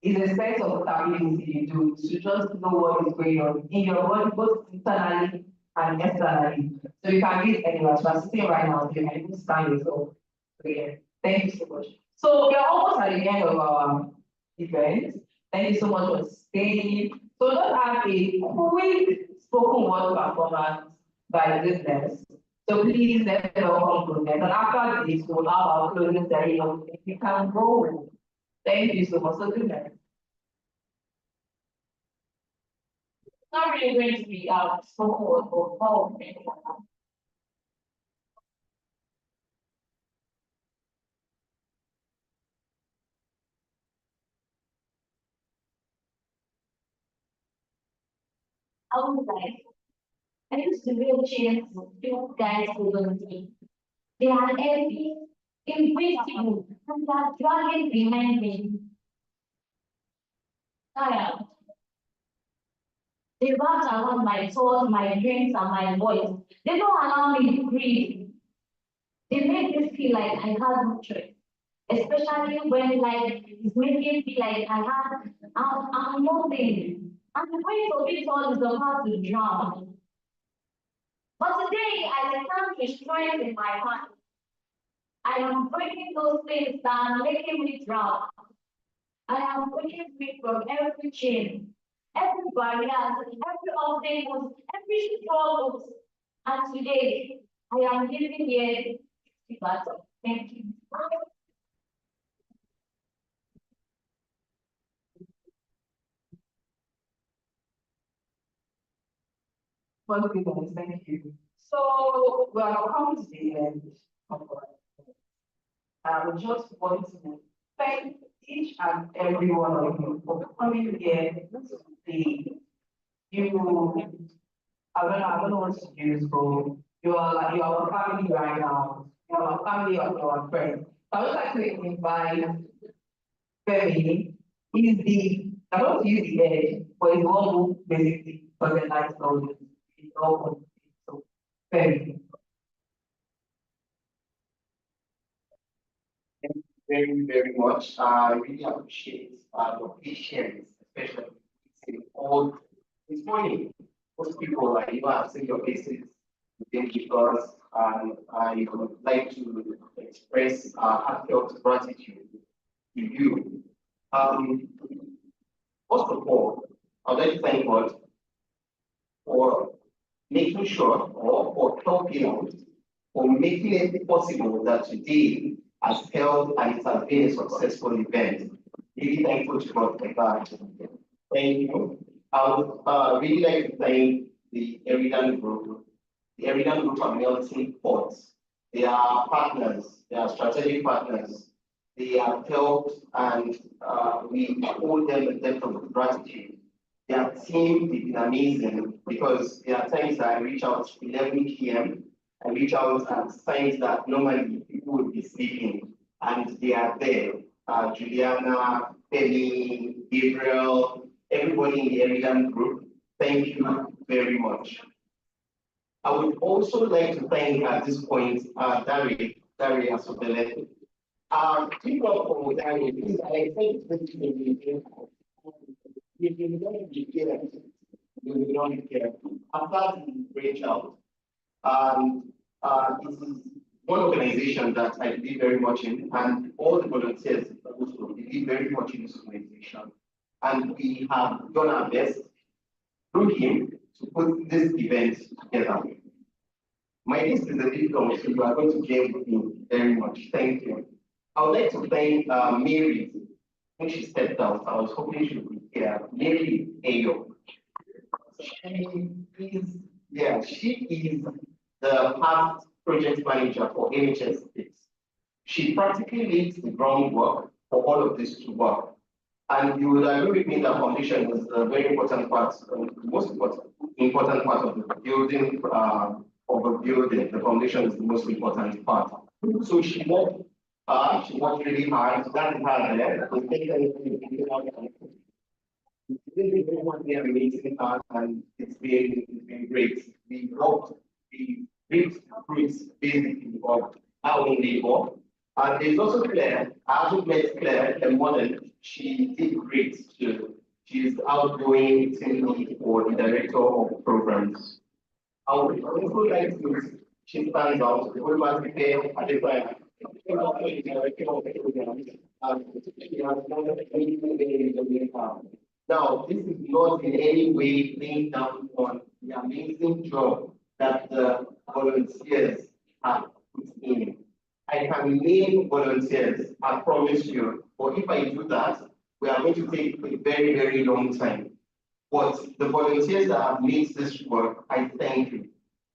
It's a sense of stability you do to just know what is going on in your body, both internally and externally. So you can read anywhere. So I'm sitting right now, you can even scan yourself. So yeah, thank you so much. So we are almost at the end of our event. Thank you so much for staying. So let's have a quick spoken word performance by listeners. So please let's welcome Goodness. And after this, we'll have our closing ceremony. If you can go. Thank you so much. So Goodness. Not really going to be spoken word for all. I was like, I used to wheelchair two guys who don't see. They are heavy, invisible, and they are dragging behind me. They wrap around my thoughts, my dreams, and my voice. They don't allow me to breathe. They make me feel like I have no choice. Especially when life is making me feel like I'm nothing. And the weight of it all is about to drown. But today, I stand with strength in my heart. I am breaking those things that are making me drown. I am breaking free from every chain, every barrier, every obstacle, every struggle. And today, I am living here to battle. Thank you. Well, thank you. So we are coming to the end of our event. I would just want to thank each and every one of you for coming here today. I don't want to use for you are our family right now. You are our family of our friends. I would like to invite Femi. He's the I don't use the edge, but it's all who basically organize all this. It's all complete. So very good. Thank you very, very much. I really appreciate your patience, especially in all this morning. Most people, have seen your faces within because I would like to express heartfelt gratitude to you. First of all, I'd like to thank God for making sure or for helping out, for making it possible that today has held and it has been a successful event. Really thankful to God for that. Thank you. I would really like to thank the Eridan Group. The Eridan Group are melting pots. They are partners, they are strategic partners. They have helped and we owe them a debt of gratitude. Their team has been amazing because there are times that I reach out 11 p.m. I reach out at times that normally people would be sleeping, and they are there. Juliana, Penny, Gabriel, everybody in the Eridan Group, thank you very much. I would also like to thank at this point Dari Asobele. People from Dari, please, I think this is a if you don't be careful, you will not be careful. After the reach out, this is one organization that I believe very much in, and all the volunteers also believe very much in this organization. And we have done our best through him to put this event together. My list is a bit long, so you are going to bear with me very much. Thank you. I would like to thank Mary. I think she stepped out. I was hoping she would be here. Mary Ayo. She is the past project manager for NHS States. She practically leads the groundwork for all of this to work. And you will agree with me that foundation is a very important part, the most important part of the building The foundation is the most important part. So she worked really hard. That is hard there. It's been amazing part, and it's been great. We reaped fruits basically of our own labor. And there's also Claire. I haven't met Claire, the model. She did great too. She's outgoing team lead for the director of programs. I would also like to, she stands out, the whole man prepare at the time. Now, this is not in any way laying down on the amazing job that the volunteers have put in. I can name volunteers, I promise you, but if I do that, we are going to take a very, very long time. But the volunteers that have made this work, I thank you.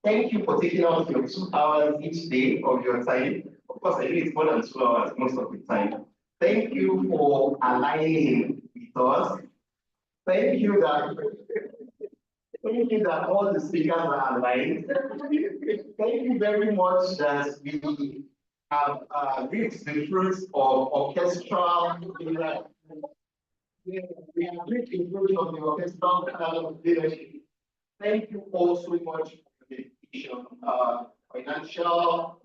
Thank you for taking out your 2 hours each day of your time. Of course, I think it's more than 2 hours most of the time. Thank you for aligning with us. Thank you that all the speakers are aligned. Thank you very much that we have reaped the fruits of orchestral. We have reaped the fruits of the orchestral leadership. Thank you all so much for the dedication, financial,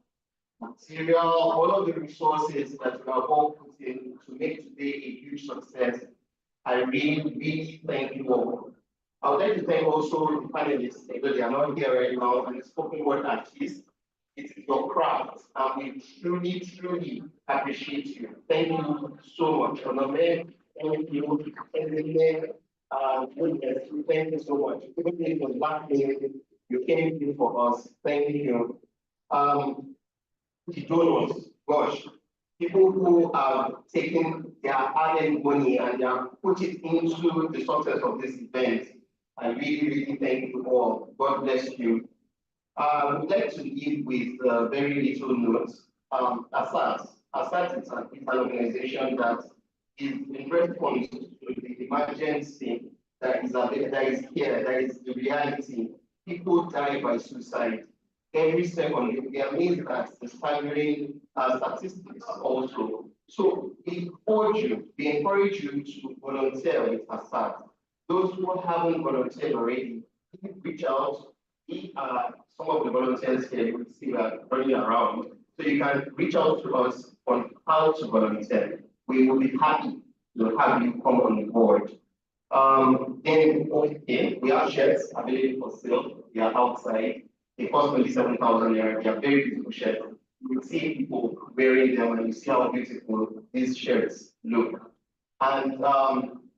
material, all of the resources that you have all put in to make today a huge success. I really, really thank you all. I would like to thank also the panelists, because they are not here right now, and the spoken word artists. It is your craft, and we truly, truly appreciate you. Thank you so much. Thank you. Goodness, thank you so much. It was last minute. You came in for us. Thank you. The donors, gosh, people who are taking their hard-earned money and they have put it into the success of this event. I really, really thank you all. God bless you. I would like to leave with very little notes. ASAT is an organization that is in response to the emergency that is here, that is the reality. People die by suicide every second. We are amazed at the staggering statistics also. So we encourage you to volunteer with ASAT. Those who haven't volunteered already, please reach out. Some of the volunteers here you will see are running around. So you can reach out to us on how to volunteer. We will be happy to have you come on board. Then okay, we have shirts available for sale. They are outside. They cost only 7,000 naira. They are very beautiful shirts. You will see people wearing them and you see how beautiful these shirts look. And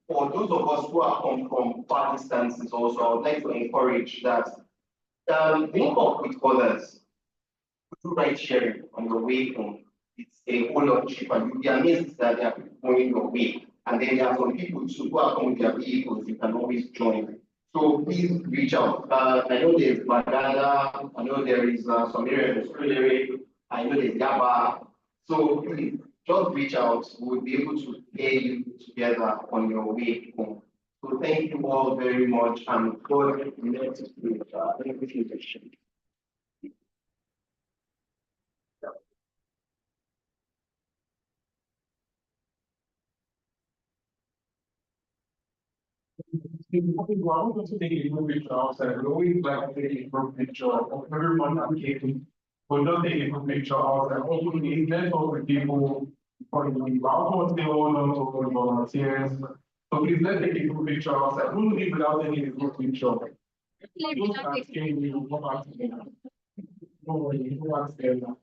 for those of us who are come from far distances also, I would like to encourage that link up with others. Do ride sharing on your way home. It's a whole lot cheaper. You'll be amazed that there are people going your way. And then there are some people too who are coming with their vehicles. You can always join. So please reach out. I know there's Baganda. I know there is some areas in I know there's Yaba. So please just reach out. We'll be able to pay you together on your way home. So thank you all very much. And God bless you. I want to take a group picture outside. We always like to take a group picture of everyone applicating. But don't take a group picture outside. Hopefully, let's talk with people. I want to stay on to volunteers. So please let's take a group picture outside. Who will leave without taking a group picture? Those that came, you will come back together. Don't worry, go back together.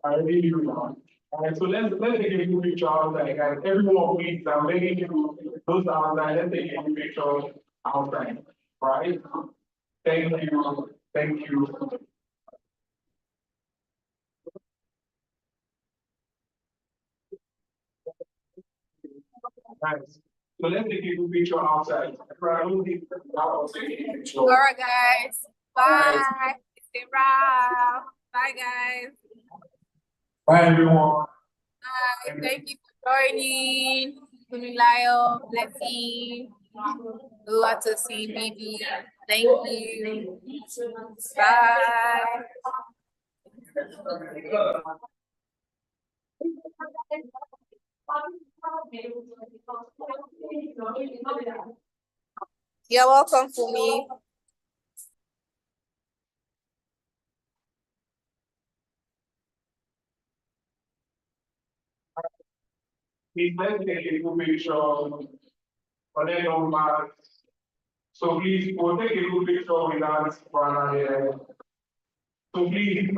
I really do now. Alright, so let's take a group picture outside, guys. Everyone, please, I'm begging you. Those outside, let's take a picture outside, right? Thank you, thank you. Nice. So let's take a group picture outside. Alright, guys. Bye. Stay around. Bye, guys. Bye, everyone. Bye. Thank you for joining. Funmilayo, Blessing, Oluwatosin, baby. Thank you. Bye. You're welcome, Fumi. Please let's take a group picture, but then don't matter. So please, we'll take a group picture without Brana here. So please,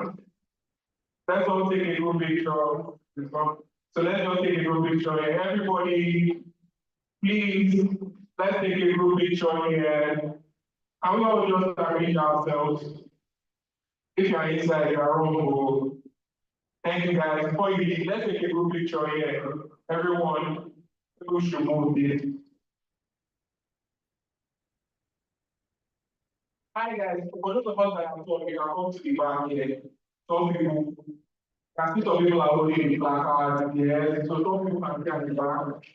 let's all take a group picture. So let's all take a group picture here. Everybody, please, let's take a group picture here. And we all just arrange ourselves. If you are inside your room, thank you guys. Before you leave, let's take a group picture here. Everyone, who should move this. Hi guys, for those of us that are talking, I come to the back here. Some people, I see some people are holding the placards, yes, so some people can be at the back.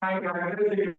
Hi guys, let's take